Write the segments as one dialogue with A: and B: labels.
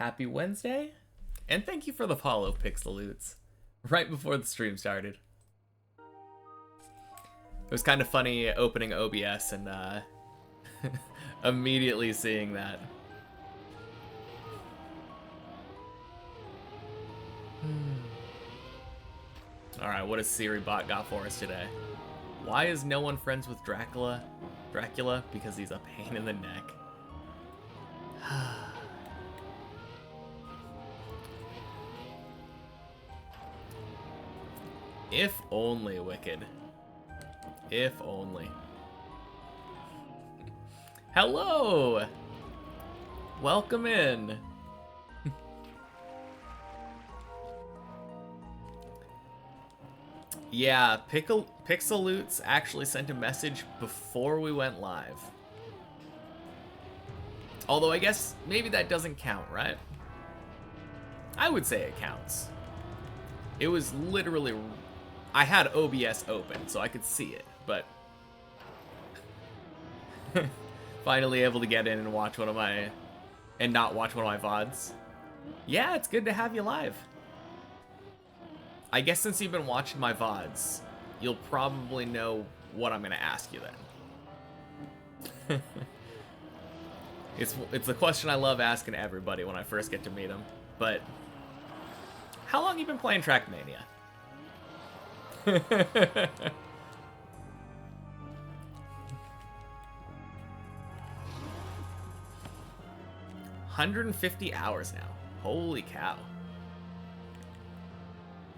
A: Happy Wednesday, and thank you for the follow, Pixeloots, right before the stream started. It was kind of funny opening OBS and immediately seeing that. Alright, what has SiriBot got for us today? Why is no one friends with Dracula? Because he's a pain in the neck. If only, Wicked. If only. Hello! Welcome in. Yeah, Pixeloots actually sent a message before we went live. Although I guess maybe that doesn't count, right? I would say it counts. It was literally... I had OBS open, so I could see it, but... finally able to get in and watch one of my... and not watch one of my VODs. Yeah, it's good to have you live. I guess since you've been watching my VODs, you'll probably know what I'm going to ask you then. It's the question I love asking everybody when I first get to meet them. But, how long have you been playing Trackmania? 150 hours now. Holy cow.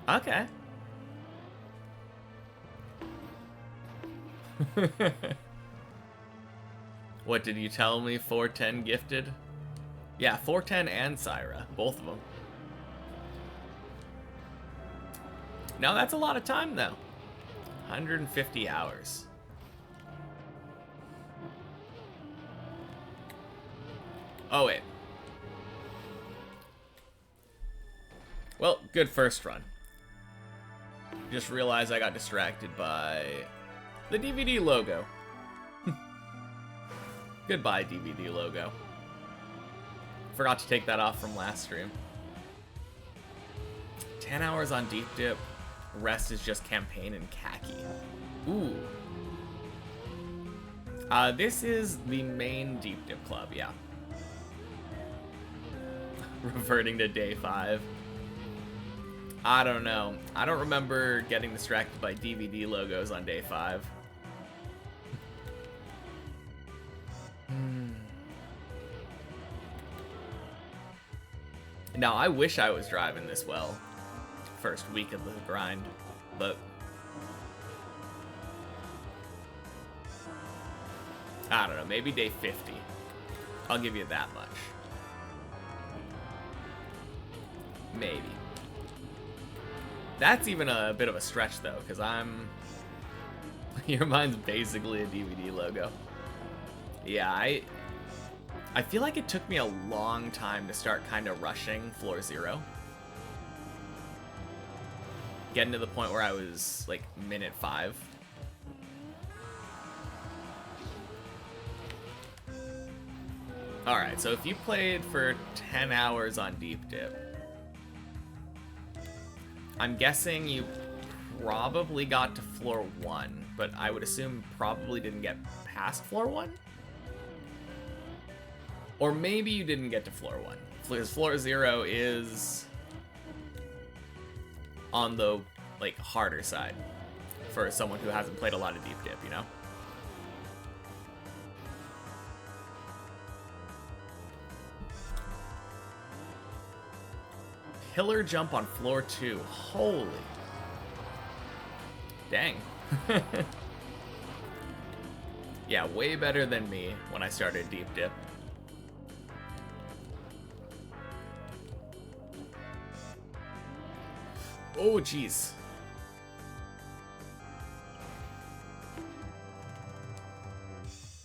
A: Okay. What did you tell me? 410 gifted? Yeah, 410 and Syra. Both of them. Now that's a lot of time though. 150 hours. Oh wait. Well, good first run. Just realized I got distracted by the DVD logo. Goodbye, DVD logo. Forgot to take that off from last stream. 10 hours on Deep Dip. Rest is just campaign and khaki. Ooh. This is the main Deep Dip club, yeah. Reverting to day 5. I don't know. I don't remember getting distracted by DVD logos on day 5. Now, I wish I was driving this well. First week of the grind, but... I don't know, maybe day 50. I'll give you that much. Maybe. That's even a bit of a stretch, though, because I'm... Your mine's basically a DVD logo. Yeah, I feel like it took me a long time to start kind of rushing Floor Zero. Getting to the point where I was, like, minute 5. Alright, so if you played for 10 hours on Deep Dip, I'm guessing you probably got to floor 1, but I would assume probably didn't get past floor 1? Or maybe you didn't get to floor 1. Because floor 0 is on the, like, harder side for someone who hasn't played a lot of Deep Dip, you know? Pillar jump on floor 2. Holy. Dang. Yeah, way better than me when I started Deep Dip. Oh, jeez.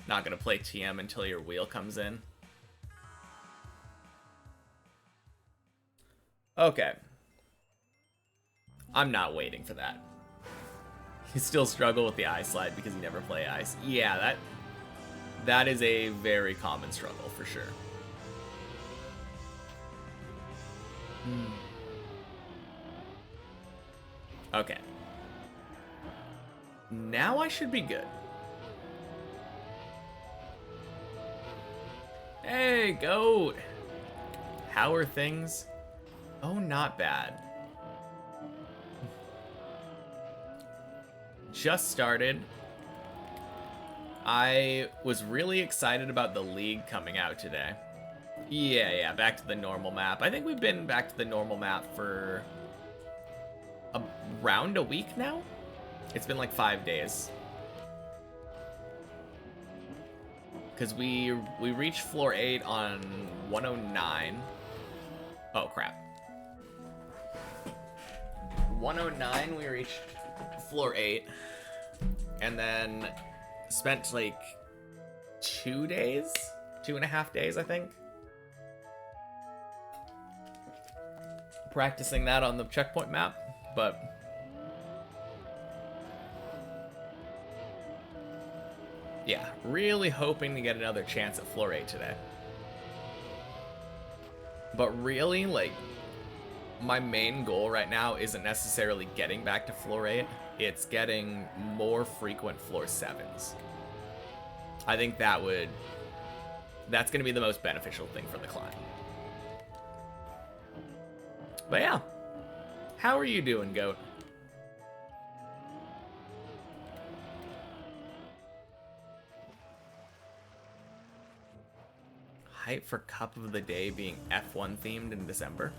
A: Not gonna play TM until your wheel comes in. Okay. I'm not waiting for that. You still struggle with the ice slide because you never play ice. Yeah, that is a very common struggle for sure. Okay. Now I should be good. Hey, goat! How are things? Oh, not bad. Just started. I was really excited about the league coming out today. Yeah, back to the normal map. I think we've been back to the normal map for around a week now? It's been like 5 days. Because we reached floor 8 on 109. Oh, crap. 109, we reached floor 8. And then spent like 2 days? 2.5 days, I think. Practicing that on the checkpoint map, but yeah, really hoping to get another chance at floor 8 today. But really, like, my main goal right now isn't necessarily getting back to floor 8, it's getting more frequent floor 7s. I think that's gonna be the most beneficial thing for the climb. But yeah, how are you doing, goat? Hype for Cup of the Day being F1 themed in December?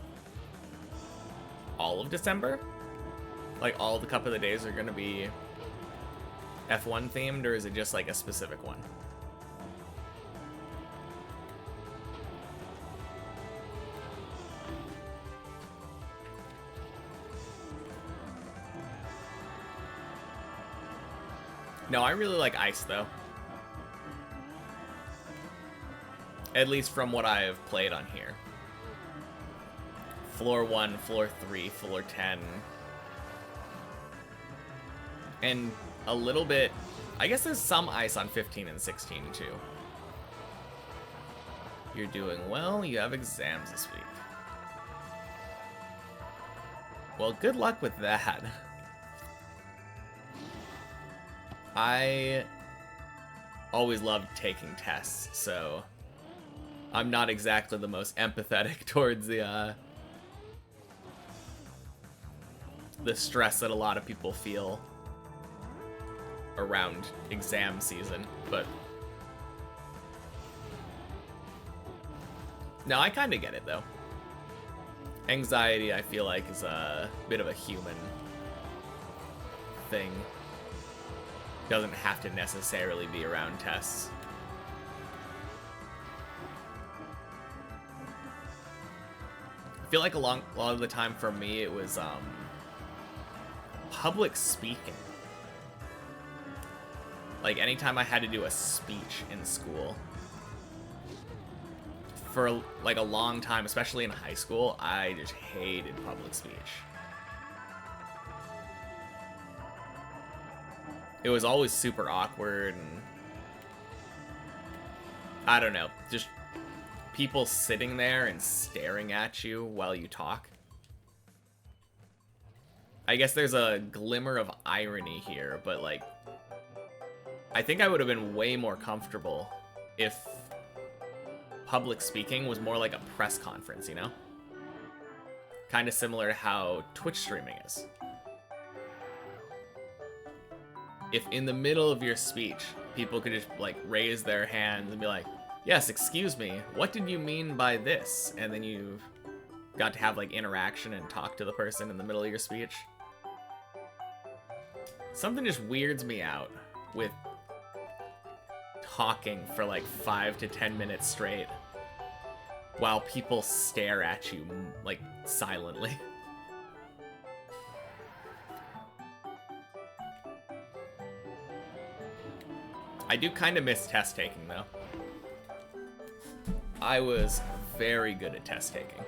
A: All of December? Like all the Cup of the Days are gonna be F1 themed, or is it just like a specific one? No, I really like Ice though. At least from what I have played on here. Floor 1, Floor 3, Floor 10. And a little bit... I guess there's some ice on 15 and 16 too. You're doing well. You have exams this week. Well, good luck with that. I always loved taking tests, so... I'm not exactly the most empathetic towards the stress that a lot of people feel around exam season, but no, I kind of get it though. Anxiety, I feel like, is a bit of a human thing. Doesn't have to necessarily be around tests. I feel like a lot of the time for me it was public speaking. Like anytime I had to do a speech in school, for like a long time, especially in high school, I just hated public speech. It was always super awkward and I don't know, just people sitting there and staring at you while you talk. I guess there's a glimmer of irony here, but like, I think I would have been way more comfortable if public speaking was more like a press conference, you know? Kind of similar to how Twitch streaming is. If in the middle of your speech, people could just like raise their hands and be like, yes, excuse me, what did you mean by this? And then you got to have like interaction and talk to the person in the middle of your speech. Something just weirds me out with talking for like 5 to 10 minutes straight while people stare at you like silently. I do kind of miss test taking though. I was very good at test taking.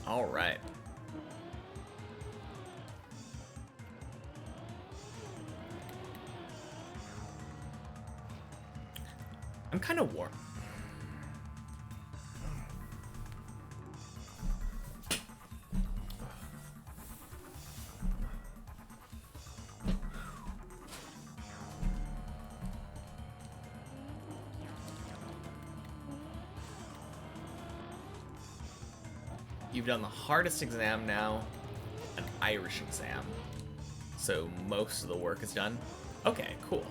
A: All right. I'm kind of warm. You've done the hardest exam now, an Irish exam. So most of the work is done. Okay, cool.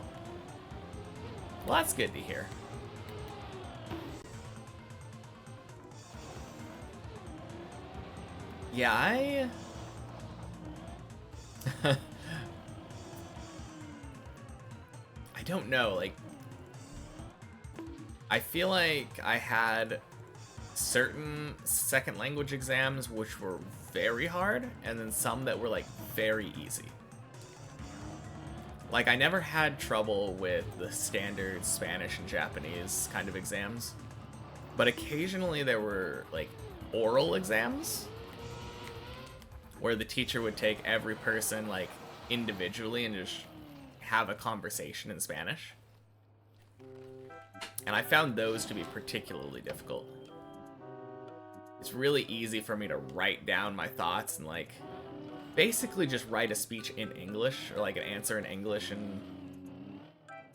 A: Well, that's good to hear. Yeah, I don't know, like, I feel like I had certain second language exams which were very hard, and then some that were, like, very easy. Like, I never had trouble with the standard Spanish and Japanese kind of exams, but occasionally there were, like, oral exams where the teacher would take every person, like, individually and just have a conversation in Spanish. And I found those to be particularly difficult. It's really easy for me to write down my thoughts and, like, basically just write a speech in English, or, like, an answer in English, and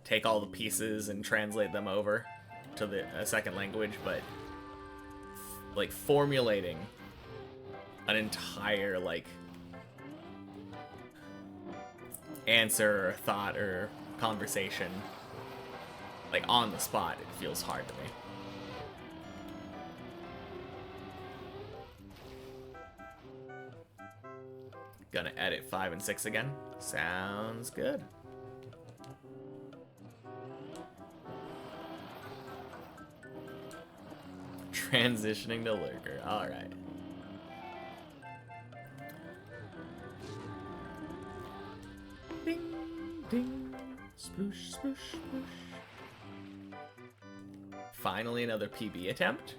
A: take all the pieces and translate them over to the second language, but, like, formulating an entire, like, answer or thought or conversation, like, on the spot, it feels hard to me. Gonna edit 5 and 6 again. Sounds good. Transitioning to lurker. Alright. Ding, ding. Sploosh, sploosh, sploosh. Finally, another PB attempt.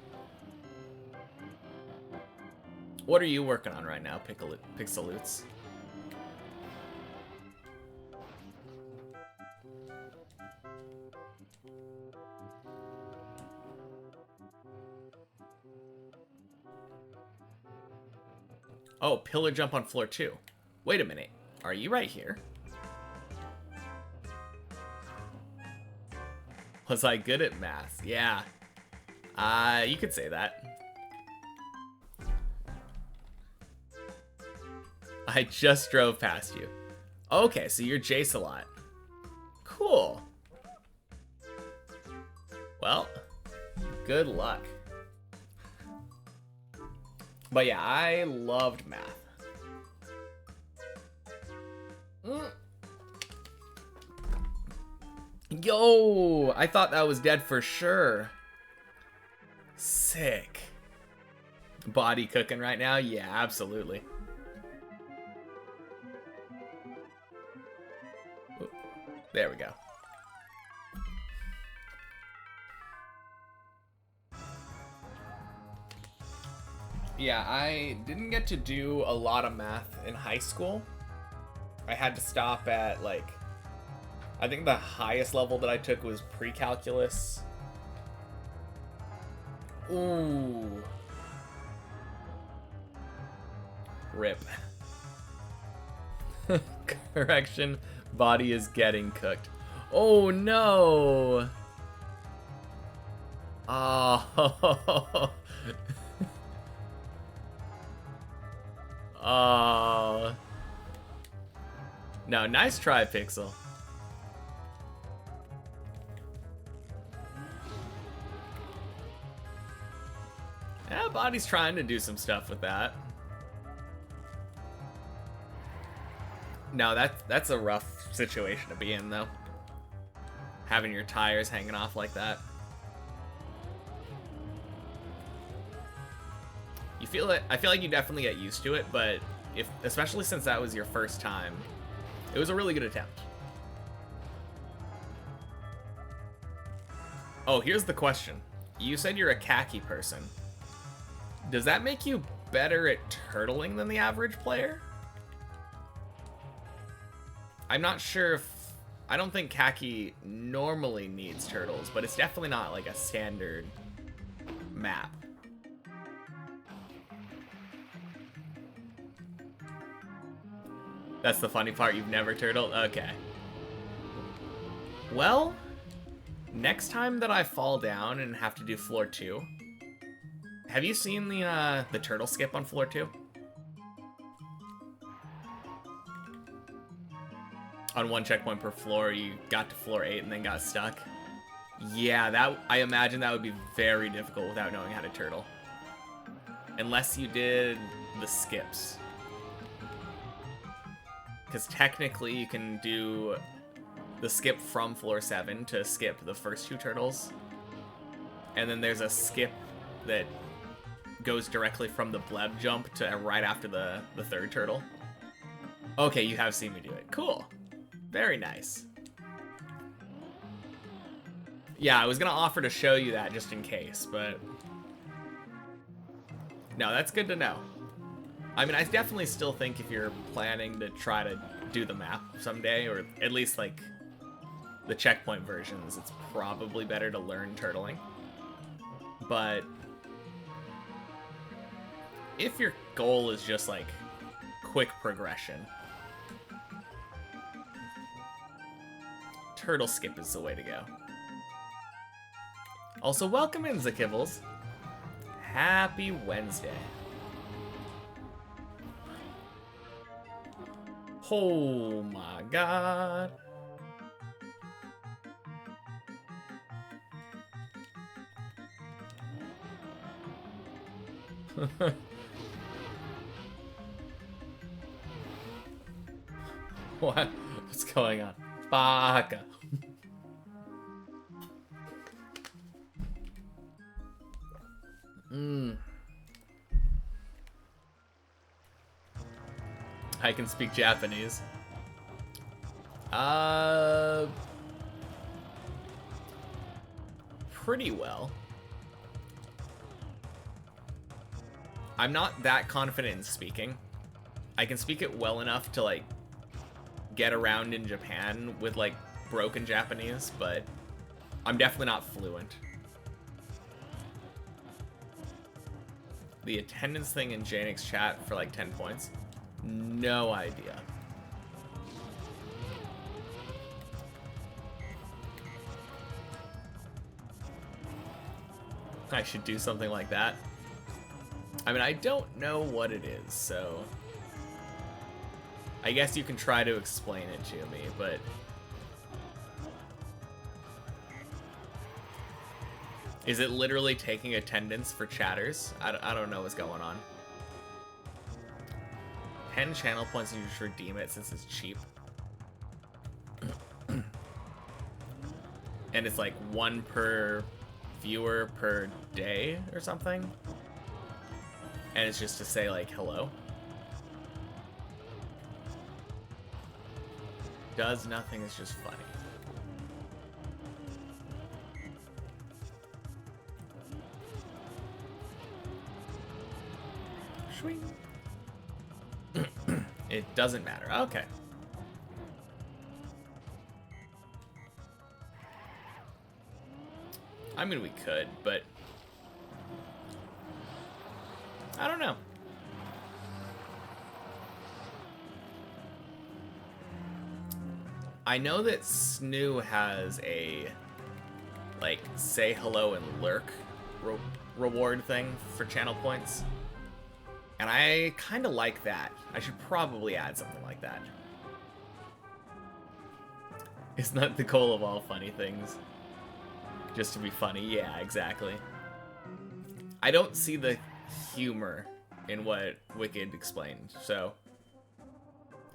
A: What are you working on right now, Pixeloots? Oh, pillar jump on floor 2. Wait a minute. Are you right here? Was I good at math? Yeah. You could say that. I just drove past you. Okay, so you're Jace a lot. Cool. Well, good luck. But yeah, I loved math. Yo, I thought that was dead for sure. Sick. Body cooking right now? Yeah, absolutely. There we go. Yeah, I didn't get to do a lot of math in high school. I had to stop at, like, I think the highest level that I took was pre-calculus. Ooh. Rip. Correction. Body is getting cooked. Oh no! Oh. Oh. No, nice try, Pixel. Yeah, Body's trying to do some stuff with that. No, that's a rough situation to be in, though. Having your tires hanging off like that. You feel it. I feel like you definitely get used to it, but especially since that was your first time, it was a really good attempt. Oh, here's the question. You said you're a khaki person. Does that make you better at turtling than the average player. I'm not sure if... I don't think Khaki normally needs turtles, but it's definitely not like a standard map. That's the funny part, you've never turtled? Okay. Well, next time that I fall down and have to do floor 2, have you seen the turtle skip on floor 2? On 1 checkpoint per floor, you got to floor 8 and then got stuck. Yeah, I imagine that would be very difficult without knowing how to turtle. Unless you did the skips. Because technically you can do the skip from floor 7 to skip the first 2 turtles. And then there's a skip that goes directly from the bleb jump to right after the 3rd turtle. Okay, you have seen me do it. Cool. Very nice. Yeah, I was gonna offer to show you that just in case, but... No, that's good to know. I mean, I definitely still think if you're planning to try to do the map someday, or at least, like, the checkpoint versions, it's probably better to learn turtling. But... if your goal is just, like, quick progression... turtle skip is the way to go. Also, welcome in, Zakibbles. Happy Wednesday. Oh my god. What? What's going on? Baka. I can speak Japanese. Pretty well. I'm not that confident in speaking. I can speak it well enough to, like, get around in Japan with, like, broken Japanese, but I'm definitely not fluent. The attendance thing in Janix chat for, like, 10 points. No idea. I should do something like that. I mean, I don't know what it is, so... I guess you can try to explain it to me, but... Is it literally taking attendance for chatters? I don't know what's going on. 10 channel points and you just redeem it since it's cheap. And it's like 1 per viewer per day or something. And it's just to say, like, hello. Does nothing, it's just funny. Swing. It doesn't matter. Okay. I mean, we could, but I don't know. I know that Snoo has a, like, say hello and lurk reward thing for channel points. And I kind of like that. I should probably add something like that. Isn't that the goal of all funny things? Just to be funny? Yeah, exactly. I don't see the humor in what Wicked explained, so...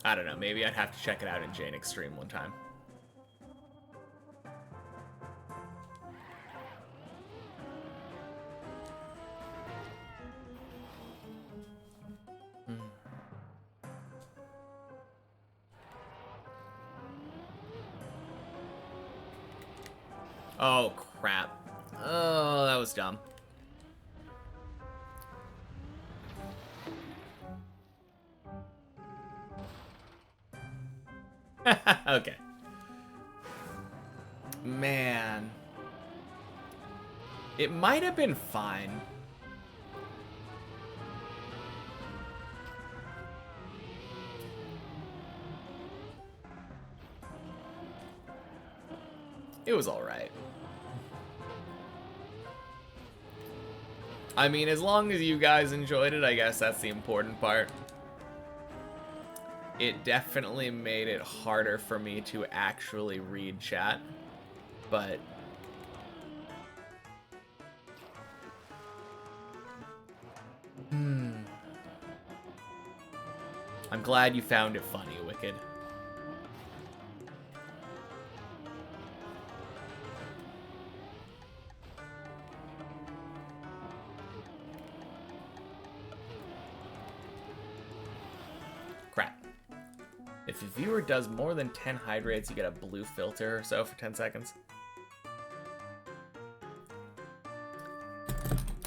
A: I don't know, maybe I'd have to check it out in Jane Extreme one time. Oh, crap. Oh, that was dumb. Okay. Man. It might have been fine. It was alright. I mean, as long as you guys enjoyed it, I guess that's the important part. It definitely made it harder for me to actually read chat, but... I'm glad you found it funny, Wicked. Crap. If a viewer does more than 10 hydrates, you get a blue filter or so for 10 seconds.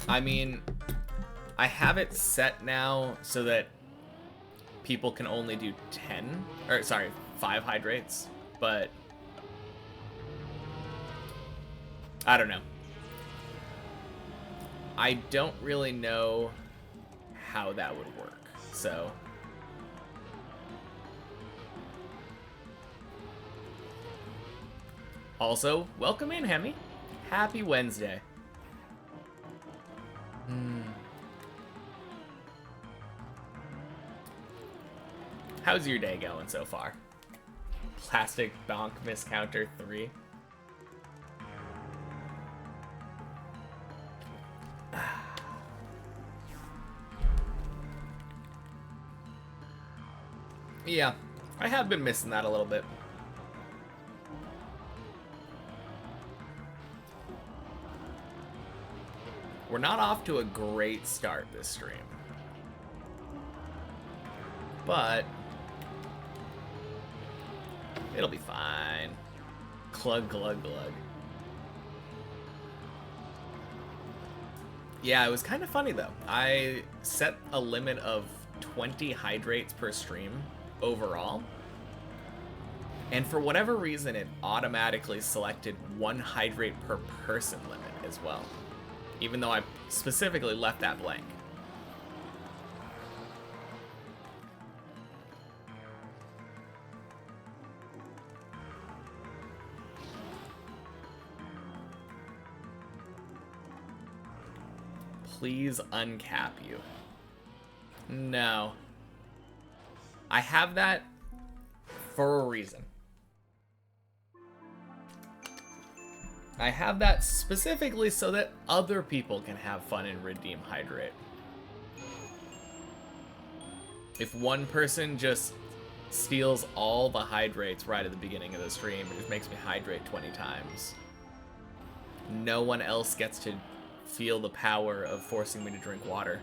A: I mean, I have it set now so that people can only do 10, or sorry, 5 hydrates, but I don't know. I don't really know how that would work, so... Also, welcome in, Hemi. Happy Wednesday. How's your day going so far? Plastic bonk miscounter 3. Yeah, I have been missing that a little bit. We're not off to a great start this stream. But it'll be fine. Glug, glug, glug. Yeah, it was kind of funny though. I set a limit of 20 hydrates per stream overall. And for whatever reason, it automatically selected 1 hydrate per person limit as well. Even though I specifically left that blank. Please uncap you. No. I have that for a reason. I have that specifically so that other people can have fun and redeem hydrate. If one person just steals all the hydrates right at the beginning of the stream, it just makes me hydrate 20 times. No one else gets to feel the power of forcing me to drink water.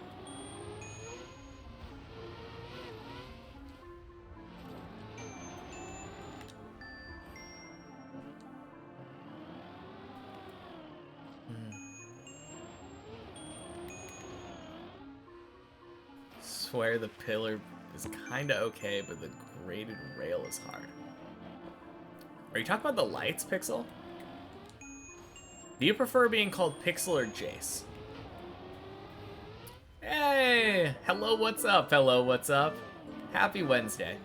A: Swear the pillar is kinda okay, but the graded rail is hard. Are you talking about the lights, Pixel? Do you prefer being called Pixel or Jace? Hey! Hello, what's up? Hello, what's up? Happy Wednesday.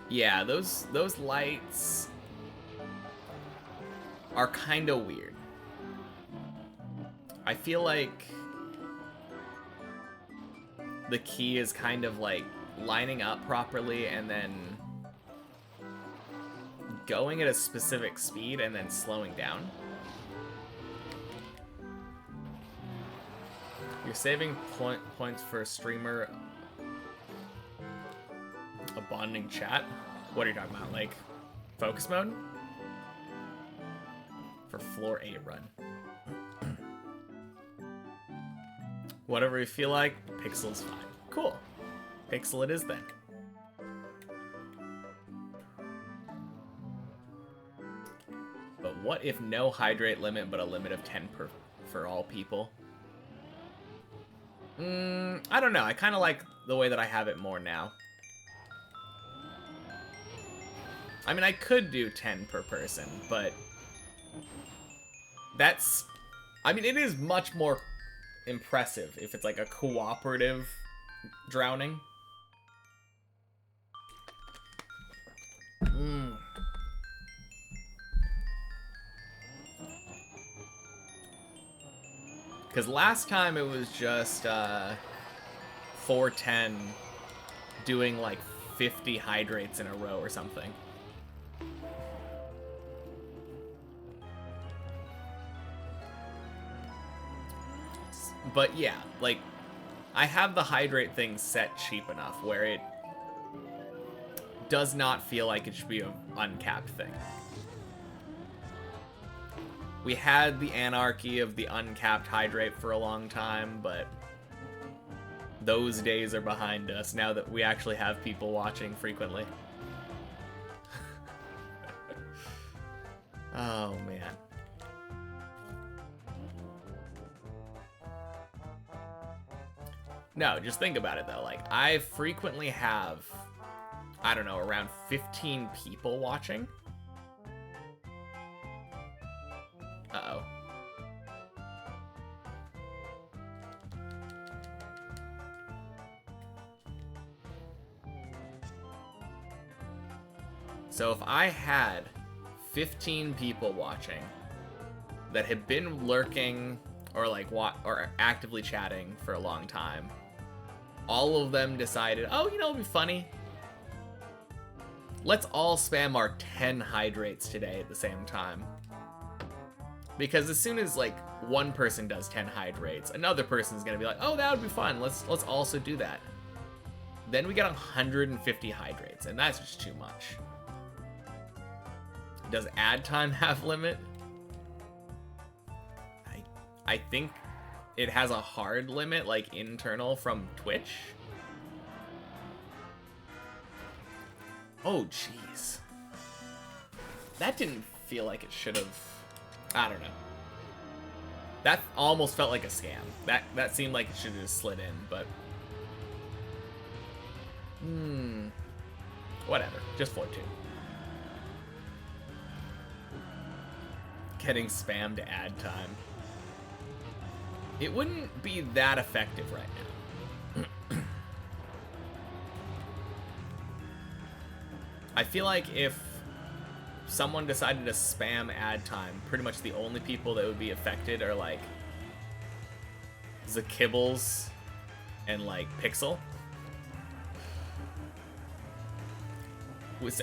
A: Yeah, those lights are kinda weird. I feel like the key is kind of like lining up properly and then going at a specific speed and then slowing down. You're saving points for a streamer abandoning chat? What are you talking about? Like focus mode? For floor 8 run. Whatever you feel like, Pixel's fine. Cool. Pixel it is then. But what if no hydrate limit, but a limit of 10 for all people? I don't know. I kind of like the way that I have it more now. I mean, I could do 10 per person, but that's... I mean, it is much more impressive if it's like a cooperative drowning. Because last time it was just 410 doing like 50 hydrates in a row or something. But yeah, like, I have the hydrate thing set cheap enough where it does not feel like it should be an uncapped thing. We had the anarchy of the uncapped hydrate for a long time, but those days are behind us now that we actually have people watching frequently. Oh, man. No, just think about it, though. Like, I frequently have, I don't know, around 15 people watching. Uh-oh. So if I had 15 people watching that had been lurking or like or actively chatting for a long time, all of them decided, oh, you know, it'd be funny. Let's all spam our 10 hydrates today at the same time. Because as soon as like one person does 10 hydrates, another person's gonna be like, oh, that would be fun. Let's also do that. Then we get 150 hydrates, and that's just too much. Does ad time have limit? I think it has a hard limit, like internal from Twitch. Oh, jeez. That didn't feel like it should have. I don't know. That almost felt like a scam. That seemed like it should have just slid in, but... Whatever. Just 14. Getting spammed to ad time. It wouldn't be that effective right now. I feel like if someone decided to spam ad time, pretty much the only people that would be affected are like Zakibbles and like Pixel.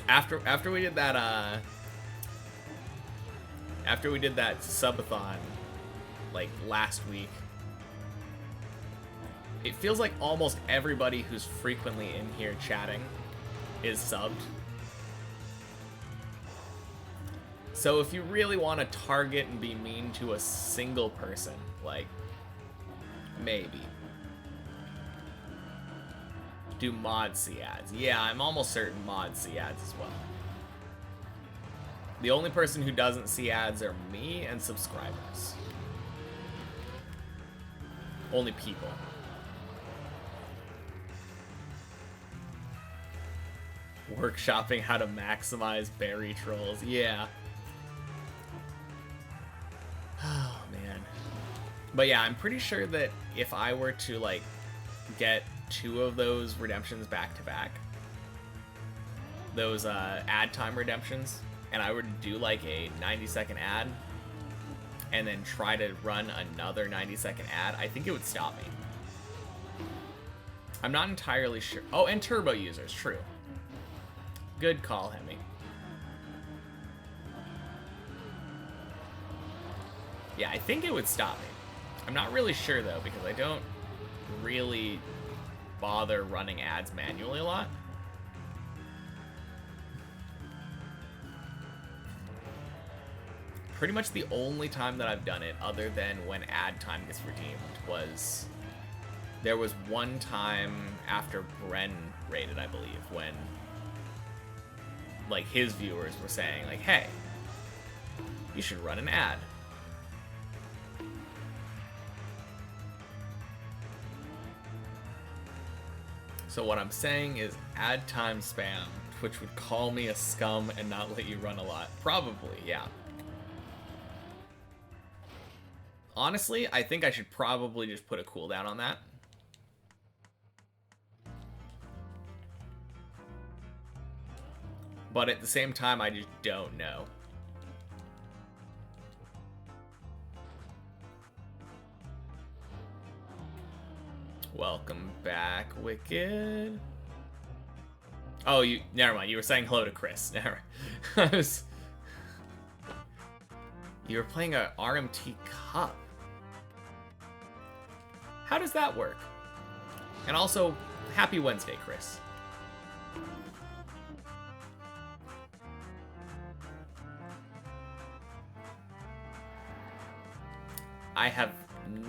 A: After we did that subathon like last week, it feels like almost everybody who's frequently in here chatting is subbed. So if you really want to target and be mean to a single person, like, maybe. Do mods see ads? Yeah, I'm almost certain mods see ads as well. The only person who doesn't see ads are me and subscribers. Only people. Workshopping how to maximize berry trolls. Yeah. Oh, man. But yeah, I'm pretty sure that if I were to, like, get 2 of those redemptions back to back, those ad time redemptions, and I were to do, like, a 90-second ad, and then try to run another 90-second ad, I think it would stop me. I'm not entirely sure. Oh, and turbo users, true. Good call, Hemi. Yeah, I think it would stop me. I'm not really sure, though, because I don't really bother running ads manually a lot. Pretty much the only time that I've done it, other than when ad time gets redeemed, was... There was one time after Bren raided, I believe, when... like, his viewers were saying, like, hey, you should run an ad. So what I'm saying is add time spam, which would call me a scum and not let you run a lot. Probably, yeah. Honestly, I think I should probably just put a cooldown on that. But at the same time, I just don't know. Welcome back, Wicked. Oh, never mind. You were saying hello to Chris. Never. You were playing a RMT Cup. How does that work? And also, happy Wednesday, Chris. I have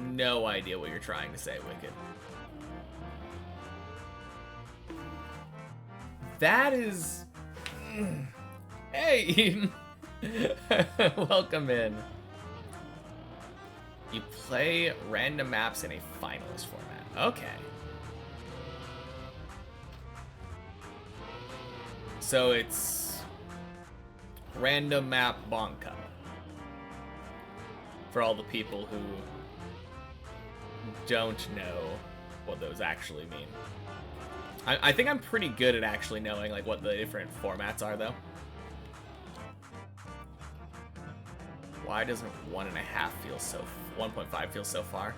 A: no idea what you're trying to say, Wicked. That is... Hey! Welcome in. You play random maps in a finalist format. Okay. So it's random map Bonk Cup. For all the people who don't know what those actually mean. I think I'm pretty good at actually knowing like what the different formats are, though. Why doesn't 1.5 feel so... 1.5 feel so far?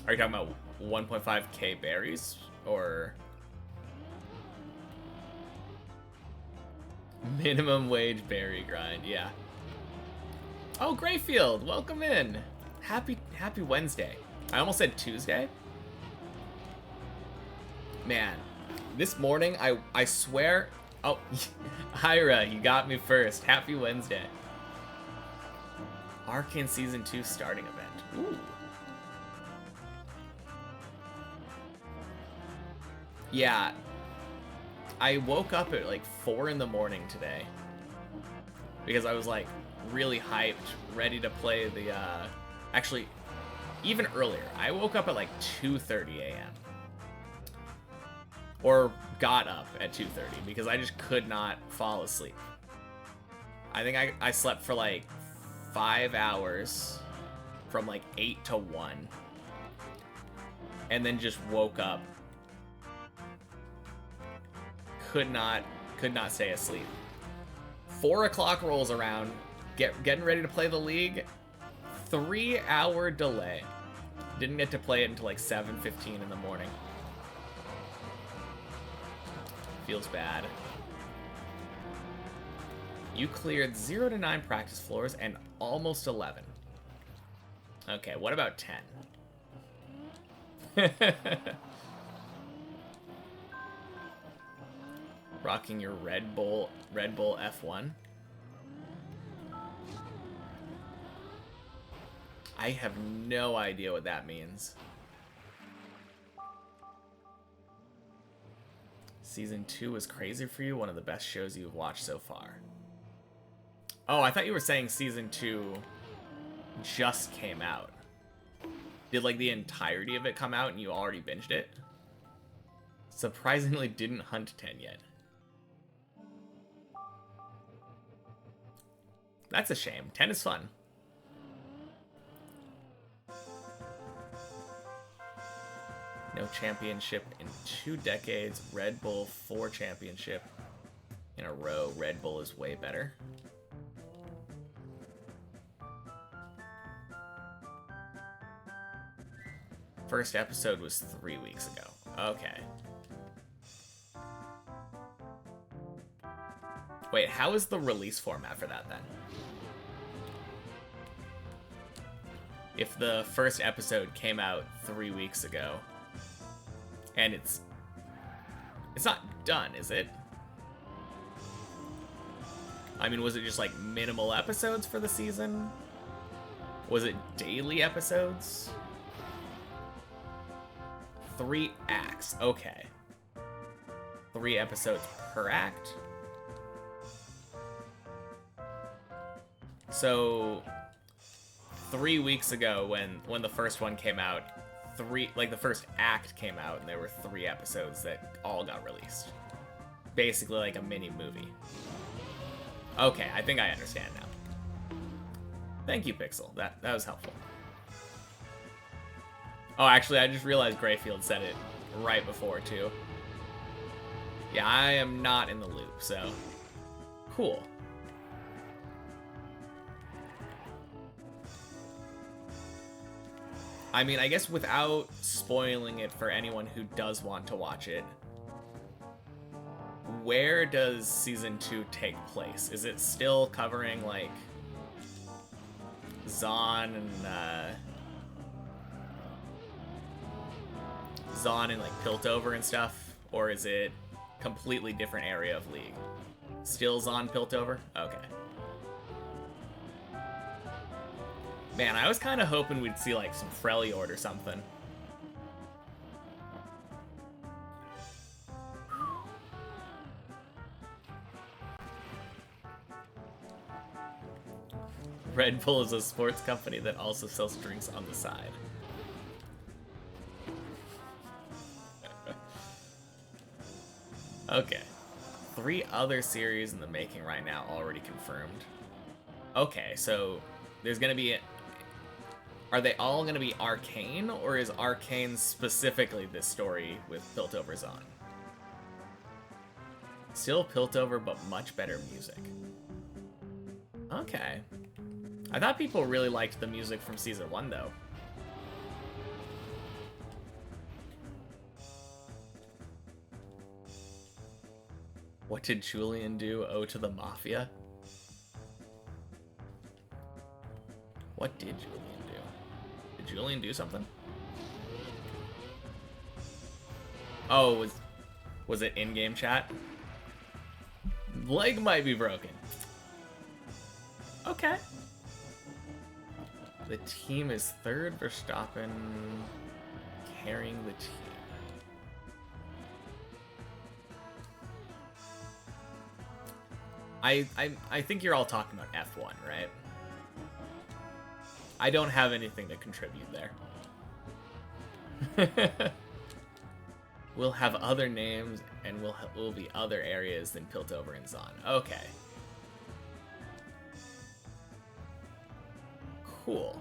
A: Are you talking about 1.5k berries? Or... minimum wage berry grind, yeah. Oh, Grayfield, welcome in. Happy Wednesday. I almost said Tuesday. Man, this morning, I swear... Oh, Ira, you got me first. Happy Wednesday. Arcane Season 2 starting event. Ooh. Yeah. I woke up at like 4 in the morning today. Because I was like really hyped, ready to play the, actually, even earlier. I woke up at like 2:30 a.m. Or got up at 2:30 because I just could not fall asleep. I think I slept for like 5 hours from like 8 to 1. And then just woke up. Could not stay asleep. 4 o'clock rolls around, getting ready to play the league. 3-hour delay. Didn't get to play it until like 7:15 in the morning. Feels bad. You cleared 0 to 9 practice floors and almost 11. Okay, what about 10? Rocking your Red Bull F1. I have no idea what that means. Season 2 was crazy for you, one of the best shows you've watched so far. Oh, I thought you were saying Season 2 just came out. Did like the entirety of it come out and you already binged it? Surprisingly didn't hunt 10 yet. That's a shame. 10 is fun. No championship in 2 decades. Red Bull 4 championship in a row. Red Bull is way better. First episode was 3 weeks ago. Okay. Wait, how is the release format for that then? If the first episode came out 3 weeks ago, and it's not done, is it? I mean, was it just like minimal episodes for the season? Was it daily episodes? 3 acts, okay. 3 episodes per act? So 3 weeks ago when the first one came out, the first act came out and there were 3 episodes that all got released. Basically like a mini movie. Okay, I think I understand now. Thank you, Pixel. That was helpful. Oh, actually, I just realized Grayfield said it right before, too. Yeah, I am not in the loop, so... Cool. I mean, I guess without spoiling it for anyone who does want to watch it, where does Season 2 take place? Is it still covering, like, Zahn and like Piltover and stuff, or is it completely different area of League? Still Zahn Piltover? Okay. Man, I was kind of hoping we'd see like some Freljord or something. Red Bull is a sports company that also sells drinks on the side. Okay. 3 other series in the making right now already confirmed. Okay, so there's gonna be... Are they all gonna be Arcane, or is Arcane specifically this story with Piltover Zahn? Still Piltover, but much better music. Okay. I thought people really liked the music from Season 1, though. What did Julian do? Oh, to the Mafia? What did Julian do? Did Julian do something? Oh, was it in-game chat? Leg might be broken. Okay. The team is 3rd, Verstappen carrying the team. I think you're all talking about F1, right? I don't have anything to contribute there. We'll have other names, and we'll be other areas than Piltover and Zahn. Okay. Cool.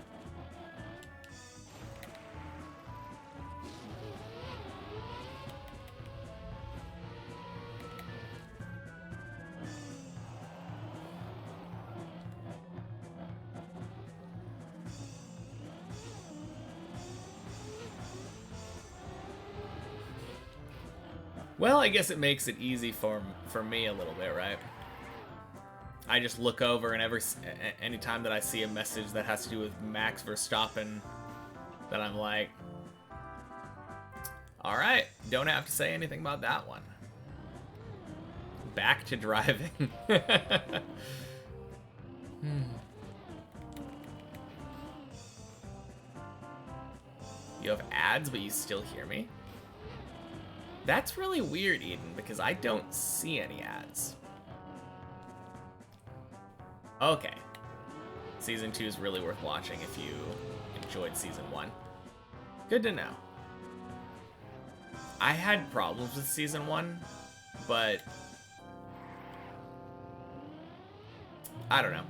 A: Well, I guess it makes it easy for me a little bit, right? I just look over, and anytime that I see a message that has to do with Max Verstappen, then I'm like, all right, don't have to say anything about that one. Back to driving. You have ads, but you still hear me? That's really weird, Eden, because I don't see any ads. Okay. Season 2 is really worth watching if you enjoyed Season 1. Good to know. I had problems with Season 1, but... I don't know.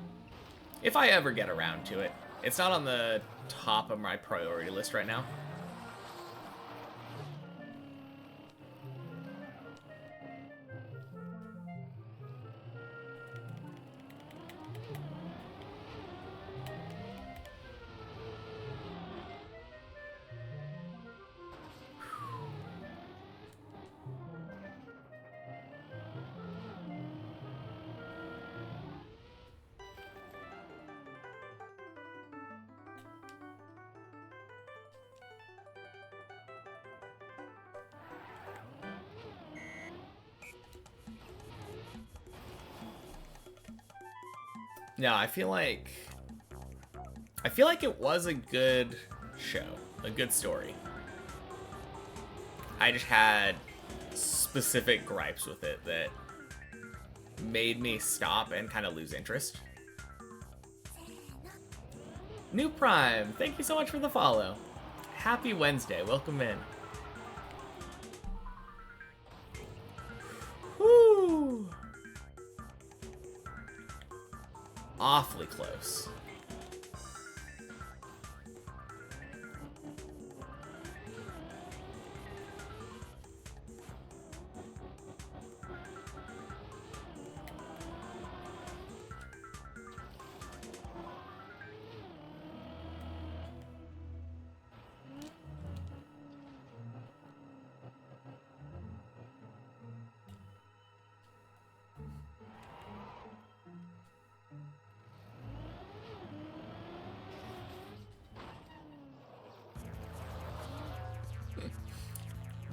A: If I ever get around to it. It's not on the top of my priority list right now. No, I feel like it was a good show, a good story. I just had specific gripes with it that made me stop and kind of lose interest. New Prime, thank you so much for the follow. Happy Wednesday. Welcome in. Woo! Awfully close.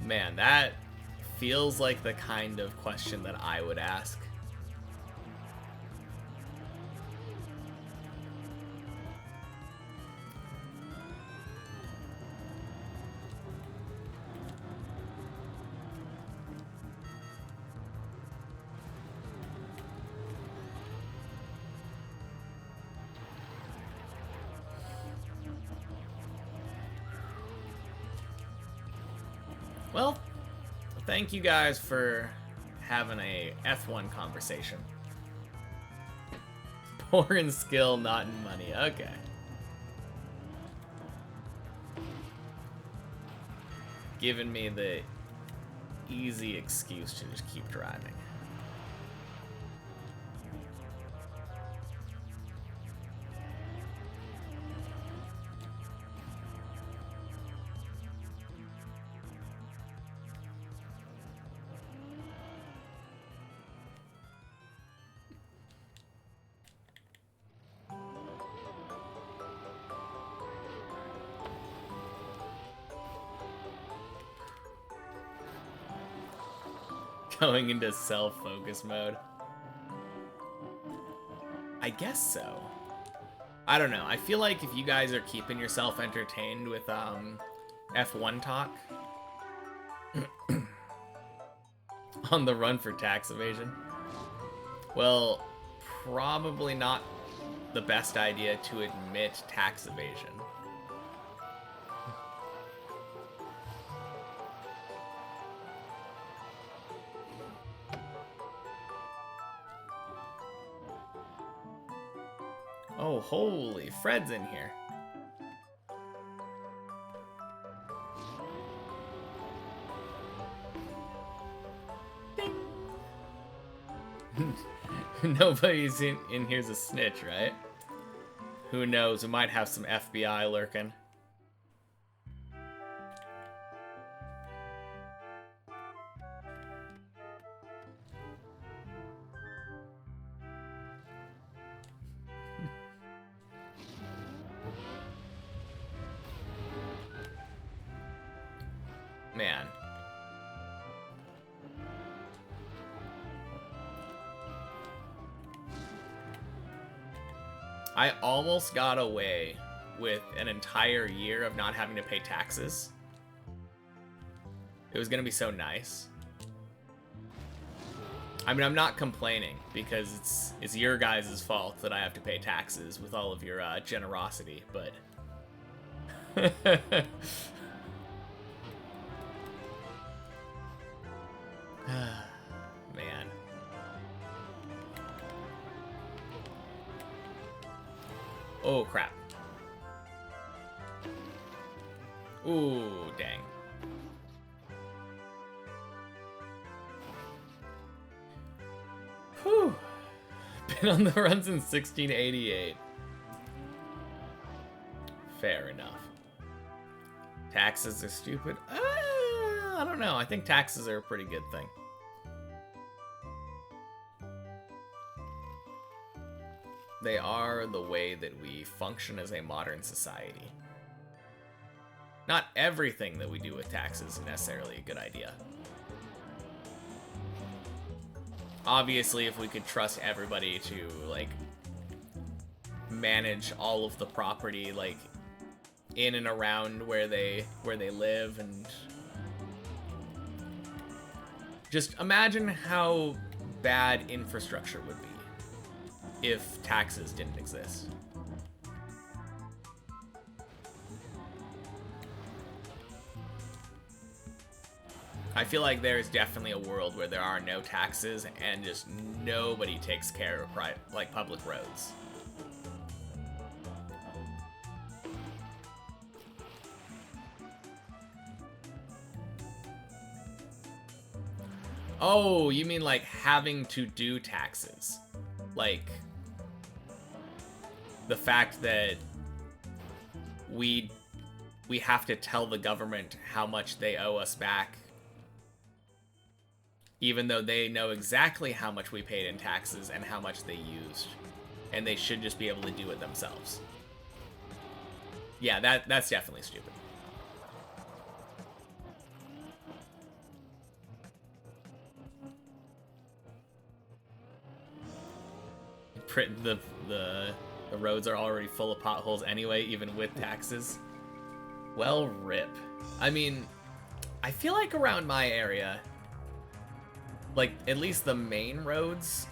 A: Man, that feels like the kind of question that I would ask. Well, thank you guys for having a F1 conversation. Poor in skill, not in money. Okay. Giving me the easy excuse to just keep driving. Going into self-focus mode. I guess so. I don't know. I feel like if you guys are keeping yourself entertained with F1 talk on the run for tax evasion, well, probably not the best idea to admit tax evasion. Oh, holy, Fred's in here. Ding. Nobody's in here's a snitch, right? Who knows, we might have some FBI lurking. Man. I almost got away with an entire year of not having to pay taxes. It was gonna be so nice. I mean, I'm not complaining because it's your guys' fault that I have to pay taxes with all of your generosity, but man. Oh, crap. Ooh, dang. Whew. Been on the run since 1688. Fair enough. Taxes are stupid. I don't know. I think taxes are a pretty good thing. They are the way that we function as a modern society. Not everything that we do with taxes is necessarily a good idea. Obviously, if we could trust everybody to, like, manage all of the property, like, in and around where they live, and just imagine how bad infrastructure would be if taxes didn't exist. I feel like there's definitely a world where there are no taxes and just nobody takes care of like public roads. Oh, you mean like having to do taxes? Like the fact that we have to tell the government how much they owe us back, even though they know exactly how much we paid in taxes and how much they used, and they should just be able to do it themselves. Yeah, that's definitely stupid. The roads are already full of potholes anyway, even with taxes. Well, rip. I mean, I feel like around my area, like, at least the main roads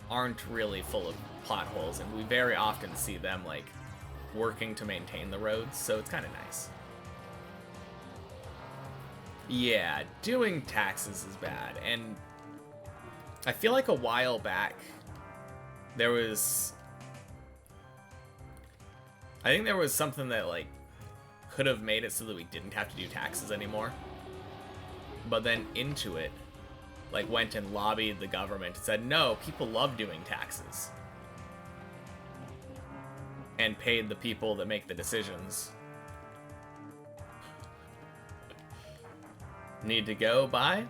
A: aren't really full of potholes, and we very often see them, like, working to maintain the roads, so it's kind of nice. Yeah, doing taxes is bad, and I feel like a while back, there was... I think there was something that, like, could have made it so that we didn't have to do taxes anymore. But then Intuit, like, went and lobbied the government and said, no, people love doing taxes. And paid the people that make the decisions. Need to go? Bye?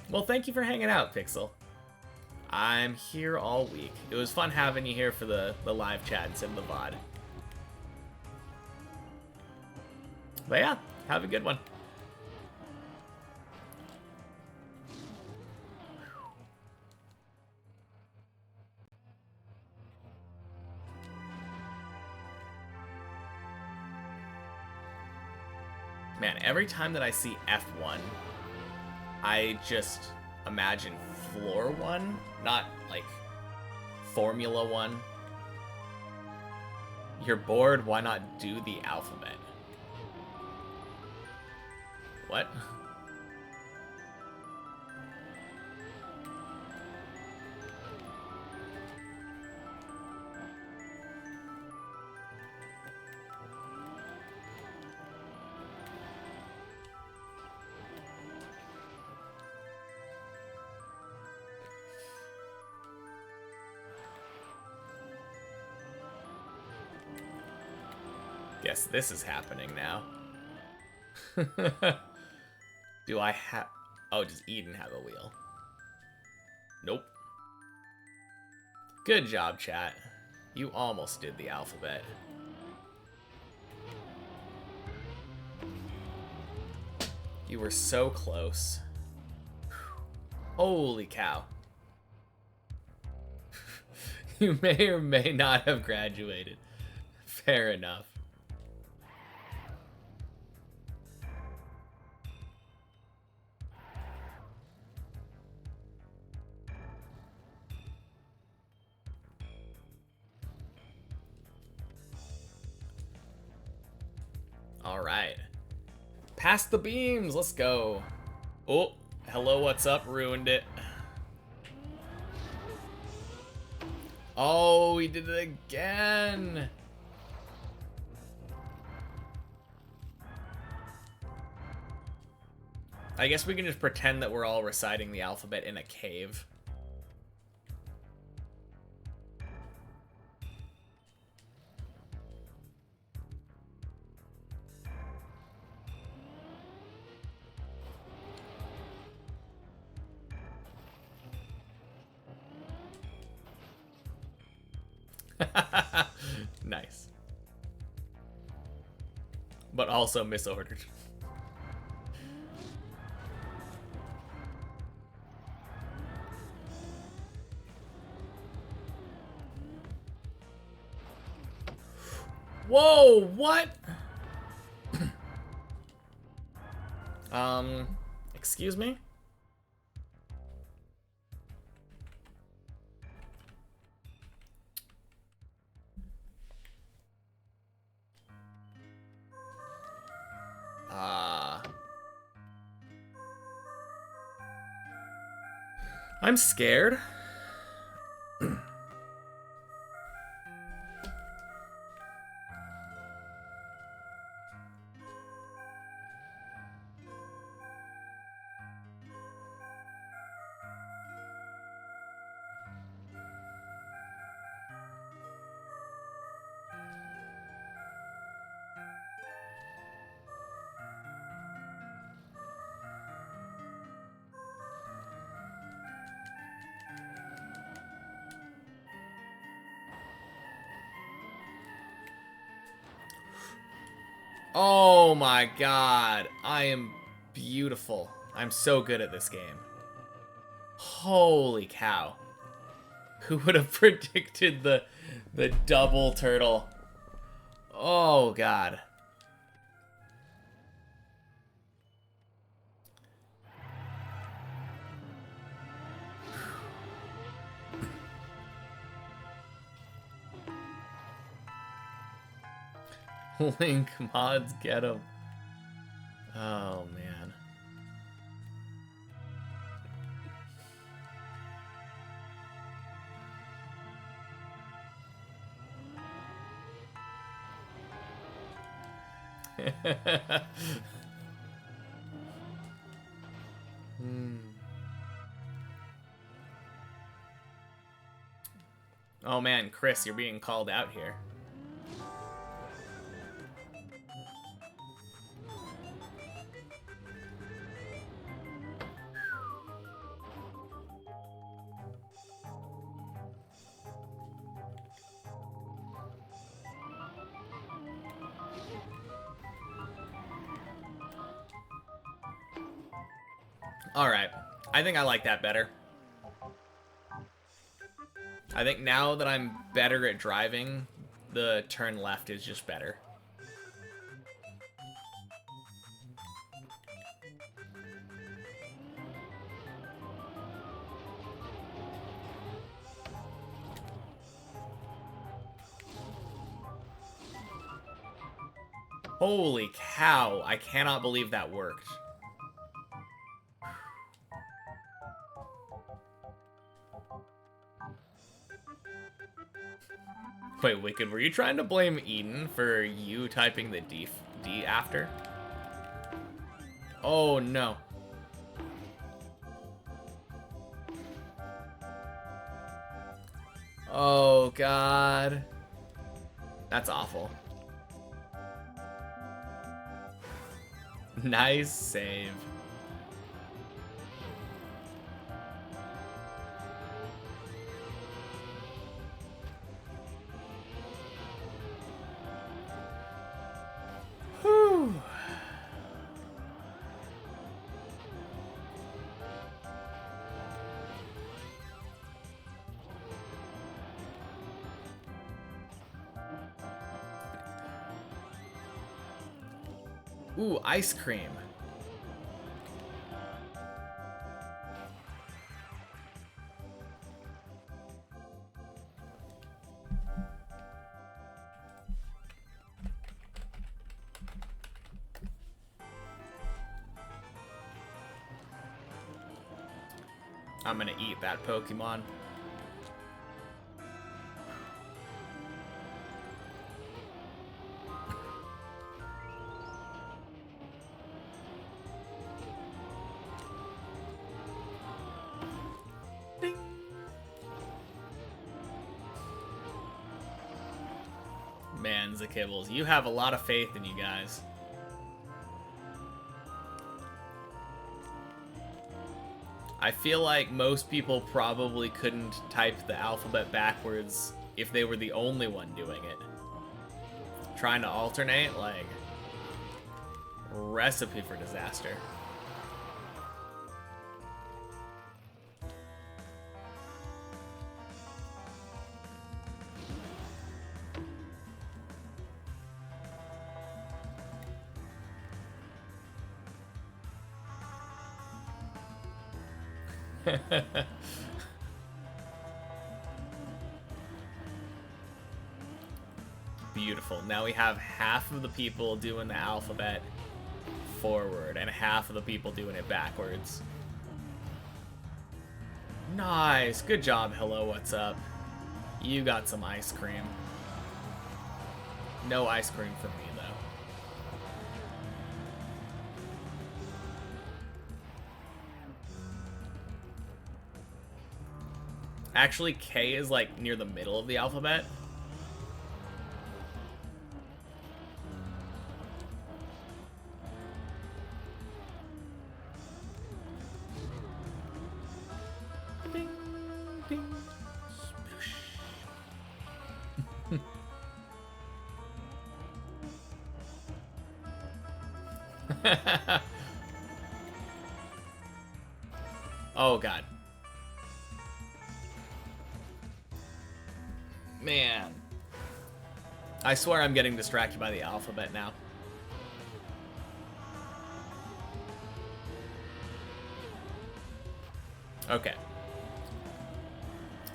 A: Well, thank you for hanging out, Pixel. I'm here all week. It was fun having you here for the live chat instead of the VOD. But yeah, have a good one. Man, every time that I see F1, I just imagine Floor 1, not like Formula 1. You're bored? Why not do the alphabet? What? Guess this is happening now. Do I have... Oh, does Eden have a wheel? Nope. Good job, chat. You almost did the alphabet. You were so close. Holy cow. You may or may not have graduated. Fair enough. All right. Past the beams. Let's go. Oh, hello, what's up? Ruined it. Oh, we did it again. I guess we can just pretend that we're all reciting the alphabet in a cave. Nice. But also misordered. Whoa, what? Excuse me? I'm scared. Oh my god. I am beautiful. I'm so good at this game. Holy cow. Who would have predicted the double turtle? Oh god. Link mods, get him. Oh man. Oh man, Chris, you're being called out here. Alright, I think I like that better. I think now that I'm better at driving, the turn left is just better. Holy cow, I cannot believe that worked. Wait, Wicked, were you trying to blame Eden for you typing the D after? Oh no. Oh god. That's awful. Nice save. Whew. Ooh, ice cream. I'm gonna eat that Pokemon. Ding. Man, Zakibbles, you have a lot of faith in you guys. I feel like most people probably couldn't type the alphabet backwards if they were the only one doing it. Trying to alternate, like, recipe for disaster. Beautiful. Now we have half of the people doing the alphabet forward and half of the people doing it backwards. Nice. Good job, hello, what's up? You got some ice cream. No ice cream for me, though. Actually, K is like near the middle of the alphabet. Ding, ding, oh, God. Man. I swear I'm getting distracted by the alphabet now. Okay.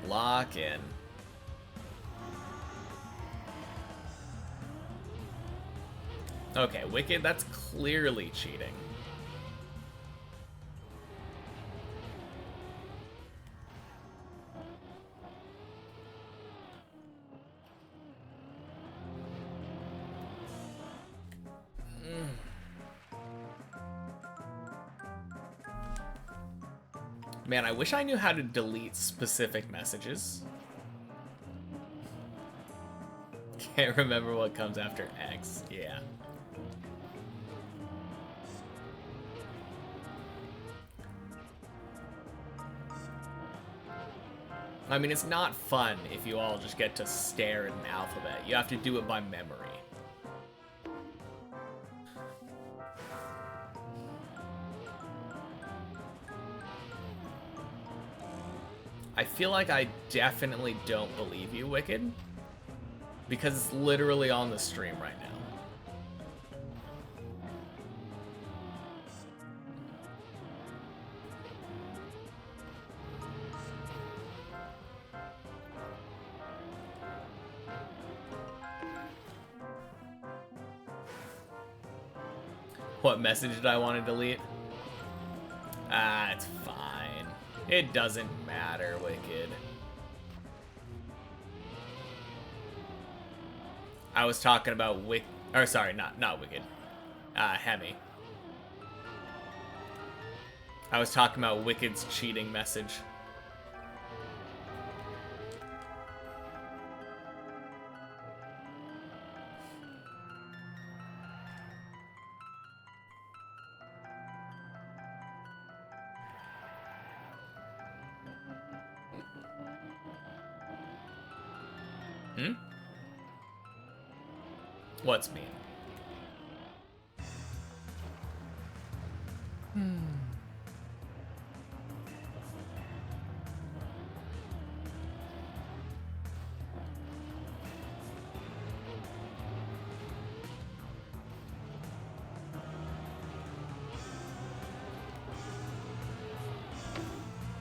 A: Lock in. Okay, Wicked, that's clearly cheating. Man, I wish I knew how to delete specific messages. Can't remember what comes after X. Yeah. I mean, it's not fun if you all just get to stare at an alphabet. You have to do it by memory. I feel like I definitely don't believe you, Wicked, because it's literally on the stream right now. What message did I want to delete? Ah, it's fine. It doesn't matter, Wicked. I was talking about or sorry, not Wicked. Hemi. I was talking about Wicked's cheating message. What's mean?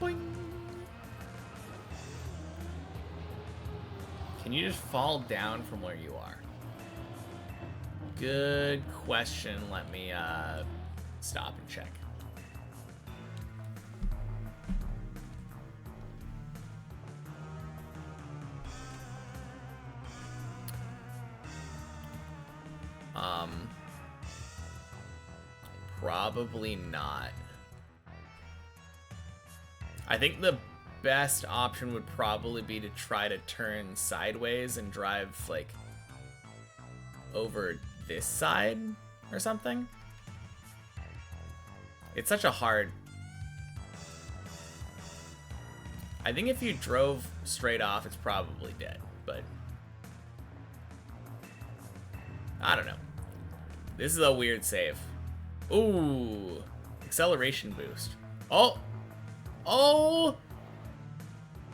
A: Boing. Can you just fall down from where you are? Good question. Let me stop and check. Probably not. I think the best option would probably be to try to turn sideways and drive like over this side or something. It's such a hard... I think if you drove straight off, it's probably dead, but I don't know. This is a weird save. Ooh, acceleration boost. Oh, oh,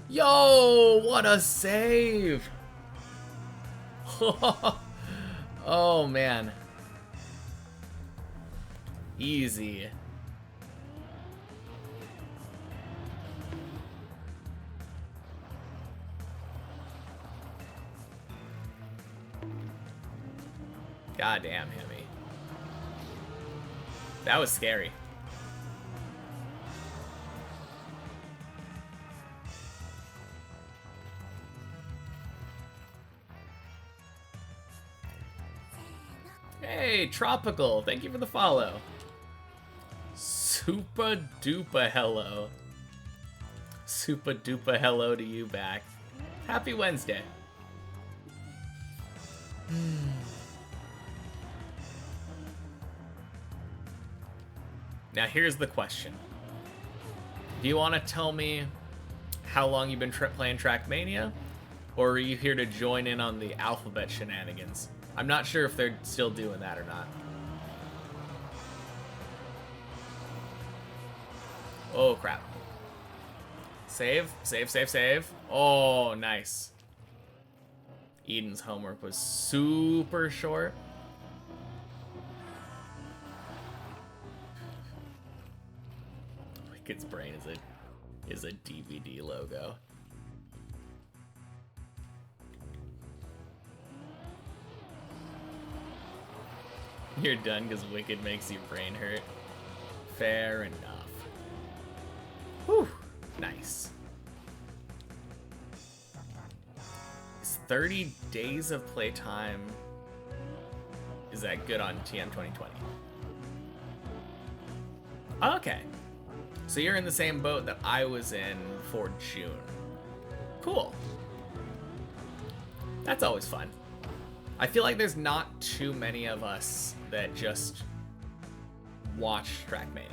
A: yo, what a save. Oh, man. Easy. Goddamn, Hemi. That was scary. Hey, Tropical, thank you for the follow. Super duper hello. Super duper hello to you back. Happy Wednesday. Now here's the question. Do you want to tell me how long you've been playing Trackmania? Or are you here to join in on the alphabet shenanigans? I'm not sure if they're still doing that or not. Oh, crap. Save, save, save, save. Oh, nice. Eden's homework was super short. Wicked's brain is a DVD logo. You're done because Wicked makes your brain hurt. Fair enough. Whew. Nice. Is 30 days of playtime... Is that good on TM 2020? Okay. So you're in the same boat that I was in for June. Cool. That's always fun. I feel like there's not too many of us that just watch Trackmania.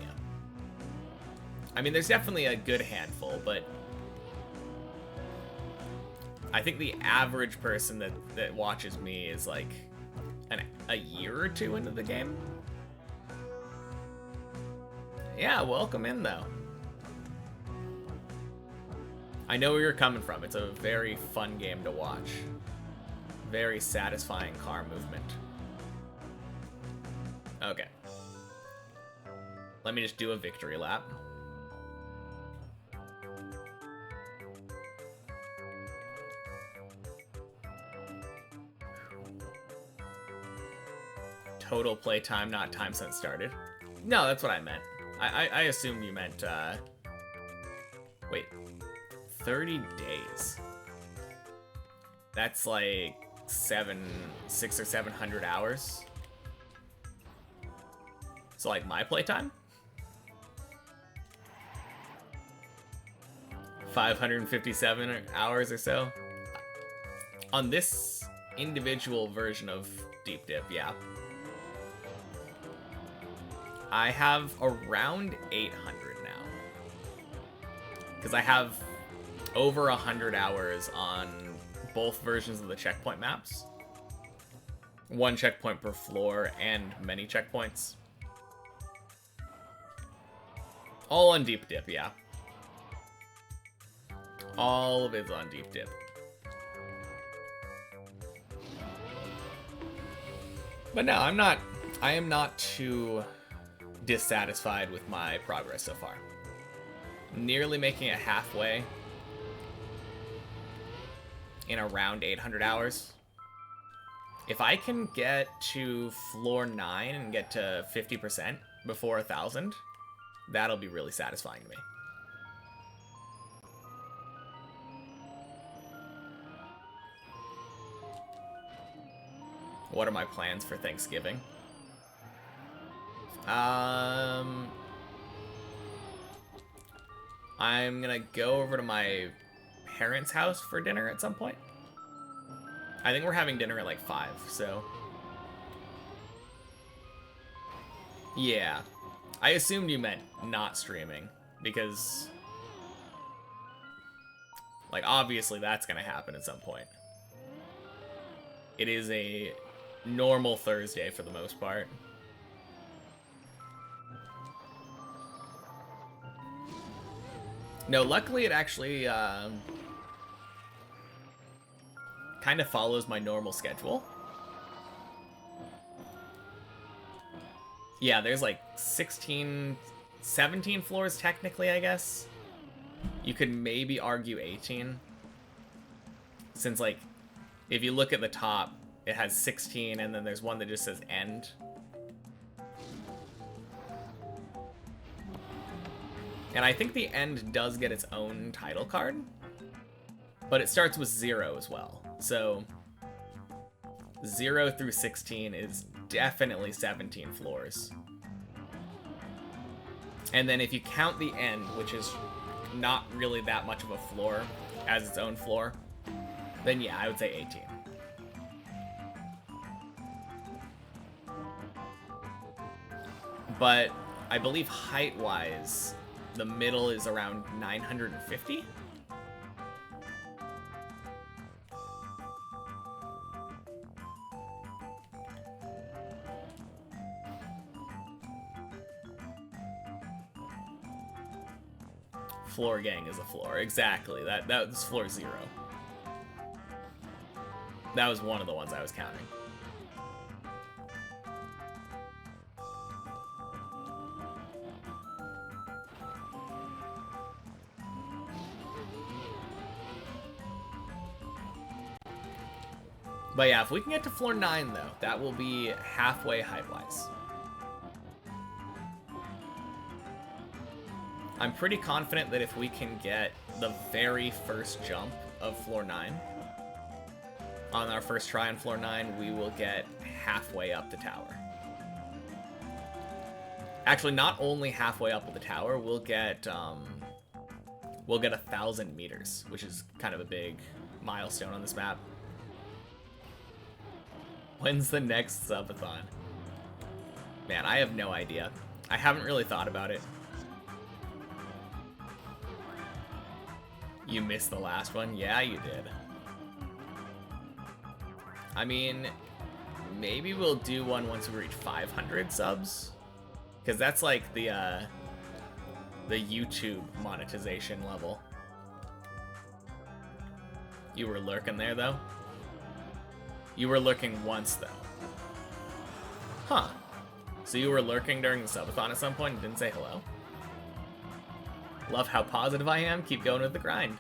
A: I mean, there's definitely a good handful, but I think the average person that watches me is like a year or two into the game. Yeah, welcome in though. I know where you're coming from. It's a very fun game to watch. Very satisfying car movement. Okay. Let me just do a victory lap. Total playtime, not time since started. No, that's what I meant. I assumed you meant, wait. 30 days. That's like 600 or 700 hours. So like my playtime? 557 hours or so. On this individual version of Deep Dip, yeah. I have around 800 now. Because I have over 100 hours on both versions of the checkpoint maps. One checkpoint per floor and many checkpoints. All on Deep Dip, yeah. All of it's on Deep Dip. But no, I am not too dissatisfied with my progress so far. Nearly making it halfway in around 800 hours. If I can get to floor 9 and get to 50% before 1,000, that'll be really satisfying to me. What are my plans for Thanksgiving? I'm gonna go over to my parents' house for dinner at some point. I think we're having dinner at like 5, so... Yeah. I assumed you meant not streaming, because... like, obviously that's gonna happen at some point. It is a normal Thursday for the most part. No, luckily it actually kind of follows my normal schedule. Yeah, there's like 17 floors technically, I guess. You could maybe argue 18. Since, like, if you look at the top, it has 16, and then there's one that just says end. And I think the end does get its own title card, but it starts with 0 as well. So 0 through 16 is definitely 17 floors. And then if you count the end, which is not really that much of a floor as its own floor, then yeah, I would say 18. But I believe height-wise, the middle is around 950? Floor gang is a floor. Exactly. That was floor 0. That was one of the ones I was counting. But yeah, if we can get to floor 9 though, that will be halfway height-wise. I'm pretty confident that if we can get the very first jump of floor 9 on our first try on floor 9, we will get halfway up the tower. Actually, not only halfway up the tower, we'll get 1,000 meters, which is kind of a big milestone on this map. When's the next subathon? Man, I have no idea. I haven't really thought about it. You missed the last one? Yeah, you did. I mean, maybe we'll do one once we reach 500 subs. Because that's like the YouTube monetization level. You were lurking there, though? You were lurking once, though. Huh. So you were lurking during the subathon at some point and didn't say hello? Love how positive I am. Keep going with the grind.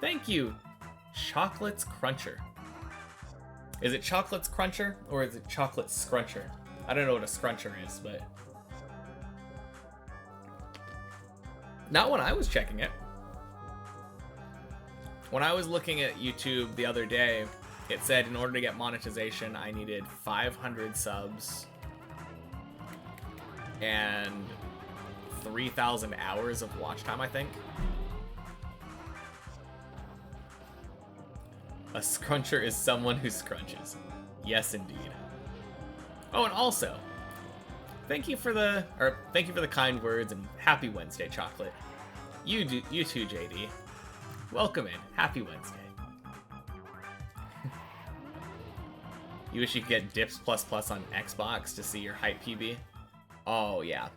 A: Thank you, Chocolate's Cruncher. Is it Chocolate's Cruncher or is it Chocolate Scruncher? I don't know what a scruncher is, but... Not when I was checking it. When I was looking at YouTube the other day, it said in order to get monetization, I needed 500 subs and 3,000 hours of watch time, I think. A scruncher is someone who scrunches. Yes, indeed. Oh, and also, thank you for the kind words and happy Wednesday, Chocolate. You too, JD. Welcome in. Happy Wednesday. You wish you could get Dips++ on Xbox to see your hype PB? Oh, yeah.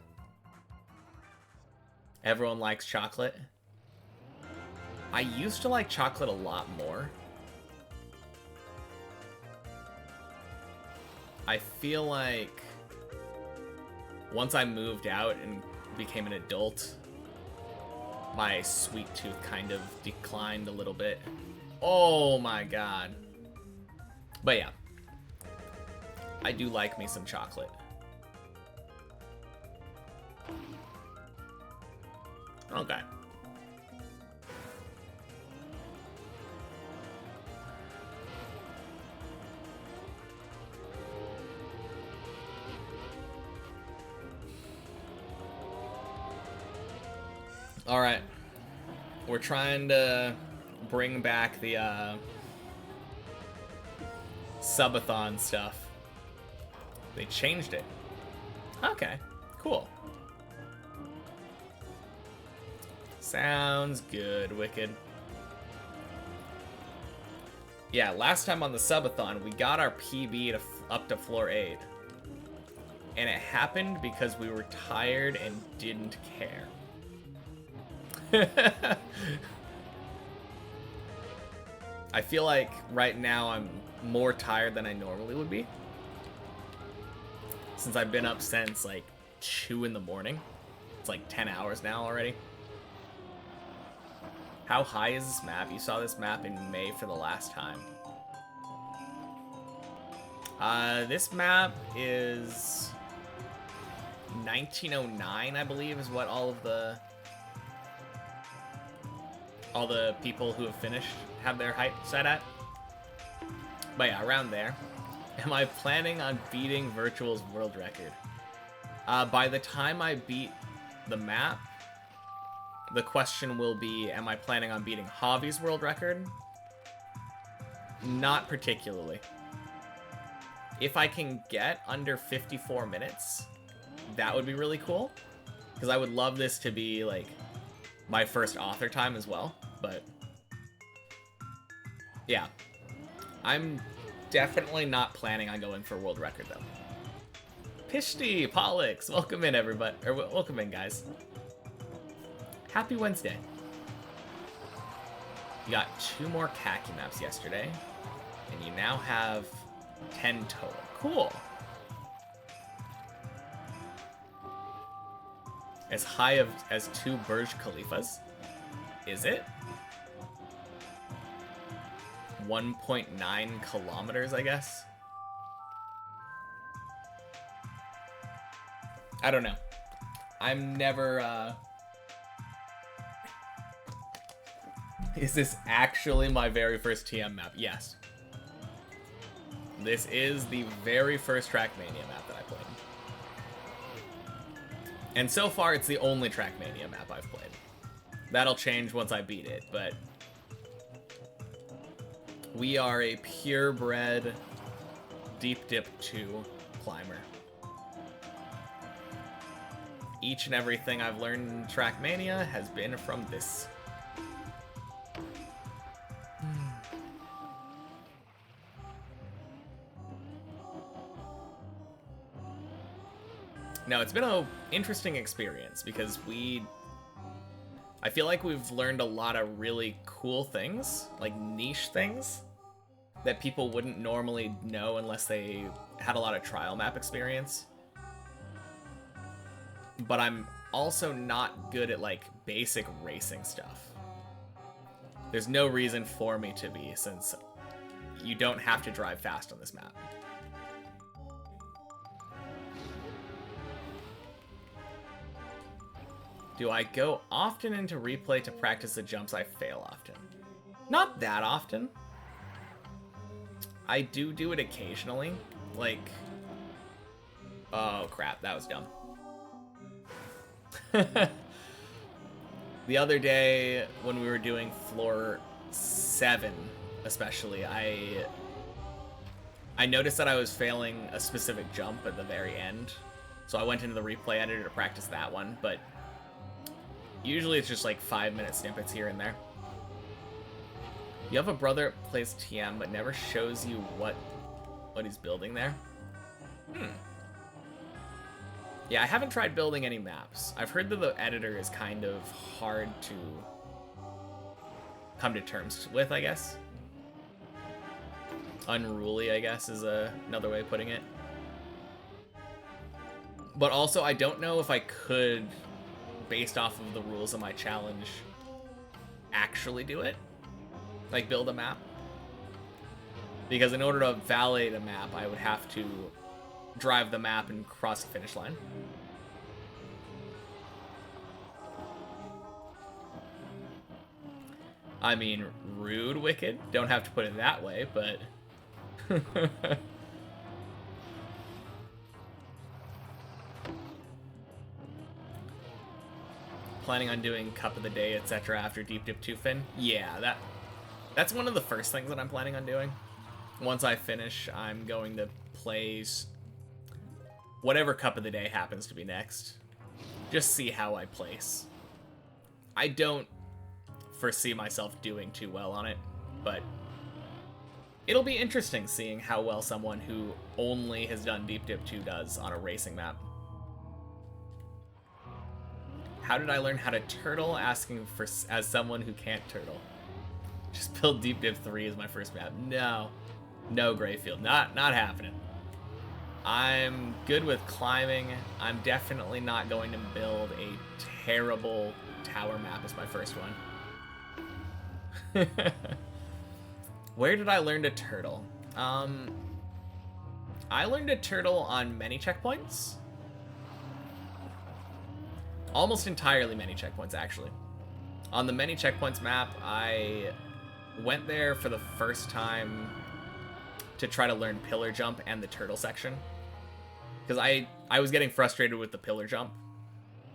A: Everyone likes chocolate. I used to like chocolate a lot more. I feel like once I moved out and became an adult, my sweet tooth kind of declined a little bit. Oh my god. But yeah, I do like me some chocolate. Okay. All right. We're trying to bring back the subathon stuff. They changed it. Okay, cool. Sounds good, Wicked. Yeah, last time on the subathon, we got our PB up to floor 8. And it happened because we were tired and didn't care. I feel like right now I'm more tired than I normally would be. Since I've been up since like 2 in the morning. It's like 10 hours now already. How high is this map? You saw this map in May for the last time. This map is 1909, I believe, is what all the people who have finished have their height set at. But yeah, around there. Am I planning on beating Virtual's world record? By the time I beat the map, the question will be, am I planning on beating Javi's world record? Not particularly. If I can get under 54 minutes, that would be really cool. Because I would love this to be, like, my first author time as well. But, yeah. I'm definitely not planning on going for world record, though. Pishti, Pollux, welcome in, everybody. Or, welcome in, guys. Happy Wednesday. You got 2 more khaki maps yesterday. And you now have 10 total. Cool. As high as 2 Burj Khalifas? Is it? 1.9 kilometers, I guess? I don't know. I'm never, Is this actually my very first TM map? Yes. This is the very first Trackmania map that I played. And so far, it's the only Trackmania map I've played. That'll change once I beat it, but we are a purebred Deep Dip 2 climber. Each and everything I've learned in Trackmania has been from this. No, it's been an interesting experience because I feel like we've learned a lot of really cool things, like niche things, that people wouldn't normally know unless they had a lot of trial map experience. But I'm also not good at, like, basic racing stuff. There's no reason for me to be, since you don't have to drive fast on this map. Do I go often into replay to practice the jumps I fail often? Not that often. I do it occasionally. Like, oh crap, that was dumb. The other day when we were doing floor 7 especially, I noticed that I was failing a specific jump at the very end. So I went into the replay editor to practice that one, but usually it's just like 5-minute snippets here and there. You have a brother that plays TM but never shows you what he's building there? Yeah, I haven't tried building any maps. I've heard that the editor is kind of hard to come to terms with, I guess. Unruly, I guess, is another way of putting it. But also, I don't know if I could, based off of the rules of my challenge, actually do it. Like, build a map. Because in order to validate a map, I would have to drive the map and cross the finish line. I mean, rude, Wicked. Don't have to put it that way, but... Planning on doing Cup of the Day, etc. after Deep Dip 2 Fin? Yeah, that's one of the first things that I'm planning on doing. Once I finish, I'm going to play whatever Cup of the Day happens to be next. Just see how I place. I don't foresee myself doing too well on it, but it'll be interesting seeing how well someone who only has done Deep Dip 2 does on a racing map. How did I learn how to turtle? Asking for as someone who can't turtle. Just build Deep Dip 3 as my first map. No, Greyfield, not happening. I'm good with climbing. I'm definitely not going to build a terrible tower map as my first one. Where did I learn to turtle? I learned to turtle on many checkpoints. Almost entirely many checkpoints, actually. On the many checkpoints map, I went there for the first time to try to learn pillar jump and the turtle section. Because I was getting frustrated with the pillar jump.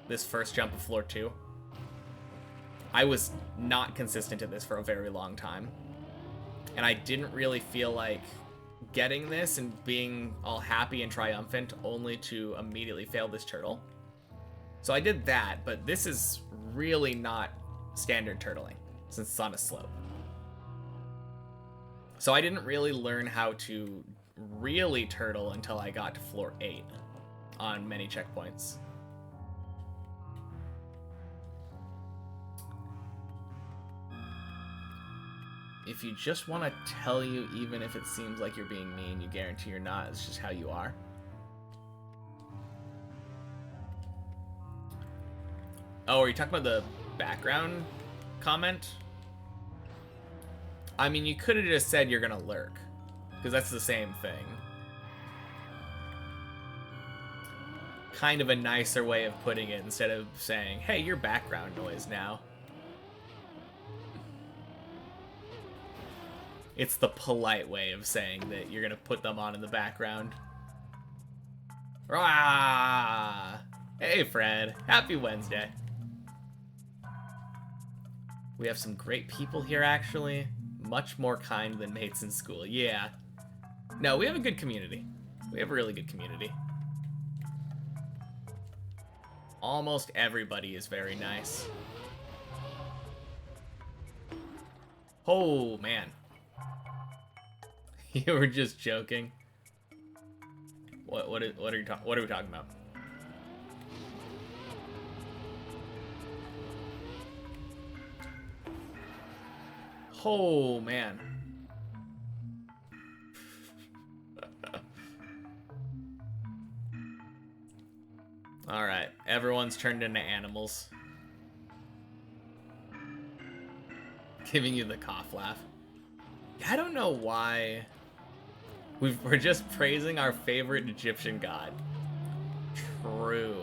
A: This first jump of floor 2. I was not consistent at this for a very long time. And I didn't really feel like getting this and being all happy and triumphant only to immediately fail this turtle. So I did that, but this is really not standard turtling since it's on a slope. So I didn't really learn how to really turtle until I got to floor 8 on many checkpoints. If you just want to tell you, even if it seems like you're being mean, you guarantee you're not. It's just how you are. Oh, are you talking about the background comment? I mean, you could have just said you're gonna lurk, because that's the same thing. Kind of a nicer way of putting it instead of saying, hey, you're background noise now. It's the polite way of saying that you're gonna put them on in the background. Rah! Hey, Fred. Happy Wednesday. We have some great people here, actually. Much more kind than mates in school. Yeah. No, we have a good community. We have a really good community. Almost everybody is very nice. Oh, man. You were just joking. What are we talking about? Oh, man. Alright, everyone's turned into animals. Giving you the cough laugh. I don't know why we're just praising our favorite Egyptian god. True.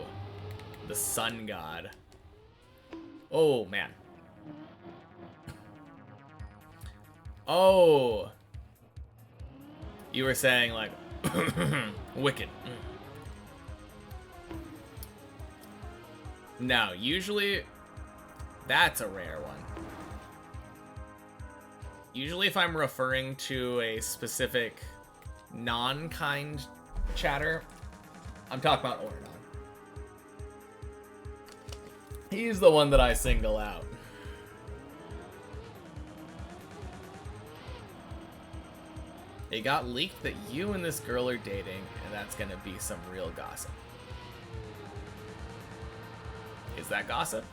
A: The sun god. Oh, man. Oh. You were saying, like, wicked. No, usually that's a rare one. Usually if I'm referring to a specific non-kind chatter, I'm talking about Ornon. He's the one that I single out. It got leaked that you and this girl are dating, and that's gonna be some real gossip. Is that gossip?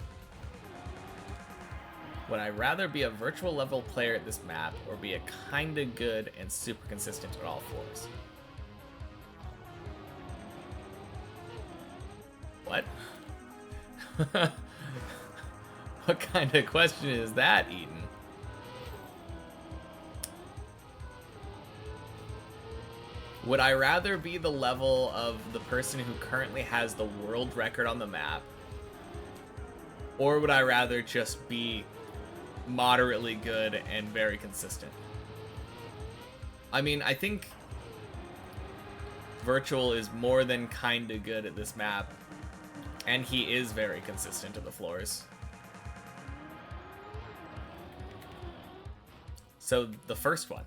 A: Would I rather be a virtual level player at this map, or be a kinda good and super consistent at all floors? What? What kind of question is that, Eden? Would I rather be the level of the person who currently has the world record on the map, or would I rather just be moderately good and very consistent? I mean, I think Virtual is more than kinda good at this map, and he is very consistent at the floors. So, the first one.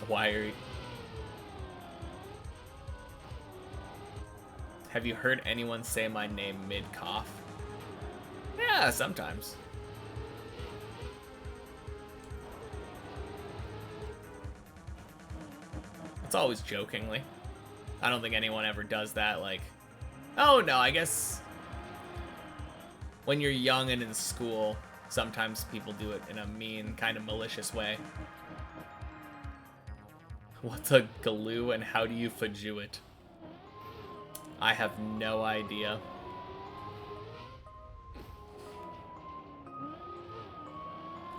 A: Why are you... Have you heard anyone say my name mid-cough? Yeah, sometimes. It's always jokingly. I don't think anyone ever does that, like, oh no, I guess when you're young and in school, sometimes people do it in a mean, kind of malicious way. What's a glue and how do you fajoo it? I have no idea.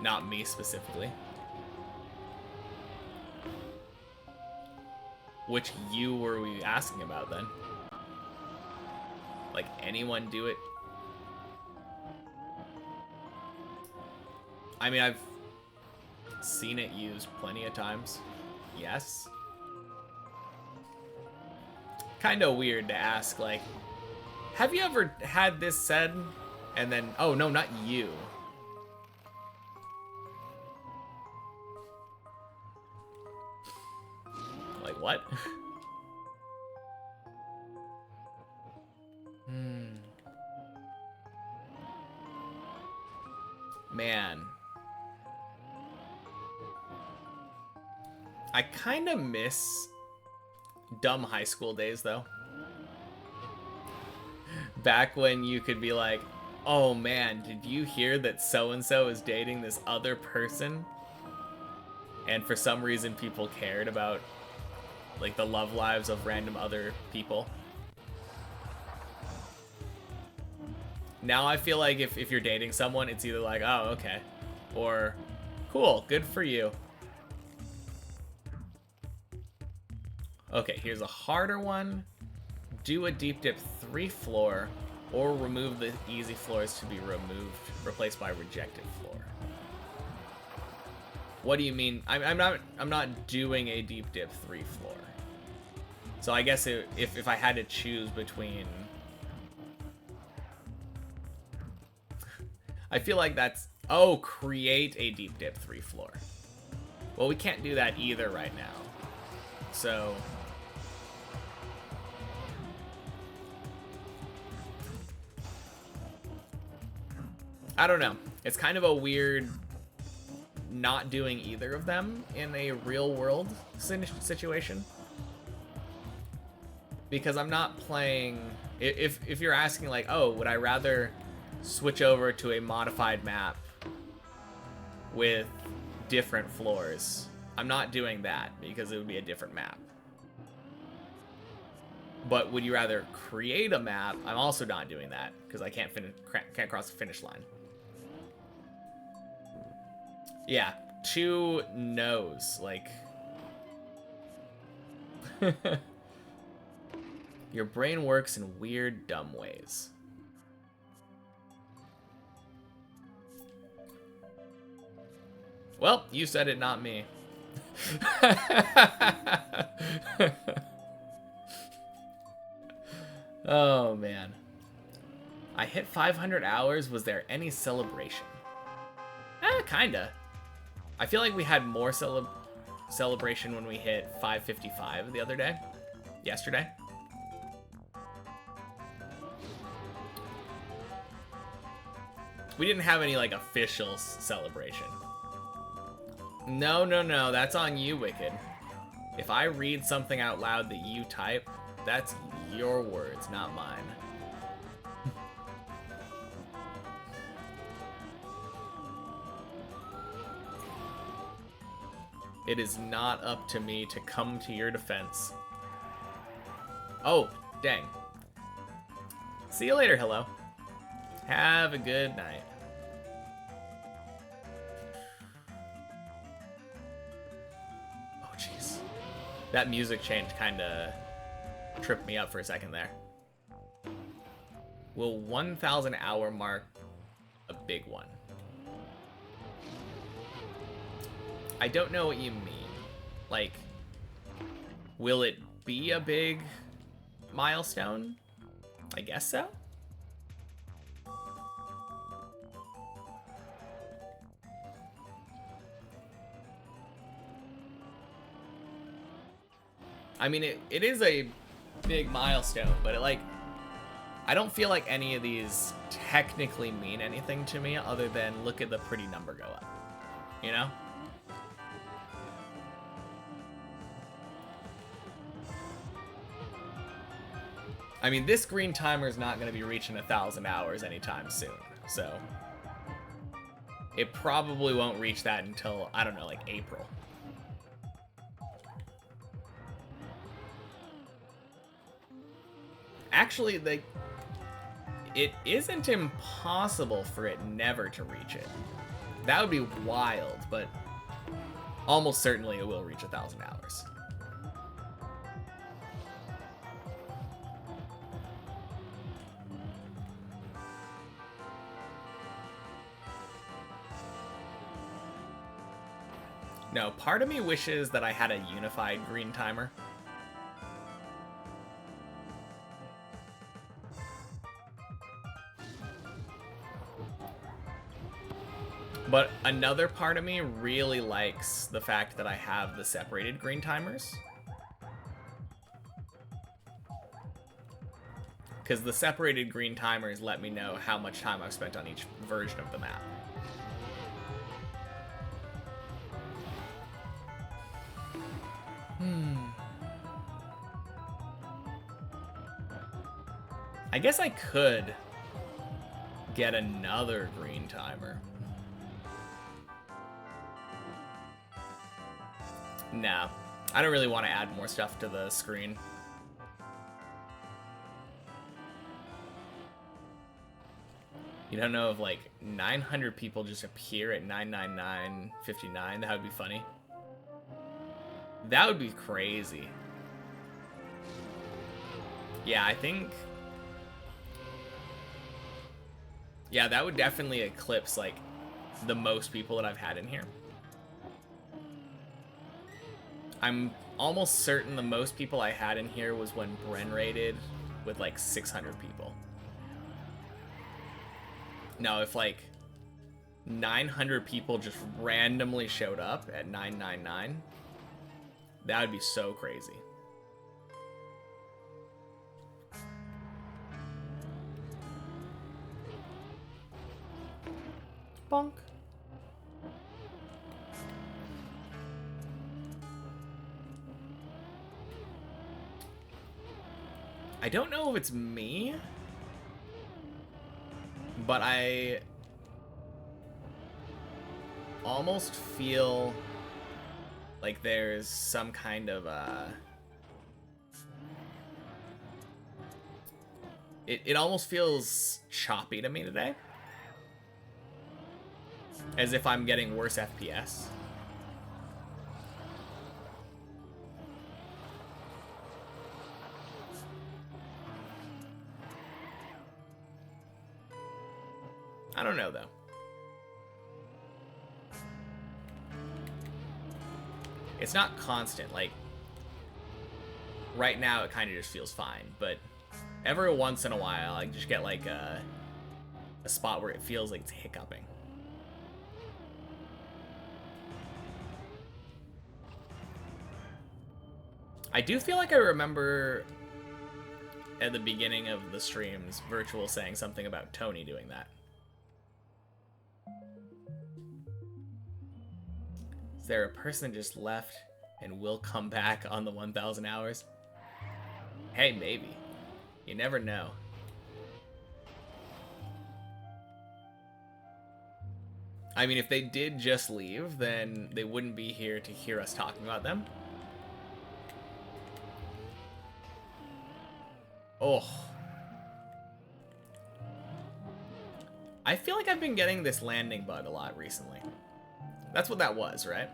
A: Not me specifically. Which you were we asking about then? like anyone do it. I mean, I've seen it used plenty of times. Yes. Kind of weird to ask, like, have you ever had this said? And then, oh no, not you. Like, what? Man. I kind of miss dumb high school days, though. Back when you could be like, oh man, did you hear that so-and-so is dating this other person? And for some reason people cared about, like, the love lives of random other people. Now I feel like if you're dating someone, it's either like, oh, okay, or cool, good for you. Okay, here's a harder one. Do a deep dip 3 floor, or remove the easy floors to be replaced by rejected floor. What do you mean? I'm not doing a deep dip 3 floor. So I guess if I had to choose between, I feel like that's, oh, create a deep dip 3 floor. Well, we can't do that either right now. So I don't know. It's kind of a weird not doing either of them in a real world situation. Because I'm not playing, if you're asking like, oh, would I rather switch over to a modified map with different floors? I'm not doing that because it would be a different map. But would you rather create a map? I'm also not doing that because I can't cross the finish line. Yeah, 2 no's, like. Your brain works in weird, dumb ways. Well, you said it, not me. Oh, man. I hit 500 hours. Was there any celebration? Kinda. I feel like we had more celebration when we hit 555 the other day. Yesterday. We didn't have any, like, official celebration. No, that's on you, Wicked. If I read something out loud that you type, that's your words, not mine. It is not up to me to come to your defense. Oh, dang. See you later, hello. Have a good night. Oh, jeez. That music change kind of tripped me up for a second there. Will 1,000 hour mark a big one? I don't know what you mean. Like, will it be a big milestone? I guess so. I mean, it is a big milestone, but I don't feel like any of these technically mean anything to me other than look at the pretty number go up, you know? I mean, this green timer is not going to be reaching 1,000 hours anytime soon, so it probably won't reach that until, I don't know, like April. Actually, it isn't impossible for it never to reach it. That would be wild, but almost certainly it will reach 1,000 hours. No, part of me wishes that I had a unified green timer. But another part of me really likes the fact that I have the separated green timers. Because the separated green timers let me know how much time I've spent on each version of the map. I guess I could get another green timer. No, I don't really want to add more stuff to the screen. You don't know if like 900 people just appear at 999.59. That would be funny. That would be crazy. Yeah, I think... Yeah, that would definitely eclipse like the most people that I've had in here. I'm almost certain the most people I had in here was when Bren raided with like 600 people. No, if like 900 people just randomly showed up at 999, that would be so crazy. Bonk. I don't know if it's me, but I almost feel like there's some kind of it almost feels choppy to me today, as if I'm getting worse FPS. I don't know, though. It's not constant. Like, right now it kind of just feels fine. But every once in a while, I just get, like, a spot where it feels like it's hiccuping. I do feel like I remember at the beginning of the streams, Virtual saying something about Tony doing that. Is there a person just left and will come back on the 1,000 hours? Hey, maybe. You never know. I mean, if they did just leave, then they wouldn't be here to hear us talking about them. Oh. I feel like I've been getting this landing bug a lot recently. That's what that was, right?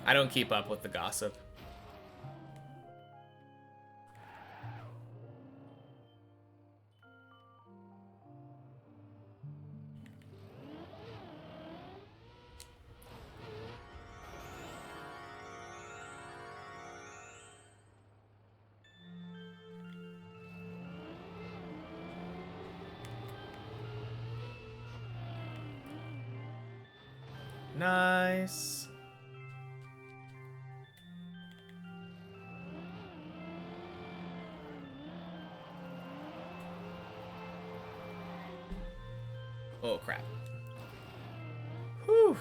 A: I don't keep up with the gossip. Nice. Oh, crap. Whew.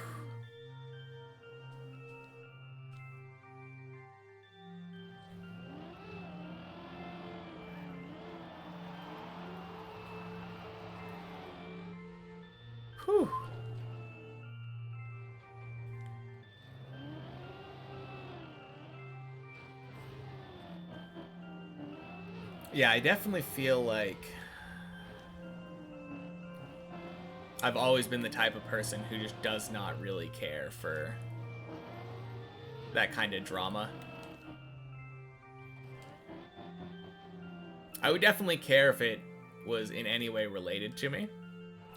A: Whew. Yeah, I definitely feel like I've always been the type of person who just does not really care for that kind of drama. I would definitely care if it was in any way related to me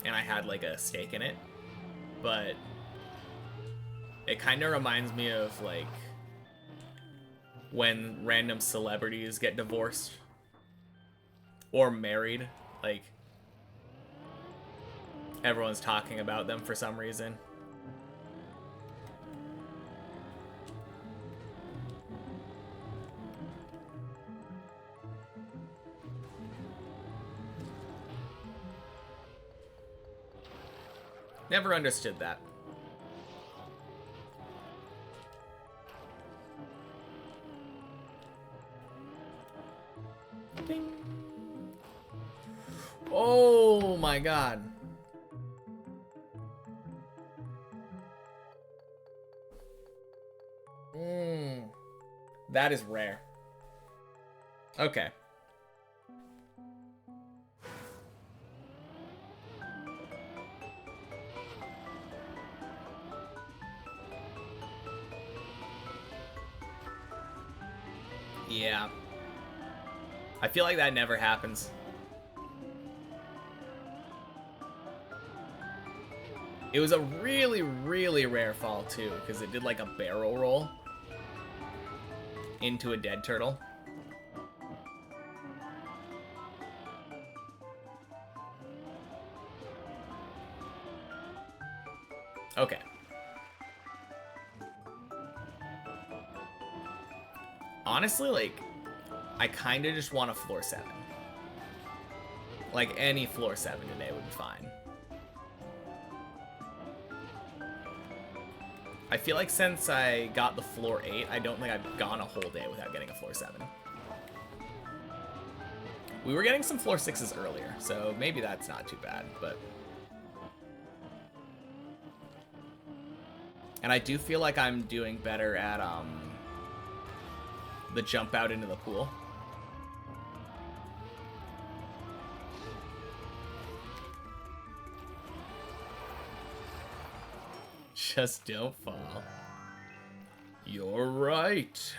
A: and I had like a stake in it, but it kind of reminds me of like when random celebrities get divorced or married, like everyone's talking about them for some reason. Never understood that. Ding. Oh my god. That is rare. Okay. Yeah. I feel like that never happens. It was a really, really rare fall too, because it did like a barrel roll into a dead turtle. Okay. Honestly, like, I kind of just want a floor 7. Like, any floor 7 today would be fine. I feel like since I got the floor 8, I don't think I've gone a whole day without getting a floor 7. We were getting some floor 6s earlier, so maybe that's not too bad, but... And I do feel like I'm doing better at, the jump out into the pool. Just don't fall. You're right.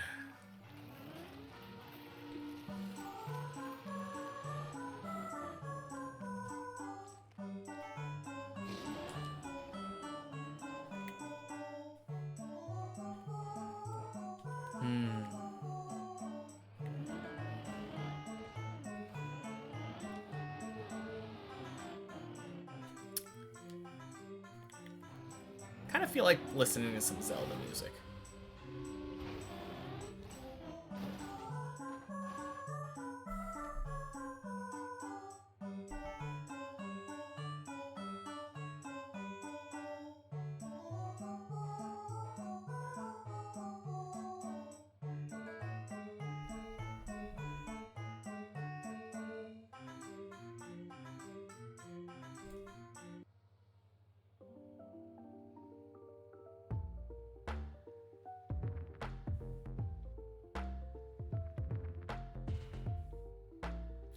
A: Kind of feel like listening to some Zelda music.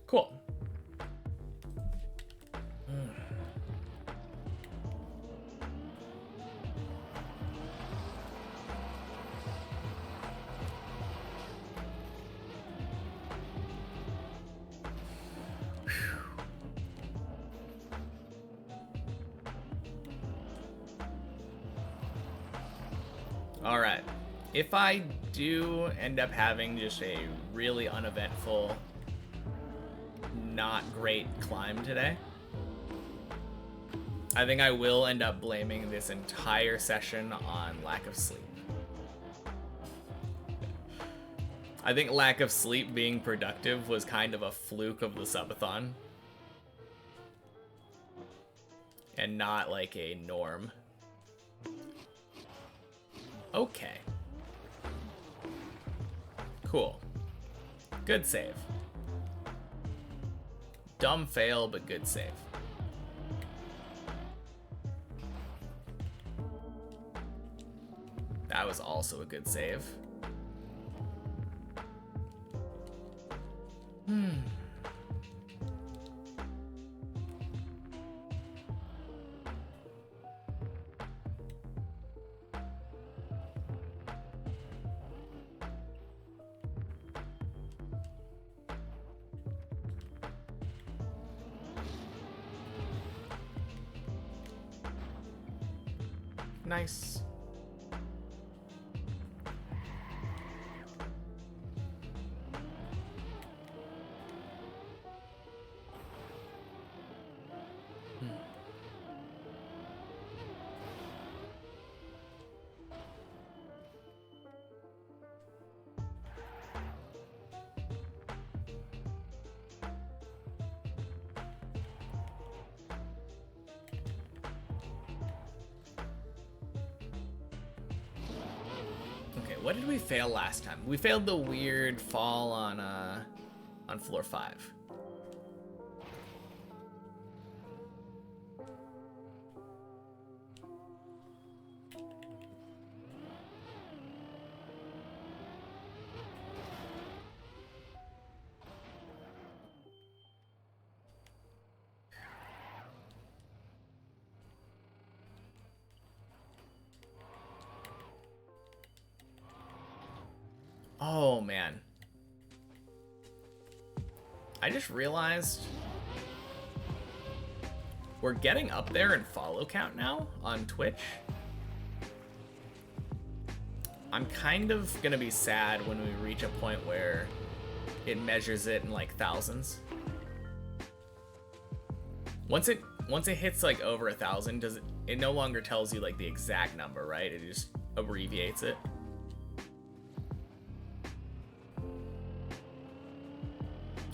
A: Cool. All right. If I do end up having just a really uneventful, not great climb today, I think I will end up blaming this entire session on lack of sleep. I think lack of sleep being productive was kind of a fluke of the subathon. And not like a norm. Okay. Cool. Good save. Dumb fail, but good save. That was also a good save. Nice. Okay, what did we fail last time? We failed the weird fall on floor 5. Oh, man. I just realized we're getting up there in follow count now on Twitch. I'm kind of gonna be sad when we reach a point where it measures it in like thousands. Once it hits like over 1,000, it no longer tells you like the exact number, right? It just abbreviates it.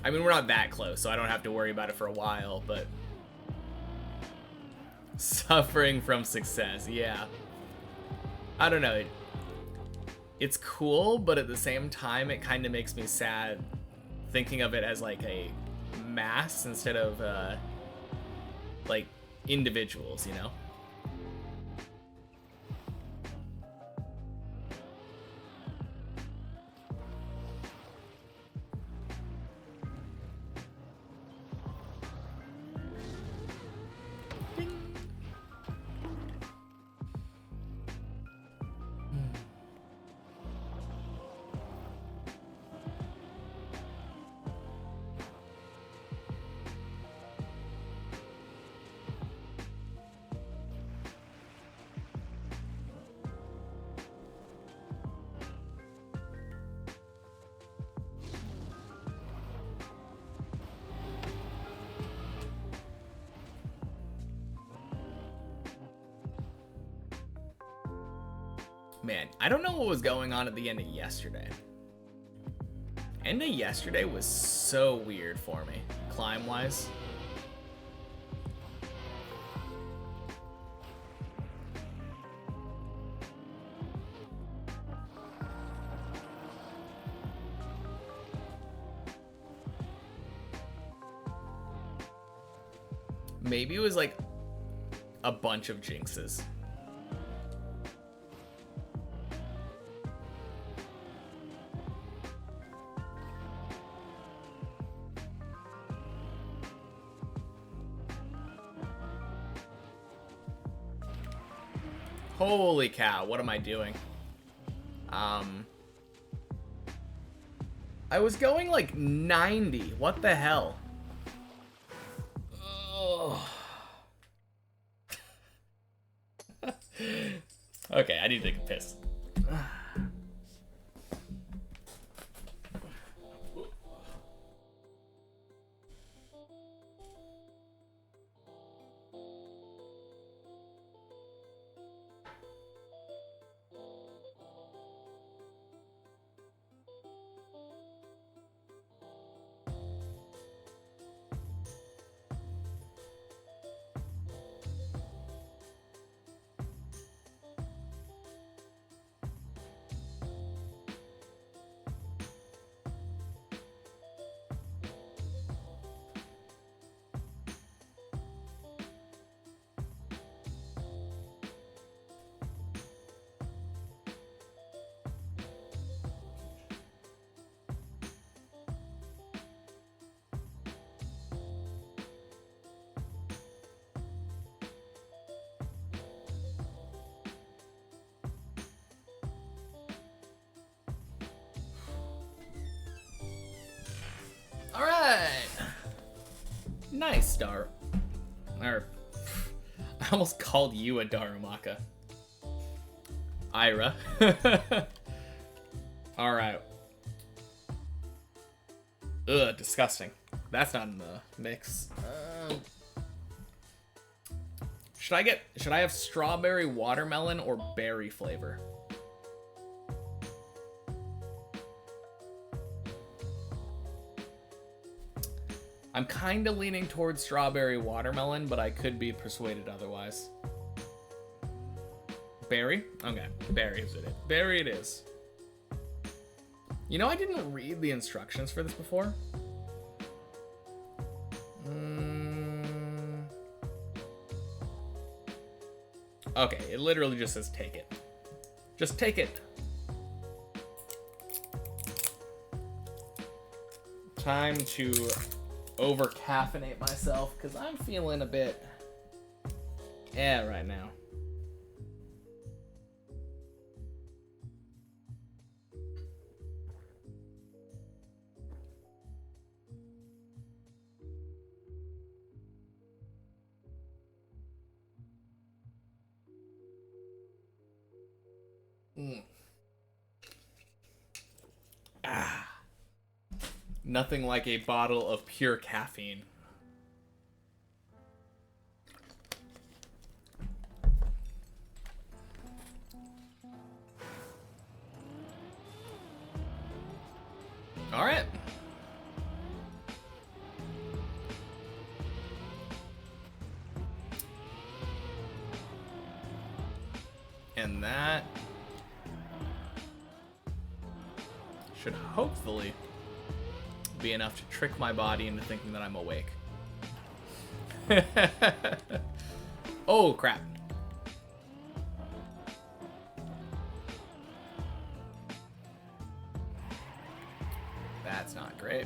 A: I mean, we're not that close, so I don't have to worry about it for a while, but suffering from success, yeah. I don't know. It's cool, but at the same time, it kind of makes me sad thinking of it as like a mass instead of like individuals, you know? Man, I don't know what was going on at the end of yesterday. End of yesterday was so weird for me, climb-wise. Maybe it was like a bunch of jinxes. Holy cow, what am I doing? I was going like 90. What the hell? Oh. Okay, I need to take a piss. All right. Nice, Or, I almost called you a Darumaka. Ira. All right. Ugh, disgusting. That's not in the mix. Should I have strawberry watermelon or berry flavor? I'm kind of leaning towards strawberry watermelon, but I could be persuaded otherwise. Berry? Okay, berry is it. Berry it is. You know, I didn't read the instructions for this before. Okay, it literally just says take it. Just take it. Time to over-caffeinate myself, because I'm feeling a bit right now. Nothing like a bottle of pure caffeine. All right. And that should hopefully be enough to trick my body into thinking that I'm awake. Oh, crap. That's not great.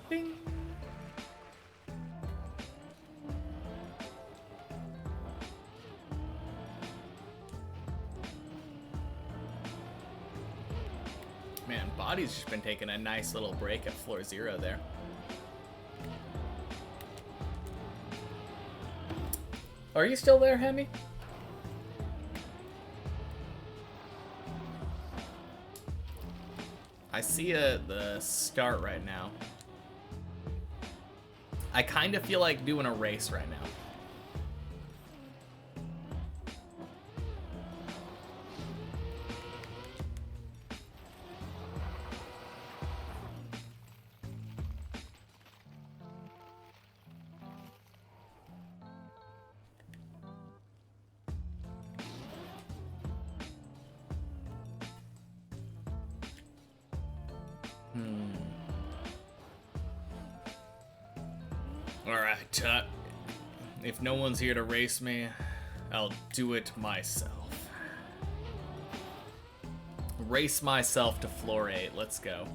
A: Ding. Man, body's just been taking a nice little break at floor 0 there. Are you still there, Hemi? I see the start right now. I kind of feel like doing a race right now. Alright, if no one's here to race me, I'll do it myself. Race myself to floor 8, let's go.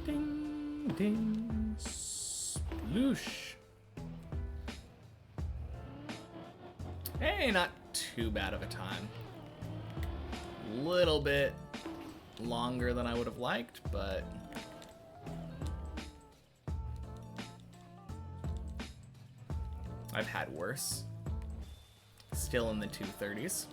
A: Ding, ding, sploosh. Hey, not too bad of a time. Little bit longer than I would have liked, but I've had worse. Still in the 230s.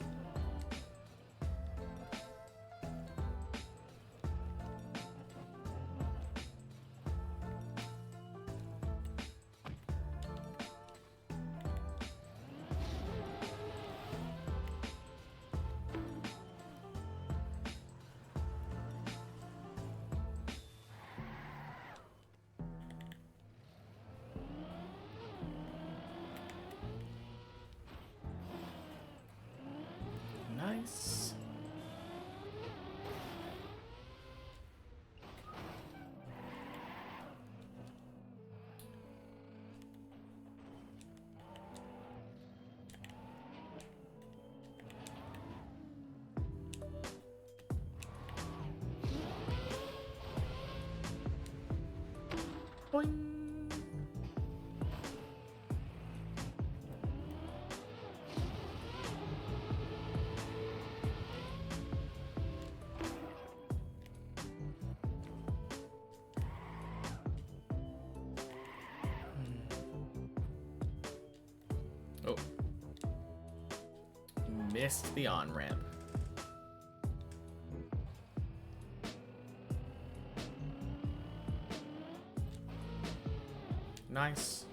A: Nice. missed the on-ramp. Nice.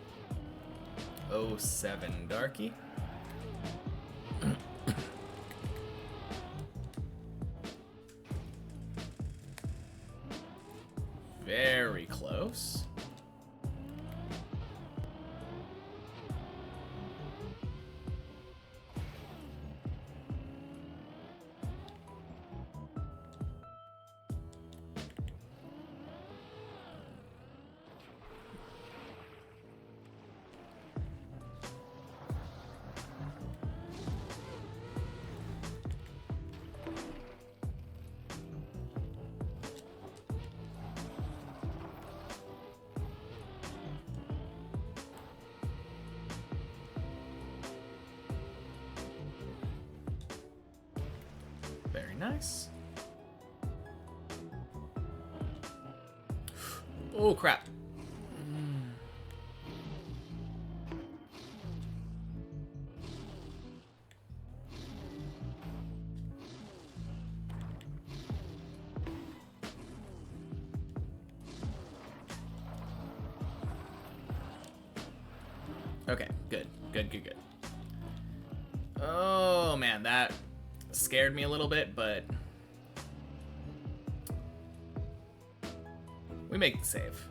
A: 07 Darky. Very close. Very nice. Oh, crap. Okay, good. Good. Oh, man, that scared me a little bit, but we make the save.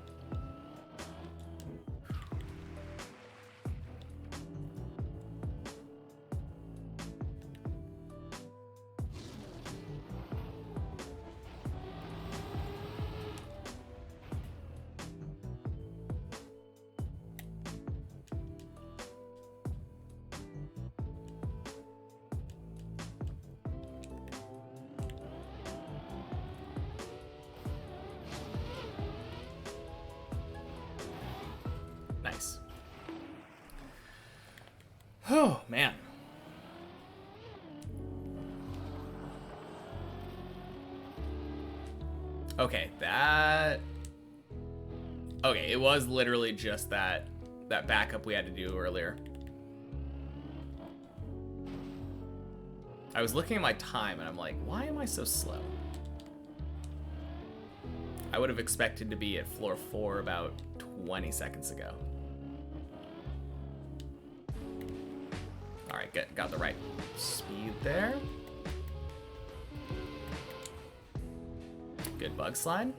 A: Nice. Oh, man. Okay, that... Okay, it was literally just that backup we had to do earlier. I was looking at my time and I'm like, why am I so slow? I would have expected to be at floor 4 about 20 seconds ago. Alright, good. Got the right speed there. Good bug slide.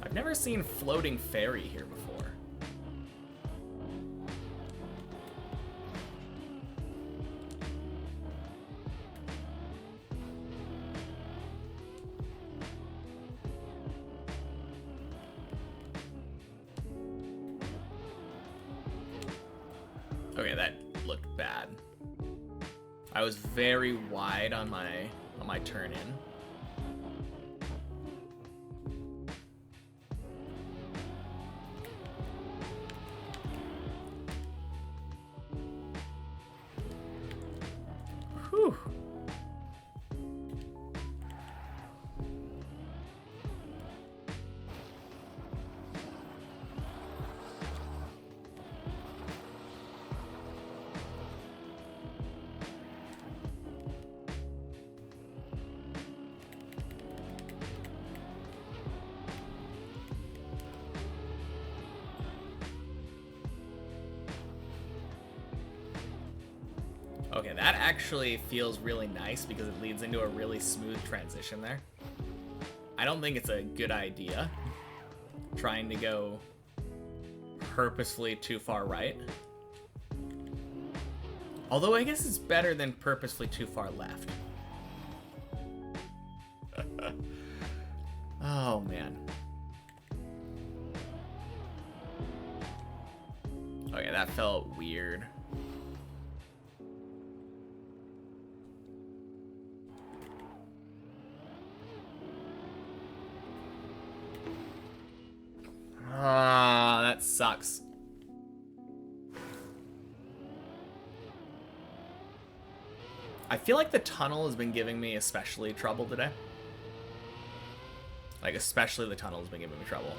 A: I've never seen floating ferry here before. Okay, that looked bad. I was very wide on my turn in. Whew. Okay, that actually feels really nice because it leads into a really smooth transition there. I don't think it's a good idea trying to go purposefully too far right. Although I guess it's better than purposefully too far left. Oh, man. Okay, that felt weird. Ah, that sucks. I feel like the tunnel has been giving me especially trouble today. Like, especially the tunnel has been giving me trouble.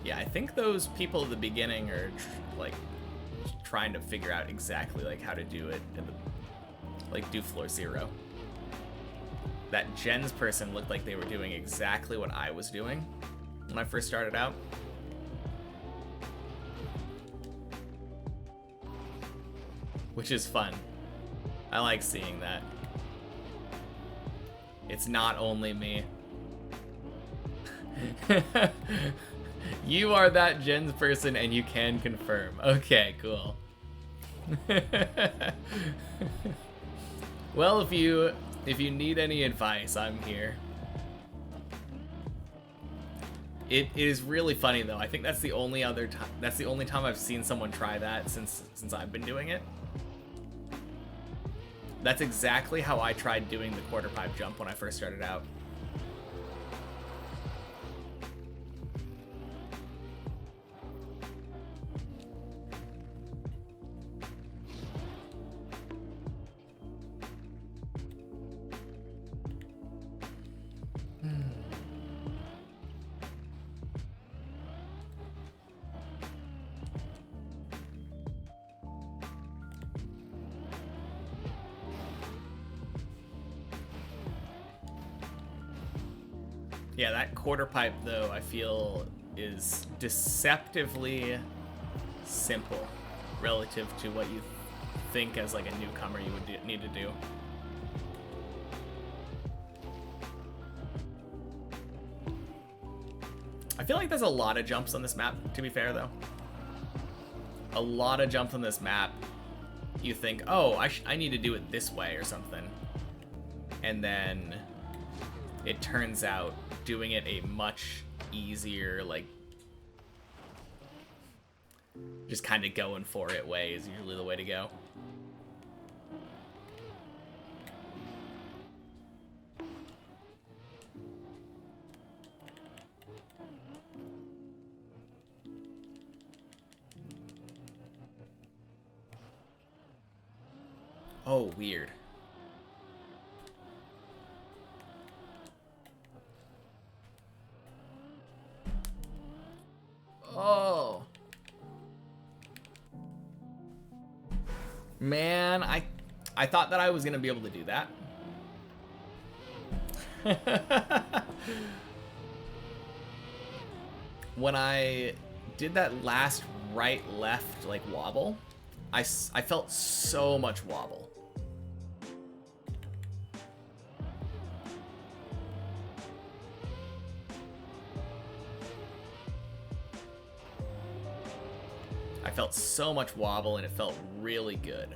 A: Yeah, I think those people at the beginning are like trying to figure out exactly like how to do it in the, like do floor 0. That gens person looked like they were doing exactly what I was doing when I first started out. Which is fun. I like seeing that. It's not only me. You are that gens person and you can confirm. Okay, cool. Well, if you need any advice, I'm here. It is really funny though. I think that's the only time I've seen someone try that since I've been doing it. That's exactly how I tried doing the quarter pipe jump when I first started out. Yeah, that quarter pipe, though, I feel is deceptively simple relative to what you think as like a newcomer you would need to do. I feel like there's a lot of jumps on this map, to be fair, though. A lot of jumps on this map. You think, oh, I need to do it this way or something. And then it turns out doing it a much easier, like, just kind of going for it way is usually the way to go. Oh, weird. Oh. Man, I thought that I was going to be able to do that. When I did that last right-left like wobble, I felt so much wobble. I felt so much wobble and it felt really good.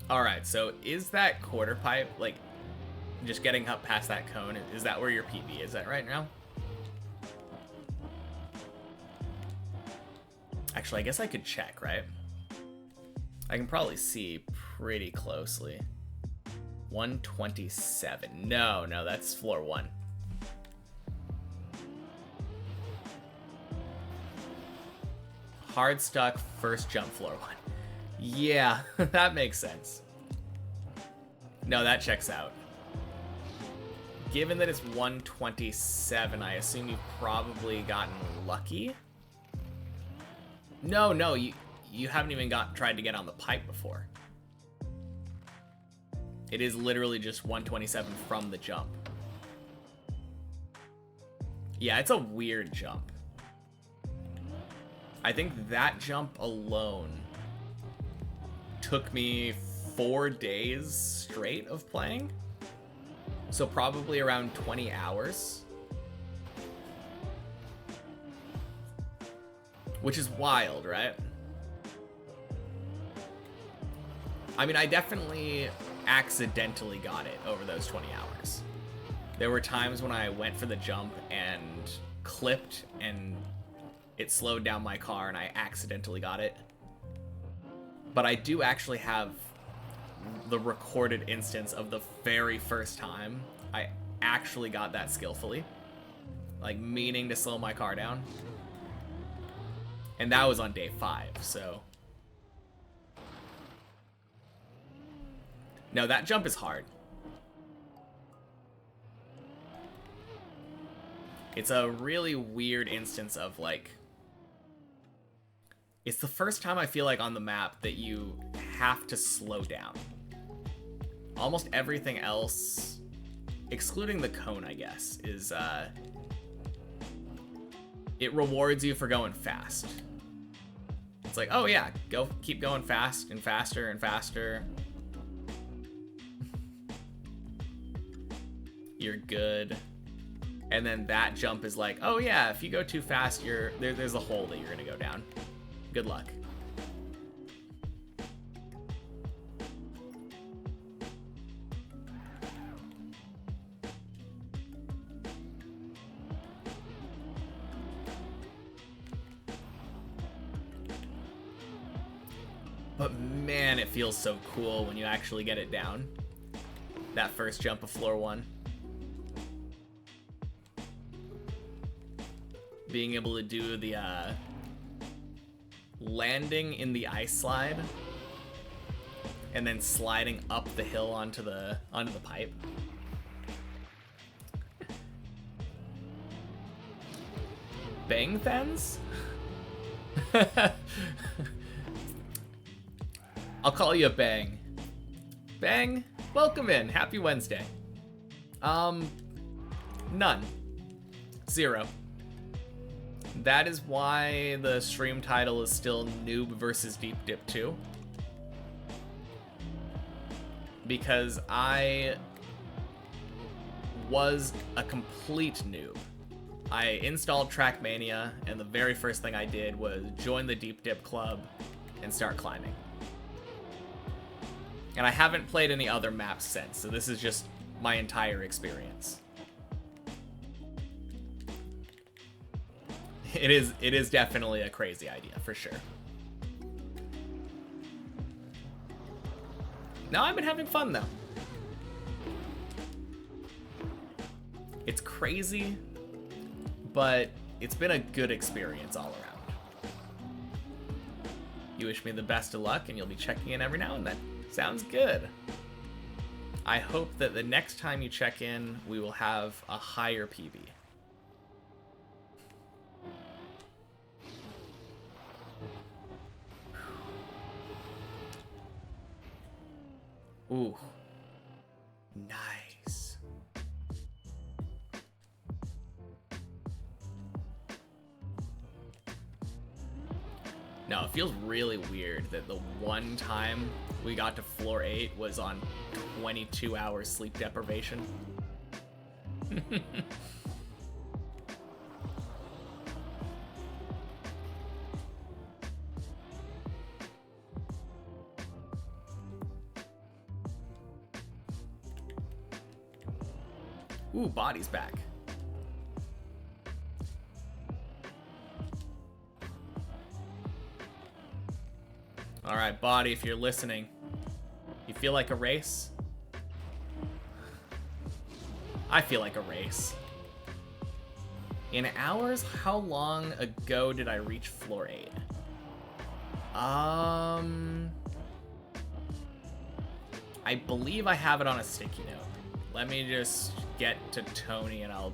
A: Alright, so is that quarter pipe, like, just getting up past that cone, is that where your PB is at right now? Actually, I guess I could check, right? I can probably see pretty closely. 127. No, that's floor 1. Hard stuck, first jump, floor 1. Yeah, that makes sense. No, that checks out. given that it's 127, I assume you've probably gotten lucky. No, you haven't even tried to get on the pipe before. It is literally just 127 from the jump. Yeah, it's a weird jump. I think that jump alone took me 4 days straight of playing. So probably around 20 hours. Which is wild, right? I mean, I definitely accidentally got it over those 20 hours. There were times when I went for the jump and clipped and it slowed down my car and I accidentally got it. But I do actually have the recorded instance of the very first time I actually got that skillfully. Like, meaning to slow my car down. And that was on day 5, so... No, that jump is hard. It's a really weird instance of, like... It's the first time I feel like on the map that you have to slow down. Almost everything else, excluding the cone, I guess, is, it rewards you for going fast. It's like, oh yeah, keep going fast and faster and faster. You're good. And then that jump is like, oh yeah, if you go too fast, there's a hole that you're gonna go down. Good luck. But man, it feels so cool when you actually get it down. That first jump of floor 1. Being able to do the landing in the ice slide and then sliding up the hill onto the pipe. Bang Thens? I'll call you a Bang. Bang, welcome in. Happy Wednesday. None. 0. That is why the stream title is still Noob versus Deep Dip 2. Because I was a complete noob. I installed Trackmania, and the very first thing I did was join the Deep Dip Club and start climbing. And I haven't played any other maps since, so this is just my entire experience. It is definitely a crazy idea, for sure. No, I've been having fun, though. It's crazy, but it's been a good experience all around. You wish me the best of luck, and you'll be checking in every now and then. Sounds good. I hope that the next time you check in, we will have a higher PB. Ooh. Nice. No, it feels really weird that the one time we got to floor 8 was on 22 hours sleep deprivation. Ooh, body's back. All right, body, if you're listening, you feel like a race? I feel like a race. In hours, how long ago did I reach floor 8? I believe I have it on a sticky note. Let me just get to Tony and I'll...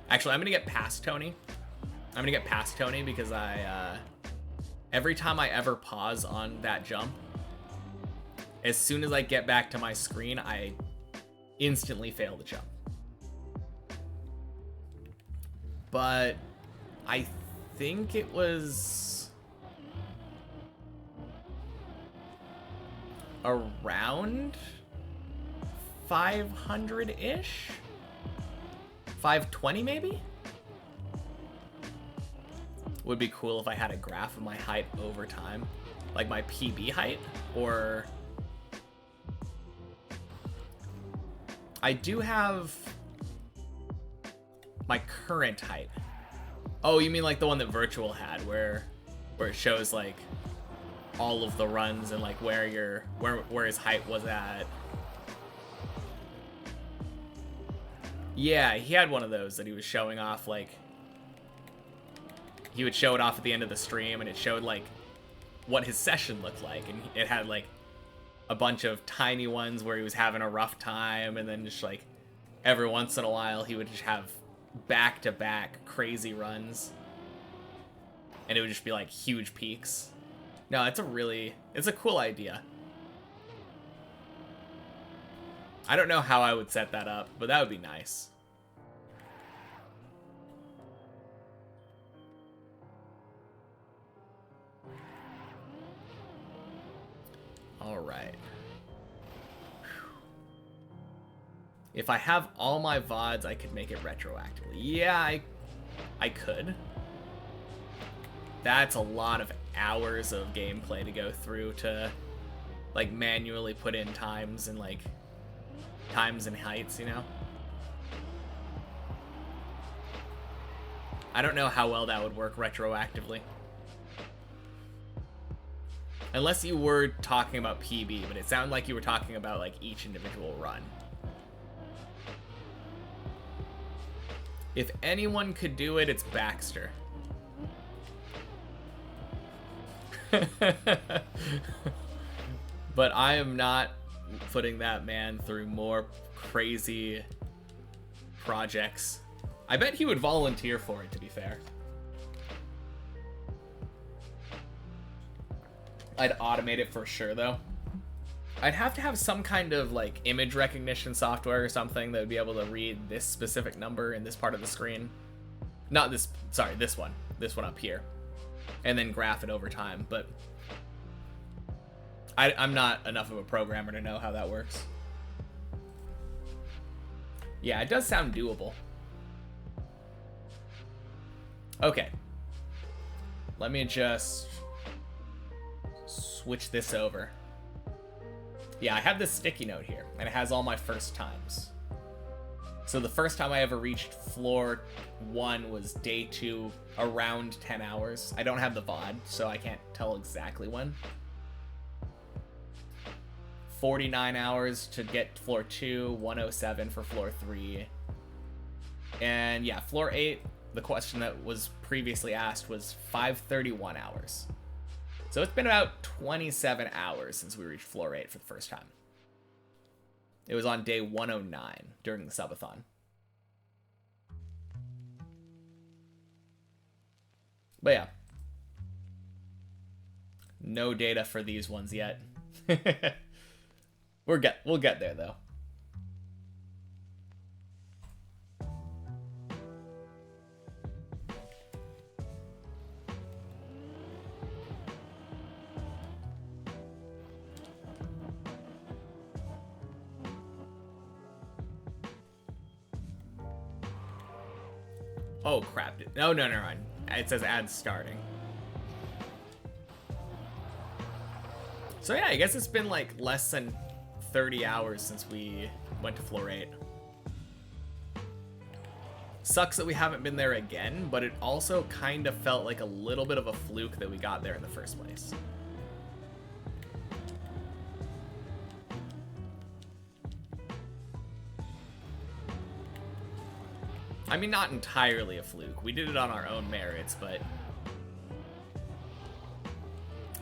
A: Actually, I'm going to get past Tony. I'm going to get past Tony because every time I ever pause on that jump, as soon as I get back to my screen, I instantly fail the jump. But I think it was around 500-ish? 520 maybe? Would be cool if I had a graph of my height over time. Like my PB height, or... I do have my current height. Oh, you mean like the one that Virtual had, where it shows like all of the runs and like where his height was at. Yeah, he had one of those that he was showing off, like he would show it off at the end of the stream and it showed like what his session looked like, and it had like a bunch of tiny ones where he was having a rough time, and then just like every once in a while he would just have back-to-back crazy runs, and it would just be like huge peaks. No, it's a cool idea. I don't know how I would set that up, but that would be nice. All right. If I have all my VODs, I could make it retroactively. Yeah, I could. That's a lot of hours of gameplay to go through to like manually put in times and like times and heights, you know? I don't know how well that would work retroactively. Unless you were talking about PB, but it sounded like you were talking about like each individual run. If anyone could do it, it's Baxter. But I am not putting that man through more crazy projects. I bet he would volunteer for it, to be fair. I'd automate it for sure, though. I'd have to have some kind of like image recognition software or something that would be able to read this specific number in this part of the screen. Not this, sorry, this one up here, and then graph it over time. But I'm not enough of a programmer to know how that works. Yeah, it does sound doable. Okay. Let me just switch this over. Yeah, I have this sticky note here, and it has all my first times. So the first time I ever reached floor 1 was day 2, around 10 hours. I don't have the VOD, so I can't tell exactly when. 49 hours to get floor 2, 107 for floor 3. And yeah, floor 8, the question that was previously asked, was 531 hours. So it's been about 27 hours since we reached floor 8 for the first time. It was on day 109 during the subathon. But yeah. No data for these ones yet. We'll get there though. Oh crap. No, never mind. It says ads starting. So yeah, I guess it's been like less than 30 hours since we went to floor 8. Sucks that we haven't been there again, but it also kind of felt like a little bit of a fluke that we got there in the first place. I mean, not entirely a fluke. We did it on our own merits, but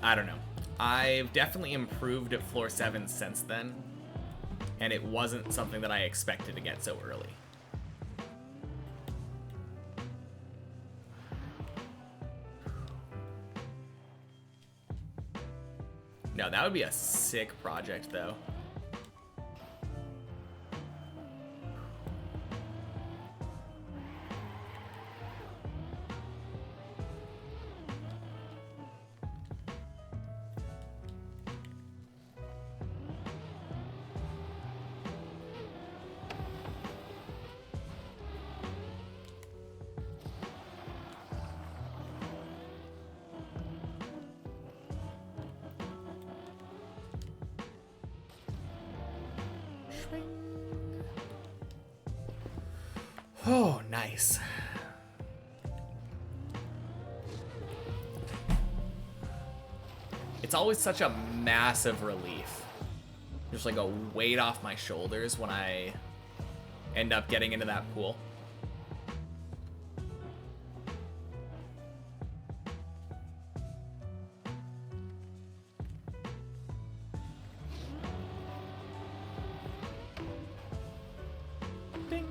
A: I don't know. I've definitely improved at floor 7 since then, and it wasn't something that I expected to get so early. No, that would be a sick project, though. Oh, nice. It's always such a massive relief. Just like a weight off my shoulders when I end up getting into that pool. Ding.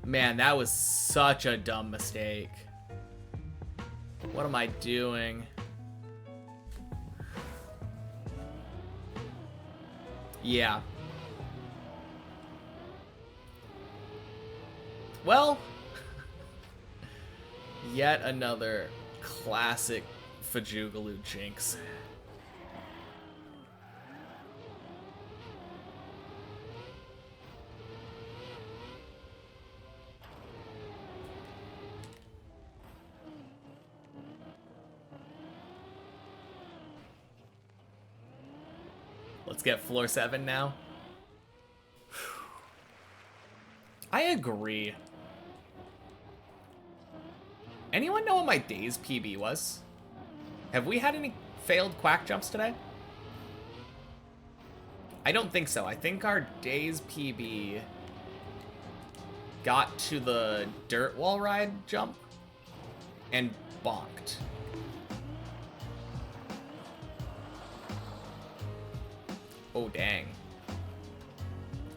A: Man, that was such a dumb mistake. What am I doing? Yeah. Well, yet another classic Fajugaloo jinx. Let's get floor 7 now. I agree. Anyone know what my day's PB was? Have we had any failed quack jumps today? I don't think so. I think our day's PB got to the dirt wall ride jump and bonked. Oh, dang.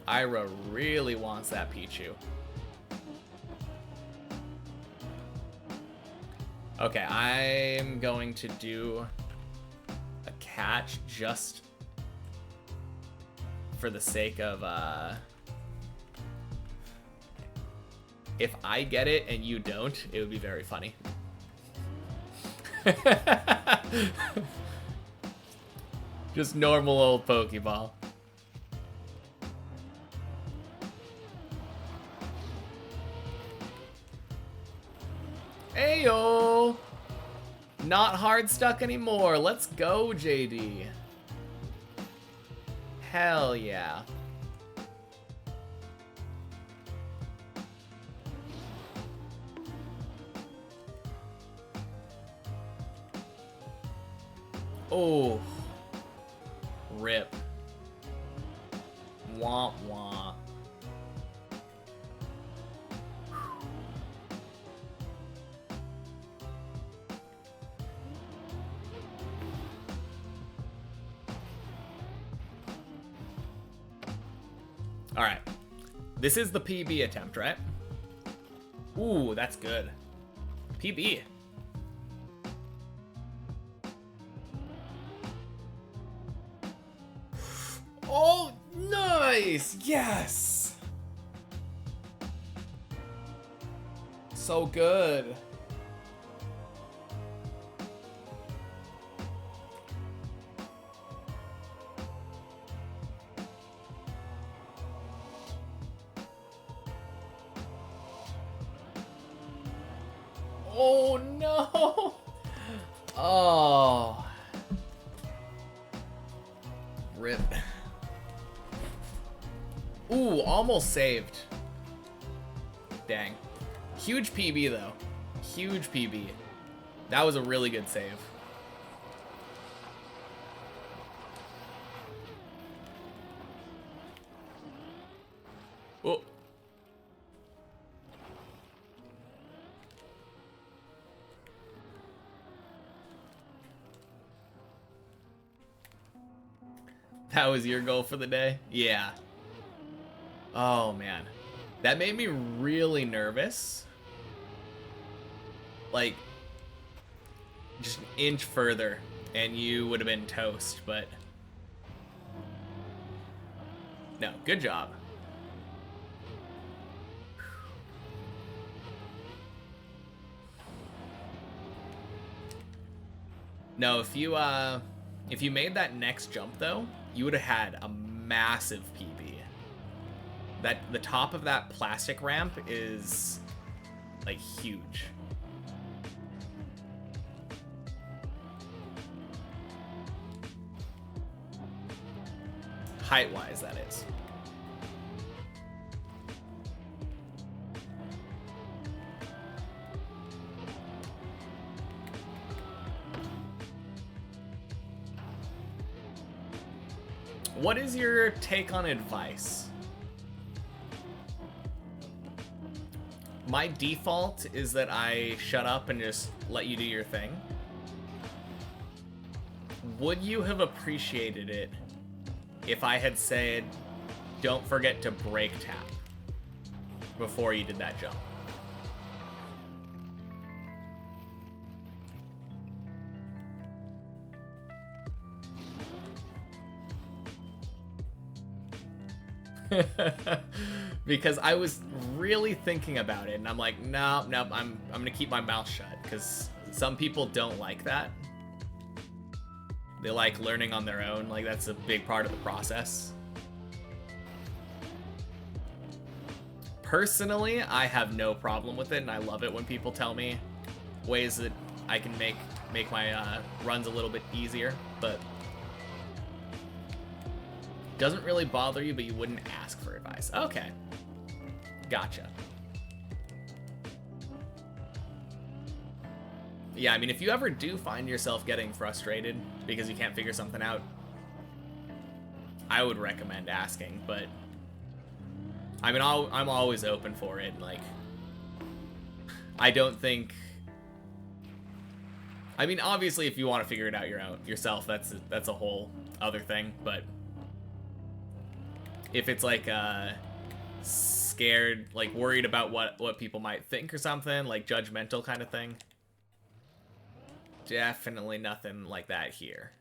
A: Ira really wants that Pichu. Okay, I'm going to do a catch just for the sake of, if I get it and you don't, it would be very funny. Just normal old Pokeball. Ayo! Not hard stuck anymore. Let's go, JD. Hell yeah. Oh. Rip. Womp womp. All right. This is the PB attempt, right? Ooh, that's good. PB. Oh, nice! Yes! So good. Oh, no! Oh. Rip. Ooh, almost saved. Dang. Huge PB, though. Huge PB. That was a really good save. How was your goal for the day? Yeah. Oh, man. That made me really nervous. Like, just an inch further, and you would have been toast, but... No, good job. No, if you made that next jump though, you would have had a massive PB. The top of that plastic ramp is like huge. Height-wise, that is. What is your take on advice? My default is that I shut up and just let you do your thing. Would you have appreciated it if I had said, don't forget to brake tap before you did that jump? Because I was really thinking about it, and I'm like, no, I'm gonna keep my mouth shut, because some people don't like that. They like learning on their own, like that's a big part of the process. Personally, I have no problem with it, and I love it when people tell me ways that I can make my runs a little bit easier, but doesn't really bother you, but you wouldn't ask for advice. Okay. Gotcha. Yeah, I mean, if you ever do find yourself getting frustrated because you can't figure something out, I would recommend asking, but I mean, I'm always open for it. Like, I don't think... I mean, obviously, if you want to figure it out yourself, that's a whole other thing, but if it's like scared, like worried about what people might think or something, like judgmental kind of thing, definitely nothing like that here.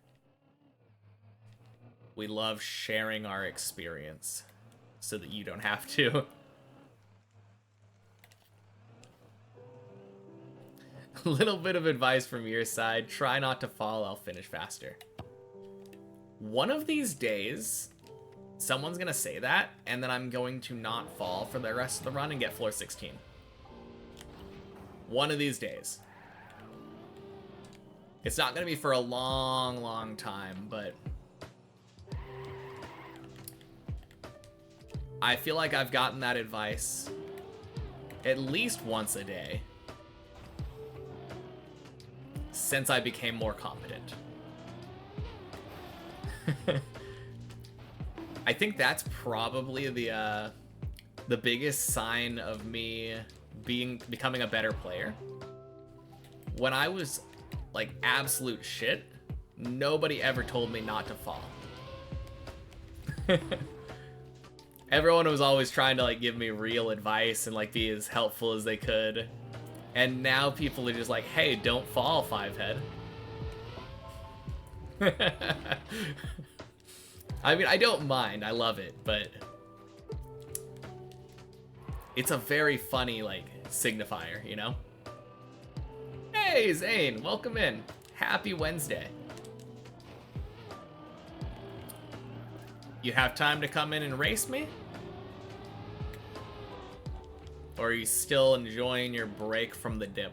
A: We love sharing our experience so that you don't have to. A little bit of advice from your side. Try not to fall, I'll finish faster. One of these days, someone's gonna say that, and then I'm going to not fall for the rest of the run and get floor 16. One of these days. It's not gonna be for a long, long time, but I feel like I've gotten that advice at least once a day since I became more competent. I think that's probably the biggest sign of me becoming a better player. When I was like absolute shit, nobody ever told me not to fall. Everyone was always trying to like give me real advice and like be as helpful as they could. And now people are just like, hey, don't fall, Fivehead. I mean, I don't mind. I love it, but it's a very funny, like, signifier, you know? Hey, Zane, welcome in. Happy Wednesday. You have time to come in and race me? Or are you still enjoying your break from the dip?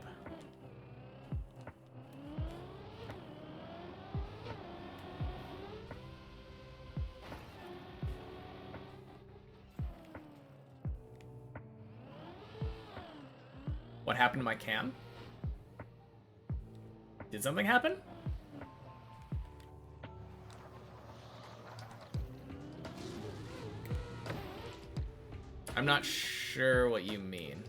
A: What happened to my cam? Did something happen? I'm not sure what you mean.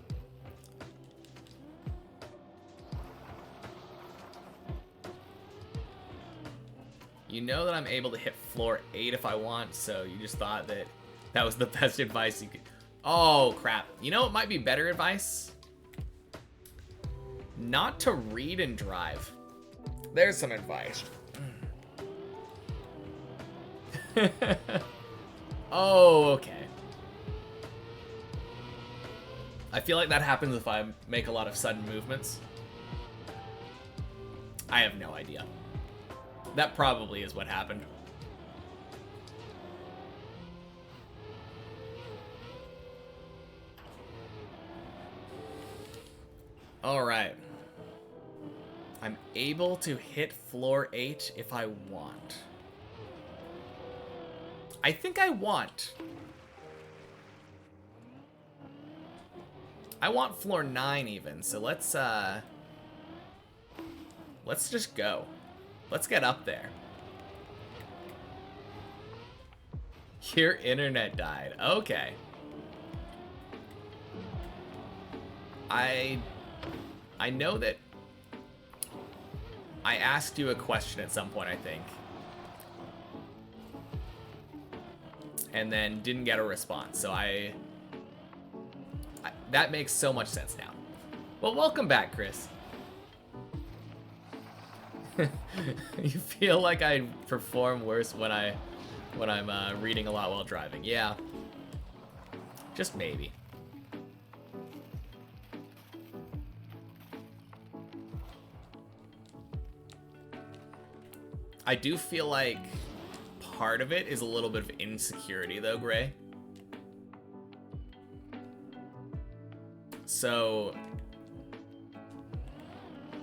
A: You know that I'm able to hit floor 8 if I want, so you just thought that that was the best advice you could... Oh, crap. You know what might be better advice? Not to read and drive. There's some advice. Oh, okay. I feel like that happens if I make a lot of sudden movements. I have no idea. That probably is what happened. Alright. I'm able to hit floor 8 if I want. I think I want. I want floor 9 even, so let's just go. Let's get up there. Your internet died. Okay. I know that I asked you a question at some point, I think. And then didn't get a response, so that makes so much sense now. Well, welcome back, Chris. You feel like I perform worse when I'm reading a lot while driving. Yeah. Just maybe. I do feel like part of it is a little bit of insecurity though, Gray. So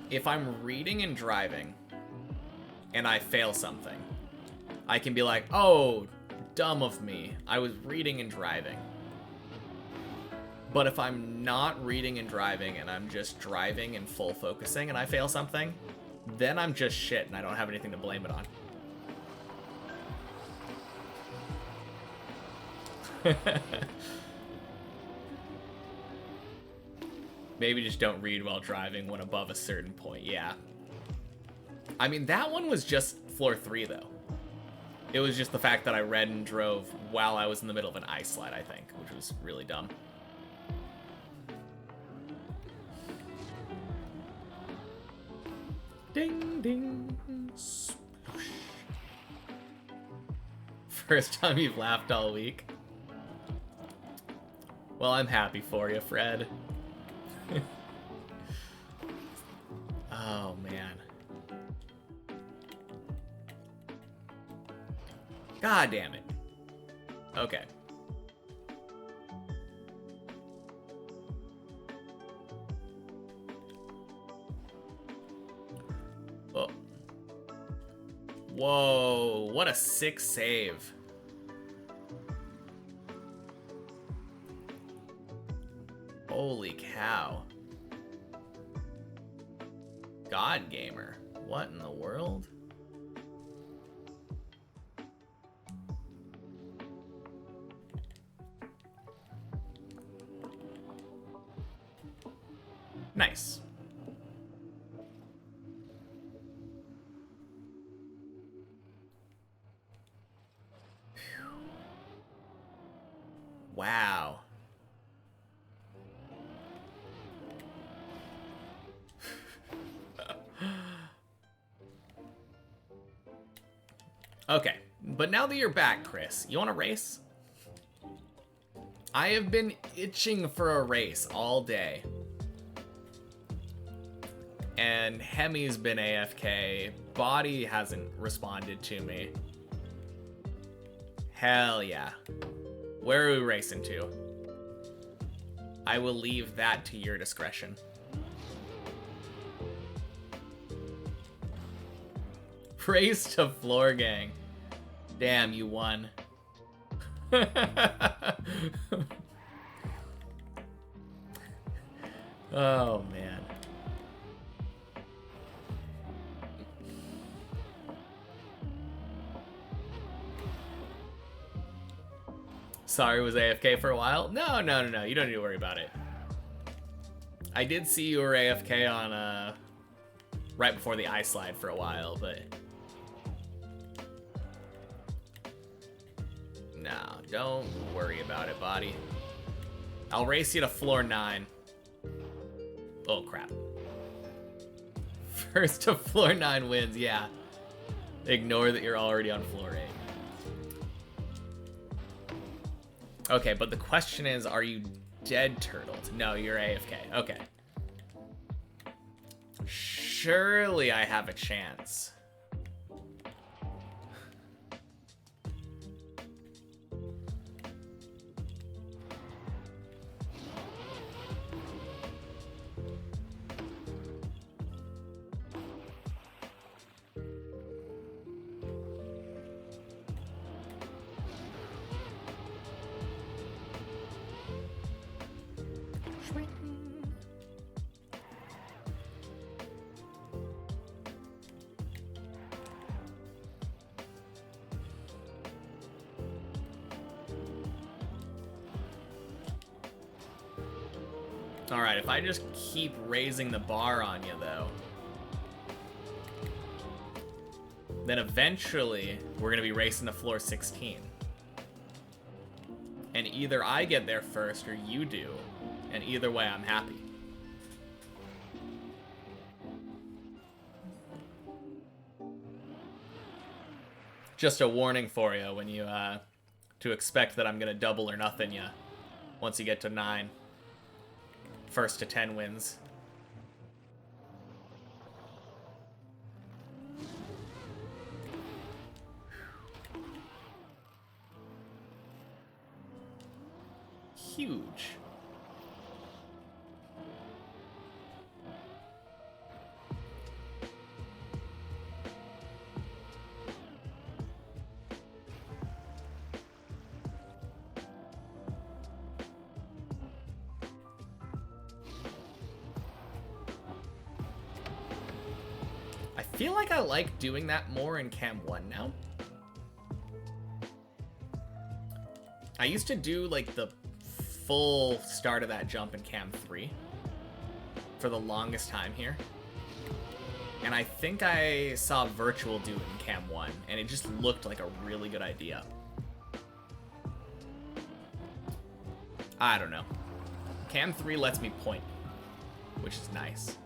A: if I'm reading and driving and I fail something, I can be like, oh, dumb of me. I was reading and driving. But if I'm not reading and driving and I'm just driving and full focusing and I fail something, then I'm just shit and I don't have anything to blame it on. Maybe just don't read while driving when above a certain point. Yeah. I mean, that one was just floor 3, though. It was just the fact that I read and drove while I was in the middle of an ice slide, I think, which was really dumb. Ding, ding. Sploosh. First time you've laughed all week. Well, I'm happy for you, Fred. Oh, man. God damn it. Okay. Oh. Whoa, what a sick save. Holy cow. God Gamer. What in the world? Nice. Wow. Okay, but now that you're back, Chris, you want to race? I have been itching for a race all day. And Hemi's been AFK. Body hasn't responded to me. Hell yeah. Where are we racing to? I will leave that to your discretion. Race to Floor Gang. Damn, you won. Oh, man. Sorry, was AFK for a while? No. You don't need to worry about it. I did see you were AFK on, right before the ice slide for a while, but No, don't worry about it, body. I'll race you to floor 9. Oh, crap. First to floor 9 wins, yeah. Ignore that you're already on floor 8. Okay, but the question is, are you dead, turtled? No, you're AFK. Okay. Surely I have a chance. Alright, if I just keep raising the bar on you, though, then eventually we're going to be racing to floor 16. And either I get there first or you do, and either way I'm happy. Just a warning for you when you, to expect that I'm going to double or nothing you once you get to 9. First to 10 wins. Huge. I feel like I like doing that more in Cam 1 now. I used to do like the full start of that jump in Cam 3 for the longest time here. And I think I saw Virtual do it in Cam 1, and it just looked like a really good idea. I don't know. Cam 3 lets me point, which is nice.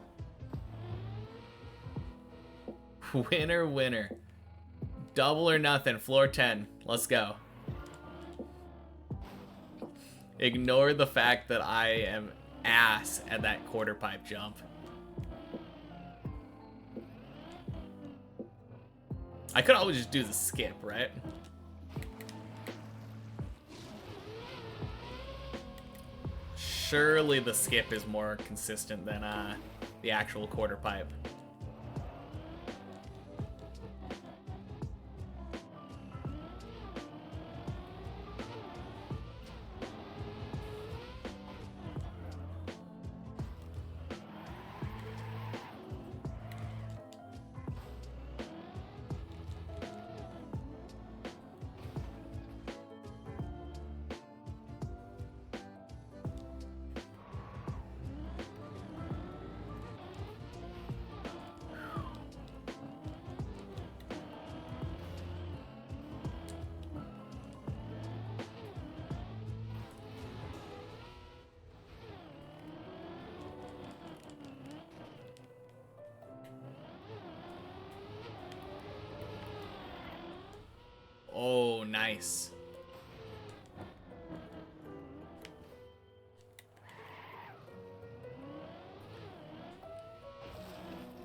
A: Winner, winner. Double or nothing, floor 10. Let's go. Ignore the fact that I am ass at that quarter pipe jump. I could always just do the skip, right? Surely the skip is more consistent than the actual quarter pipe. Oh, nice.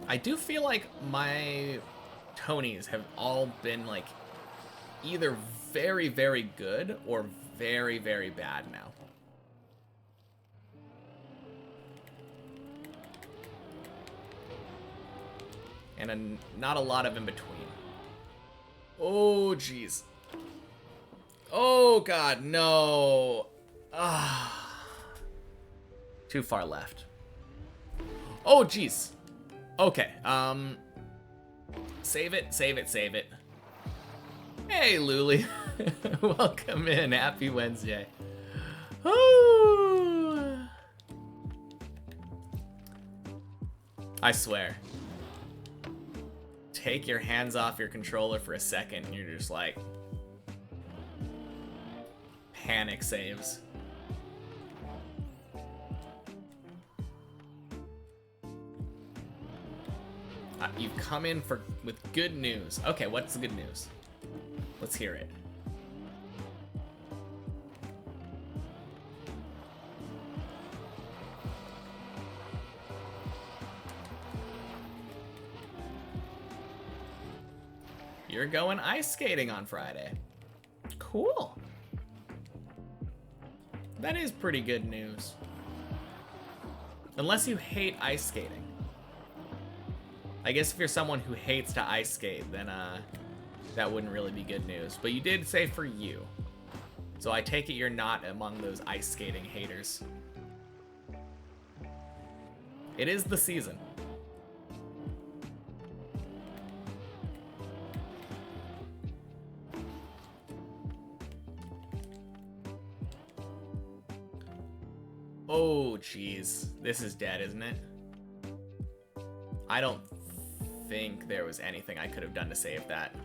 A: I do feel like my Tonys have all been like either very, very good or very, very bad now. And not a lot of in between. Oh, jeez. Oh, God, no. Ah. Too far left. Oh, jeez. Okay, save it, save it, save it. Hey, Luli. Welcome in. Happy Wednesday. Ooh. I swear. Take your hands off your controller for a second and you're just like, panic saves. You've come in with good news. Okay, what's the good news? Let's hear it. You're going ice skating on Friday. Cool. That is pretty good news. Unless you hate ice skating. I guess if you're someone who hates to ice skate, then that wouldn't really be good news. But you did say for you. So I take it you're not among those ice skating haters. It is the season. Oh, jeez. This is dead, isn't it? I don't think there was anything I could have done to save that.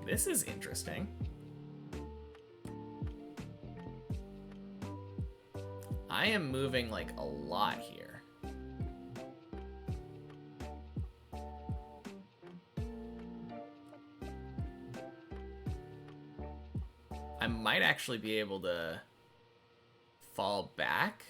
A: This is interesting. I am moving like a lot here. I might actually be able to fall back.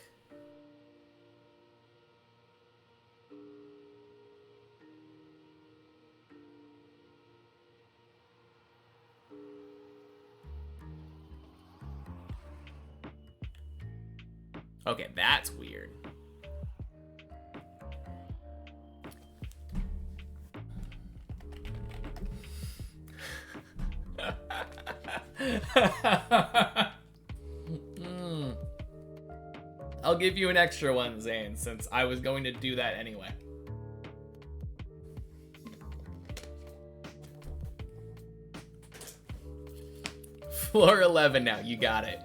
A: Okay, that's weird. I'll give you an extra one, Zane, since I was going to do that anyway. Floor 11 now, you got it.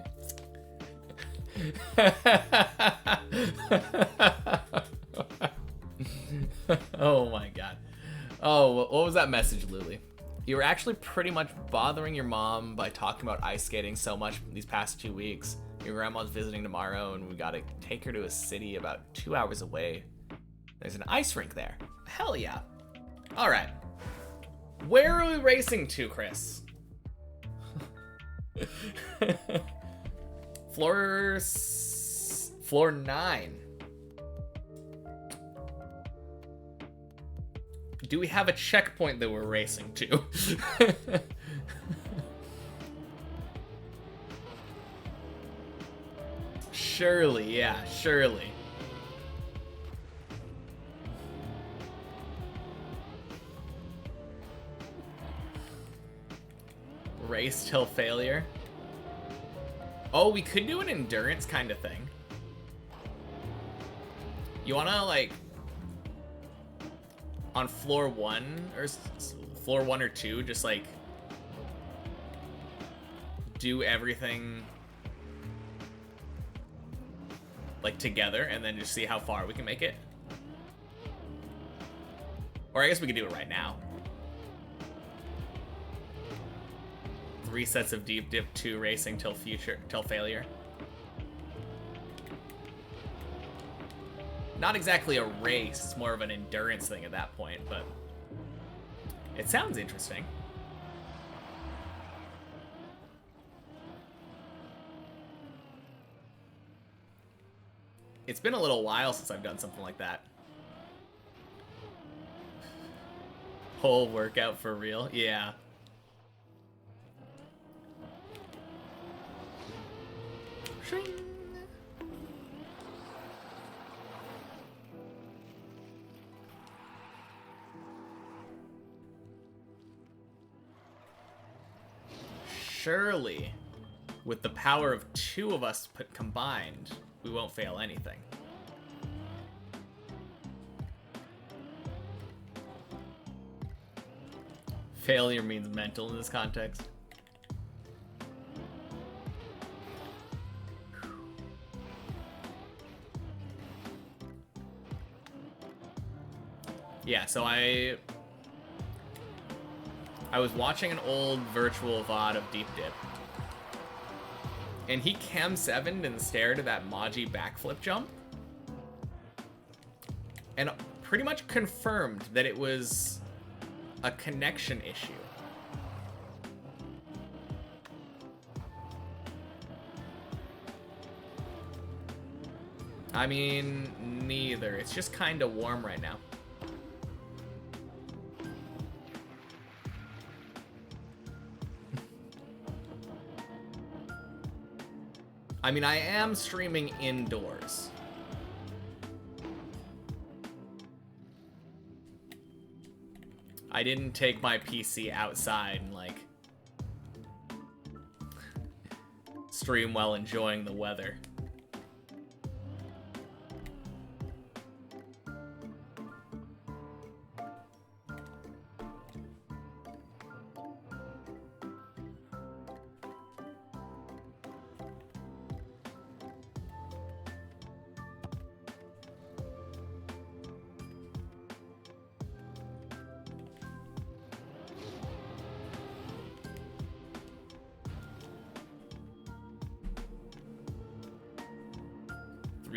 A: Oh my god. Oh, what was that message, Luli? You were actually pretty much bothering your mom by talking about ice skating so much these past 2 weeks. Your grandma's visiting tomorrow and we gotta take her to a city about 2 hours away. There's an ice rink there. Hell yeah. Alright. Where are we racing to, Chris? Floor 9. Do we have a checkpoint that we're racing to? Surely, yeah, surely. Race till failure. Oh, we could do an endurance kind of thing. You wanna, like, on floor 1 or floor 1 or 2, just like do everything like together and then just see how far we can make it? Or I guess we could do it right now. 3 sets of deep dip, 2 racing till failure. Not exactly a race, it's more of an endurance thing at that point, but it sounds interesting. It's been a little while since I've done something like that. Whole workout for real? Yeah. Shing. surely, with the power of 2 of us put combined, we won't fail anything. Failure means mental in this context. Yeah, so I was watching an old virtual VOD of Deep Dip. And he cam 7'd and stared at that Maji backflip jump. And pretty much confirmed that it was a connection issue. I mean, neither. It's just kind of warm right now. I mean, I am streaming indoors. I didn't take my PC outside and, like, stream while enjoying the weather.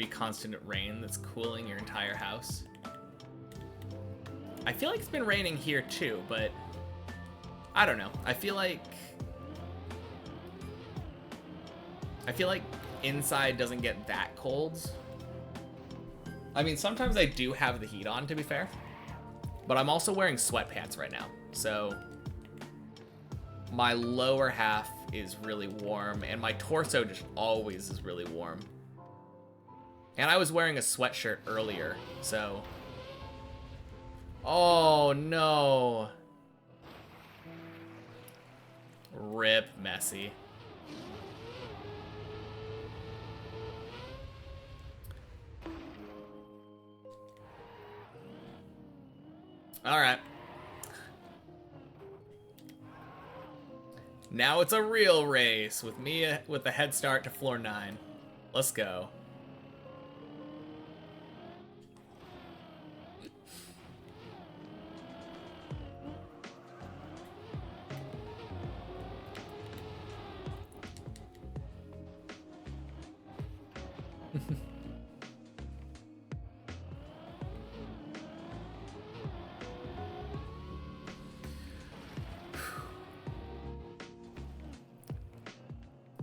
A: Constant rain that's cooling your entire house. I feel like it's been raining here too, but I don't know. I feel like inside doesn't get that cold. I mean, sometimes I do have the heat on, to be fair, but I'm also wearing sweatpants right now, so my lower half is really warm and my torso just always is really warm. And I was wearing a sweatshirt earlier, so... Oh, no. Rip, Messi. Alright. Now it's a real race, with me with a head start to floor 9. Let's go.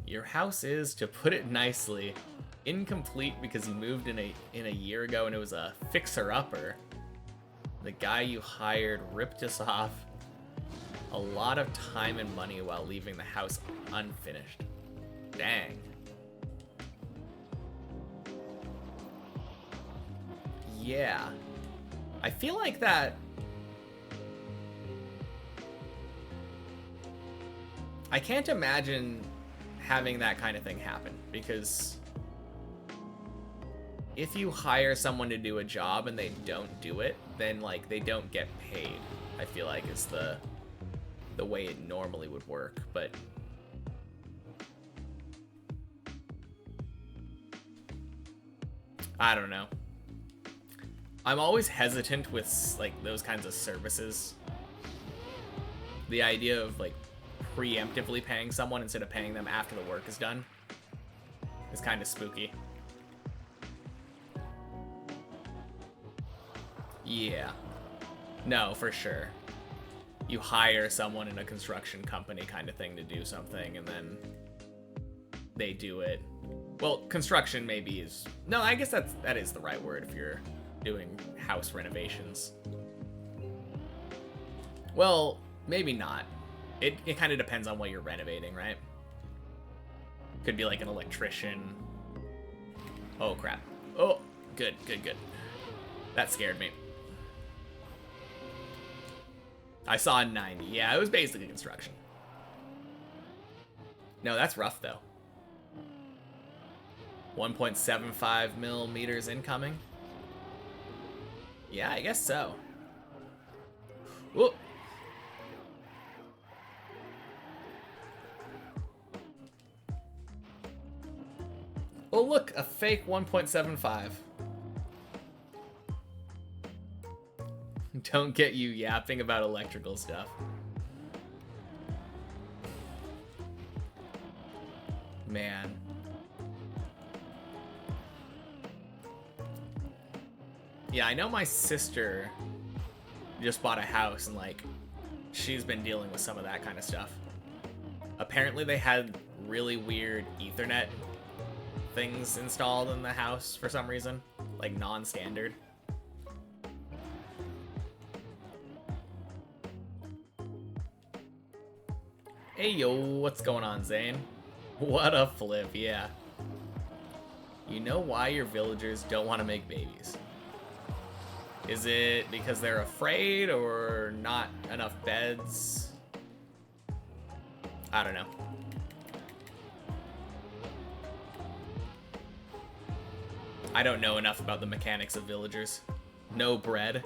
A: Your house is, to put it nicely, incomplete because you moved in a year ago and it was a fixer-upper. The guy you hired ripped us off a lot of time and money while leaving the house unfinished. Dang. Yeah. I feel like that... I can't imagine having that kind of thing happen, because if you hire someone to do a job and they don't do it, then, like, they don't get paid, I feel like is the way it normally would work. But I don't know. I'm always hesitant with, like, those kinds of services. The idea of, like, preemptively paying someone instead of paying them after the work is done is kind of spooky. Yeah. No, for sure. You hire someone in a construction company kind of thing to do something, and then they do it. Well, construction maybe is... No, I guess that is the right word if you're doing house renovations. Well, maybe not. It kind of depends on what you're renovating, right? Could be like an electrician. Oh, crap. Oh, good. That scared me. I saw a 90. Yeah, it was basically construction. No, that's rough though. 1.75 millimeters incoming. Yeah, I guess so. Whoop. Oh look, a fake 1.75. Don't get you yapping about electrical stuff. Man. Yeah, I know my sister just bought a house and like she's been dealing with some of that kind of stuff. Apparently they had really weird Ethernet things installed in the house for some reason, like non-standard. Hey yo, what's going on, Zane? What a flip, yeah. You know why your villagers don't want to make babies? Is it because they're afraid or not enough beds? I don't know. I don't know enough about the mechanics of villagers. No bread.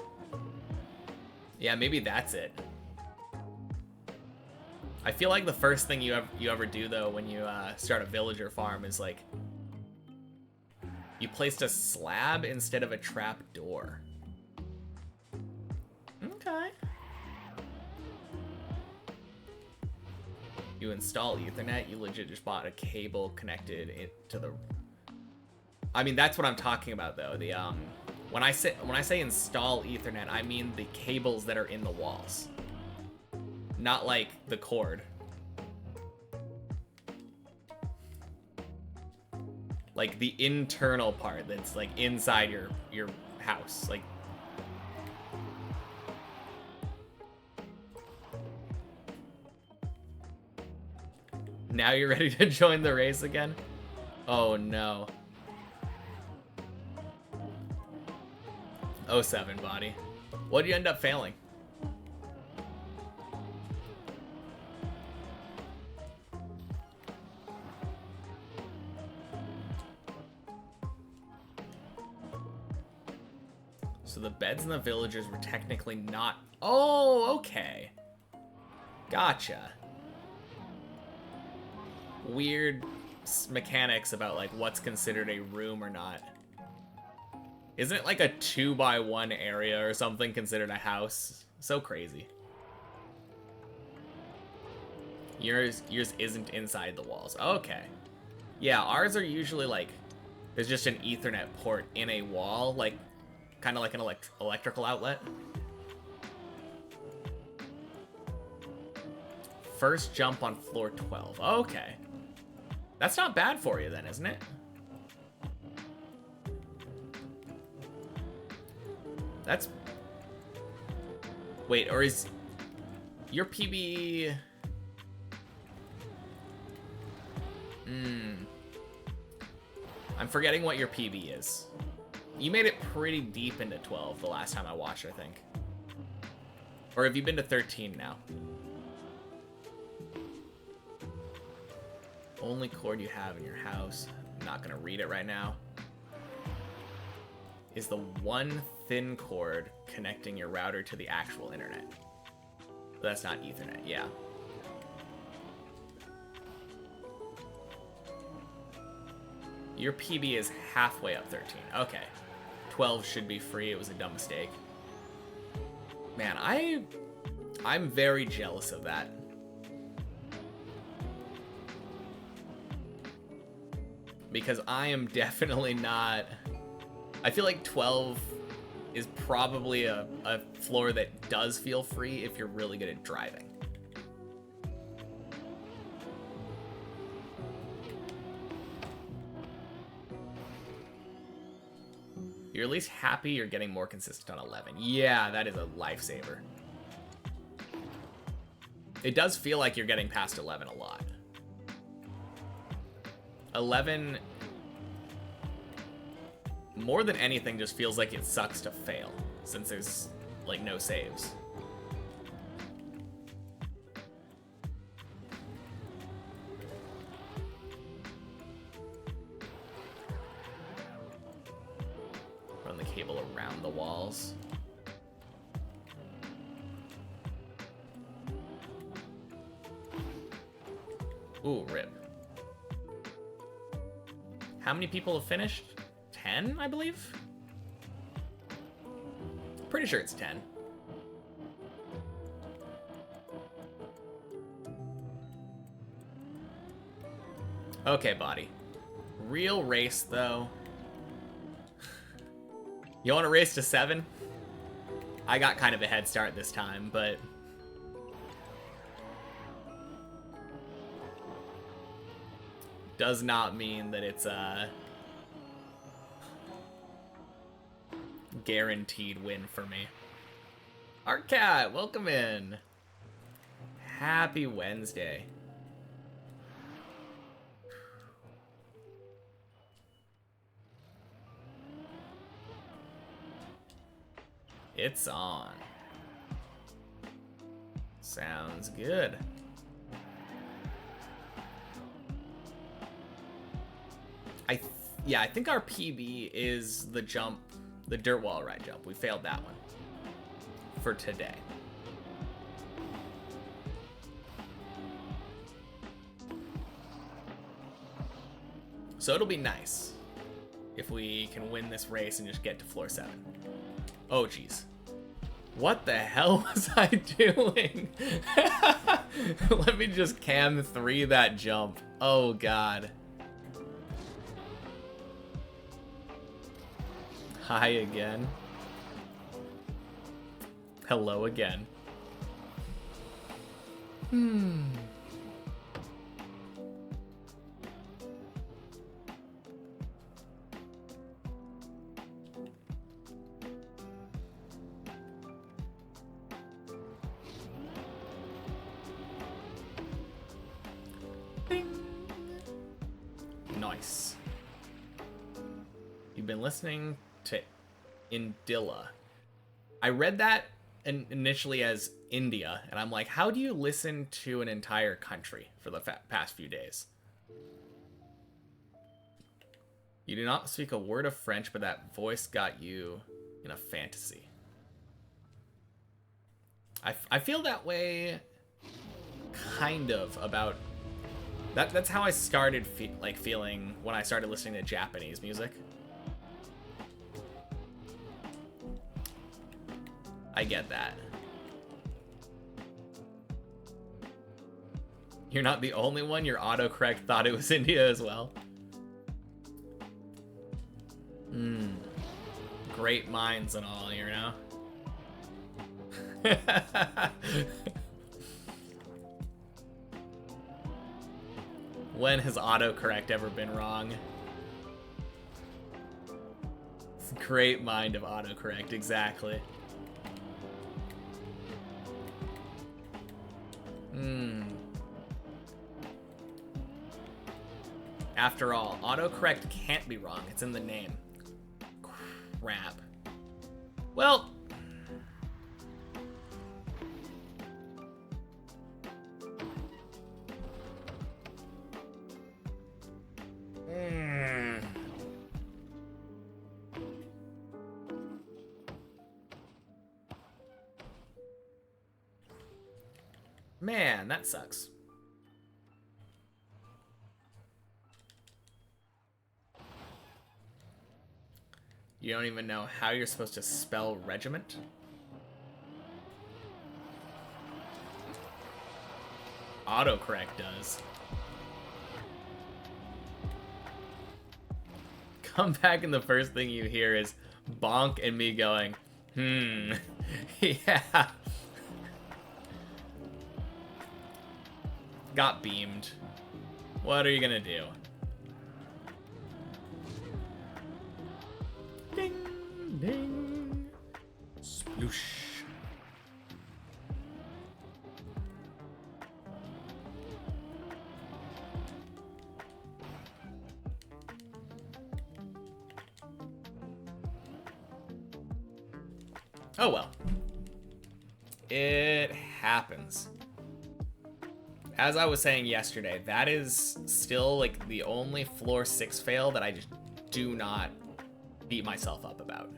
A: Yeah, maybe that's it. I feel like the first thing you ever do though when you start a villager farm is like you placed a slab instead of a trap door. Okay. You install Ethernet. You legit just bought a cable connected it to the. I mean that's what I'm talking about though. The when I say install Ethernet, I mean the cables that are in the walls. Not like the cord. Like the internal part that's like inside your house. Like now you're ready to join the race again? Oh no. 07 body. What did you end up failing? So the beds in the villagers were technically not... Oh, okay. Gotcha. Weird mechanics about like what's considered a room or not. Isn't it like a 2x1 area or something considered a house? So crazy. Yours isn't inside the walls. Okay. Yeah, ours are usually like... There's just an Ethernet port in a wall, like... Kind of like an electrical outlet. First jump on floor 12. Okay. That's not bad for you then, isn't it? That's... Wait, or is... Your PB... I'm forgetting what your PB is. You made it pretty deep into 12 the last time I watched, I think. Or have you been to 13 now? Only cord you have in your house, I'm not gonna read it right now, is the one thin cord connecting your router to the actual internet. But that's not Ethernet, yeah. Your PB is halfway up 13, okay. 12 should be free, it was a dumb mistake. Man, I'm very jealous of that. Because I am definitely not... I feel like 12 is probably a floor that does feel free if you're really good at driving. You're at least happy you're getting more consistent on 11. Yeah, that is a lifesaver. It does feel like you're getting past 11 a lot. 11, more than anything, just feels like it sucks to fail, since there's, like, no saves. Ooh, rip. How many people have finished? 10, I believe? Pretty sure it's 10. Okay, body. Real race, though. You want to race to 7? I got kind of a head start this time, but... does not mean that it's a guaranteed win for me. Artcat, welcome in. Happy Wednesday. It's on. Sounds good. I think our PB is the jump, the dirt wall ride jump. We failed that one for today. So it'll be nice if we can win this race and just get to floor 7. Oh, jeez. What the hell was I doing? Let me just cam 3 that jump. Oh, God. Hi again. Hello again. Bing. Nice. You've been listening to Indilla. I read that initially as India, and I'm like, how do you listen to an entire country for the past few days? You do not speak a word of French, but that voice got you in a fantasy. I feel that way kind of about that's how I started feeling when I started listening to Japanese music. I get that. You're not the only one. Your autocorrect thought it was India as well. Great minds and all, you know? When has autocorrect ever been wrong? It's a great mind of autocorrect, exactly. After all, autocorrect can't be wrong. It's in the name. Crap. Well... Man, that sucks. You don't even know how you're supposed to spell regiment? Autocorrect does. Come back and the first thing you hear is bonk and me going, yeah. Got beamed. What are you gonna do? Ding, ding. Sploosh. Oh well. It happens. As I was saying yesterday, that is still like the only floor 6 fail that I just do not beat myself up about.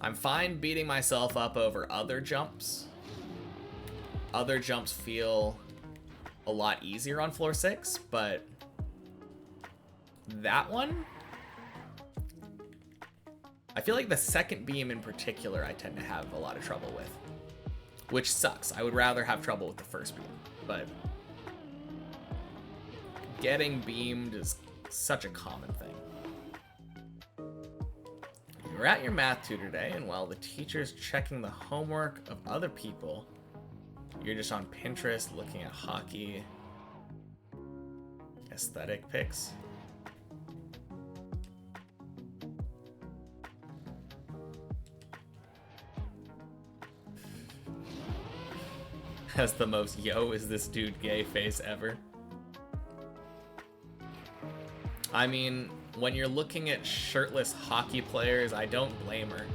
A: I'm fine beating myself up over other jumps. other jumps feel a lot easier on floor 6, but that one, I feel like the second beam in particular I tend to have a lot of trouble with, which sucks. I would rather have trouble with the first beam, but getting beamed is such a common thing. You're at your math tutor day, and while the teacher's checking the homework of other people, you're just on Pinterest looking at hockey aesthetic pics. Has the most "yo, is this dude gay" face ever. I mean, when you're looking at shirtless hockey players, I don't blame her.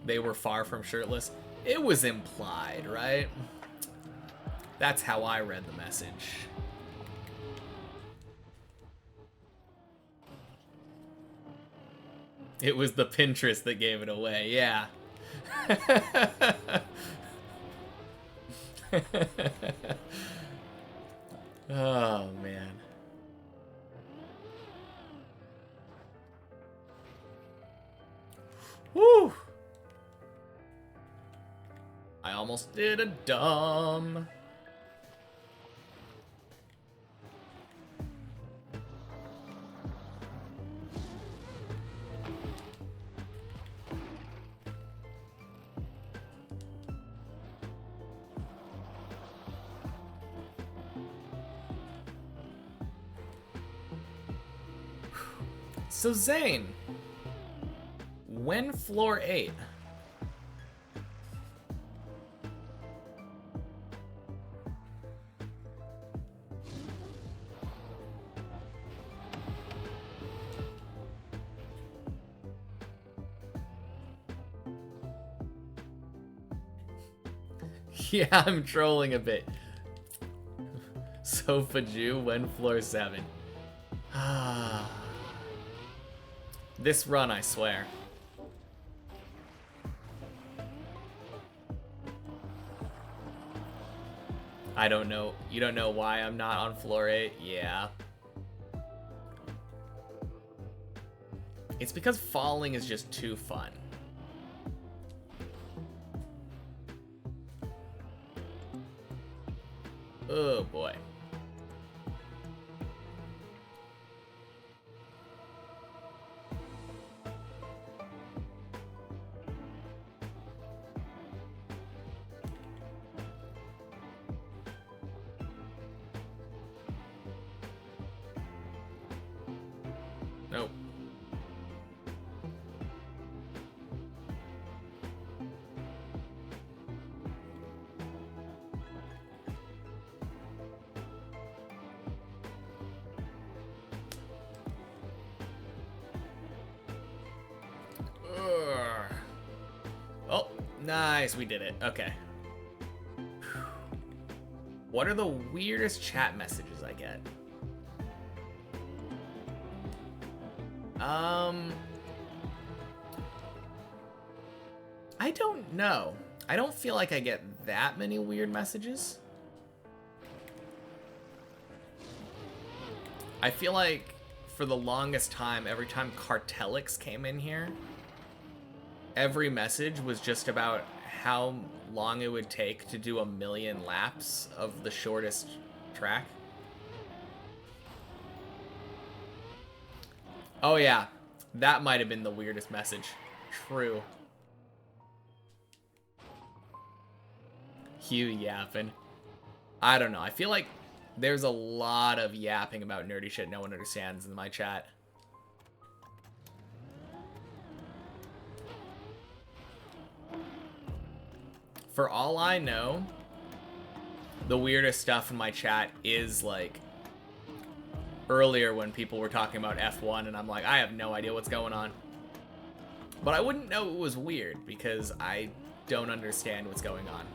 A: They were far from shirtless. It was implied, right? That's how I read the message. It was the Pinterest that gave it away, yeah. Oh, man. Woo! I almost did a dumb. So Zane, when floor 8? Yeah, I'm trolling a bit. Sofa Jew, when floor 7? Ah. This run, I swear. I don't know. You don't know why I'm not on floor 8? Yeah. It's because falling is just too fun. Oh boy. Nope. Ugh. Oh, nice, we did it. Okay. What are the weirdest chat messages I get? I don't know. I don't feel like I get that many weird messages. I feel like for the longest time, every time Cartelix came in here, every message was just about how long it would take to do 1,000,000 laps of the shortest track. Oh yeah, that might have been the weirdest message. True. Hugh yapping. I don't know. I feel like there's a lot of yapping about nerdy shit no one understands in my chat. For all I know, the weirdest stuff in my chat is like earlier when people were talking about F1 and I'm like, I have no idea what's going on. But I wouldn't know it was weird because I don't understand what's going on.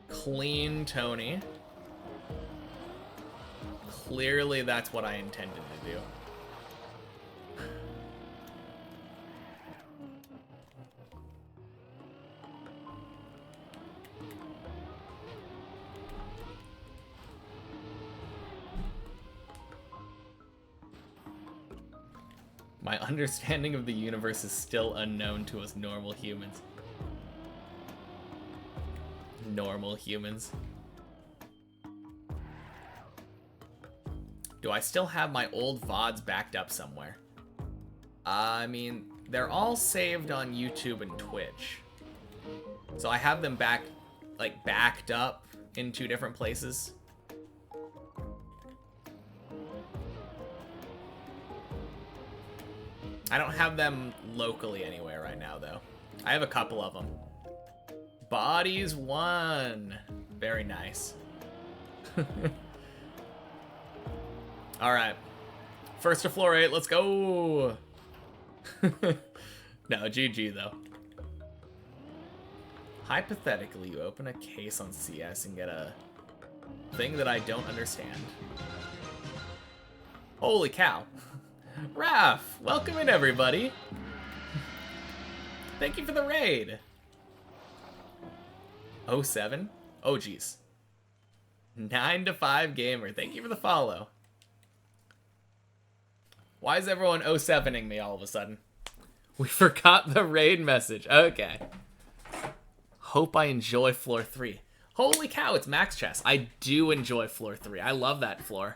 A: Clean Tony. Clearly that's what I intended to do. My understanding of the universe is still unknown to us normal humans. Normal humans. Do I still have my old VODs backed up somewhere? I mean, they're all saved on YouTube and Twitch. So I have them backed up in 2 different places. I don't have them locally anywhere right now, though. I have a couple of them. Bodies 1. Very nice. Alright. First to floor 8, let's go! No, GG, though. Hypothetically, you open a case on CS and get a thing that I don't understand. Holy cow. Raph, welcome in, everybody. Thank you for the raid. 07? Oh, geez. 9 to 5 gamer. Thank you for the follow. Why is everyone 07ing me all of a sudden? We forgot the raid message. Okay. Hope I enjoy floor 3. Holy cow, it's max chess. I do enjoy floor 3. I love that floor.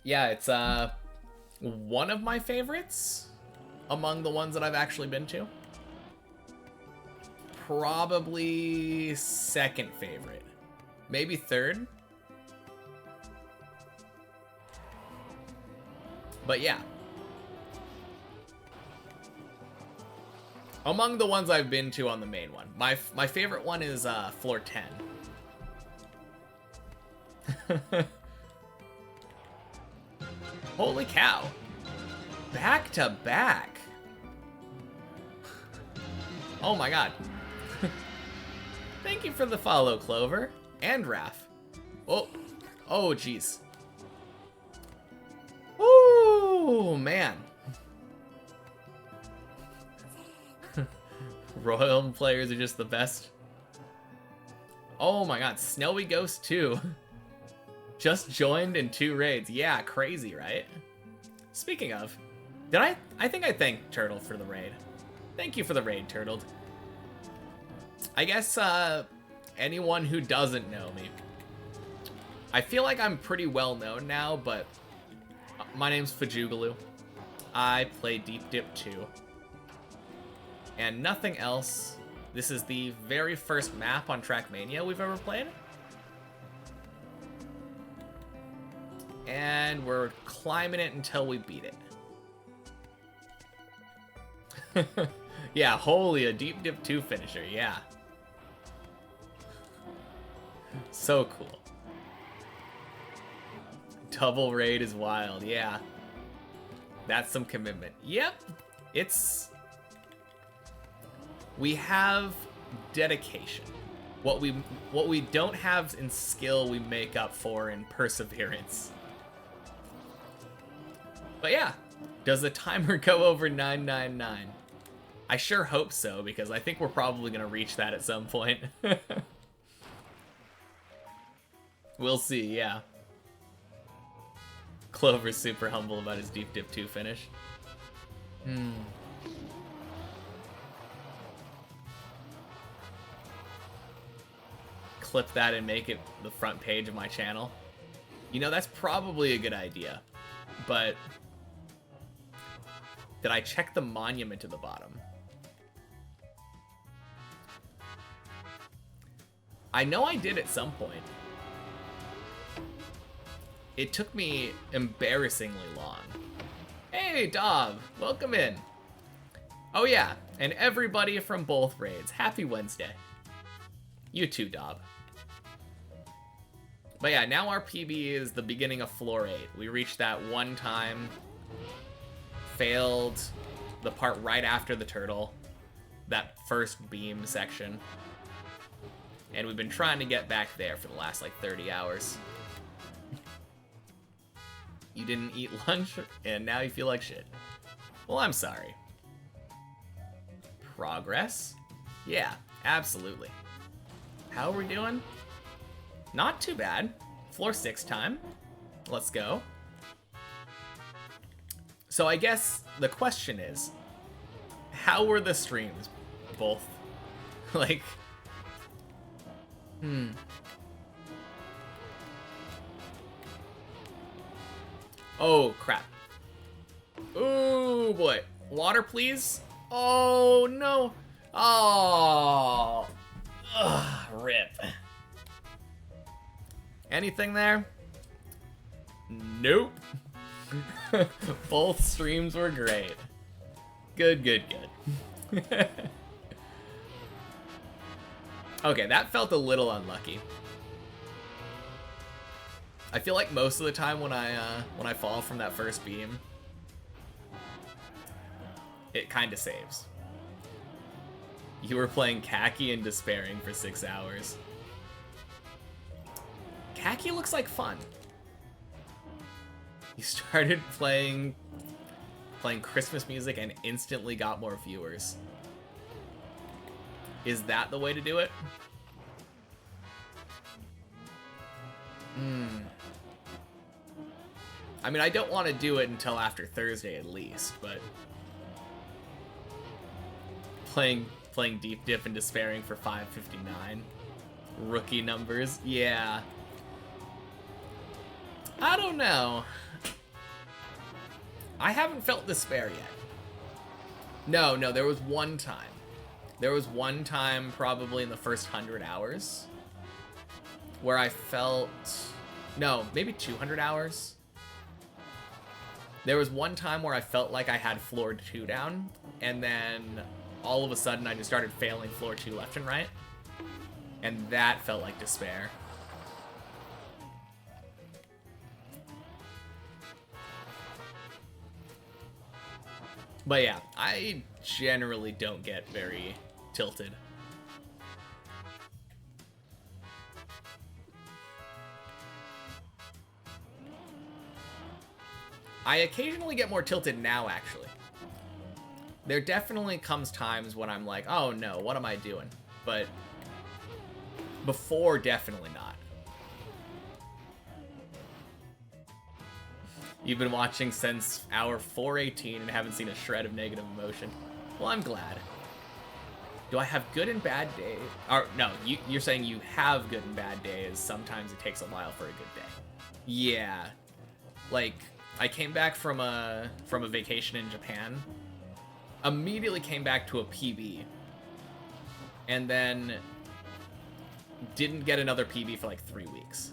A: Yeah, it's one of my favorites among the ones that I've actually been to. Probably second favorite. Maybe third. But yeah. Among the ones I've been to on the main one. My favorite one is floor 10. Holy cow. Back to back. Oh my god. Thank you for the follow, Clover. And Raph. Oh. Oh, jeez. Ooh, man. Royal players are just the best. Oh my god, Snowy Ghost 2. Just joined in 2 raids. Yeah, crazy, right? Speaking of, I think I thanked Turtle for the raid. Thank you for the raid, Turtle. I guess, anyone who doesn't know me. I feel like I'm pretty well known now, but my name's Fajugaloo. I play Deep Dip 2. And nothing else. This is the very first map on Trackmania we've ever played. And we're climbing it until we beat it. Yeah, holy, a Deep Dip 2 finisher, yeah. So cool. Double raid is wild, yeah. That's some commitment. Yep, we have dedication. What we don't have in skill, we make up for in perseverance. But yeah, does the timer go over 999? I sure hope so, because I think we're probably gonna reach that at some point. We'll see, yeah. Clover's super humble about his Deep Dip 2 finish. Clip that and make it the front page of my channel. You know, that's probably a good idea. But did I check the monument at the bottom? I know I did at some point. It took me embarrassingly long. Hey, Dob, welcome in. Oh yeah, and everybody from both raids, happy Wednesday. You too, Dob. But yeah, now our PB is the beginning of floor 8. We reached that one time, failed the part right after the turtle, that first beam section. And we've been trying to get back there for the last like 30 hours. You didn't eat lunch, and now you feel like shit. Well, I'm sorry. Progress? Yeah, absolutely. How are we doing? Not too bad. Floor 6 time. Let's go. So I guess the question is, how were the streams? Both. Like... Oh, crap. Ooh, boy. Water, please? Oh, no. Oh. Ugh, rip. Anything there? Nope. Both streams were great. Good, good, good. Okay, that felt a little unlucky. I feel like most of the time when I fall from that first beam, it kind of saves. You were playing Khaki and despairing for 6 hours. Khaki looks like fun. You started playing Christmas music and instantly got more viewers. Is that the way to do it? I mean, I don't want to do it until after Thursday at least, but playing Deep Dip and despairing for 559. Rookie numbers, yeah. I don't know. I haven't felt despair yet. No, there was one time. There was one time probably in the first 100 hours where I felt... No, maybe 200 hours. There was one time where I felt like I had floor 2 down, and then all of a sudden I just started failing floor 2 left and right. And that felt like despair. But yeah, I generally don't get very tilted. I occasionally get more tilted now, actually. There definitely comes times when I'm like, oh no, what am I doing? But before, definitely not. You've been watching since hour 418 and haven't seen a shred of negative emotion. Well, I'm glad. Do I have good and bad days? Or no, you're saying you have good and bad days. Sometimes it takes a while for a good day. Yeah. Like, I came back from a vacation in Japan. Immediately came back to a PB. And then didn't get another PB for like 3 weeks.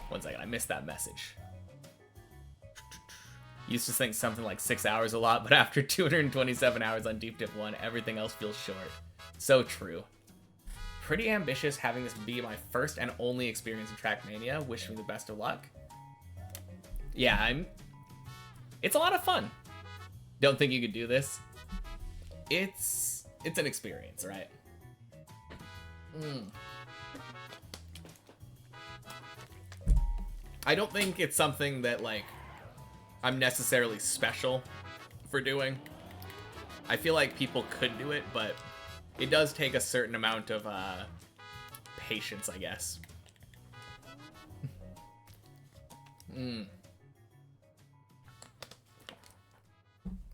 A: One second, I missed that message. Used to think something like 6 hours a lot, but after 227 hours on Deep Dip 1, everything else feels short. So true. Pretty ambitious having this be my first and only experience in Trackmania. Wish me the best of luck. Yeah, it's a lot of fun. Don't think you could do this. It's an experience, right? I don't think it's something that, like, I'm necessarily special for doing. I feel like people could do it, but it does take a certain amount of patience, I guess.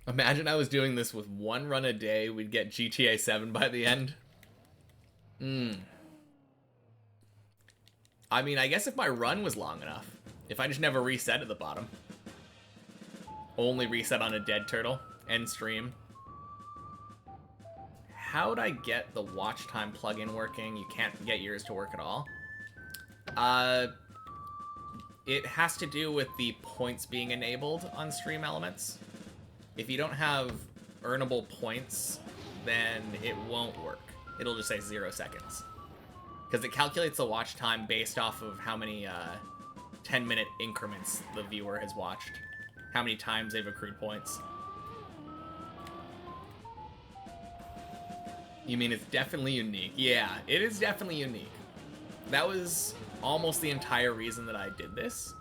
A: Imagine I was doing this with one run a day, we'd get GTA 7 by the end. I mean, I guess if my run was long enough. If I just never reset at the bottom. Only reset on a dead turtle. End stream. how'd I get the watch time plugin working? You can't get yours to work at all. It has to do with the points being enabled on Stream Elements. If you don't have earnable points, then it won't work. It'll just say 0 seconds. Because it calculates the watch time based off of how many 10-minute increments the viewer has watched. How many times they've accrued points. You mean it's definitely unique? Yeah, it is definitely unique. That was almost the entire reason that I did this.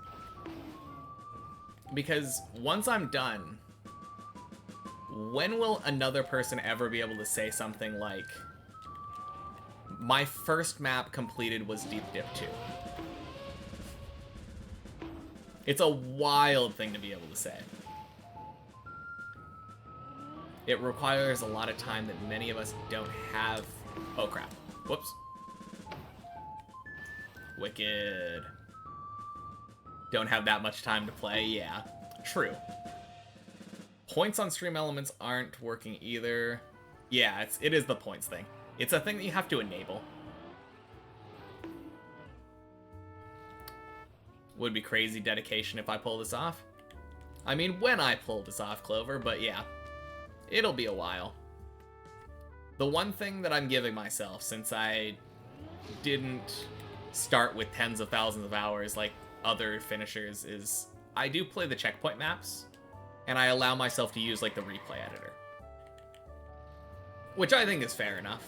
A: Because once I'm done, when will another person ever be able to say something like, my first map completed was Deep Dip 2? It's a wild thing to be able to say. It requires a lot of time that many of us don't have. Oh crap. Whoops. Wicked. Don't have that much time to play, yeah. True. Points on Stream Elements aren't working either. Yeah, it is the points thing. It's a thing that you have to enable. Would be crazy dedication if I pull this off. I mean, when I pull this off, Clover, but yeah. It'll be a while. The one thing that I'm giving myself, since I didn't start with tens of thousands of hours like other finishers, is I do play the checkpoint maps, and I allow myself to use like the replay editor. Which I think is fair enough.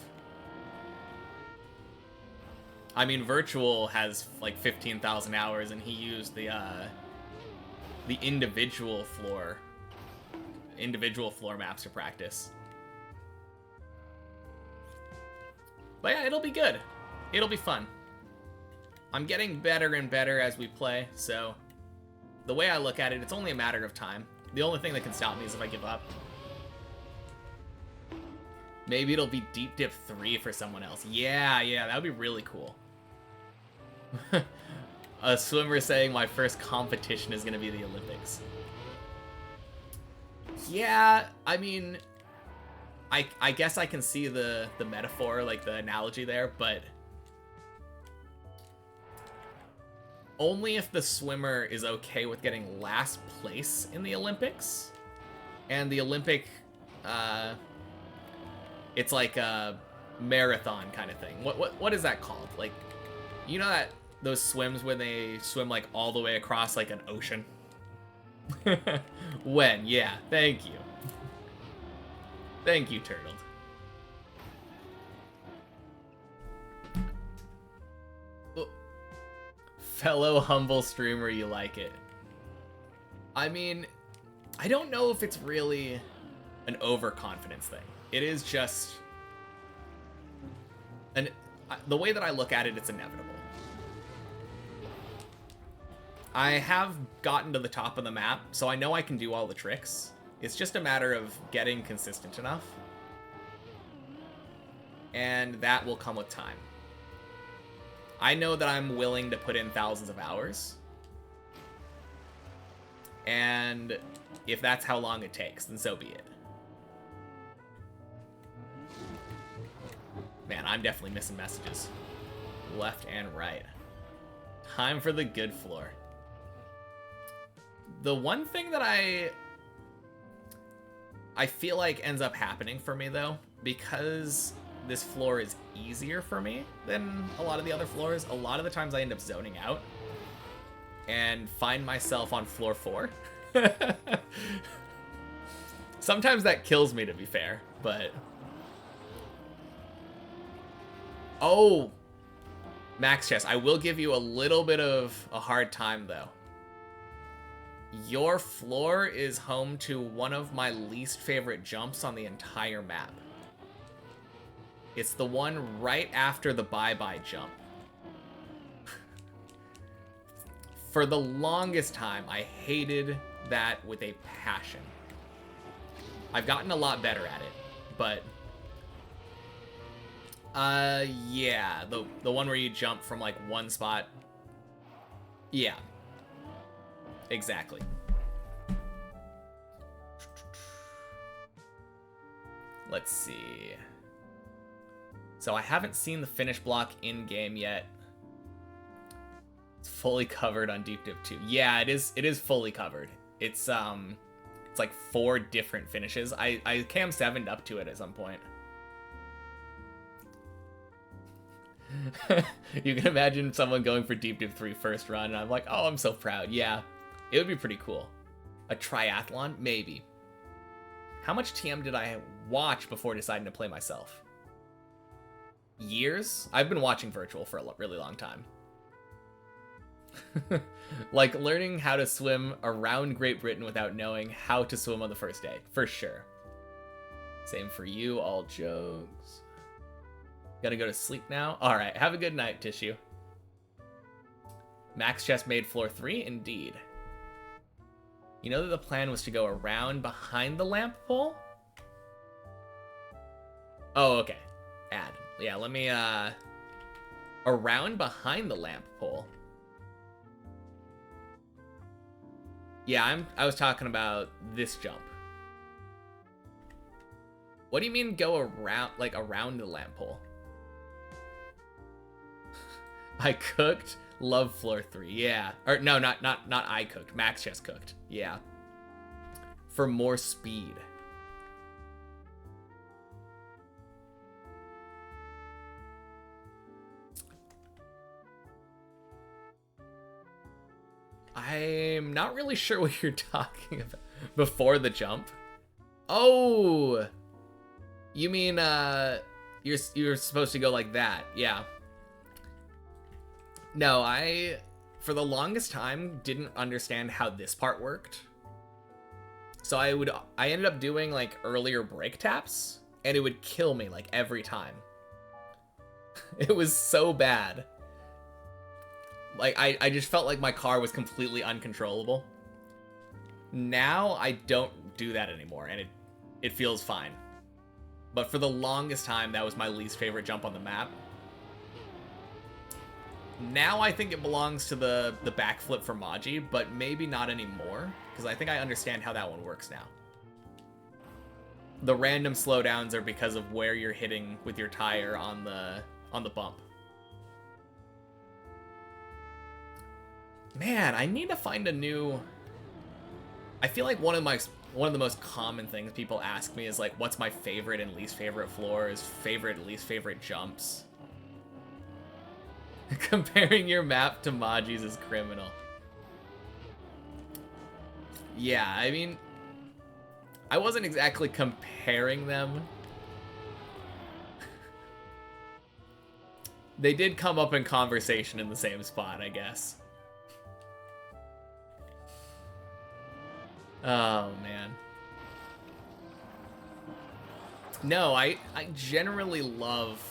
A: I mean, Virtual has like 15,000 hours, and he used the individual floor maps to practice. But yeah, it'll be good. It'll be fun. I'm getting better and better as we play, so the way I look at it, it's only a matter of time. The only thing that can stop me is if I give up. Maybe it'll be Deep Dip 3 for someone else. Yeah, that would be really cool. A swimmer saying my first competition is going to be the Olympics. Yeah, I mean, I guess I can see the metaphor, like the analogy there, but only if the swimmer is okay with getting last place in the Olympics. And the Olympic, it's like a marathon kind of thing. What is that called? Like, you know that those swims when they swim like all the way across like an ocean? When? Yeah, thank you. Thank you, Turtled. Fellow humble streamer, you like it. I mean, I don't know if it's really an overconfidence thing. It is just the way that I look at it, it's inevitable. I have gotten to the top of the map, so I know I can do all the tricks. It's just a matter of getting consistent enough. And that will come with time. I know that I'm willing to put in thousands of hours. And if that's how long it takes, then so be it. Man, I'm definitely missing messages. Left and right. Time for the good floor. The one thing that I feel like ends up happening for me, though, because this floor is easier for me than a lot of the other floors, a lot of the times I end up zoning out and find myself on floor 4. Sometimes that kills me, to be fair, but... Oh! Max Chess, I will give you a little bit of a hard time, though. Your floor is home to one of my least favorite jumps on the entire map. It's the one right after the bye-bye jump. For the longest time, I hated that with a passion. I've gotten a lot better at it, but... yeah, the one where you jump from, like, one spot. Yeah. Exactly. Let's see. So I haven't seen the finish block in-game yet. It's fully covered on Deep Dip 2. Yeah, it is fully covered. It's like 4 different finishes. I cam 7'd up to it at some point. You can imagine someone going for Deep Dip 3 first run, and I'm like, oh, I'm so proud. Yeah, it would be pretty cool. A triathlon? Maybe. How much TM did I watch before deciding to play myself? Years? I've been watching Virtual for a really long time. Like learning how to swim around Great Britain without knowing how to swim on the first day. For sure. Same for you, all jokes. Gotta go to sleep now? Alright, have a good night, Tissue. Max Chess made floor 3? Indeed. You know that the plan was to go around behind the lamp pole? Oh, okay. Add. Yeah, let me, around behind the lamp pole. Yeah, I was talking about this jump. What do you mean go around, like, around the lamp pole? I cooked. Love floor 3. Yeah. Or no, not I cooked. Max just cooked. Yeah. For more speed. I'm not really sure what you're talking about. Before the jump? Oh! You mean, you're supposed to go like that. Yeah. No, I, for the longest time, didn't understand how this part worked. So I ended up doing, like, earlier break taps, and it would kill me, like, every time. It was so bad. Like, I just felt like my car was completely uncontrollable. Now, I don't do that anymore, and it feels fine. But for the longest time, that was my least favorite jump on the map. Now I think it belongs to the backflip for Maji, but maybe not anymore, because I think I understand how that one works now. The random slowdowns are because of where you're hitting with your tire on the bump. Man, I need to find a new... I feel like one of the most common things people ask me is like, what's my favorite and least favorite floors, favorite and least favorite jumps. Comparing your map to Maji's is criminal. Yeah, I mean, I wasn't exactly comparing them. They did come up in conversation in the same spot, I guess. Oh, man. No, I generally love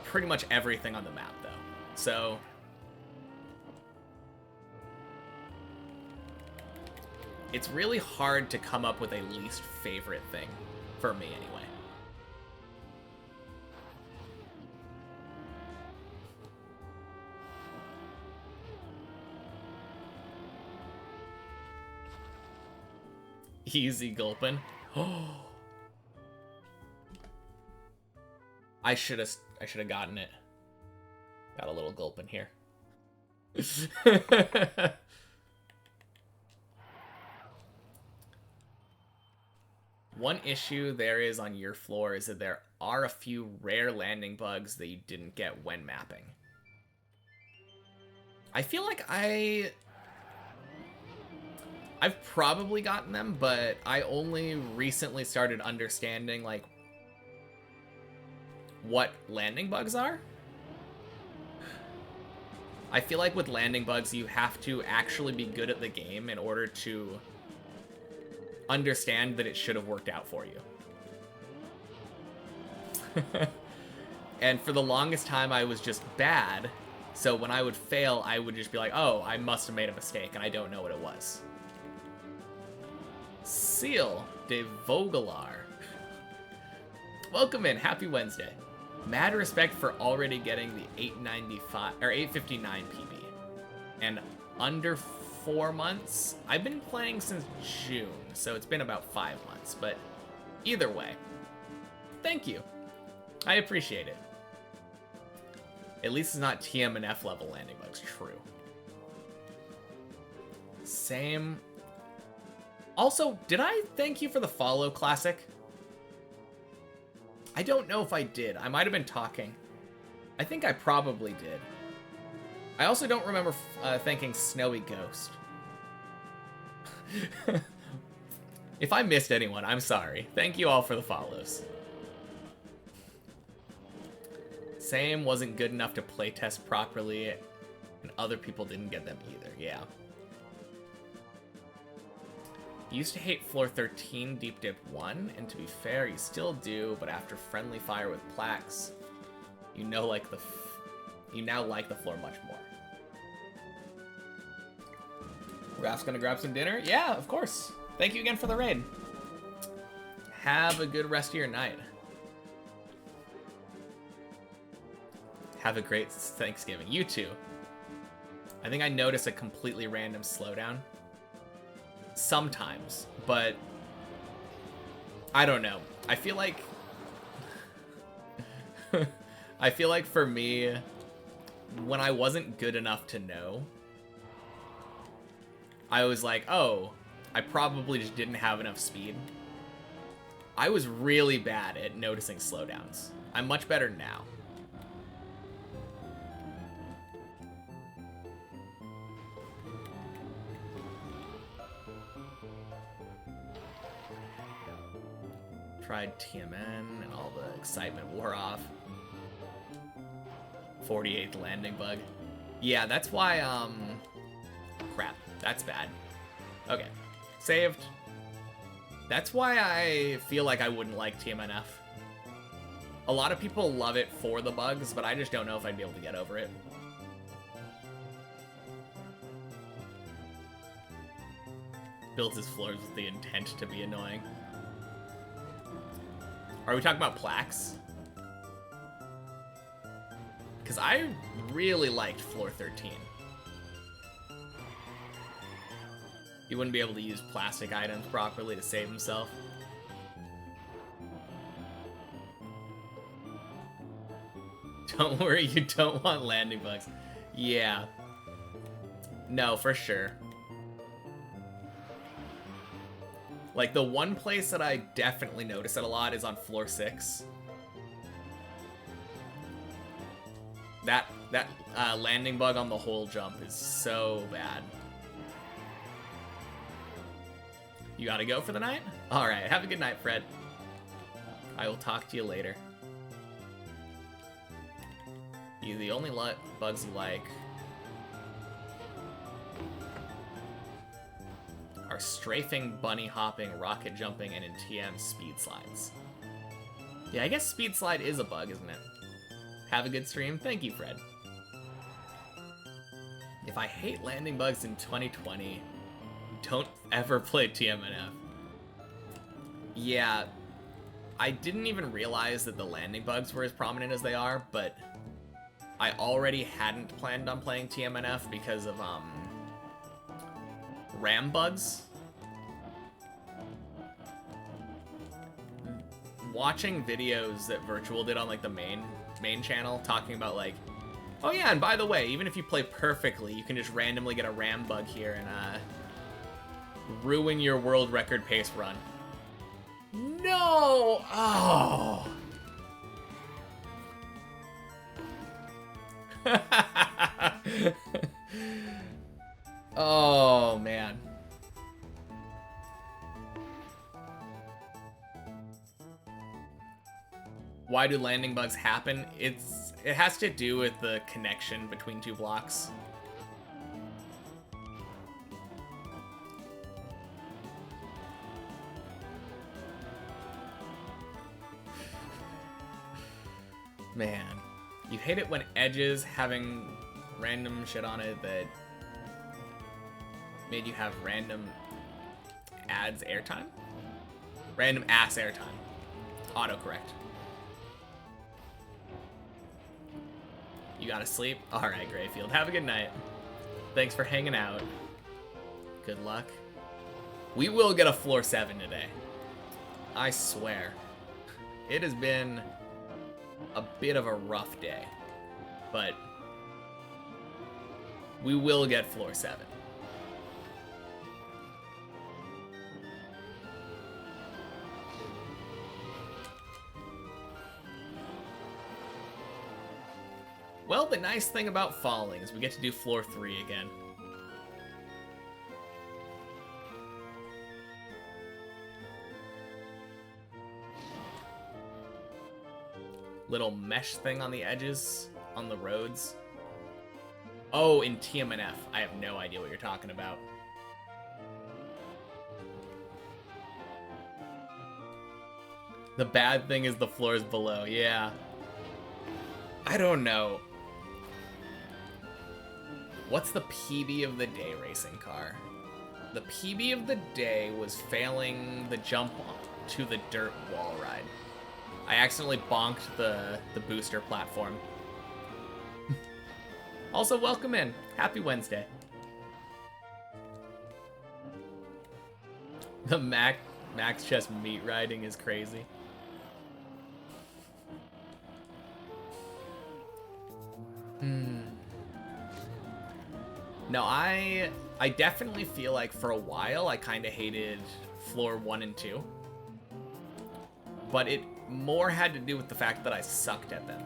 A: pretty much everything on the map, though. So it's really hard to come up with a least favorite thing, for me anyway. Easy gulpin'. Oh, I should have gotten it. Got a little gulp in here. One issue there is on your floor is that there are a few rare landing bugs that you didn't get when mapping. I feel like I've probably gotten them, but I only recently started understanding, like, what landing bugs are. I feel like with landing bugs, you have to actually be good at the game in order to understand that it should have worked out for you. And for the longest time, I was just bad. So when I would fail, I would just be like, oh, I must have made a mistake, and I don't know what it was. Seal de Vogelar. Welcome in. Happy Wednesday. Mad respect for already getting the 895 or 859 PB. And under 4 months. I've been playing since June, so it's been about 5 months, but either way, thank you. I appreciate it. At least it's not TM and F level landing bugs. True. Same. Also, did I thank you for the follow, Classic? I don't know if I did. I might have been talking. I think I probably did. I also don't remember thanking Snowy Ghost. If I missed anyone, I'm sorry. Thank you all for the follows. Same wasn't good enough to playtest properly, and other people didn't get them either. Yeah. You used to hate floor 13, Deep Dip 1, and to be fair, you still do, but after friendly fire with plaques, you now like the floor much more. Raph's gonna grab some dinner? Yeah, of course. Thank you again for the raid. Have a good rest of your night. Have a great Thanksgiving. You too. I think I notice a completely random slowdown. Sometimes, but I don't know. I feel like for me, when I wasn't good enough to know, I was like, oh, I probably just didn't have enough speed. I was really bad at noticing slowdowns. I'm much better now. Tried TMN and all the excitement wore off. 48th landing bug. Yeah, that's why, crap. That's bad. Okay. Saved. That's why I feel like I wouldn't like TMNF. A lot of people love it for the bugs, but I just don't know if I'd be able to get over it. Built his floors with the intent to be annoying. Are we talking about plaques? Because I really liked floor 13. He wouldn't be able to use plastic items properly to save himself. Don't worry, you don't want landing bugs. Yeah. No, for sure. Like, the one place that I definitely notice it a lot is on floor 6. That landing bug on the whole jump is so bad. You gotta go for the night? Alright, have a good night, Fred. I will talk to you later. The only bugs you like are strafing, bunny hopping, rocket jumping, and in TM, speed slides. Yeah, I guess speed slide is a bug, isn't it? Have a good stream. Thank you, Fred. If I hate landing bugs in 2020, don't ever play TMNF. Yeah, I didn't even realize that the landing bugs were as prominent as they are, but I already hadn't planned on playing TMNF because of, RAM bugs. Watching videos that Virtual did on, like, the main channel, talking about, like, oh yeah, and by the way, even if you play perfectly, you can just randomly get a RAM bug here and, ruin your world record pace run. No! Oh! Oh, man. Why do landing bugs happen? It has to do with the connection between two blocks. Man, you hate it when edges having random shit on it that made you have random ads airtime? Random ass airtime. Autocorrect. You gotta sleep? Alright, Grayfield. Have a good night. Thanks for hanging out. Good luck. We will get a floor 7 today. I swear. It has been a bit of a rough day. But we will get floor 7. Well, the nice thing about falling is we get to do floor 3 again. Little mesh thing on the edges, on the roads. Oh, in TMNF. I have no idea what you're talking about. The bad thing is the floors below, yeah. I don't know. What's the PB of the day racing car? The PB of the day was failing the jump to the dirt wall ride. I accidentally bonked the booster platform. Also, welcome in. Happy Wednesday. The Max Chess meat riding is crazy. No, I definitely feel like for a while I kind of hated floor 1 and 2. But it more had to do with the fact that I sucked at them.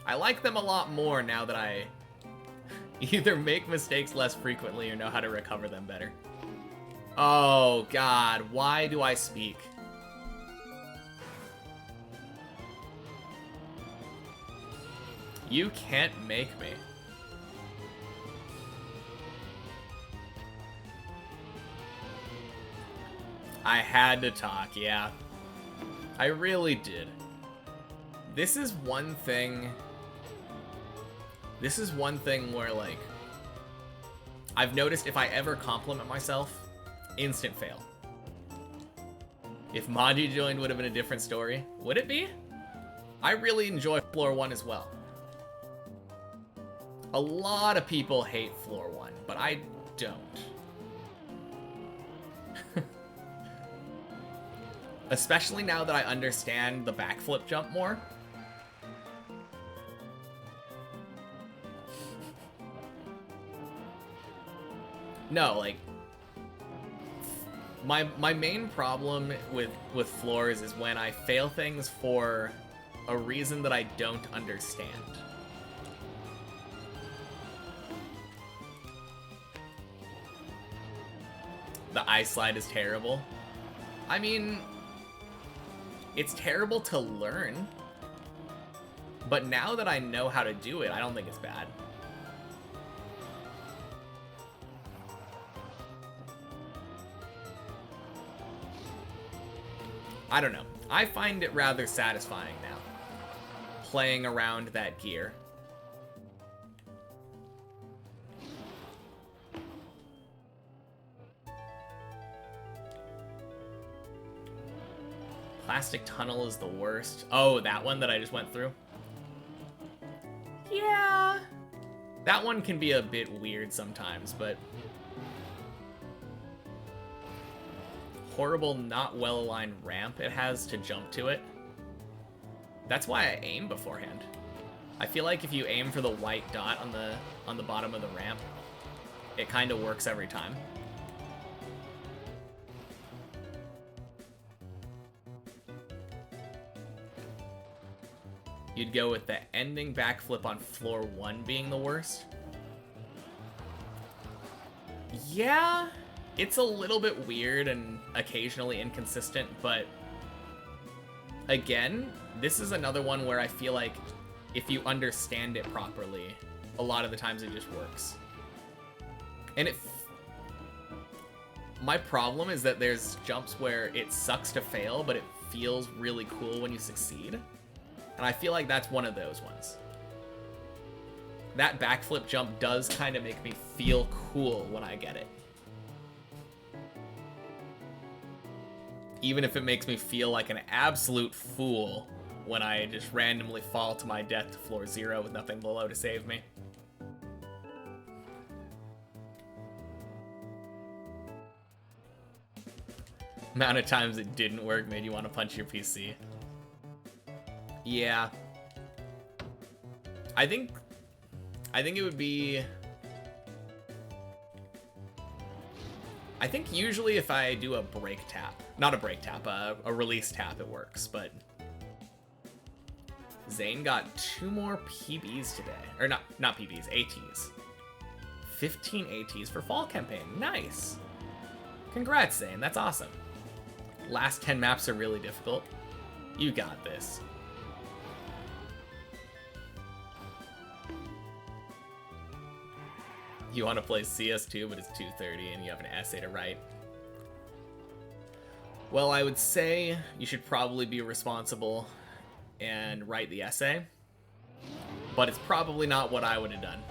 A: I like them a lot more now that I either make mistakes less frequently or know how to recover them better. Oh god, why do I speak? You can't make me. I had to talk, yeah. I really did. This is one thing where, like, I've noticed if I ever compliment myself, instant fail. If Maji joined, would have been a different story. Would it be? I really enjoy floor 1 as well. A lot of people hate floor 1, but I don't. Especially now that I understand the backflip jump more. No, like, my main problem with floors is when I fail things for a reason that I don't understand. The ice slide is terrible. I mean, it's terrible to learn, but now that I know how to do it, I don't think it's bad. I don't know. I find it rather satisfying now, playing around that gear. Plastic tunnel is the worst. Oh, that one that I just went through? Yeah. That one can be a bit weird sometimes, but... horrible, not well-aligned ramp it has to jump to it. That's why I aim beforehand. I feel like if you aim for the white dot on the bottom of the ramp, it kind of works every time. You'd go with the ending backflip on floor 1 being the worst. Yeah, it's a little bit weird and occasionally inconsistent, but again, this is another one where I feel like if you understand it properly, a lot of the times it just works. And my problem is that there's jumps where it sucks to fail, but it feels really cool when you succeed. And I feel like that's one of those ones. That backflip jump does kind of make me feel cool when I get it. Even if it makes me feel like an absolute fool when I just randomly fall to my death to floor 0 with nothing below to save me. Amount of times it didn't work made you want to punch your PC. Yeah. I think it would be... I think usually if I do a break tap, not a break tap, a release tap, it works, but Zane got 2 more PBs today. Or not PBs, ATs. 15 ATs for fall campaign. Nice. Congrats, Zane. That's awesome. Last 10 maps are really difficult. You got this. You want to play CS2, but it's 2:30 and you have an essay to write. Well, I would say you should probably be responsible and write the essay, but it's probably not what I would have done.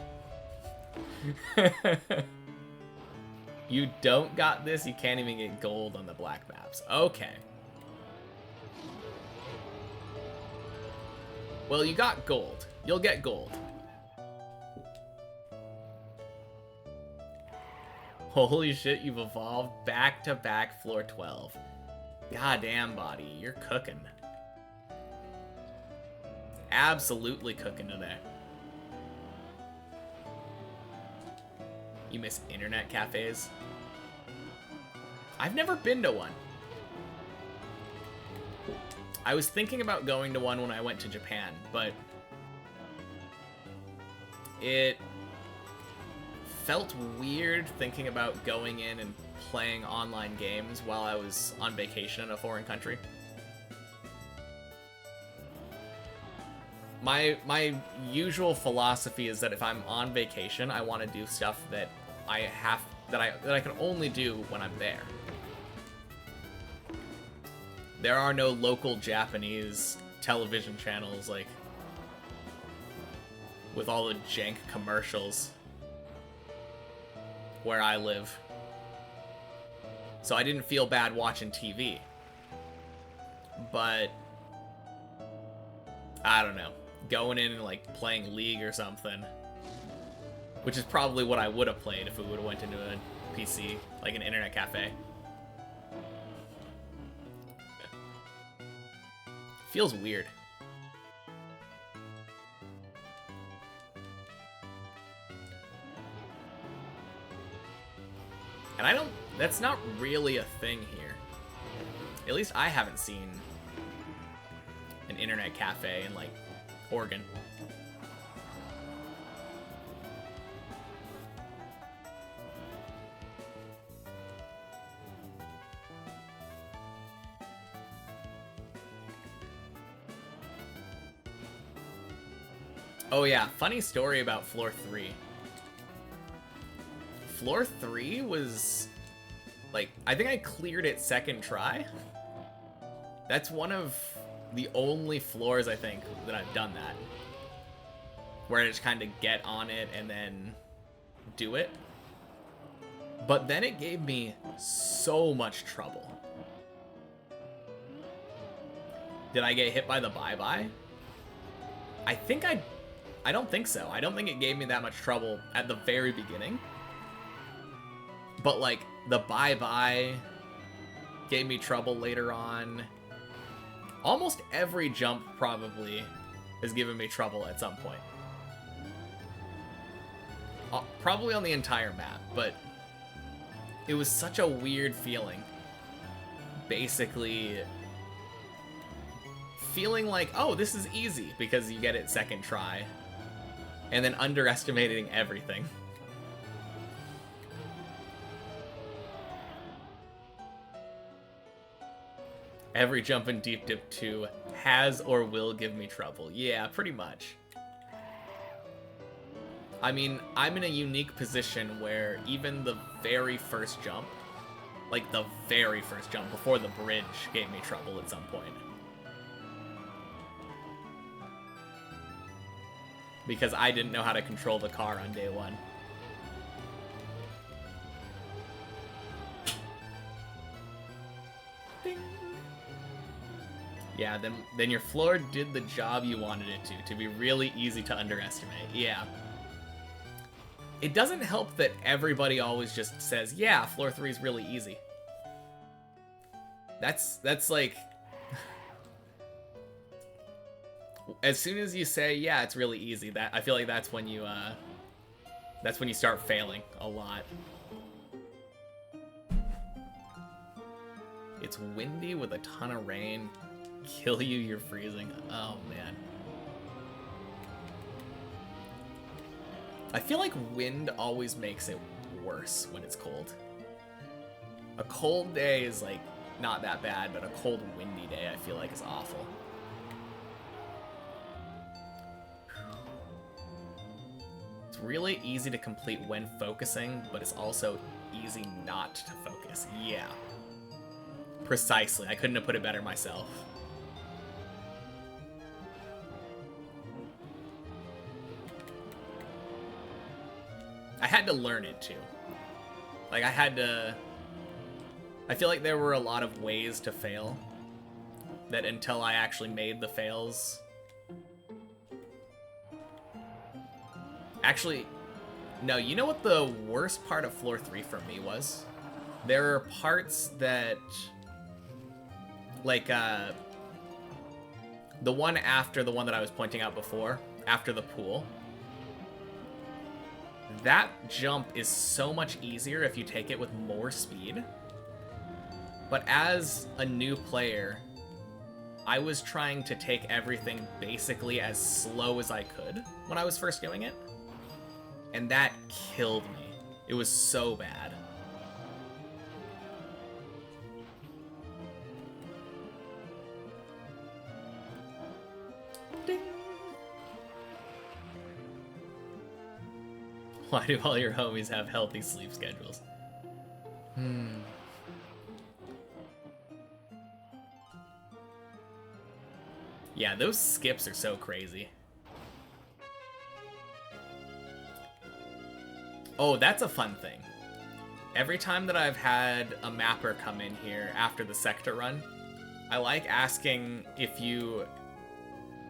A: You don't got this? You can't even get gold on the black maps. Okay. Well, you got gold. You'll get gold. Holy shit, you've evolved back-to-back floor 12. Goddamn, body, you're cooking. Absolutely cooking today. You miss internet cafes? I've never been to one. I was thinking about going to one when I went to Japan, but it felt weird thinking about going in and playing online games while I was on vacation in a foreign country. My usual philosophy is that if I'm on vacation, I want to do stuff that I can only do when I'm there. There are no local Japanese television channels like with all the jank commercials where I live. So I didn't feel bad watching TV. But I don't know. Going in and like playing League or something, which is probably what I would have played if we would have went into a PC, like an internet cafe. Feels weird. And that's not really a thing here. At least I haven't seen an internet cafe in like Oregon. Oh yeah, funny story about floor 3. Floor 3 was, like, I think I cleared it second try. That's one of the only floors, I think, that I've done that. Where I just kind of get on it and then do it. But then it gave me so much trouble. Did I get hit by the bye-bye? I don't think so. I don't think it gave me that much trouble at the very beginning. But, like, the bye-bye gave me trouble later on. Almost every jump probably has given me trouble at some point. Probably on the entire map, but it was such a weird feeling. Basically, feeling like, oh, this is easy because you get it second try. And then underestimating everything. Every jump in Deep Dip 2 has or will give me trouble. Yeah, pretty much. I mean, I'm in a unique position where even the very first jump, like the very first jump before the bridge, gave me trouble at some point. Because I didn't know how to control the car on day one. Ding. Yeah, then your floor did the job you wanted it to be really easy to underestimate. Yeah. It doesn't help that everybody always just says, yeah, floor 3 is really easy. That's like, as soon as you say, yeah, it's really easy, that I feel like that's when you start failing a lot. It's windy with a ton of rain. Kill you, you're freezing. Oh man. I feel like wind always makes it worse when it's cold. A cold day is like not that bad, but a cold windy day I feel like is awful. It's really easy to complete when focusing, but it's also easy not to focus. Yeah. Precisely. I couldn't have put it better myself. I had to learn it too. Like I feel like there were a lot of ways to fail that until I actually made the fails. Actually, no, you know what the worst part of floor 3 for me was? There are parts that, like, the one after the one that I was pointing out before, after the pool, that jump is so much easier if you take it with more speed. But as a new player, I was trying to take everything basically as slow as I could when I was first doing it. And that killed me. It was so bad. Ding. Why do all your homies have healthy sleep schedules? Yeah, those skips are so crazy. Oh, that's a fun thing. Every time that I've had a mapper come in here after the sector run, I like asking if you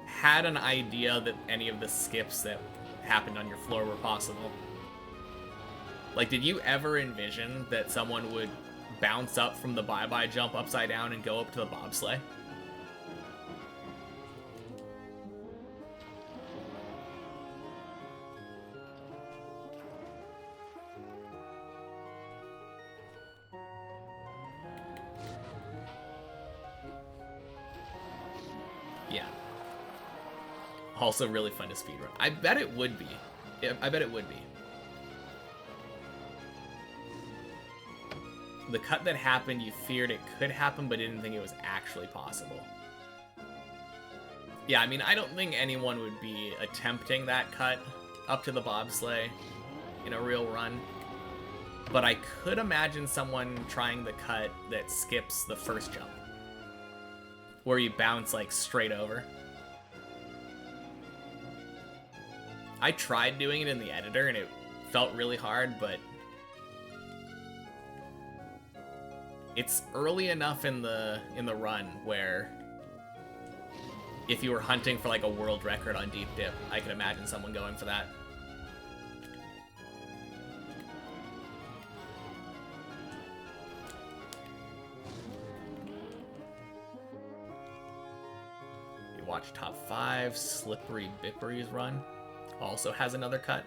A: had an idea that any of the skips that happened on your floor were possible. Like, did you ever envision that someone would bounce up from the bye-bye jump upside down and go up to the bobsleigh? Yeah. Also really fun to speedrun. I bet it would be. I bet it would be. The cut that happened, you feared it could happen, but didn't think it was actually possible. Yeah, I mean, I don't think anyone would be attempting that cut up to the bobsleigh in a real run. But I could imagine someone trying the cut that skips the first jump, where you bounce, like, straight over. I tried doing it in the editor, and it felt really hard, but it's early enough in the run where if you were hunting for, like, a world record on Deep Dip, I could imagine someone going for that. Watch Top 5, Slippery Bippery's run. Also has another cut.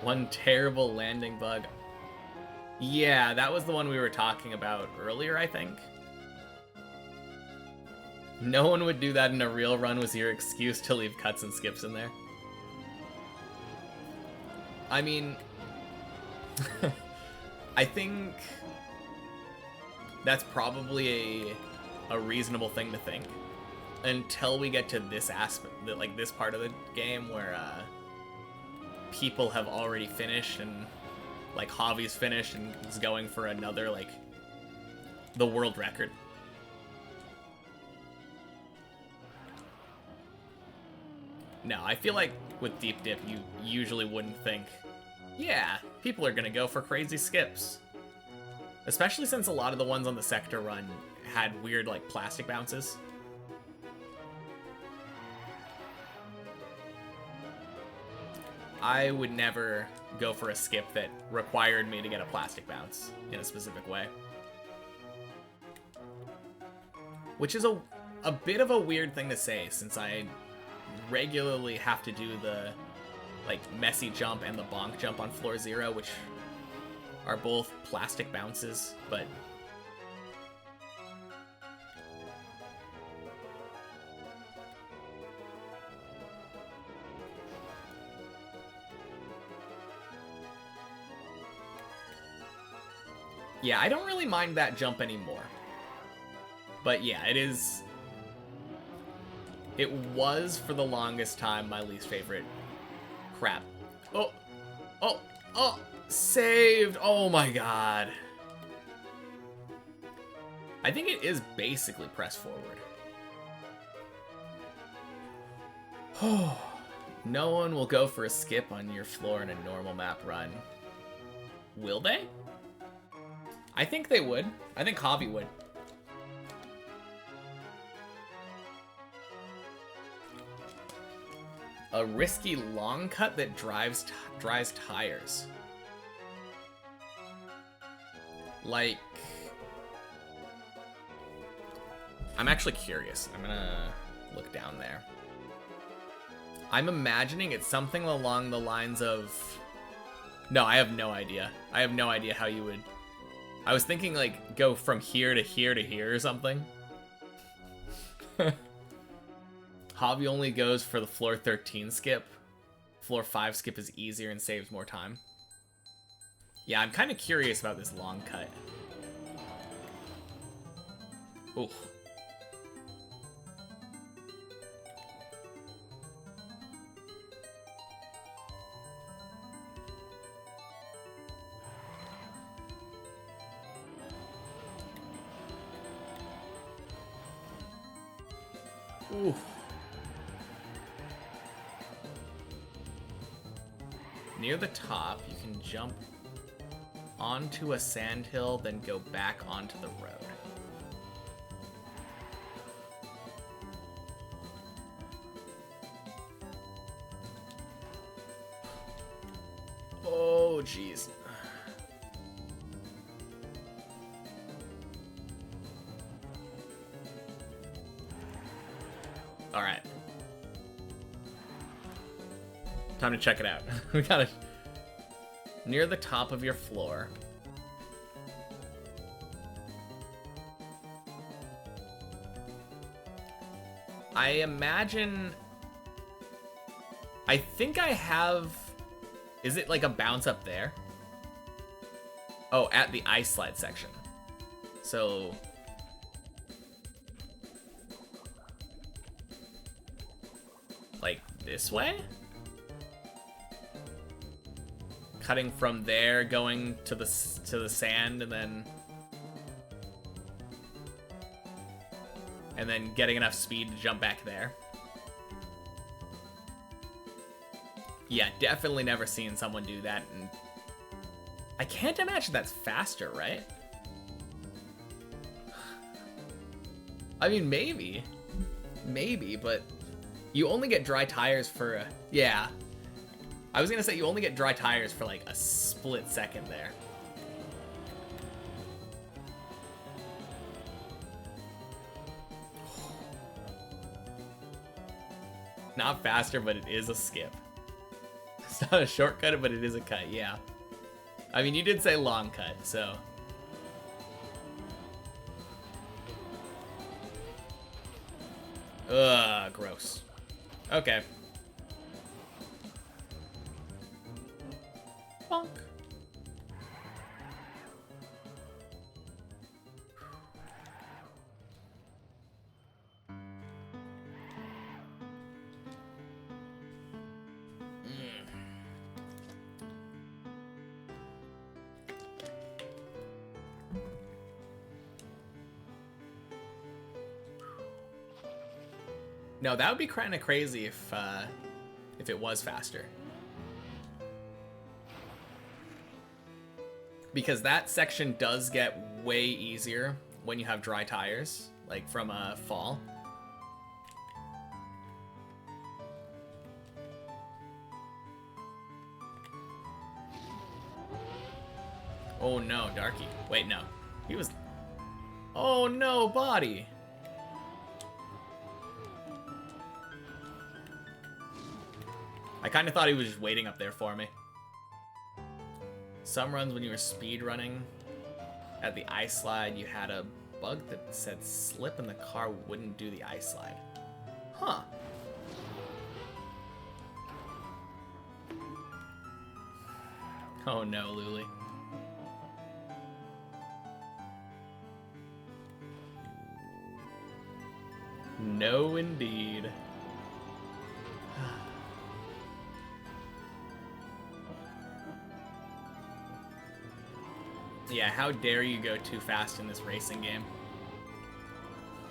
A: One terrible landing bug. Yeah, that was the one we were talking about earlier, I think. No one would do that in a real run, was your excuse to leave cuts and skips in there. I mean, I think that's probably a reasonable thing to think until we get to this aspect, like this part of the game where people have already finished, and like Javi's finished and is going for another, like, the world record. No, I feel like with Deep Dip you usually wouldn't think, yeah, people are gonna go for crazy skips. Especially since a lot of the ones on the sector run had weird, like, plastic bounces. I would never go for a skip that required me to get a plastic bounce in a specific way. Which is a bit of a weird thing to say, since I regularly have to do the like messy jump and the bonk jump on floor 0, which are both plastic bounces, but yeah, I don't really mind that jump anymore. But yeah, it was for the longest time my least favorite. Crap. Oh, saved. Oh my god. I think it is basically press forward. Oh, no one will go for a skip on your floor in a normal map run. Will they? I think they would. I think Javi would. A risky long cut that dries tires. Like, I'm actually curious. I'm gonna look down there. I'm imagining it's something along the lines of... No, I have no idea. I have no idea how you would... I was thinking, like, go from here to here to here or something. Javi only goes for the floor 13 skip. Floor 5 skip is easier and saves more time. Yeah, I'm kind of curious about this long cut. Ooh. Ooh. Near the top, you can jump onto a sandhill, then go back onto the road. Oh, jeez. All right. Time to check it out. We gotta... Near the top of your floor. I imagine... I think I have... Is it like a bounce up there? Oh, at the ice slide section. So... Like this way? Cutting from there, going to the sand, and then getting enough speed to jump back there. Yeah, definitely never seen someone do that, and I can't imagine that's faster, right? I mean, maybe, but you only get dry tires for yeah. I was gonna say you only get dry tires for like a split second there. Not faster, but it is a skip. It's not a shortcut, but it is a cut, yeah. I mean, you did say long cut, so. Ugh, gross. Okay. Bonk. No, that would be kind of crazy if it was faster. Because that section does get way easier when you have dry tires, like from a fall. Oh no, Darky. Wait, no. He was... Oh no, body. I kind of thought he was just waiting up there for me. Some runs when you were speed running at the ice slide, you had a bug that said slip and the car wouldn't do the ice slide. Huh. Oh no, Luli. No, indeed. Yeah, how dare you go too fast in this racing game?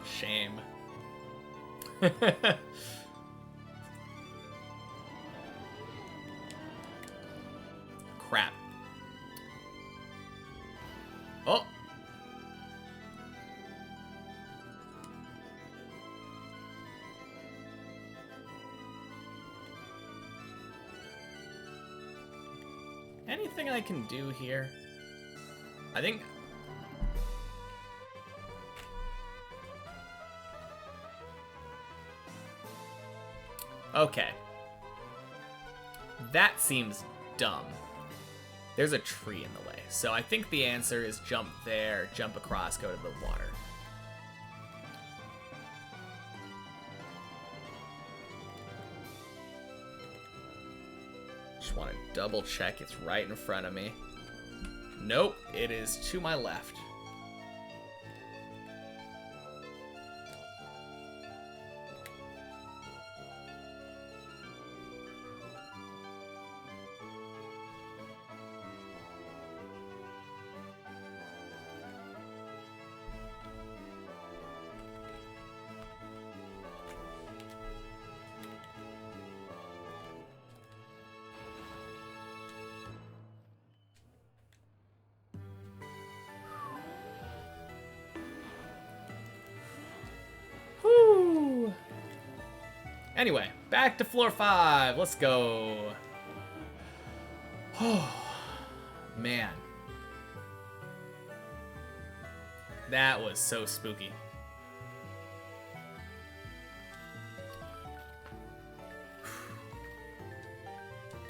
A: Shame. Crap. Oh! Anything I can do here? I think... Okay. That seems dumb. There's a tree in the way. So I think the answer is jump there, jump across, go to the water. Just want to double check it's right in front of me. Nope, it is to my left. Anyway, back to floor 5. Let's go. Oh, man. That was so spooky.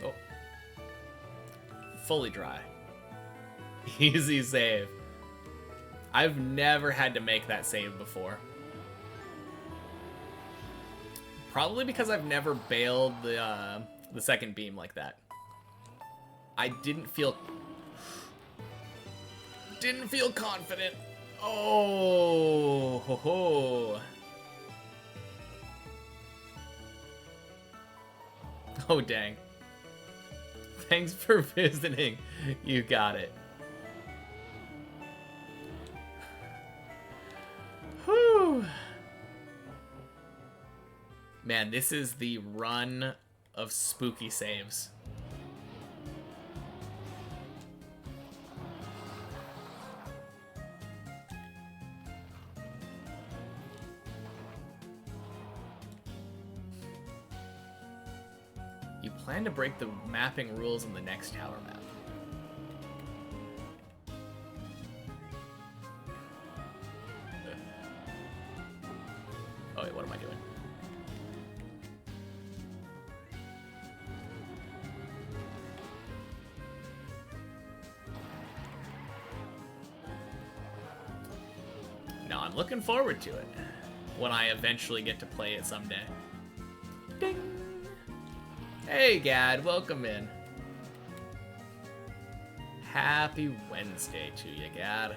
A: Oh. Fully dry. Easy save. I've never had to make that save before. Probably because I've never bailed the second beam like that. I didn't feel confident. Oh, ho, ho. Oh, dang. Thanks for visiting. You got it. Whew. Man, this is the run of spooky saves. You plan to break the mapping rules in the next tower map. Oh wait, what am I doing? No, I'm looking forward to it when I eventually get to play it someday. Ding! Hey, Gad, welcome in. Happy Wednesday to you, Gad.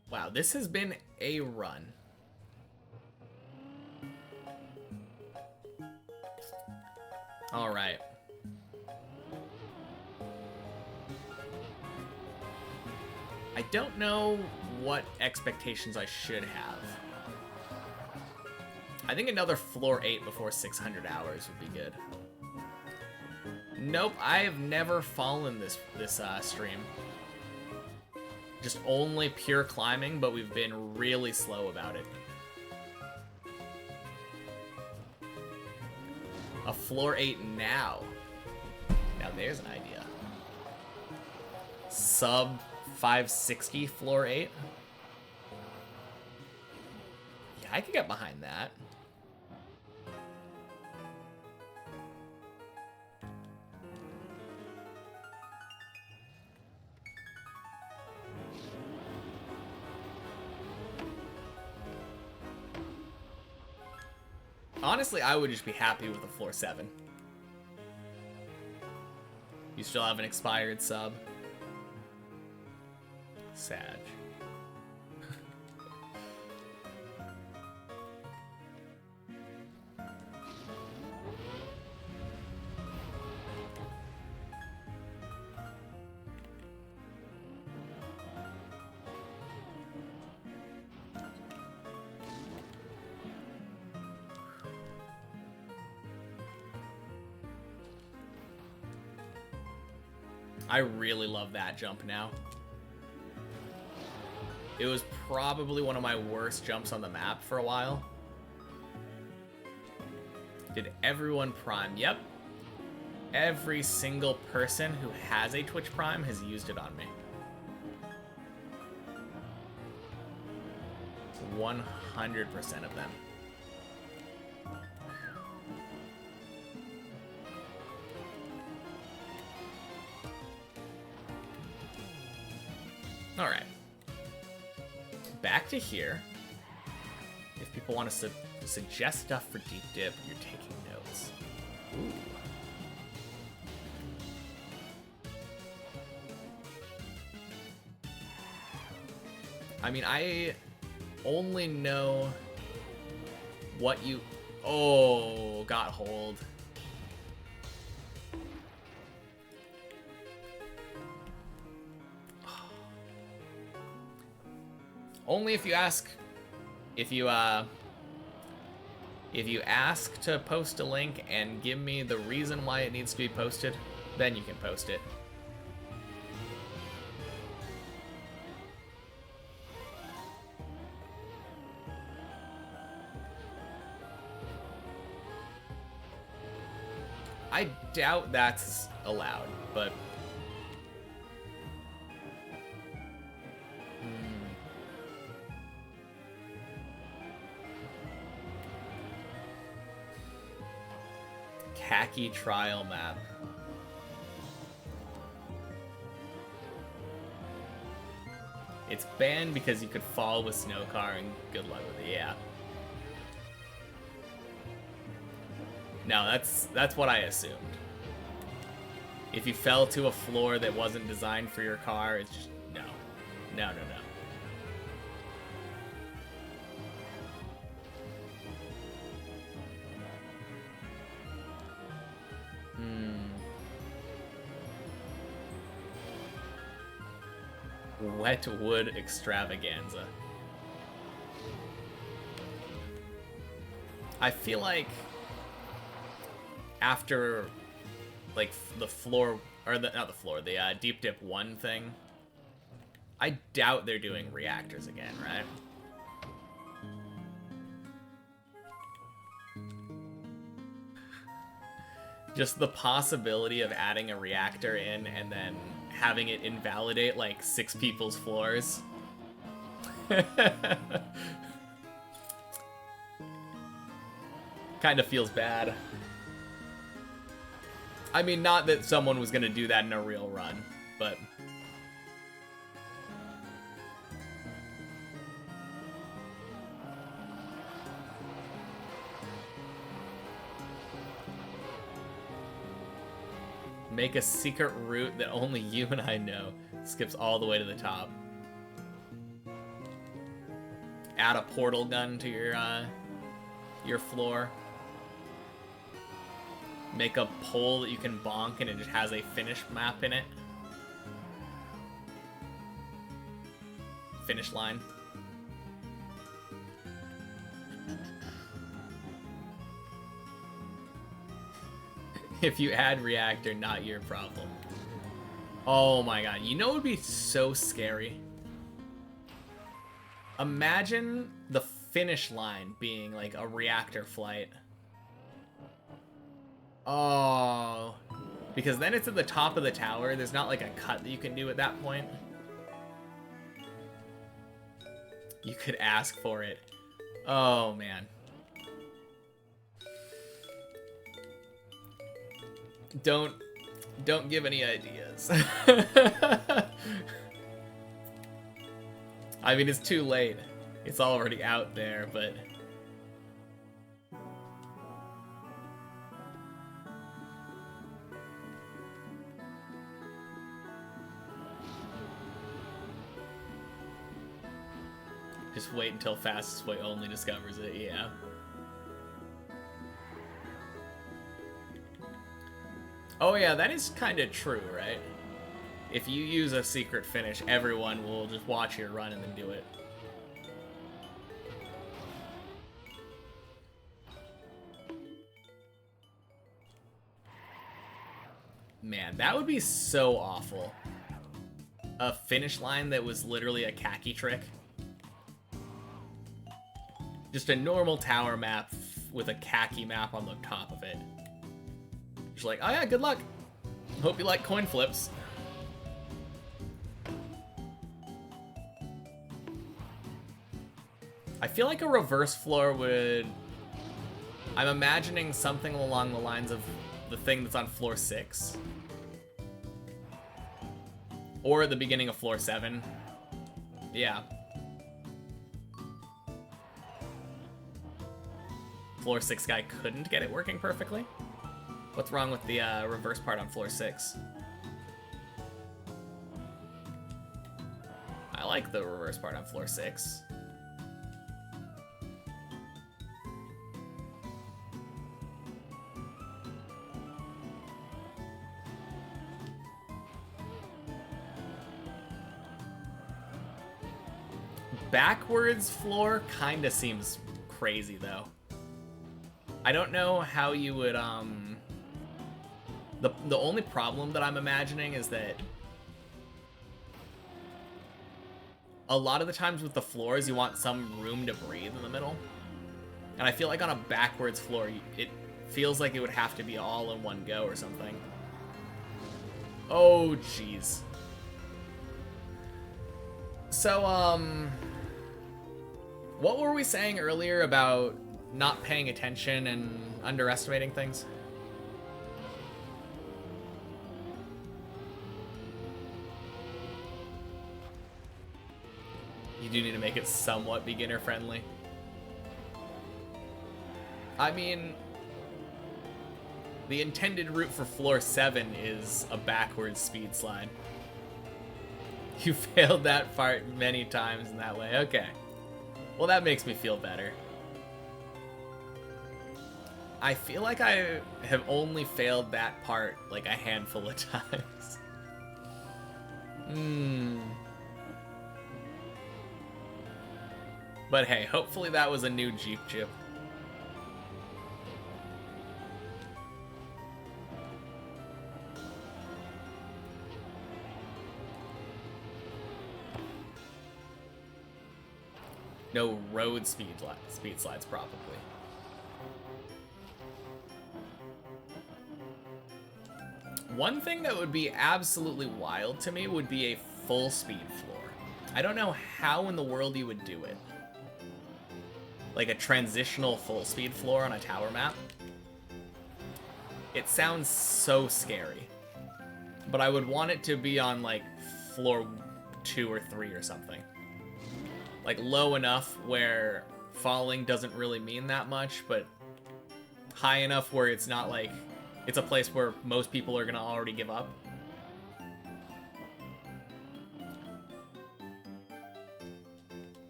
A: Wow, this has been a run. All right. I don't know what expectations I should have. I think another floor 8 before 600 hours would be good. Nope, I have never fallen this stream. Just only pure climbing, but we've been really slow about it. A floor 8 now. Now there's an idea. Sub 560 floor 8. Yeah, I could get behind that. Honestly, I would just be happy with a floor 7. You still have an expired sub. Sad. I really love that jump now. It was probably one of my worst jumps on the map for a while. Did everyone Prime? Yep. Every single person who has a Twitch Prime has used it on me. 100% of them. Alright. Back to here. If people want to suggest stuff for Deep Dip, you're taking notes. Ooh. I mean, I only know what you... Oh, got hold. Only if you ask, if you ask to post a link and give me the reason why it needs to be posted, then you can post it. I doubt that's allowed, but... Khaki trial map. It's banned because you could fall with snow car and good luck with it, yeah. No, that's what I assumed. If you fell to a floor that wasn't designed for your car, it's just, no. No, no, no. Wet wood extravaganza. I feel like after like the floor, or the not the floor, the Deep Dip 1 thing, I doubt they're doing reactors again, right? Just the possibility of adding a reactor in and then having it invalidate like 6 people's floors. Kind of feels bad. I mean, not that someone was gonna do that in a real run, but... Make a secret route that only you and I know. Skips all the way to the top. Add a portal gun to your floor. Make a pole that you can bonk and it just has a finish map in it. Finish line. If you add reactor, not your problem. Oh my god, you know what would be so scary? Imagine the finish line being like a reactor flight. Oh. Because then it's at the top of the tower. There's not like a cut that you can do at that point. You could ask for it. Oh, man. Don't give any ideas. I mean, it's too late. It's already out there, but... Just wait until Fastest Way only discovers it, yeah. Oh yeah, that is kind of true, right? If you use a secret finish, everyone will just watch your run and then do it. Man, that would be so awful. A finish line that was literally a khaki trick. Just a normal tower map with a khaki map on the top of it. Just like, oh yeah, good luck. Hope you like coin flips. I feel like a reverse floor would... I'm imagining something along the lines of the thing that's on floor 6. Or at the beginning of floor 7. Yeah. Floor 6 guy couldn't get it working perfectly? What's wrong with the reverse part on floor 6? I like the reverse part on floor 6. Backwards floor kinda seems crazy though. I don't know how you would the only problem that I'm imagining is that a lot of the times with the floors you want some room to breathe in the middle. And I feel like on a backwards floor it feels like it would have to be all in one go or something. Oh jeez. So what were we saying earlier about not paying attention and underestimating things? You do need to make it somewhat beginner friendly. I mean, the intended route for floor 7 is a backwards speed slide. You failed that part many times in that way. Okay. Well, that makes me feel better. I feel like I have only failed that part like a handful of times. But hey, hopefully that was a new Jeep chip. No road speed slides, probably. One thing that would be absolutely wild to me would be a full speed floor. I don't know how in the world you would do it. Like a transitional full speed floor on a tower map. It sounds so scary. But I would want it to be on like floor 2 or 3 or something. Like low enough where falling doesn't really mean that much, but high enough where it's not like it's a place where most people are gonna already give up.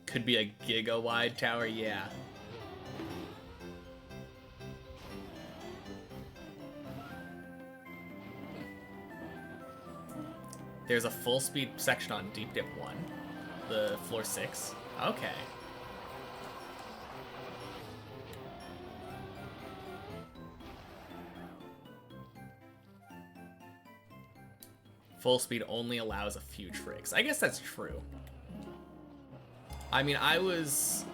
A: Could be a giga-wide tower, yeah. There's a full speed section on Deep Dip 1, the floor 6. Okay. Full speed only allows a few tricks. I guess that's true. I mean, I was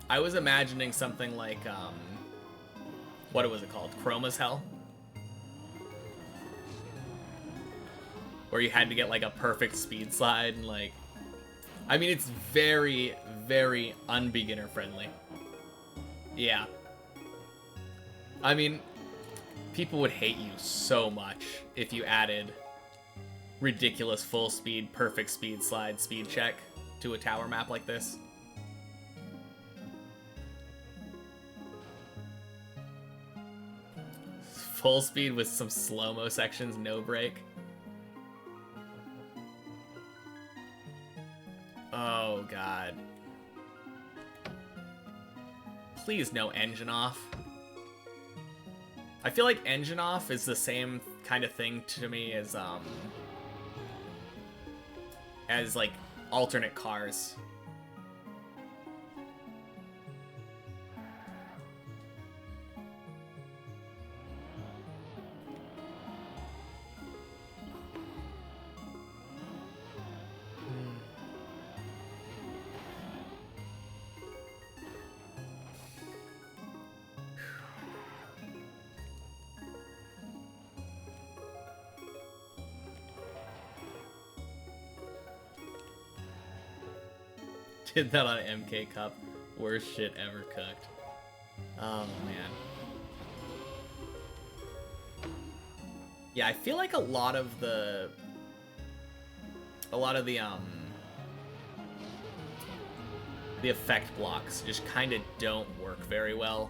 A: imagining something like, what was it called? Chroma's Hell? where you had to get like a perfect speed slide and like, I mean, it's very, very unbeginner friendly. Yeah. I mean, people would hate you so much if you added ridiculous full speed, perfect speed slide, speed check to a tower map like this. Full speed with some slow-mo sections, no break. Oh, God. Please no engine off. I feel like engine off is the same kind of thing to me as like alternate cars. Did that on MK Cup. Worst shit ever cooked. Oh, man. Yeah, I feel like a lot of the effect blocks just kind of don't work very well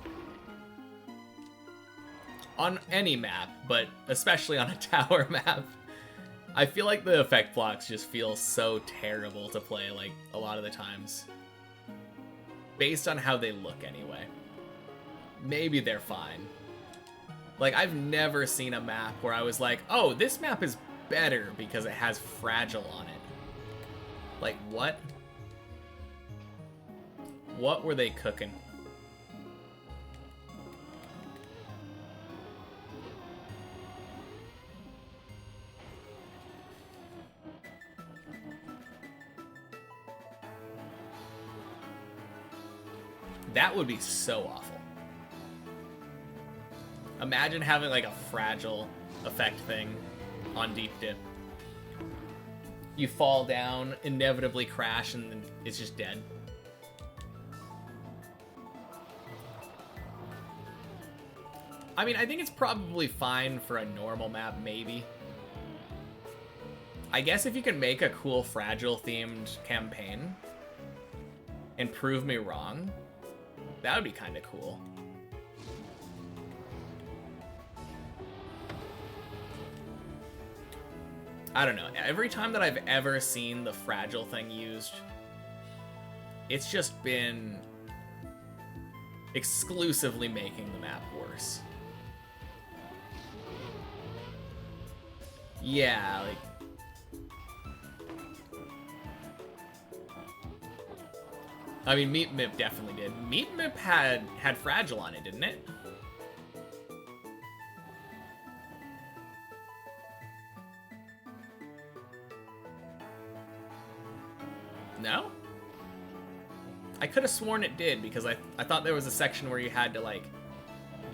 A: on any map, but especially on a tower map. I feel like the effect blocks just feel so terrible to play, like, a lot of the times. Based on how they look, anyway. Maybe they're fine. Like, I've never seen a map where I was like, oh, this map is better because it has Fragile on it. Like, what? What were they cooking? That would be so awful. Imagine having like a Fragile effect thing on Deep Dip. You fall down, inevitably crash, and then it's just dead. I mean, I think it's probably fine for a normal map, maybe. I guess if you can make a cool Fragile themed campaign and prove me wrong, that would be kind of cool. I don't know. Every time that I've ever seen the Fragile thing used, it's just been exclusively making the map worse. Yeah, like... I mean, Meat Mip definitely did. Meat Mip had Fragile on it, didn't it? No? I could have sworn it did, because I thought there was a section where you had to, like,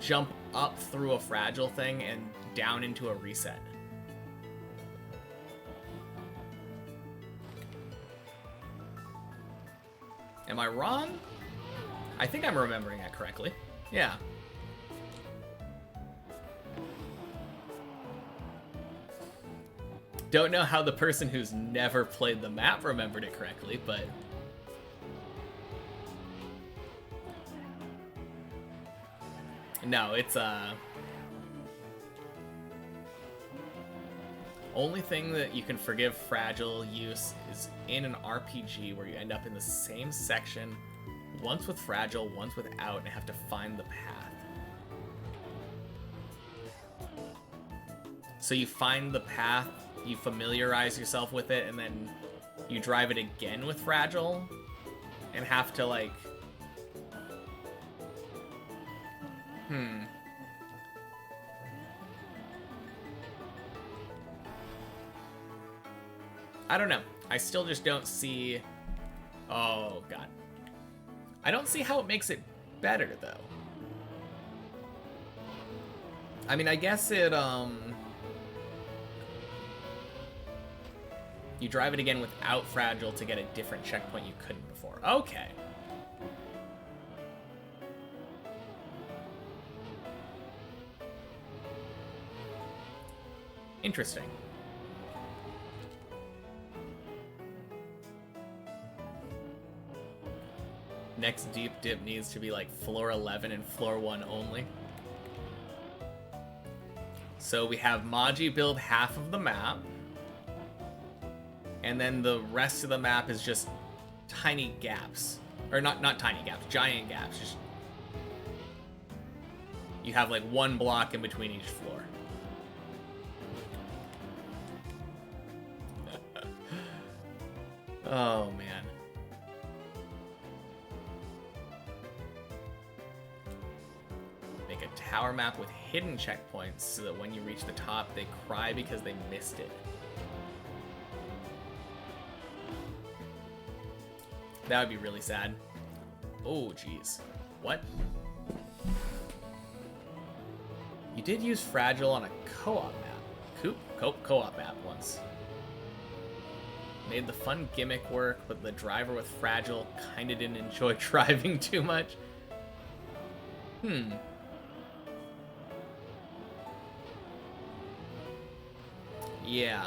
A: jump up through a Fragile thing and down into a reset. Am I wrong? I think I'm remembering that correctly. Yeah. Don't know how the person who's never played the map remembered it correctly, but... No, it's, only thing that you can forgive Fragile use is in an RPG where you end up in the same section, once with Fragile, once without, and have to find the path. So you find the path, you familiarize yourself with it, and then you drive it again with Fragile, and have to, like... I don't know. I still just don't see... Oh, God. I don't see how it makes it better, though. I mean, I guess it, You drive it again without Fragile to get a different checkpoint you couldn't before. Okay. Interesting. Next deep dip needs to be like floor 11 and floor 1 only. So we have Maji build half of the map. And then the rest of the map is just tiny gaps. Or not tiny gaps, giant gaps. Just you have like one block in between each floor. Oh man. Make a tower map with hidden checkpoints so that when you reach the top, they cry because they missed it. That would be really sad. Oh, jeez. What? You did use Fragile on a co-op map. Co-op map once. Made the fun gimmick work, but the driver with Fragile kinda didn't enjoy driving too much. Yeah.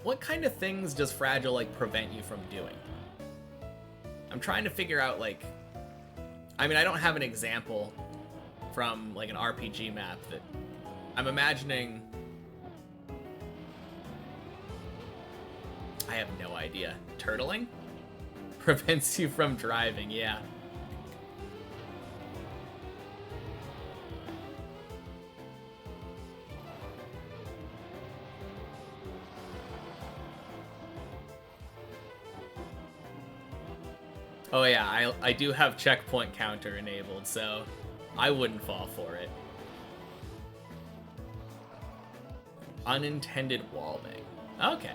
A: What kind of things does Fragile like prevent you from doing? I'm trying to figure out like, I mean, I don't have an example from like an RPG map that I'm imagining. I have no idea. Turtling? Prevents you from driving, yeah. Oh yeah, I do have checkpoint counter enabled, so I wouldn't fall for it. Unintended wallbang. Okay.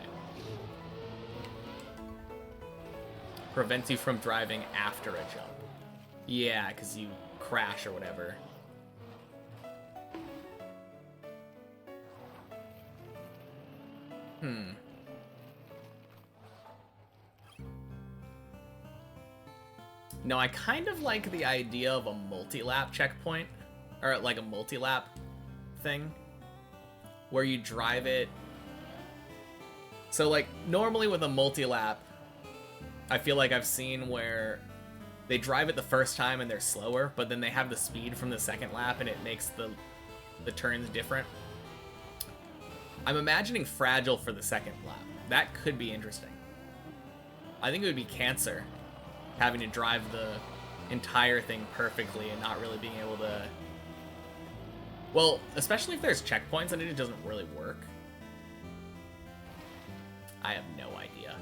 A: Prevents you from driving after a jump. Yeah, because you crash or whatever. No, I kind of like the idea of a multi-lap checkpoint, or like a multi-lap thing, where you drive it. So like, normally with a multi-lap, I feel like I've seen where they drive it the first time and they're slower, but then they have the speed from the second lap and it makes the turns different. I'm imagining Fragile for the second lap. That could be interesting. I think it would be cancer, having to drive the entire thing perfectly and not really being able to... Well, especially if there's checkpoints and it doesn't really work. I have no idea.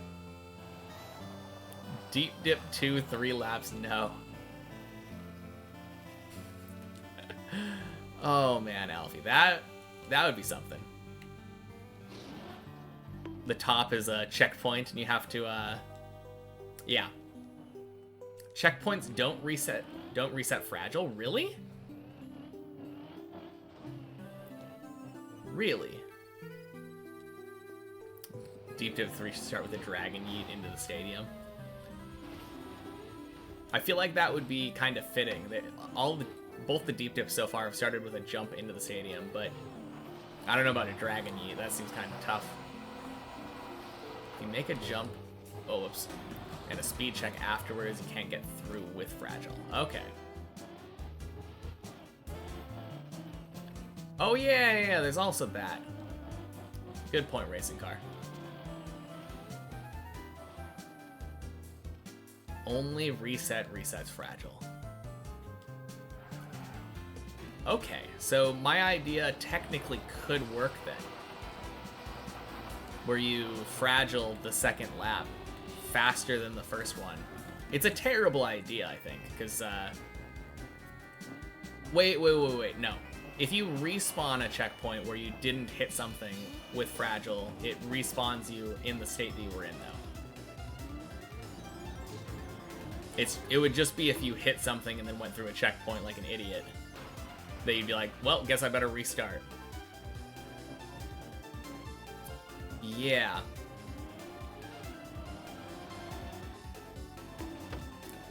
A: Deep dip 2, 3 laps, no. Oh man, Alfie, that would be something. The top is a checkpoint and you have to, yeah. Checkpoints don't reset Fragile, really? Really? Deep dip 3 should start with a dragon yeet into the stadium. I feel like that would be kind of fitting. Both the deep dips so far have started with a jump into the stadium, but I don't know about a dragon yeet. That seems kind of tough. If you make a jump, oh whoops, and a speed check afterwards, you can't get through with Fragile. Okay. Oh yeah, there's also that. Good point, racing car. Only resets Fragile. Okay, so my idea technically could work then. Where you Fragile the second lap faster than the first one. It's a terrible idea, I think, because, Wait, no. If you respawn a checkpoint where you didn't hit something with Fragile, it respawns you in the state that you were in, though. It would just be if you hit something and then went through a checkpoint like an idiot. That you'd be like, well, guess I better restart. Yeah.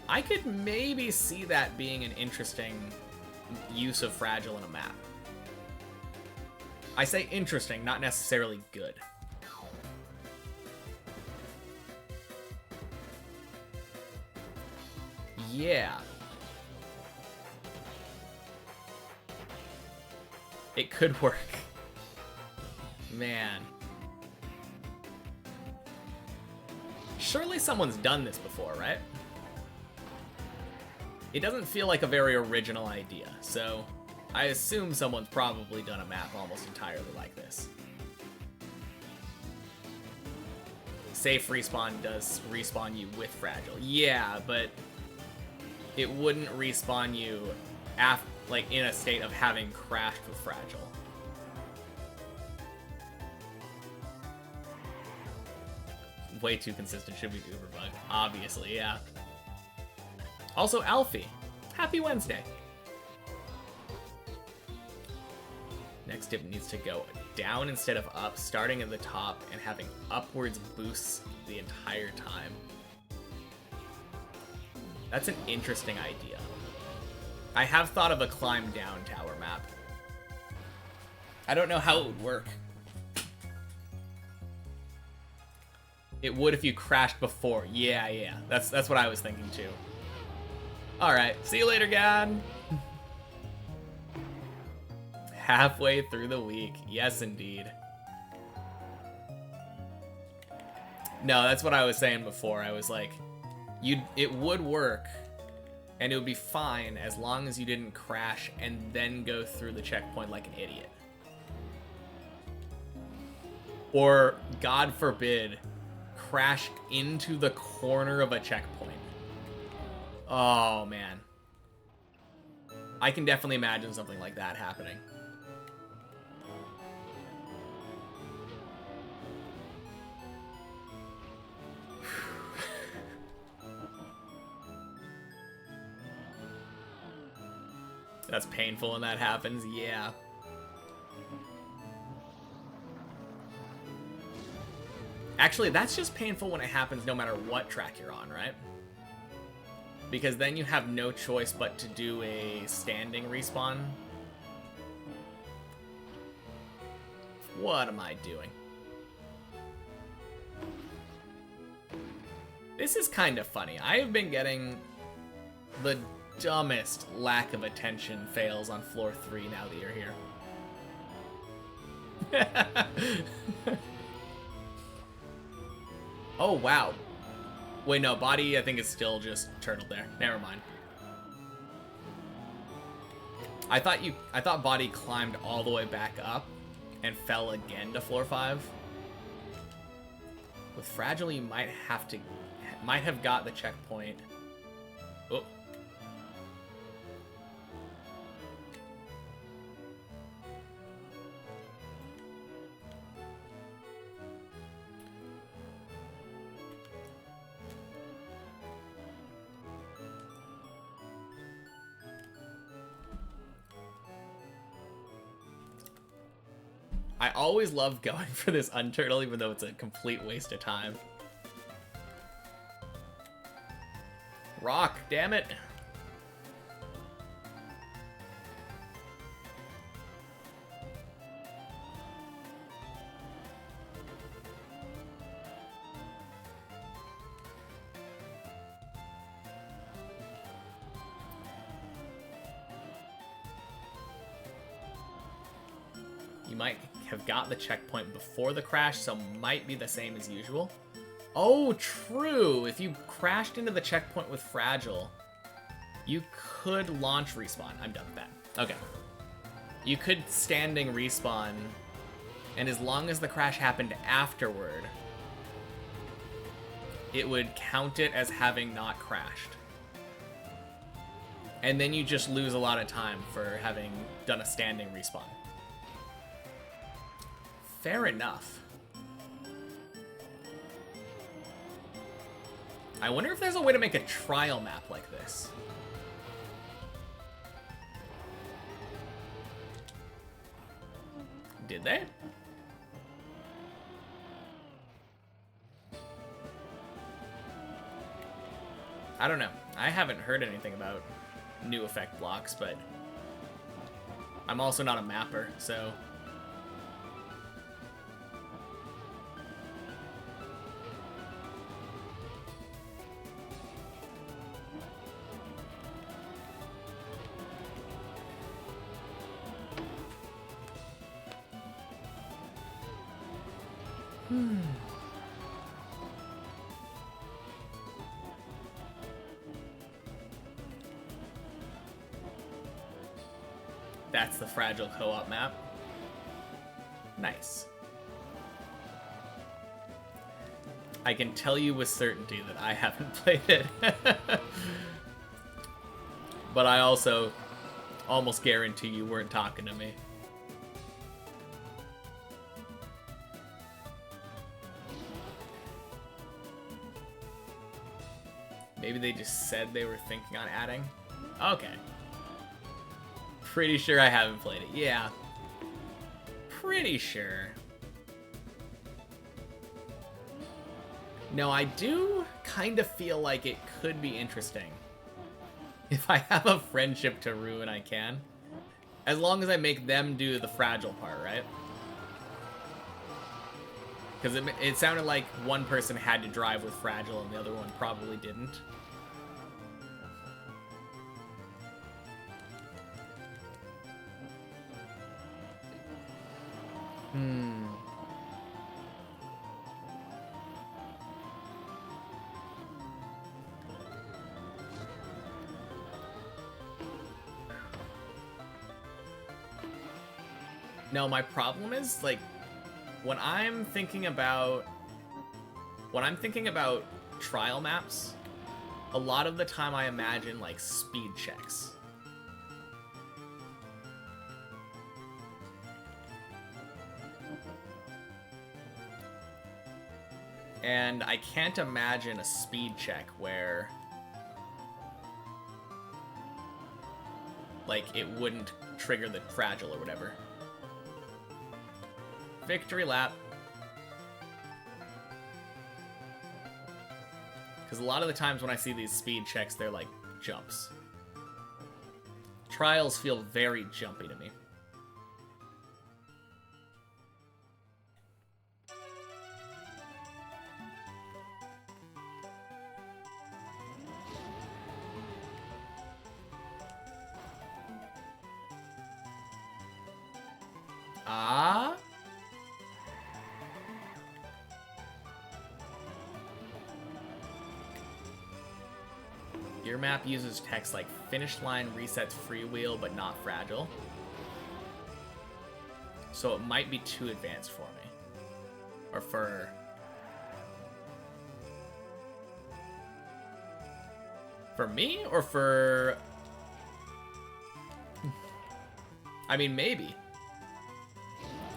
A: I could maybe see that being an interesting use of Fragile in a map. I say interesting, not necessarily good. Yeah. It could work. Man. Surely someone's done this before, right? It doesn't feel like a very original idea, so I assume someone's probably done a map almost entirely like this. Safe respawn does respawn you with Fragile. Yeah, but it wouldn't respawn you like in a state of having crashed with Fragile. Way too consistent should be the Uber bug. Obviously, yeah. Also, Alfie, happy Wednesday. Next tip needs to go down instead of up, starting at the top and having upwards boosts the entire time. That's an interesting idea. I have thought of a climb down tower map. I don't know how it would work. It would if you crashed before. Yeah. That's what I was thinking too. Alright, see you later, God. Halfway through the week. Yes, indeed. No, that's what I was saying before. I was like, it would work, and it would be fine as long as you didn't crash and then go through the checkpoint like an idiot. Or, God forbid, crash into the corner of a checkpoint. Oh, man. I can definitely imagine something like that happening. That's painful when that happens, yeah. Actually, that's just painful when it happens no matter what track you're on, right? Because then you have no choice but to do a standing respawn. What am I doing? This is kind of funny. I have been getting the dumbest lack of attention fails on floor 3 now that you're here. Oh, wow. Wait, no, body I think is still just turtled there. Never mind. I thought body climbed all the way back up and fell again to floor 5. With Fragile, you might have got the checkpoint. Oh. I always love going for this unturtle, even though it's a complete waste of time. Rock, damn it. You might have got the checkpoint before the crash, so might be the same as usual. Oh, true. If you crashed into the checkpoint with Fragile, you could launch respawn. I'm done with that. Okay. You could standing respawn, and as long as the crash happened afterward, it would count it as having not crashed. And then you just lose a lot of time for having done a standing respawn. Fair enough. I wonder if there's a way to make a trial map like this. Did they? I don't know. I haven't heard anything about new effect blocks, but I'm also not a mapper, so... That's the Fragile co-op map. Nice. I can tell you with certainty that I haven't played it. But I also almost guarantee you weren't talking to me. Maybe they just said they were thinking on adding? Okay. Pretty sure I haven't played it. Yeah. Pretty sure. No, I do kind of feel like it could be interesting. If I have a friendship to ruin, I can. As long as I make them do the fragile part, right? Because it sounded like one person had to drive with fragile and the other one probably didn't. No, my problem is, like, when I'm thinking about trial maps, a lot of the time I imagine, like, speed checks. And I can't imagine a speed check where, like, it wouldn't trigger the fragile or whatever. Victory lap. Because a lot of the times when I see these speed checks, they're like jumps. Trials feel very jumpy to me. Ah? Your map uses text like finish line resets freewheel but not fragile. So it might be too advanced for me. Or for... For me? Or for... I mean, maybe.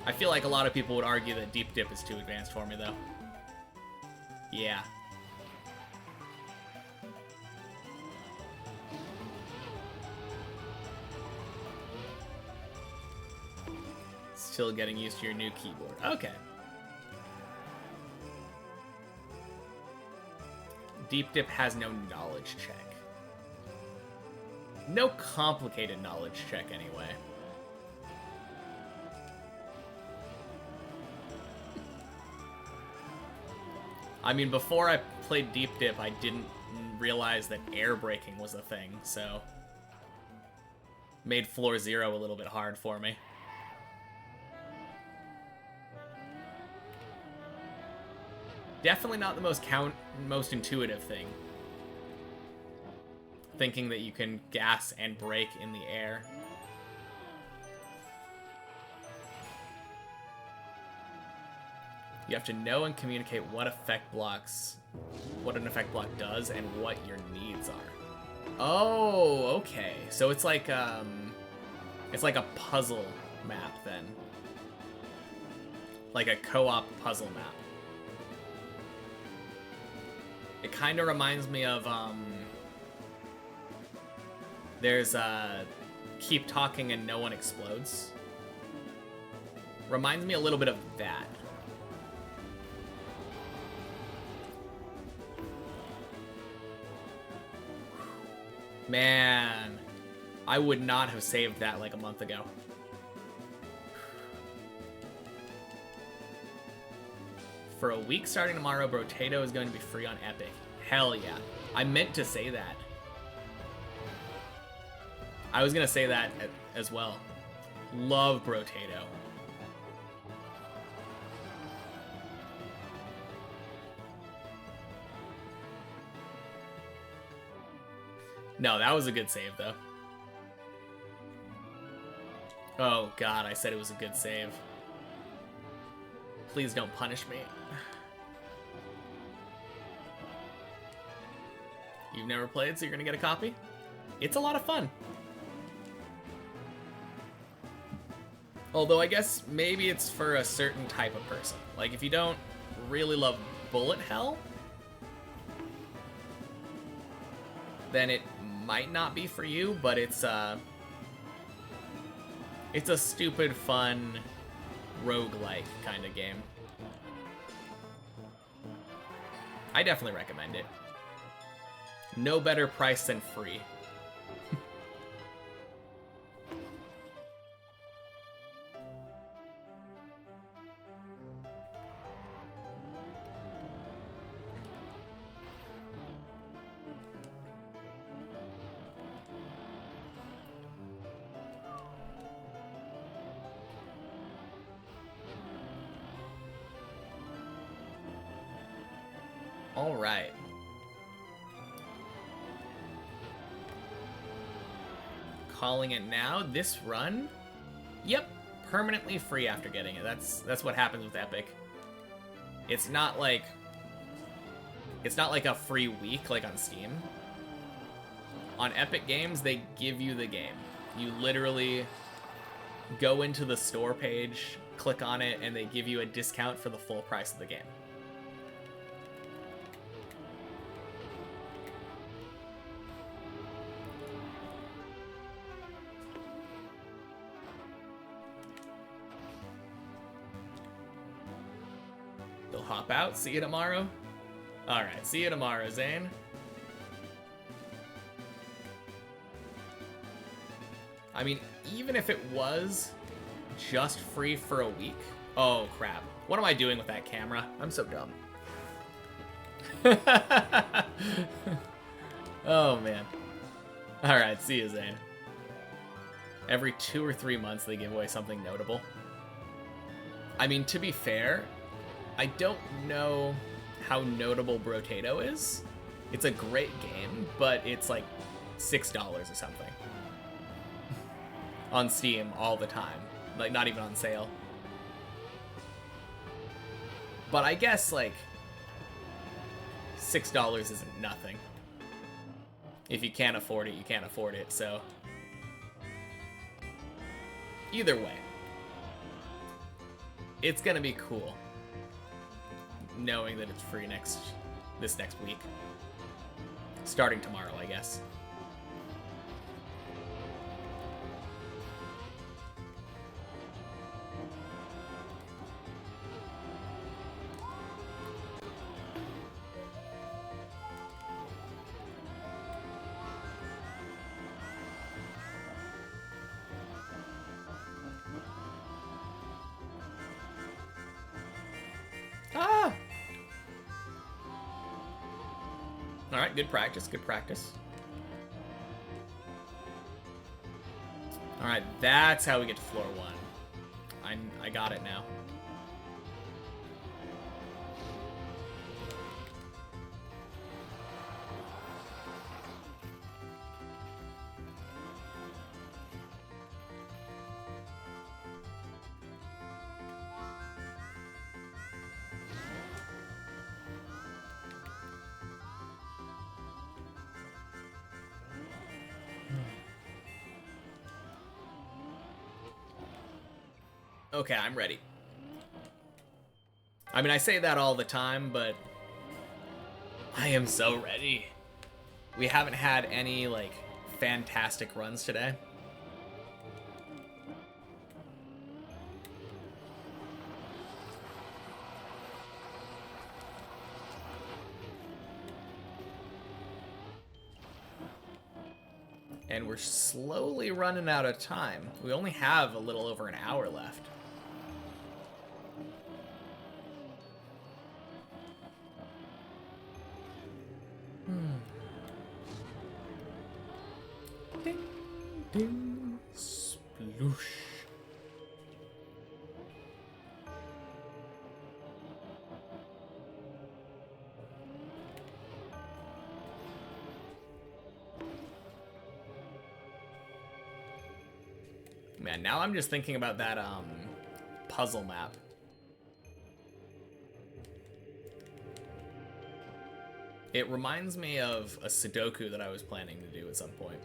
A: I feel like a lot of people would argue that deep dip is too advanced for me, though. Yeah. Still getting used to your new keyboard. Okay. Deep dip has no knowledge check. No complicated knowledge check, anyway. I mean, before I played Deep Dip, I didn't realize that air braking was a thing, so... Made Floor Zero a little bit hard for me. Definitely not the most intuitive thing. Thinking that you can gas and brake in the air. You have to know and communicate what an effect block does and what your needs are. Oh, okay. So it's like a puzzle map then. Like a co-op puzzle map. It kind of reminds me of, there's, Keep Talking and No One Explodes. Reminds me a little bit of that. Man, I would not have saved that like a month ago. For a week starting tomorrow, Brotato is going to be free on Epic. Hell yeah. I meant to say that. I was going to say that as well. Love Brotato. No, that was a good save, though. Oh, God, I said it was a good save. Please don't punish me. You've never played, so you're gonna get a copy? It's a lot of fun. Although I guess maybe it's for a certain type of person. Like, if you don't really love bullet hell, then it might not be for you, but it's a stupid, fun, roguelike kind of game. I definitely recommend it. No better price than free. All right. Calling it now. This run, yep, permanently free after getting it. That's what happens with Epic. It's not like a free week like on Steam. On Epic Games, they give you the game. You literally go into the store page, click on it, and they give you a discount for the full price of the game. You'll hop out. See you tomorrow. All right, see you tomorrow, Zane. I mean, even if it was just free for a week. Oh, crap. What am I doing with that camera? I'm so dumb. Oh, man. All right, see you, Zane. Every 2 or 3 months, they give away something notable. I mean, to be fair, I don't know how notable Brotato is. It's a great game, but it's like $6 or something. On Steam all the time. Like, not even on sale. But I guess, like, $6 isn't nothing. If you can't afford it, you can't afford it, so. Either way. It's gonna be cool. Knowing that it's free this next week. Starting tomorrow, I guess. Ah! Alright, good practice, good practice. Alright, that's how we get to floor 1. I got it now. Okay, I'm ready. I mean, I say that all the time, but I am so ready. We haven't had any, like, fantastic runs today. And we're slowly running out of time. We only have a little over an hour left. Ding, ding, sploosh. Man, now I'm just thinking about that puzzle map. It reminds me of a Sudoku that I was planning to do at some point,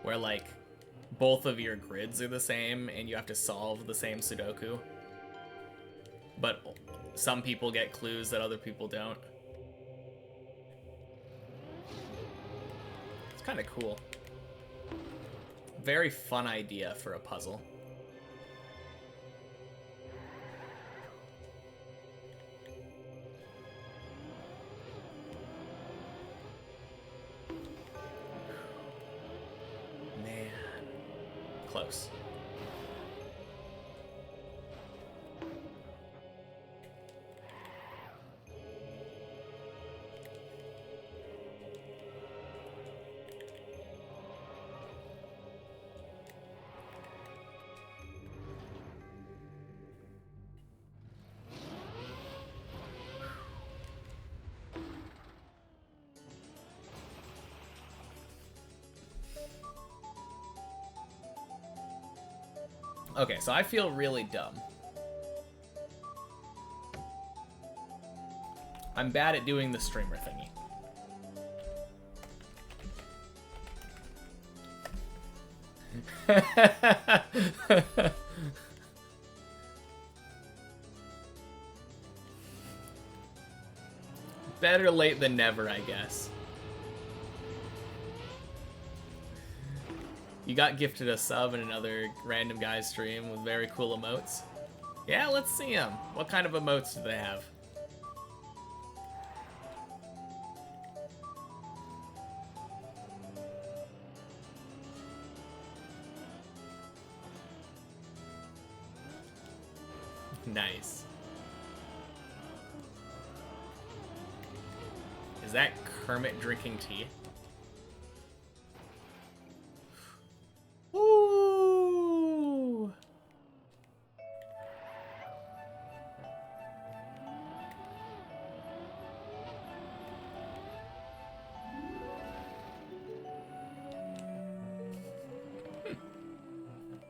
A: where like both of your grids are the same and you have to solve the same Sudoku, but some people get clues that other people don't. It's kind of cool. Very fun idea for a puzzle. Man, close. Okay, so I feel really dumb. I'm bad at doing the streamer thingy. Better late than never, I guess. You got gifted a sub in another random guy's stream with very cool emotes. Yeah, let's see them. What kind of emotes do they have? Nice. Is that Kermit drinking tea? Ooh.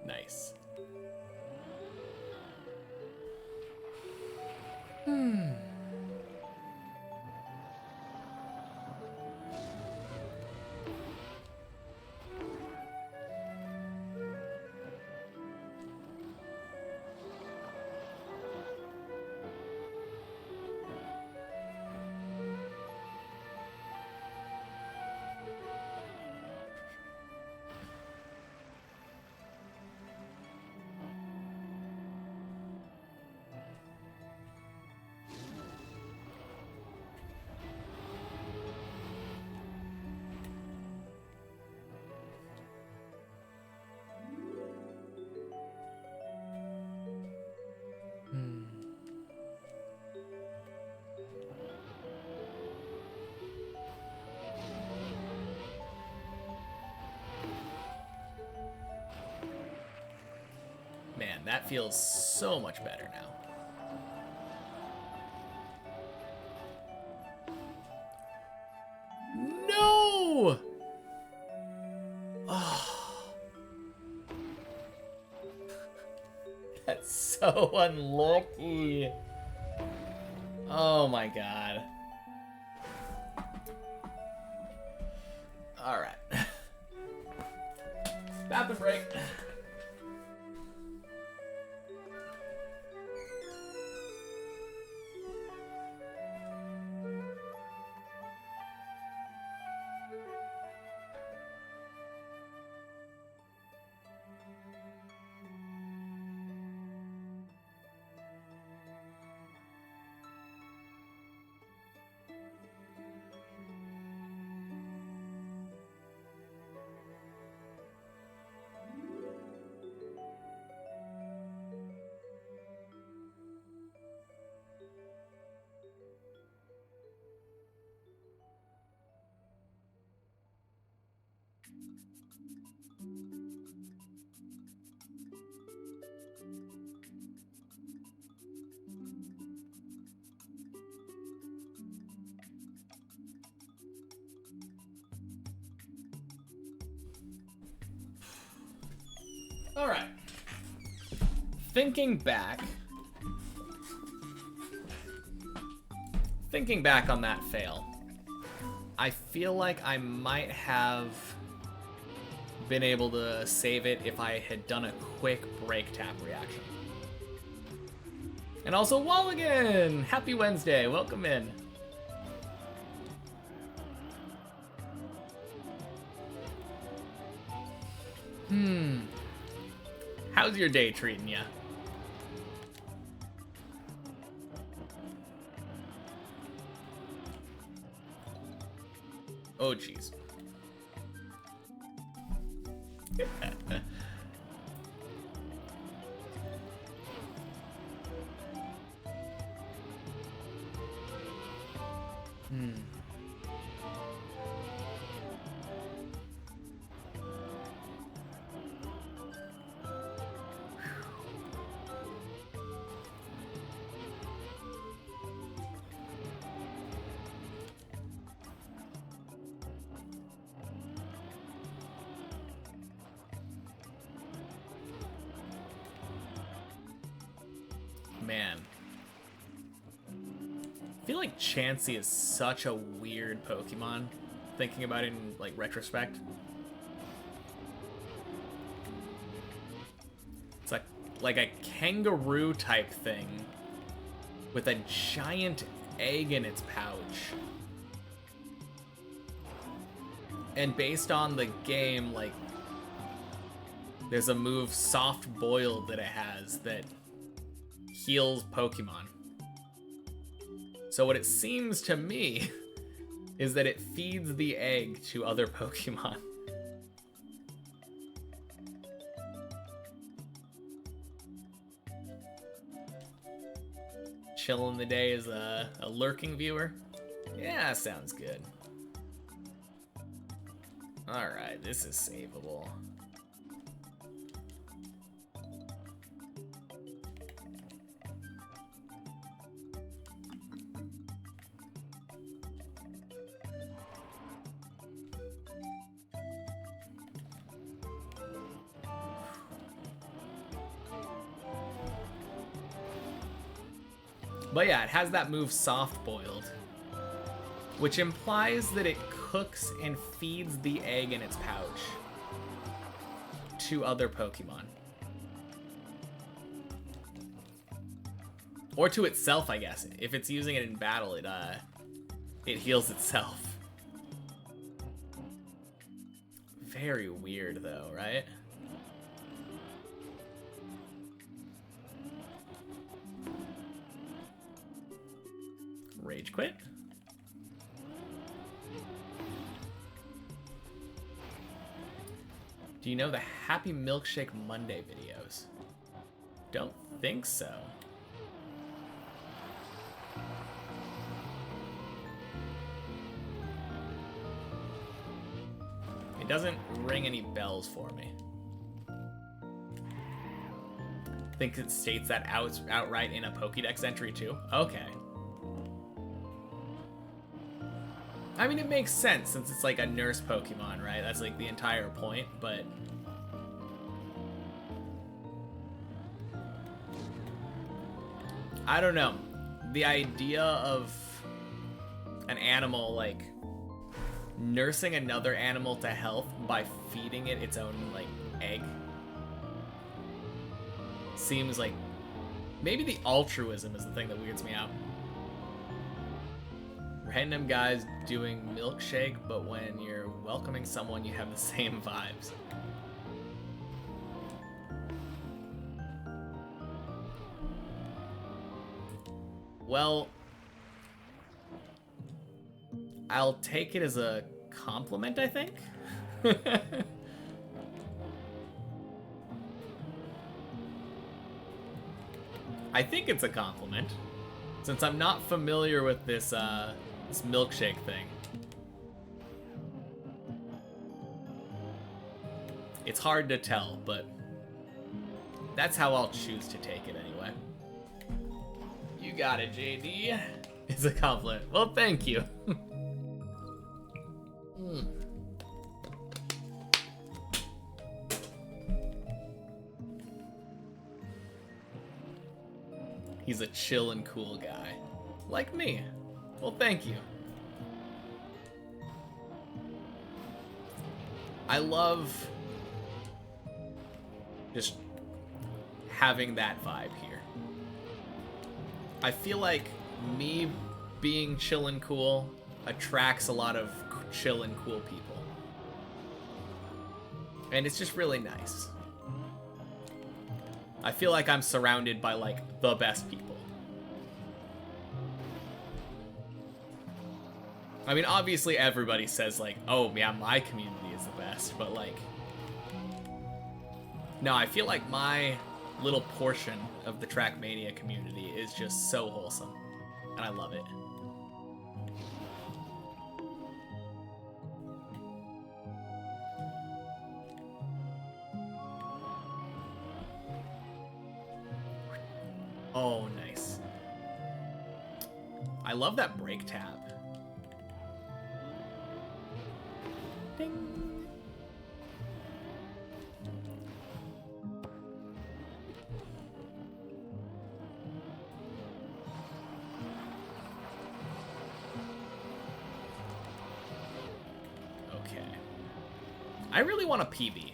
A: Nice. Man, that feels so much better now. No! Oh. That's so unlucky. Oh my god. Alright. Bathroom break. All right. Thinking back on that fail, I feel like I might have been able to save it if I had done a quick break tap reaction. And also, Walligan! Happy Wednesday, welcome in. How's your day treating ya? Oh, jeez. Man. I feel like Chansey is such a weird Pokemon, thinking about it in, like, retrospect. It's like a kangaroo type thing with a giant egg in its pouch. And based on the game, like, there's a move, Soft Boiled, that it has that heals Pokemon. So what it seems to me is that it feeds the egg to other Pokemon. Chilling the day as a lurking viewer? Yeah, sounds good. Alright, this is savable. But yeah, it has that move Soft Boiled, which implies that it cooks and feeds the egg in its pouch to other Pokemon. Or to itself, I guess. If it's using it in battle, it heals itself. Very weird though, right? Rage quit? Do you know the Happy Milkshake Monday videos? Don't think so. It doesn't ring any bells for me. I think it states that outright in a Pokédex entry too. Okay. I mean, it makes sense since it's like a nurse Pokemon, right? That's like the entire point, but I don't know. The idea of an animal like nursing another animal to health by feeding it its own like egg seems like maybe the altruism is the thing that weirds me out. Random guys doing milkshake, but when you're welcoming someone, you have the same vibes. Well, I'll take it as a compliment, I think. I think it's a compliment, since I'm not familiar with this, this milkshake thing. It's hard to tell, but that's how I'll choose to take it anyway. You got it, JD. It's a compliment. Well, thank you. He's a chill and cool guy. Like me. Well, thank you. I love just having that vibe here. I feel like me being chill and cool attracts a lot of chill and cool people. And it's just really nice. I feel like I'm surrounded by, like, the best people. I mean, obviously everybody says, like, oh, yeah, my community is the best, but, like... No, I feel like my little portion of the Trackmania community is just so wholesome. And I love it. Oh, nice. I love that brake tab. Ding. Okay. I really want a PB.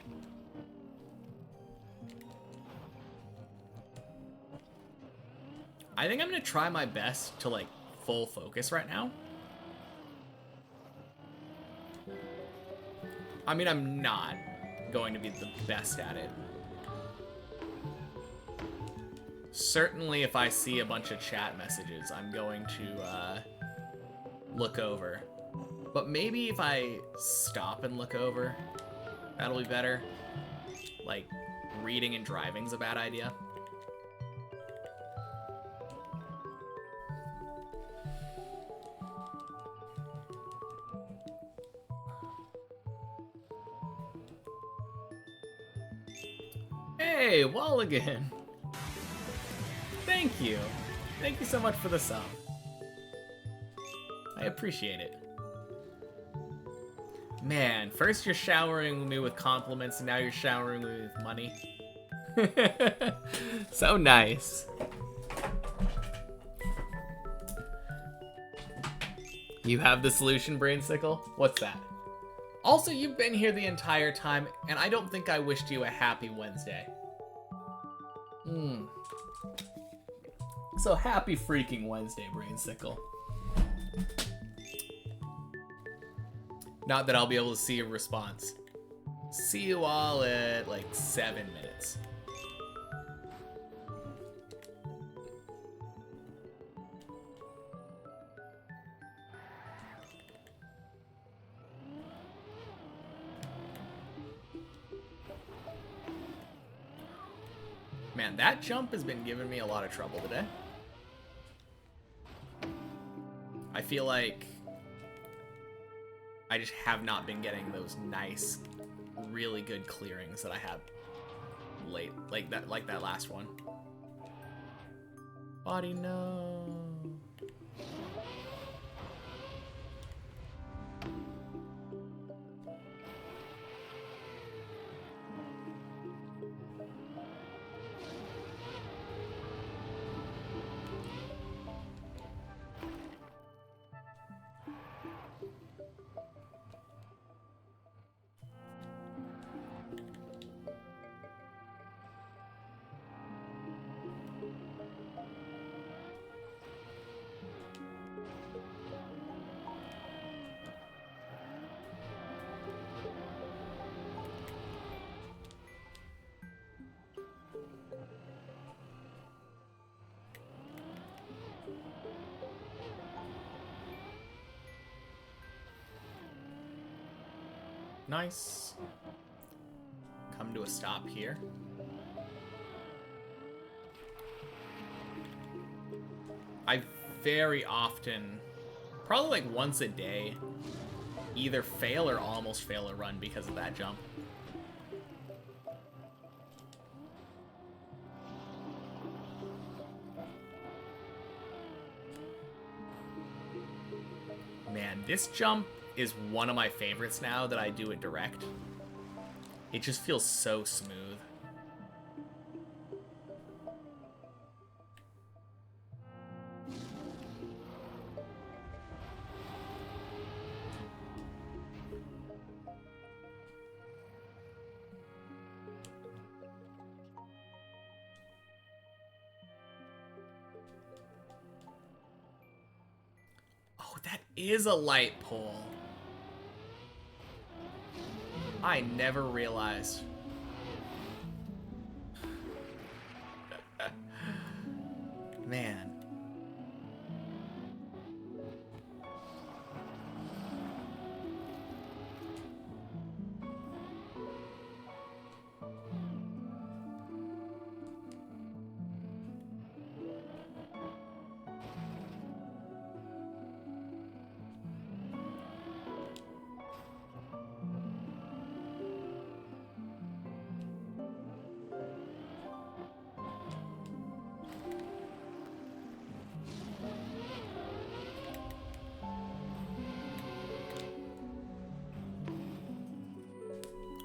A: I think I'm gonna try my best to, like, full focus right now. I mean, I'm not going to be the best at it. Certainly, if I see a bunch of chat messages, I'm going to look over. But maybe if I stop and look over, that'll be better. Like, reading and driving's a bad idea. Hey, Walligan! Thank you! Thank you so much for the sub. I appreciate it. Man, first you're showering me with compliments, and now you're showering me with money. So nice. You have the solution, Brainsicle? What's that? Also, you've been here the entire time, and I don't think I wished you a happy Wednesday. So happy freaking Wednesday, Brainsicle. Not that I'll be able to see a response. See you all at, like, 7 minutes. Man, that jump has been giving me a lot of trouble today. I feel like I just have not been getting those nice, really good clearings that I had late, like that last one. Body no. Nice. Come to a stop here. I very often, probably like once a day, either fail or almost fail a run because of that jump. Man, this jump is one of my favorites now that I do it direct. It just feels so smooth. is a light pole. I never realized. Man.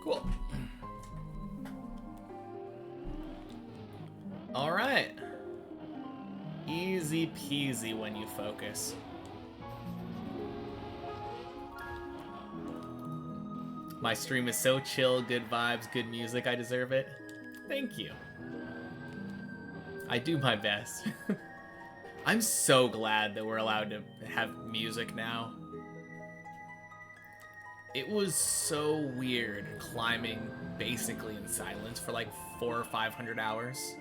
A: Cool. All right. Easy peasy when you focus. My stream is so chill, good vibes, good music. I deserve it. Thank you. I do my best. I'm so glad that we're allowed to have music now. It was so weird climbing basically in silence for like 400 or 500 hours.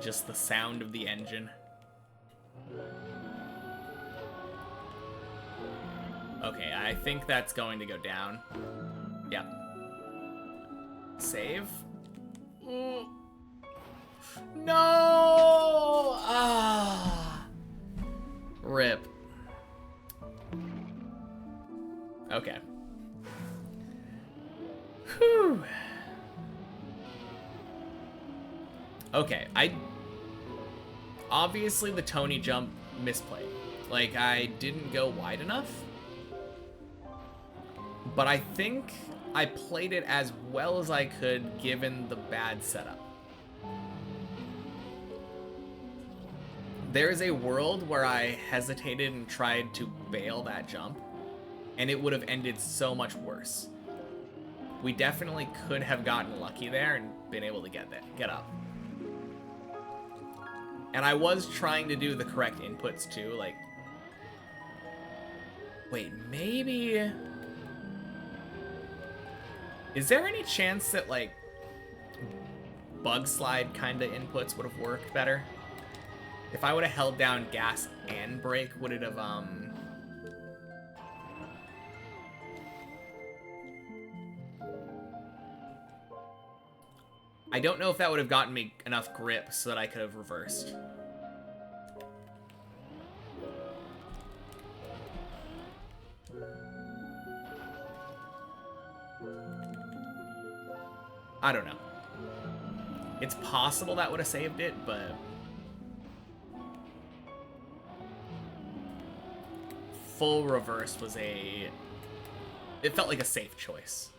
A: Just the sound of the engine. Okay, I think that's going to go down. Yep. Save. No! Ah! Rip. Okay. Whew. Okay, obviously the Tony jump misplayed. Like, I didn't go wide enough. But I think I played it as well as I could given the bad setup. There is a world where I hesitated and tried to bail that jump, and it would have ended so much worse. We definitely could have gotten lucky there and been able to get up. And I was trying to do the correct inputs too, like... Wait, maybe... Is there any chance that, like, bug slide kind of inputs would have worked better? If I would have held down gas and brake, would it have, I don't know if that would have gotten me enough grip so that I could have reversed. I don't know. It's possible that would have saved it, but... Full reverse was a... It felt like a safe choice.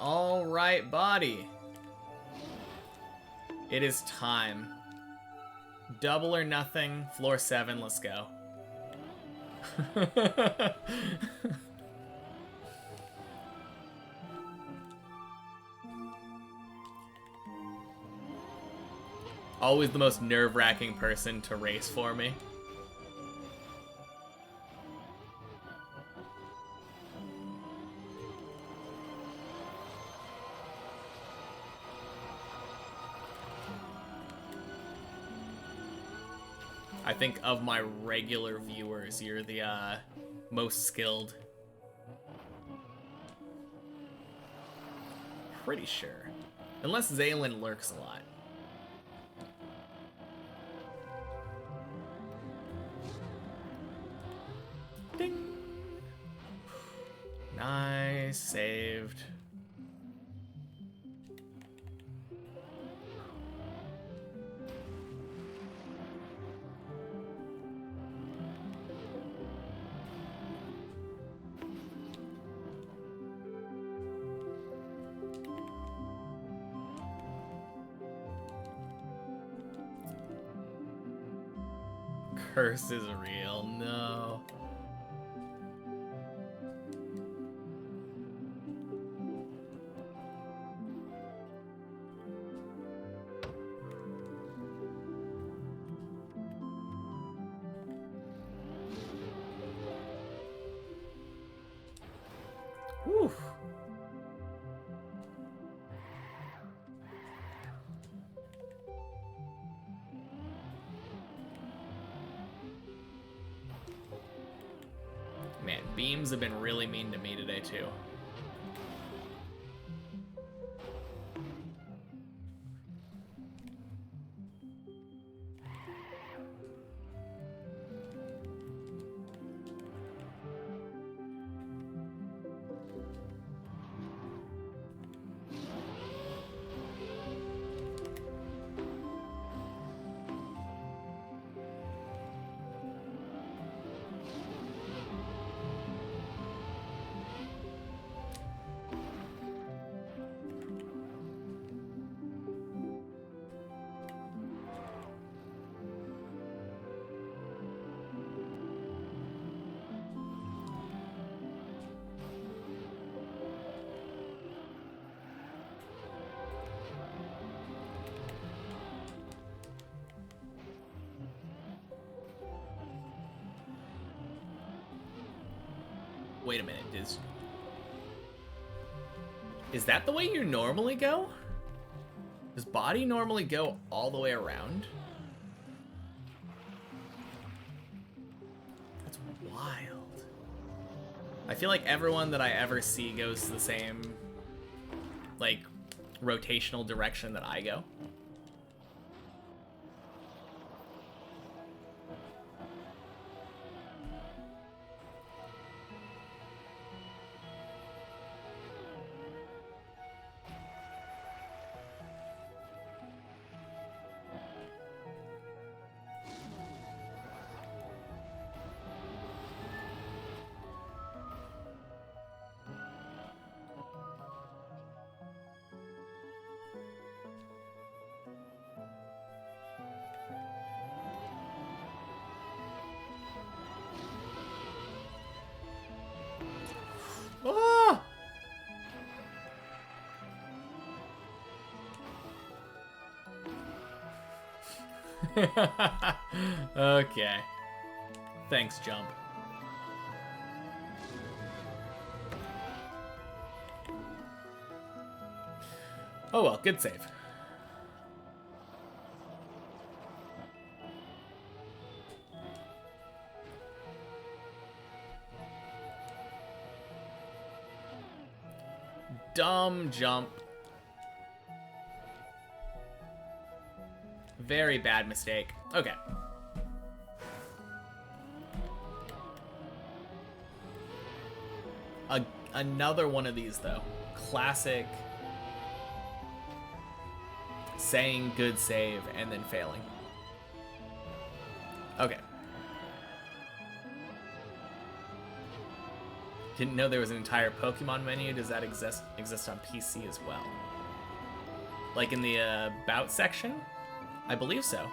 A: All right, body. It is time. Double or nothing, floor 7, let's go. Always the most nerve-wracking person to race for me. I think of my regular viewers, you're the most skilled. Pretty sure. Unless Zaylin lurks a lot. Ding! saved. Curse is real, no. Whew. Man, beams have been really mean to me today, too. Wait a minute, is that the way you normally go? Does body normally go all the way around? That's wild. I feel like everyone that I ever see goes the same, like, rotational direction that I go. Oh! Okay. Thanks, jump. Oh well, good save. Dumb jump. Very bad mistake. Okay. Another one of these, though. Classic saying good save and then failing. Okay. Didn't know there was an entire Pokemon menu. Does that exist on PC as well? Like in the About section? I believe so.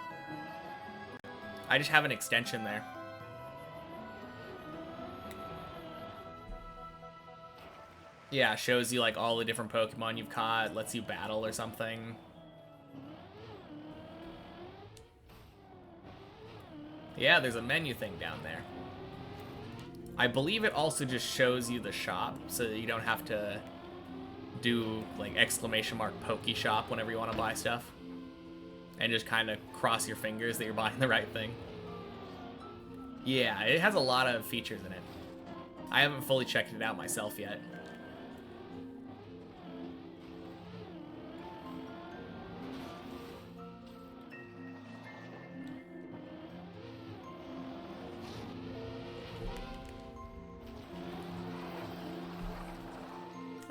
A: I just have an extension there. Yeah, shows you like all the different Pokemon you've caught, lets you battle or something. Yeah, there's a menu thing down there. I believe it also just shows you the shop, so that you don't have to do like !Poke Shop whenever you want to buy stuff. And just kind of cross your fingers that you're buying the right thing. Yeah, it has a lot of features in it. I haven't fully checked it out myself yet.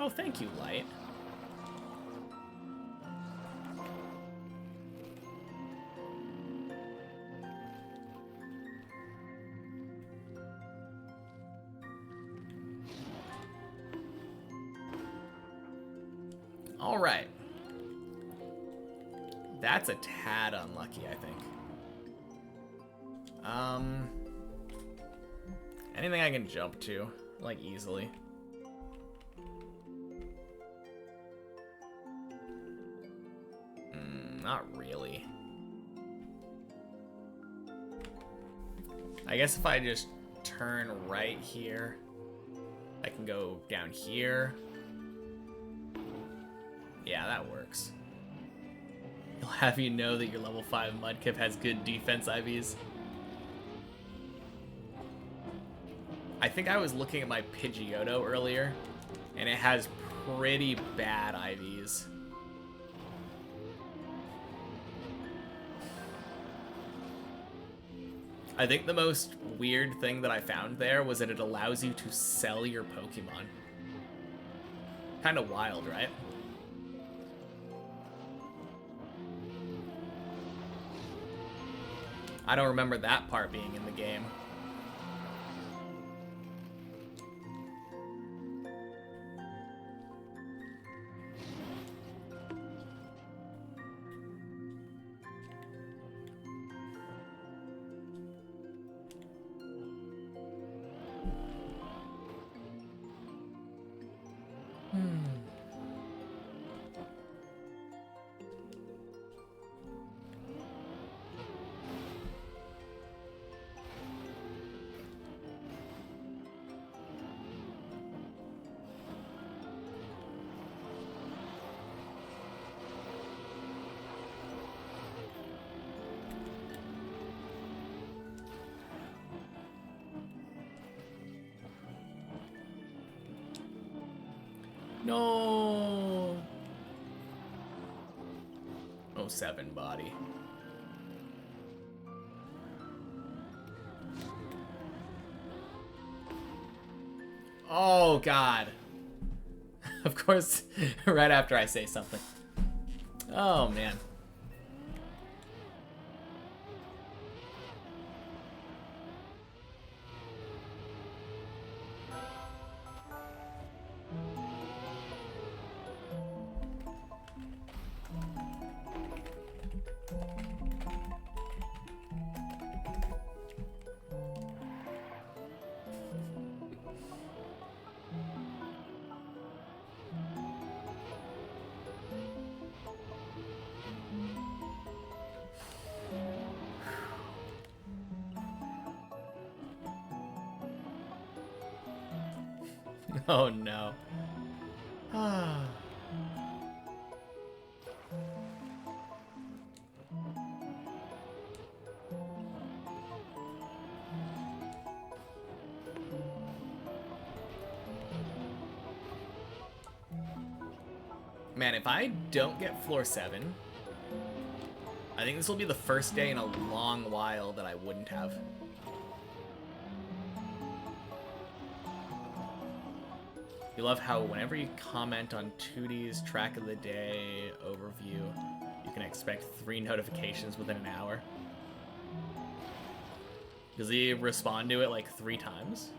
A: Oh, thank you, Light. All right. That's a tad unlucky, I think. Anything I can jump to, like, easily. Not really. I guess if I just turn right here, I can go down here. Yeah, that works. He'll have you know that your level 5 Mudkip has good defense IVs. I think I was looking at my Pidgeotto earlier, and it has pretty bad IVs. I think the most weird thing that I found there was that it allows you to sell your Pokemon. Kind of wild, right? I don't remember that part being in the game. No. 07 body. Oh, God. Of course, right after I say something. Oh, man. Oh no. Man, if I don't get floor 7, I think this will be the first day in a long while that I wouldn't have. You love how whenever you comment on 2D's track of the day overview, you can expect 3 notifications within an hour. Does he respond to it like 3 times?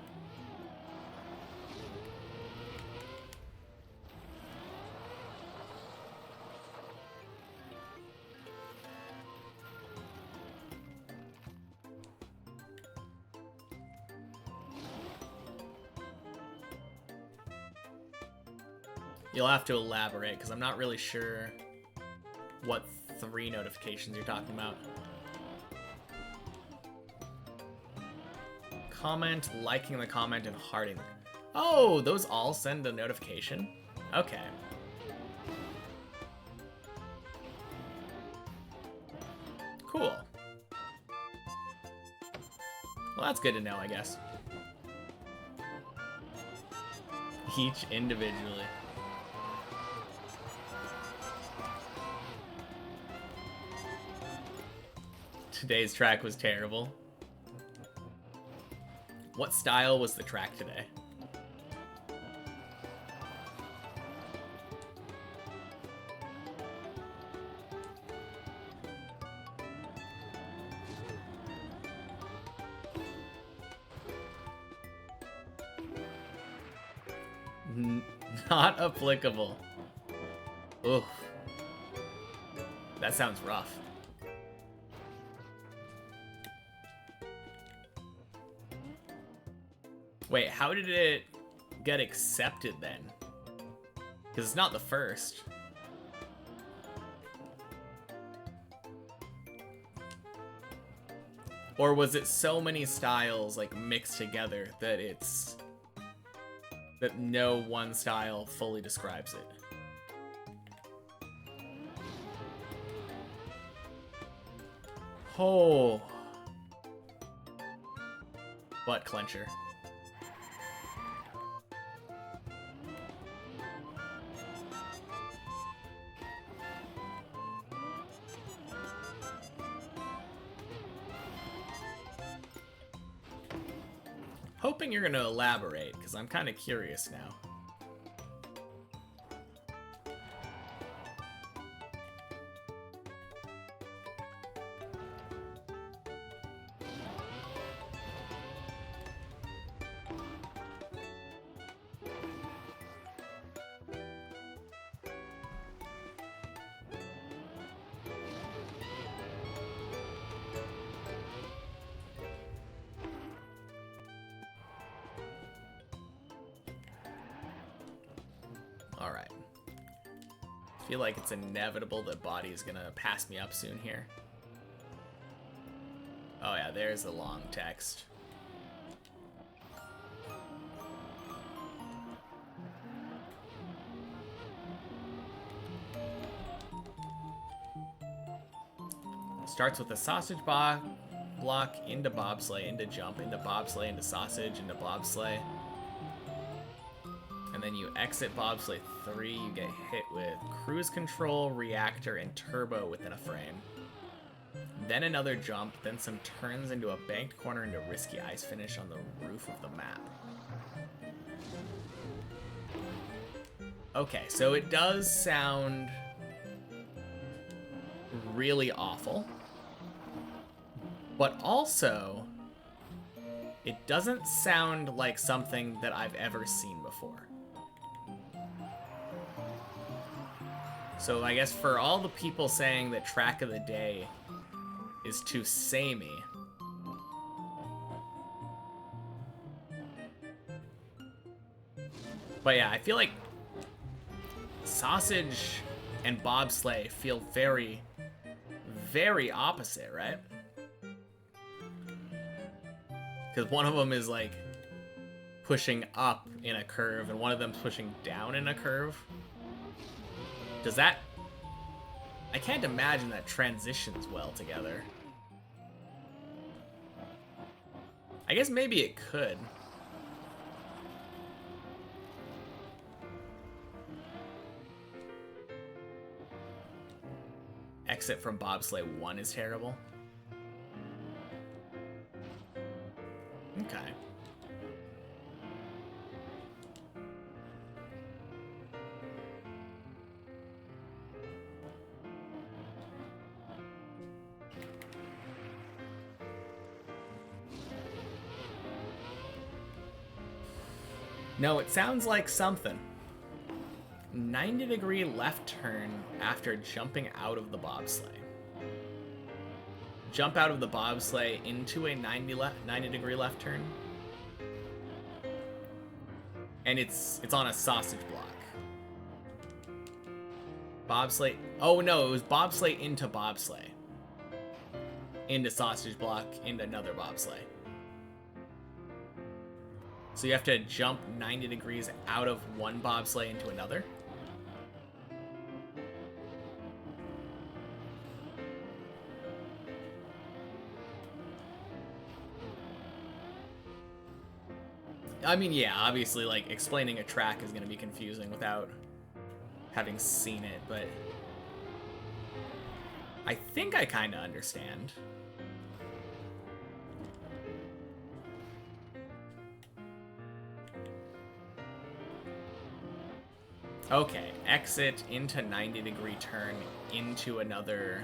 A: You'll have to elaborate, because I'm not really sure what 3 notifications you're talking about. Comment, liking the comment, and hearting. Oh, those all send a notification? Okay. Cool. Well, that's good to know, I guess. Each individually. Today's track was terrible. What style was the track today? Not applicable. Oof. That sounds rough. Wait, how did it get accepted then? Because it's not the first. Or was it so many styles like mixed together that that no one style fully describes it? Oh. Butt clencher. Hoping you're gonna elaborate, because I'm kind of curious now. Alright. I feel like it's inevitable that Body's gonna pass me up soon here. Oh yeah, there's the long text. Starts with a sausage block, into bobsleigh, into jump, into bobsleigh, into sausage, into bobsleigh. And then you exit bobsleigh 3, you get hit with cruise control, reactor, and turbo within a frame. Then another jump, then some turns into a banked corner into risky ice finish on the roof of the map. Okay, so it does sound really awful. But also, it doesn't sound like something that I've ever seen before. So I guess for all the people saying that track of the day is too samey, but yeah, I feel like sausage and bobsleigh feel very, very opposite, right? Because one of them is like pushing up in a curve and one of them's pushing down in a curve. Does that... I can't imagine that transitions well together. I guess maybe it could. Exit from bobsleigh 1 is terrible. Okay. No, it sounds like something. 90-degree left turn after jumping out of the bobsleigh. Jump out of the bobsleigh into a 90-degree left turn. And it's on a sausage block. Bobsleigh... Oh no, it was bobsleigh into bobsleigh. Into sausage block, into another bobsleigh. So you have to jump 90 degrees out of one bobsleigh into another. I mean, yeah, obviously, like, explaining a track is going to be confusing without having seen it, but I think I kind of understand. Okay, exit into 90-degree turn into another,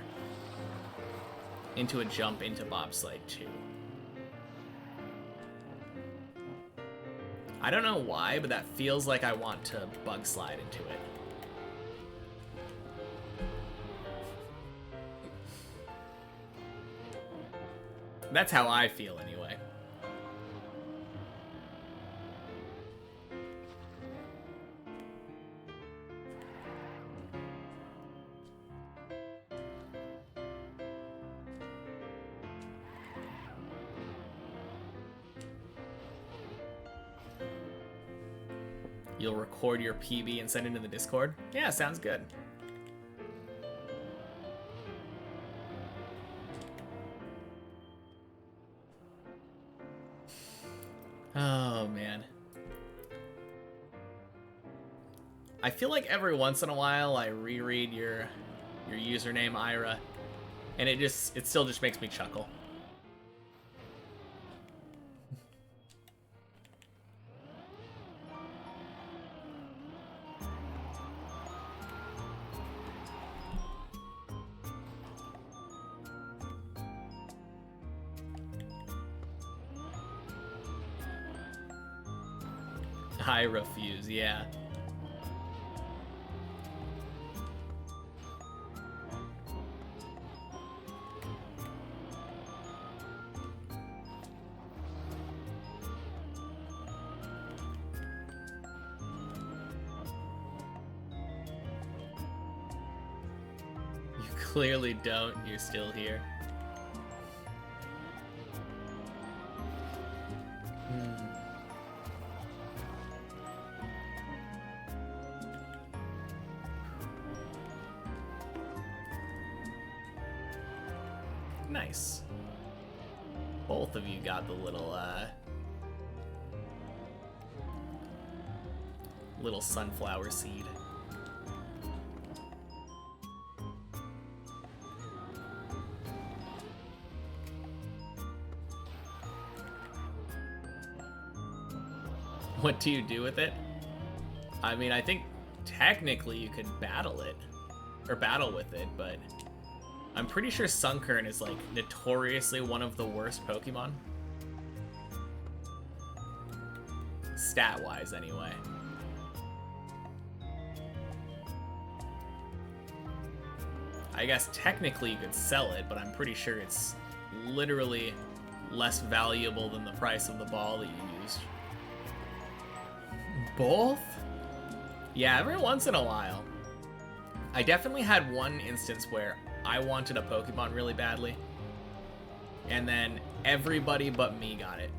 A: into a jump into bobsleigh 2. I don't know why, but that feels like I want to bug slide into it. That's how I feel anyway. You'll record your PB and send it in the Discord? Yeah, sounds good. Oh, man. I feel like every once in a while I reread your username, Ira, and it still just makes me chuckle. I refuse, yeah. You clearly don't, you're still here. Nice. Both of you got the little sunflower seed. What do you do with it? I mean, I think technically you could battle it, or battle with it, but I'm pretty sure Sunkern is like notoriously one of the worst Pokemon. Stat-wise, anyway. I guess technically you could sell it, but I'm pretty sure it's literally less valuable than the price of the ball that you used. Both? Yeah, every once in a while. I definitely had one instance where I wanted a Pokemon really badly, and then everybody but me got it.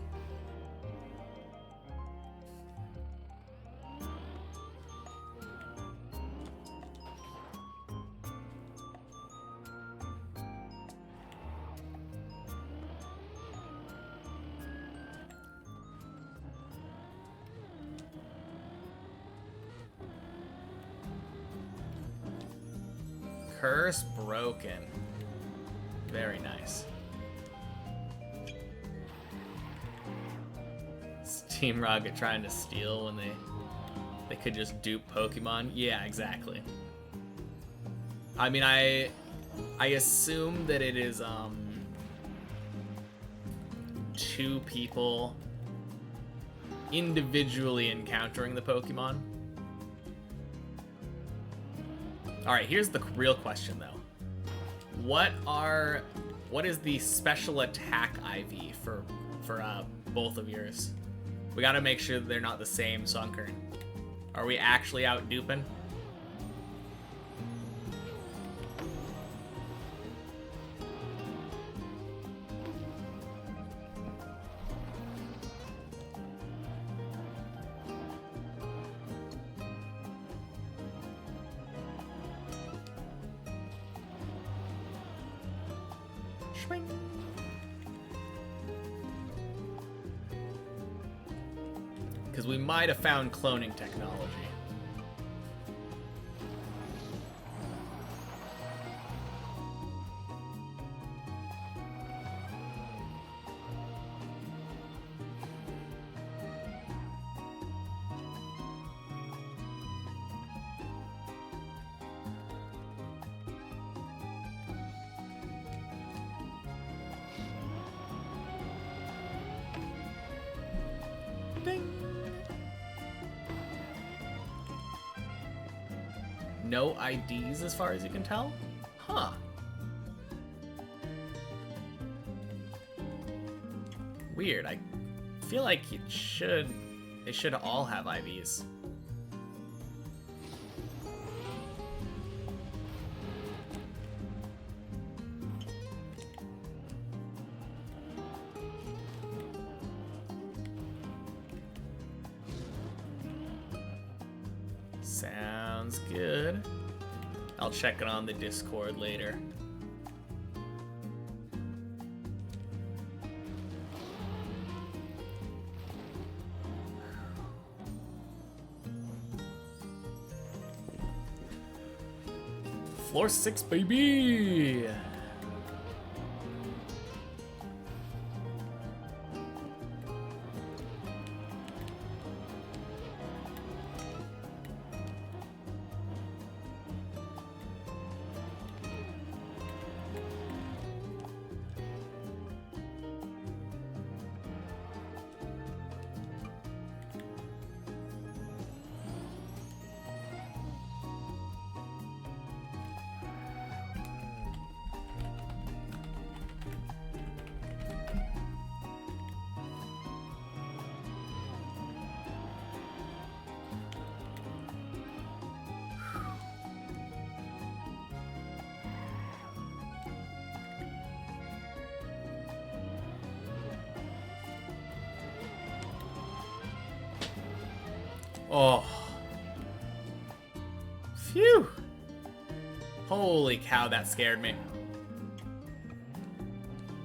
A: Curse broken. Very nice. Is Team Rocket trying to steal when they could just dupe Pokemon? Yeah, exactly. I mean, I assume that it is two people individually encountering the Pokemon. Alright, here's the real question, though. What is the special attack IV for both of yours? We gotta make sure that they're not the same Sunkern. Are we actually out duping? Because we might have found cloning technology. Ding. No IDs as far as you can tell? Huh. Weird. I feel like they should all have IVs. Sounds good. I'll check it on the Discord later. Floor 6, baby! Oh. Phew. Holy cow, that scared me.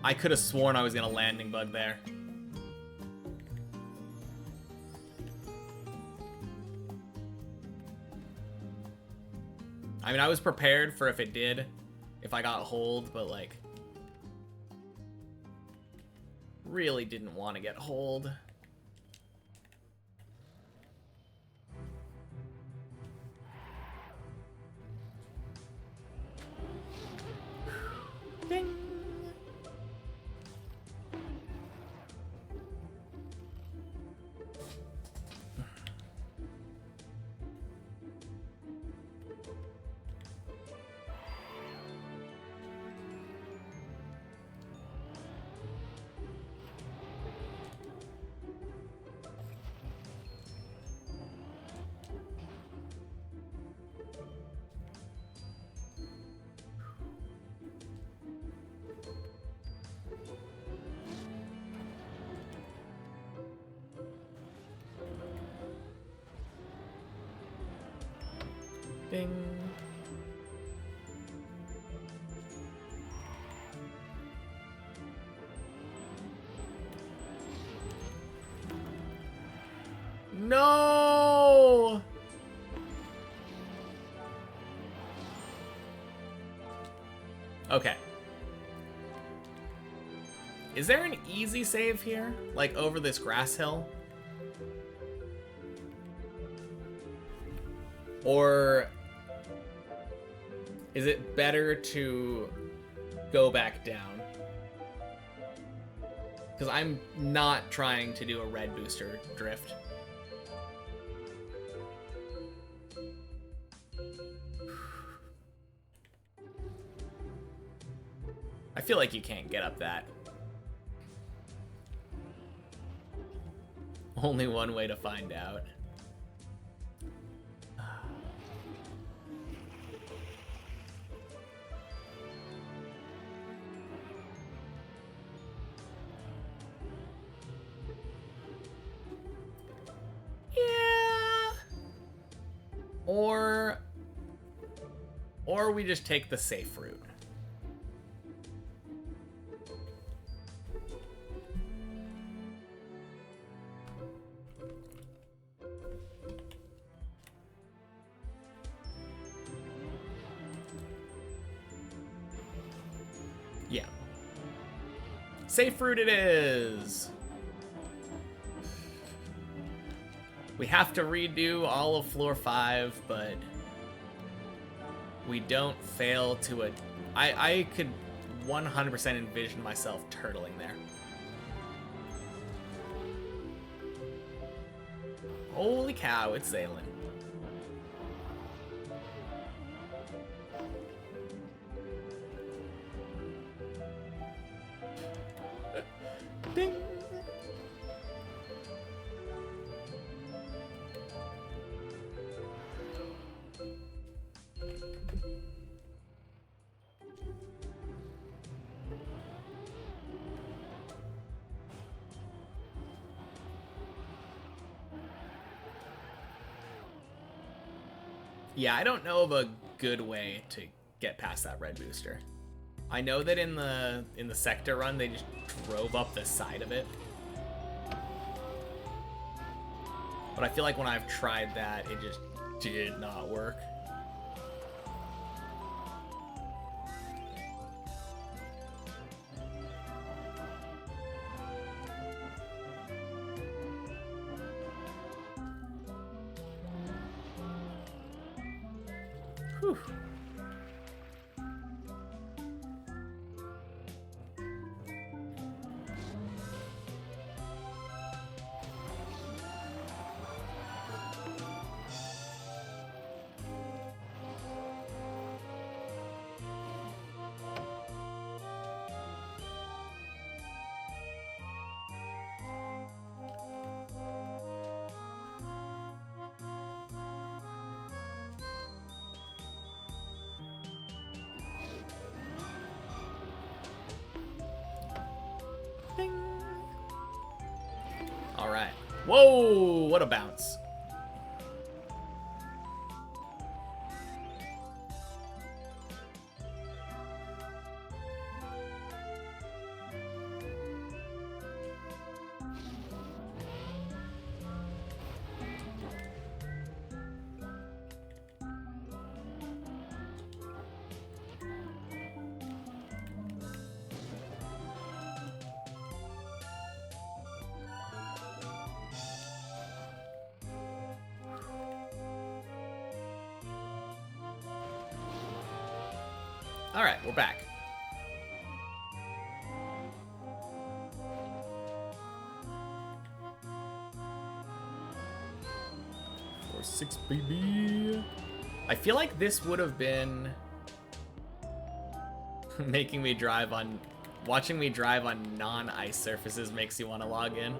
A: I could have sworn I was gonna landing bug there. I mean, I was prepared for if it did, if I got hold, but like, really didn't want to get hold. Ding. Ding. No! Okay. Is there an easy save here? Like over this grass hill? Or is it better to go back down? Because I'm not trying to do a red booster drift. I feel like you can't get up that. Only one way to find out. Or we just take the safe route. Yeah. Safe route it is. We have to redo all of floor 5, but we don't fail to I could 100% envision myself turtling there. Holy cow, it's sailing. Yeah, I don't know of a good way to get past that red booster. I know that in the sector run they just drove up the side of it. But I feel like when I've tried that, it just did not work. Whew. All right. Whoa, what a bounce. All right, we're back. Four, 6, baby. I feel like this would have been making me drive on, watching me drive on non-ice surfaces makes you want to log in.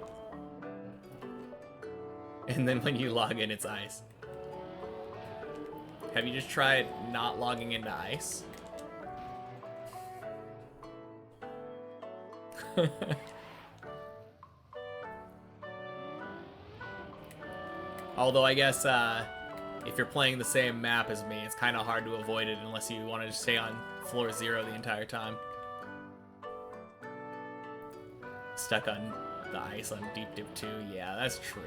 A: And then when you log in, it's ice. Have you just tried not logging into ice? Although I guess if you're playing the same map as me, it's kind of hard to avoid it unless you want to just stay on floor 0 the entire time. Stuck on the ice on Deep Dip 2. Yeah, that's true.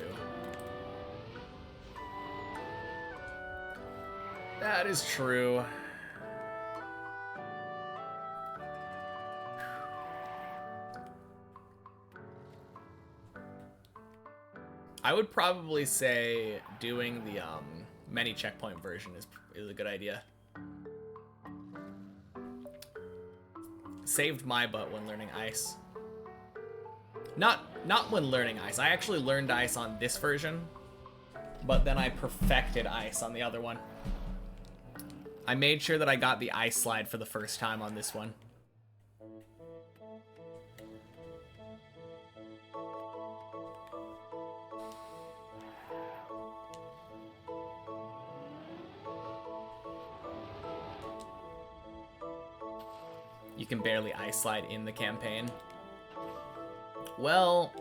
A: That is true. I would probably say doing the many checkpoint version is a good idea. Saved my butt when learning ice. Not when learning ice. I actually learned ice on this version, but then I perfected ice on the other one. I made sure that I got the ice slide for the first time on this one. You can barely ice slide in the campaign. Well,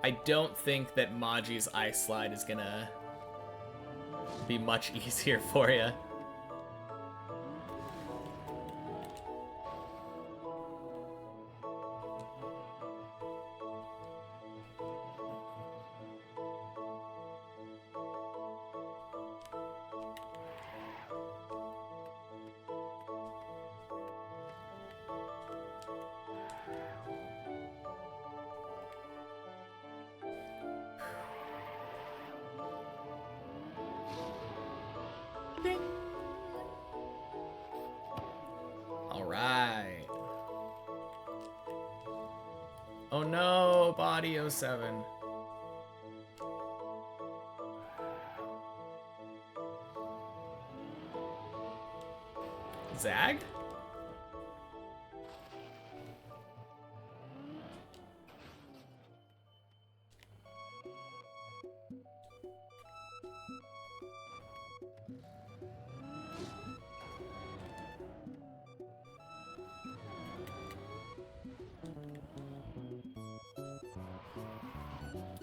A: I don't think that Maji's ice slide is gonna be much easier for you. Alright. Oh no, body 07. Zag?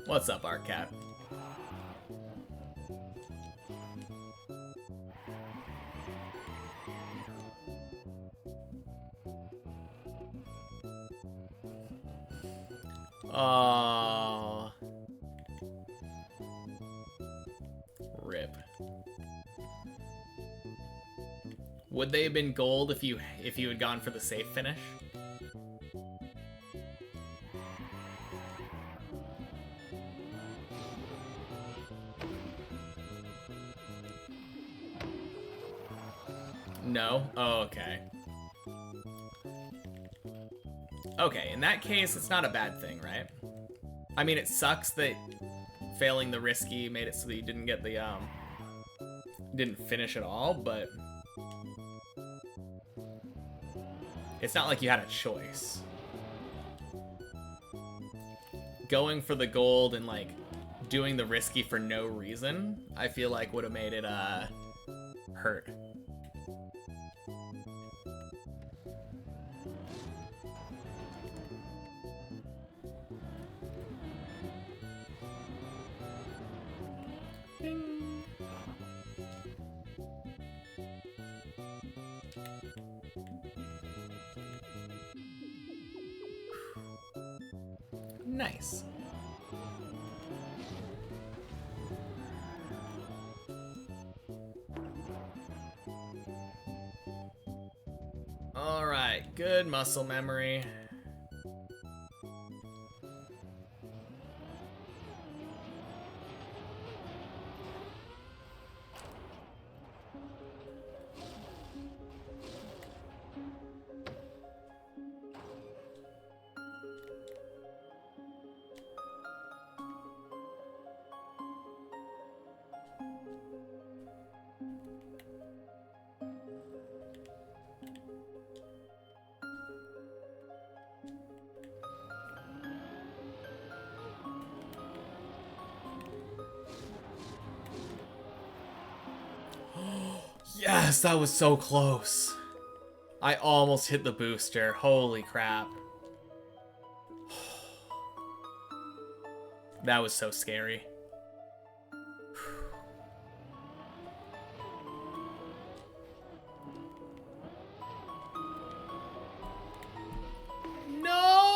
A: What's up, Arcat? Oh. Rip. Would they have been gold if you had gone for the safe finish? No? Oh, okay. Okay, in that case, it's not a bad thing, right? I mean, it sucks that failing the risky made it so that you didn't get the, didn't finish at all, but it's not like you had a choice. Going for the gold and, like, doing the risky for no reason, I feel like would have made it, hurt. Ding. Nice. All right, good muscle memory. Yes, that was so close. I almost hit the booster. Holy crap. That was so scary. No!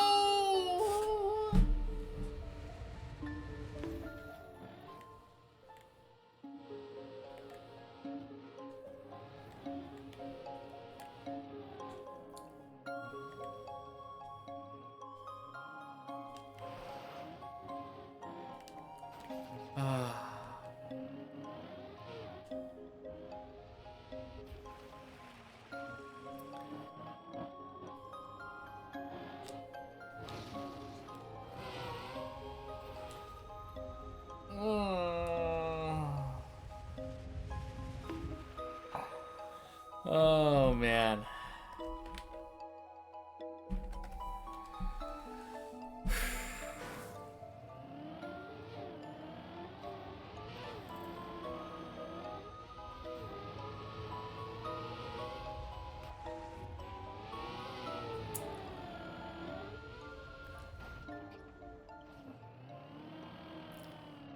A: Oh, man.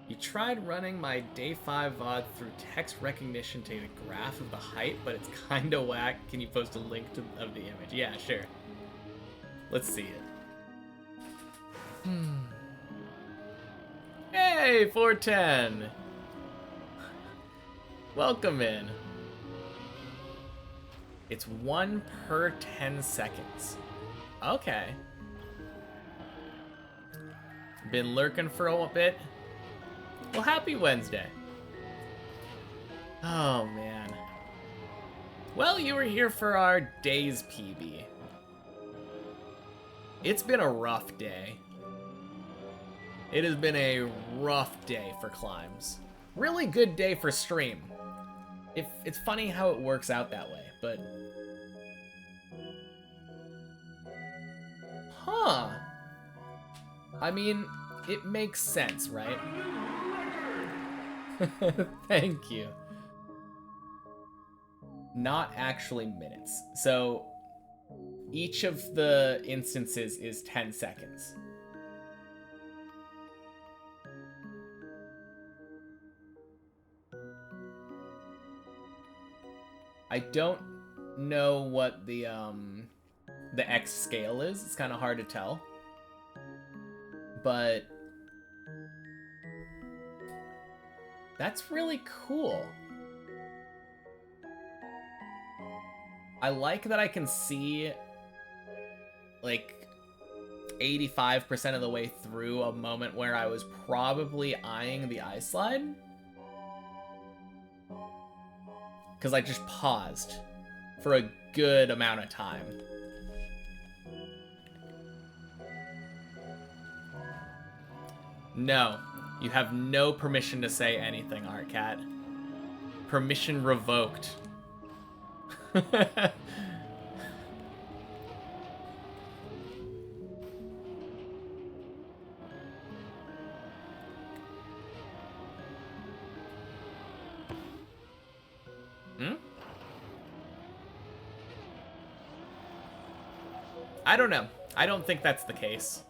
A: You tried running my day 5 VOD through text recognition to get a graph of the height, but it's kinda whack. Can you post a link of the image? Yeah, sure. Let's see it. Hey, 410! Welcome in. It's 1 per 10 seconds. Okay. Been lurking for a bit. Well, happy Wednesday. Oh, man. Well, you were here for our day's PB. It's been a rough day. It has been a rough day for climbs. Really good day for stream. It's funny how it works out that way, but... Huh. I mean, it makes sense, right? Thank you. Not actually minutes. So each of the instances is 10 seconds. I don't know what the X scale is. It's kind of hard to tell. But that's really cool. I like that I can see like 85% of the way through a moment where I was probably eyeing the ice slide. Because I just paused for a good amount of time. No, you have no permission to say anything, Artcat. Permission revoked. I don't know. I don't think that's the case.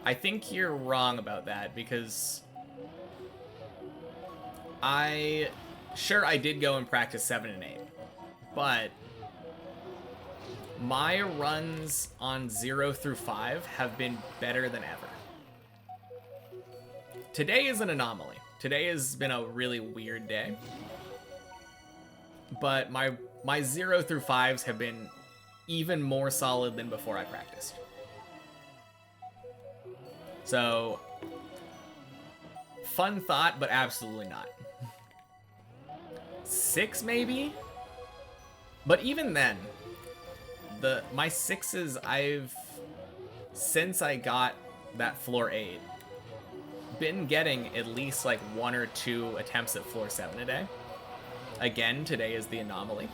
A: I think you're wrong about that because sure, I did go and practice 7 and 8, but my runs on 0 through 5 have been better than ever. Today is an anomaly. Today has been a really weird day, but my 0 through 5s have been even more solid than before I practiced. So, fun thought, but absolutely not. 6 maybe? But even then, my 6s since I got that floor 8, been getting at least like 1 or 2 attempts at floor 7 a day. Again, today is the anomaly.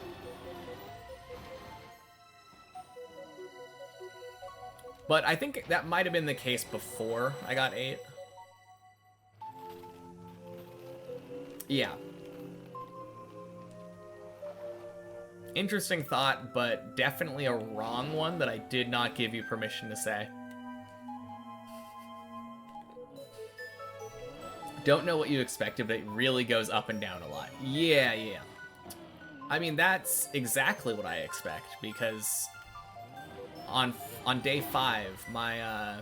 A: But I think that might have been the case before I got 8. Yeah. Interesting thought, but definitely a wrong one that I did not give you permission to say. Don't know what you expected, but it really goes up and down a lot. Yeah. I mean, that's exactly what I expect, because on day 5, my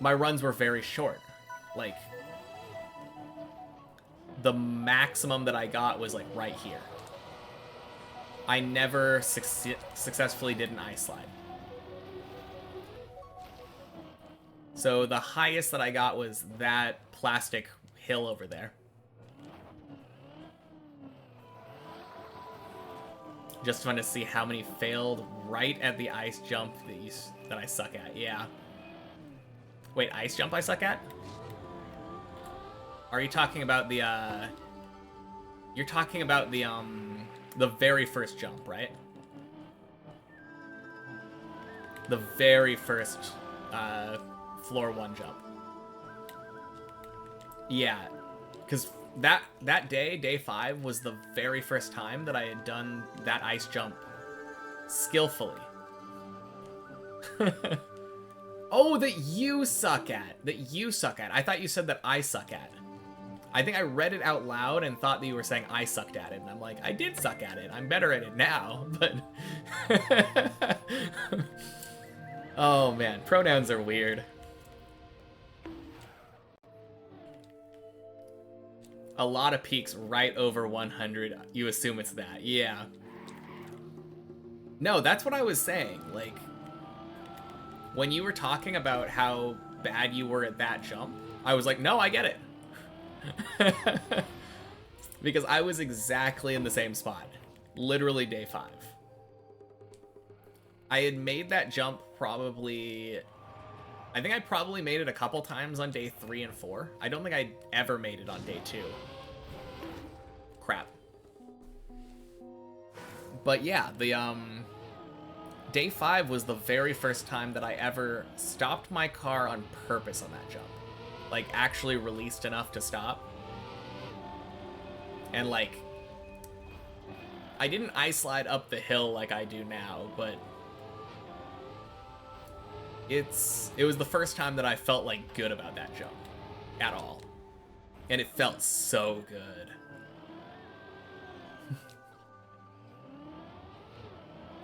A: runs were very short. Like, the maximum that I got was like right here. I never successfully did an ice slide. So the highest that I got was that plastic hill over there. Just fun to see how many failed right at the ice jump that I suck at. Yeah. Wait, ice jump I suck at? Are you talking about the you're talking about the very first jump, right? The very first floor 1 jump. Yeah, because that day 5, was the very first time that I had done that ice jump skillfully. Oh, that you suck at. I thought you said that I suck at. I think I read it out loud and thought that you were saying I sucked at it. And I'm like, I did suck at it. I'm better at it now, but... Oh, man. Pronouns are weird. A lot of peaks right over 100. You assume it's that. Yeah. No, that's what I was saying. Like, when you were talking about how bad you were at that jump, I was like, no, I get it. Because I was exactly in the same spot. Literally day 5. I had made that jump probably... I think I probably made it a couple times on day 3 and 4. I don't think I ever made it on day 2. Crap. But yeah, the day 5 was the very first time that I ever stopped my car on purpose on that jump. Like, actually released enough to stop. And, like, I didn't ice slide up the hill like I do now, but it was the first time that I felt, like, good about that jump. At all. And it felt so good.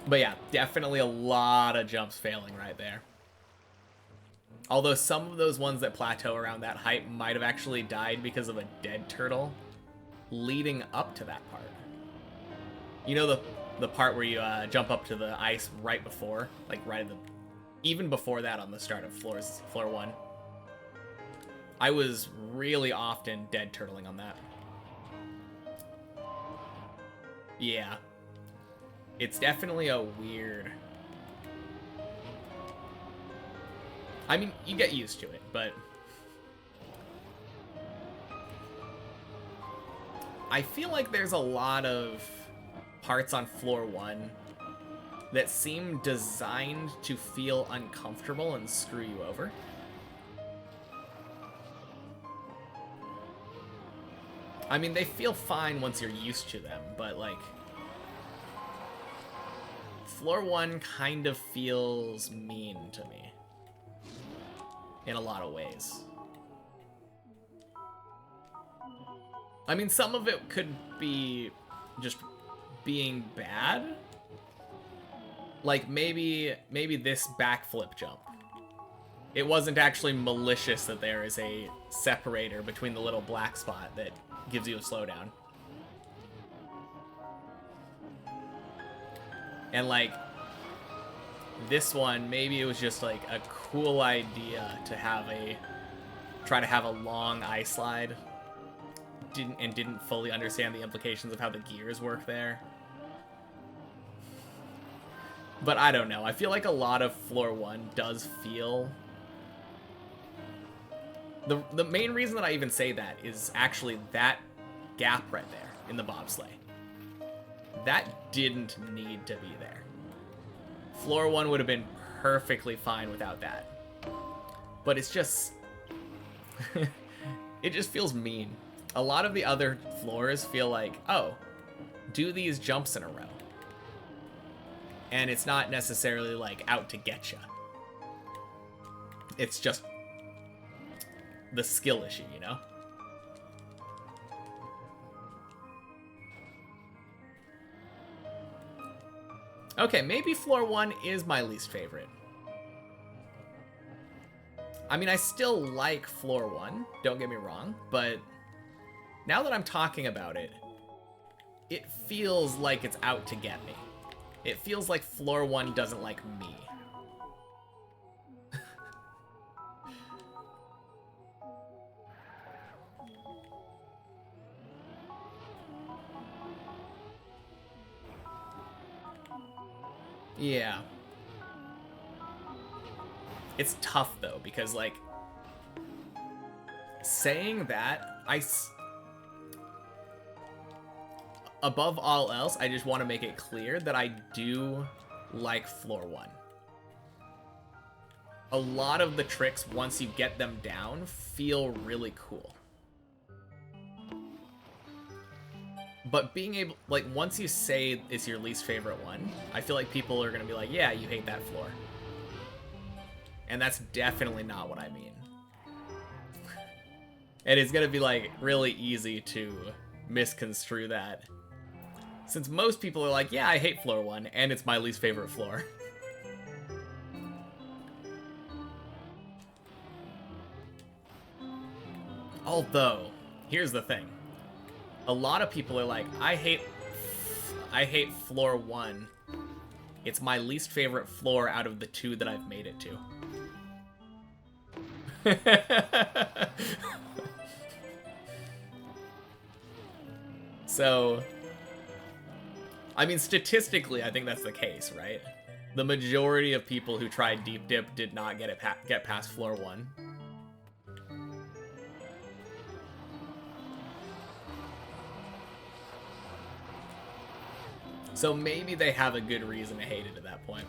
A: But yeah, definitely a lot of jumps failing right there. Although some of those ones that plateau around that height might have actually died because of a dead turtle leading up to that part. You know the part where you jump up to the ice right before, like right at the, even before that on the start of floor 1. I was really often dead turtling on that. Yeah. It's definitely a weird... I mean, you get used to it, but... I feel like there's a lot of parts on floor 1 that seem designed to feel uncomfortable and screw you over. I mean, they feel fine once you're used to them, but like... Floor 1 kind of feels mean to me. In a lot of ways. I mean, some of it could be just being bad. Like, maybe this backflip jump. It wasn't actually malicious that there is a separator between the little black spot that gives you a slowdown. And like, this one, maybe it was just like a cool idea to have try to have a long ice slide. Didn't fully understand the implications of how the gears work there. But I don't know. I feel like a lot of floor 1 does feel... The main reason that I even say that is actually that gap right there in the bobsleigh. That didn't need to be there. Floor 1 would have been perfectly fine without that. But it's just... it just feels mean. A lot of the other floors feel like, oh, do these jumps in a row. And it's not necessarily like out to get you. It's just the skill issue, you know? Okay, maybe floor 1 is my least favorite. I mean, I still like floor 1, don't get me wrong, but now that I'm talking about it, it feels like it's out to get me. It feels like floor 1 doesn't like me. Yeah. It's tough, though, because, like, saying that, above all else, I just want to make it clear that I do like floor 1. A lot of the tricks, once you get them down, feel really cool. But being able, like, once you say it's your least favorite one, I feel like people are going to be like, yeah, you hate that floor. And that's definitely not what I mean. And it's going to be, like, really easy to misconstrue that. Since most people are like, yeah, I hate floor 1, and it's my least favorite floor. Although, here's the thing. A lot of people are like, I hate floor 1. It's my least favorite floor out of the 2 that I've made it to. So, I mean, statistically, I think that's the case, right? The majority of people who tried Deep Dip did not get past floor 1. So maybe they have a good reason to hate it at that point.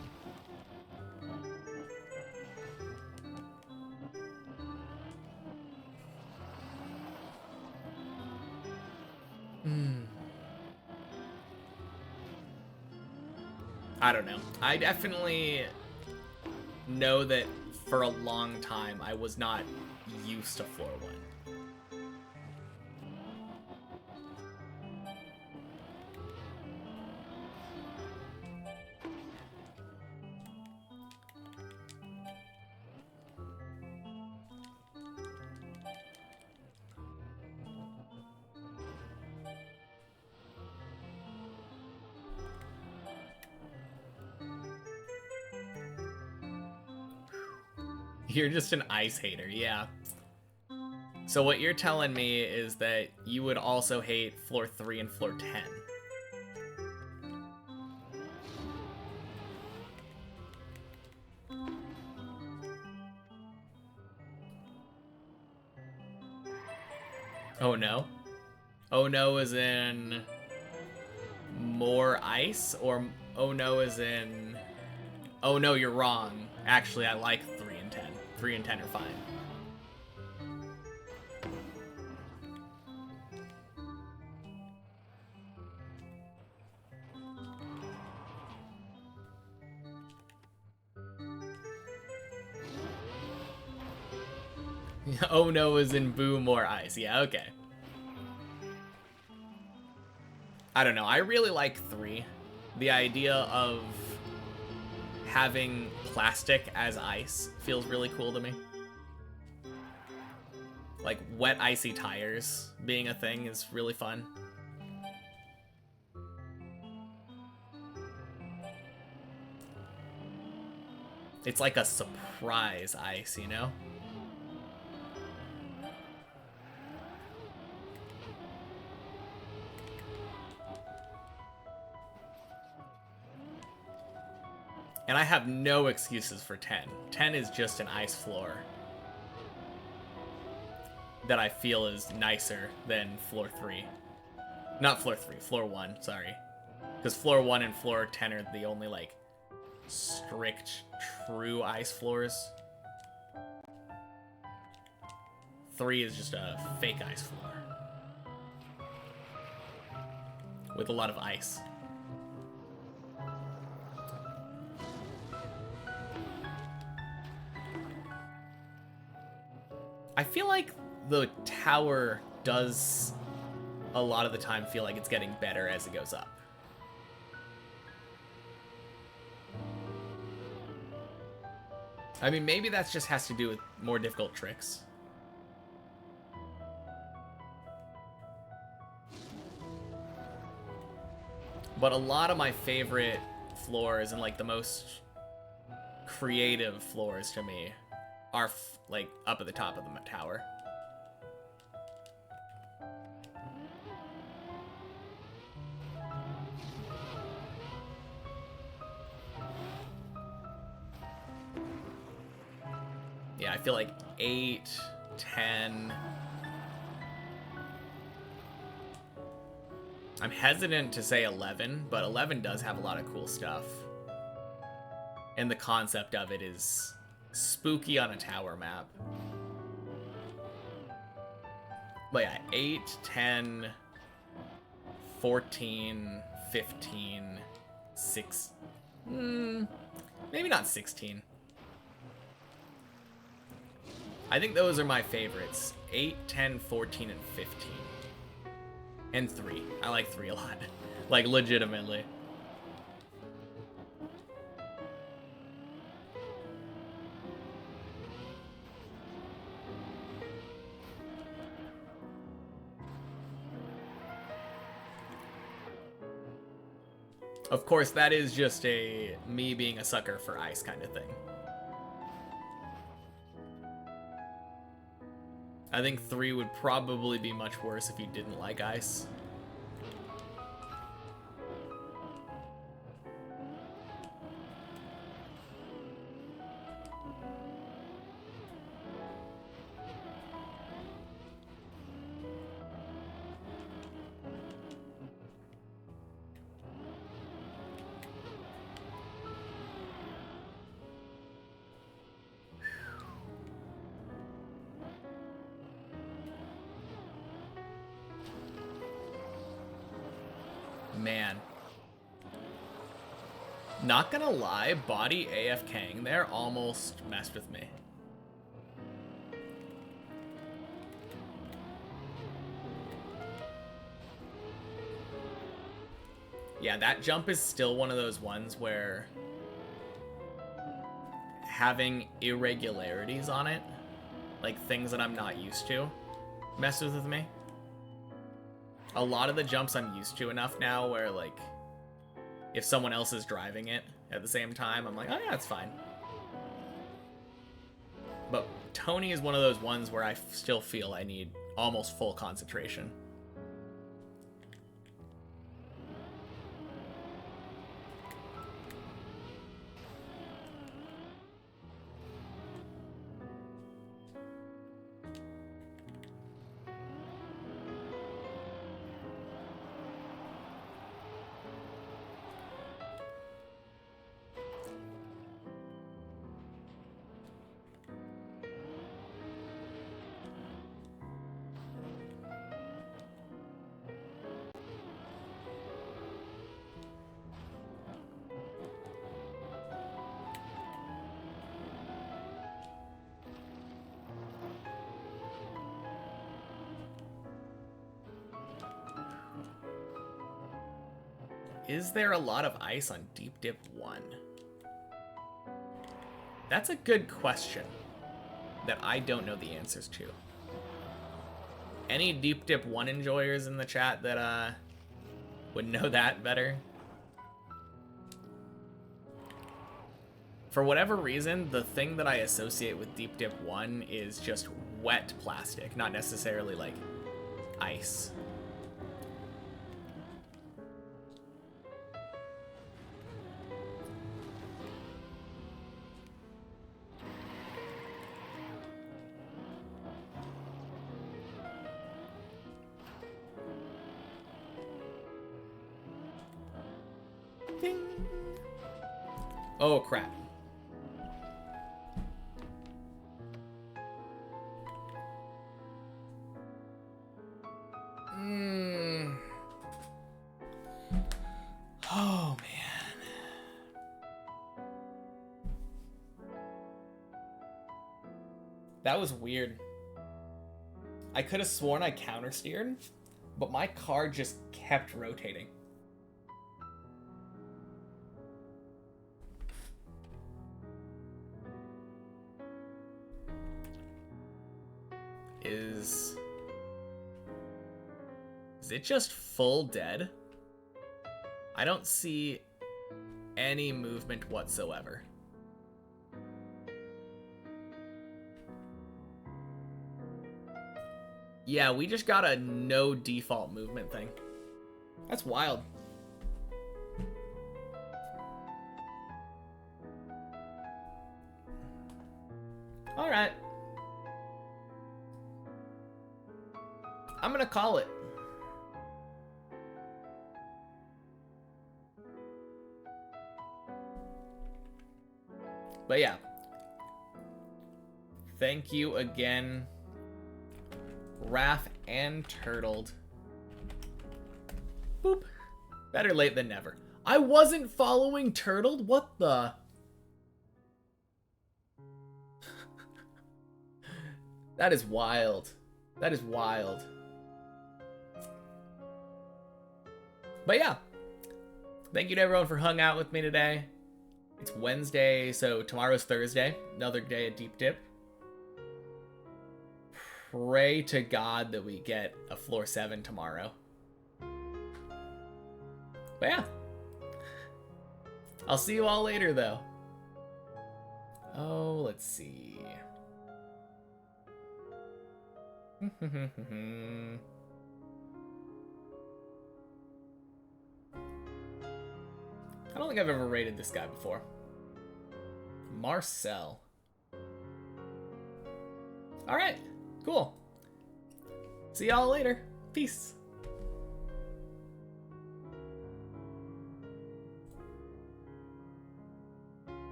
A: I don't know. I definitely know that for a long time I was not used to floor 1. You're just an ice hater, yeah. So what you're telling me is that you would also hate floor 3 and floor 10. Oh no? Oh no is in more ice, or oh no is in... Oh no, you're wrong. Actually, I like 3 and 10. 3 and 10 are fine. Oh no is in boom or ice. Yeah, okay. I don't know. I really like 3. The idea of having plastic as ice feels really cool to me. Like wet icy tires being a thing is really fun. It's like a surprise ice, you know? And I have no excuses for 10. 10 is just an ice floor that I feel is nicer than floor 3. Not floor 3, floor 1, sorry. Because floor 1 and floor 10 are the only, like, strict, true ice floors. 3 is just a fake ice floor with a lot of ice. I feel like the tower does a lot of the time feel like it's getting better as it goes up. I mean, maybe that just has to do with more difficult tricks. But a lot of my favorite floors and like the most creative floors to me are like up at the top of the tower. Yeah, I feel like 8, 10. I'm hesitant to say 11, but 11 does have a lot of cool stuff. And the concept of it is spooky on a tower map. But yeah, 8, 10, 14, 15, 6. Maybe not 16. I think those are my favorites. 8, 10, 14, and 15. And 3. I like 3 a lot. Like, legitimately. Of course, that is just a me being a sucker for ice kind of thing. I think 3 would probably be much worse if you didn't like ice. Man. Not gonna lie, body AFKing there almost messed with me. Yeah, that jump is still one of those ones where having irregularities on it, like things that I'm not used to, messes with me. A lot of the jumps I'm used to enough now where, like, if someone else is driving it at the same time, I'm like, oh yeah, it's fine. But Tony is one of those ones where I still feel I need almost full concentration. Is there a lot of ice on Deep Dip 1? That's a good question that I don't know the answers to. Any Deep Dip 1 enjoyers in the chat that would know that better? For whatever reason, the thing that I associate with Deep Dip 1 is just wet plastic, not necessarily like ice. Ding. Oh crap. Oh man. That was weird. I could have sworn I countersteered, but my car just kept rotating. Is it just full dead? I don't see any movement whatsoever. Yeah, we just got a no default movement thing. That's wild. All right. I'm gonna call it. But yeah. Thank you again, Raph and Turtled. Boop. Better late than never. I wasn't following Turtled? What the? That is wild. That is wild. But yeah. Thank you to everyone for hung out with me today. It's Wednesday, so tomorrow's Thursday. Another day at Deep Dip. Pray to God that we get a floor 7 tomorrow. But yeah. I'll see you all later, though. Oh, let's see. I don't think I've ever rated this guy before. Marcel. Alright, cool. See y'all later. Peace.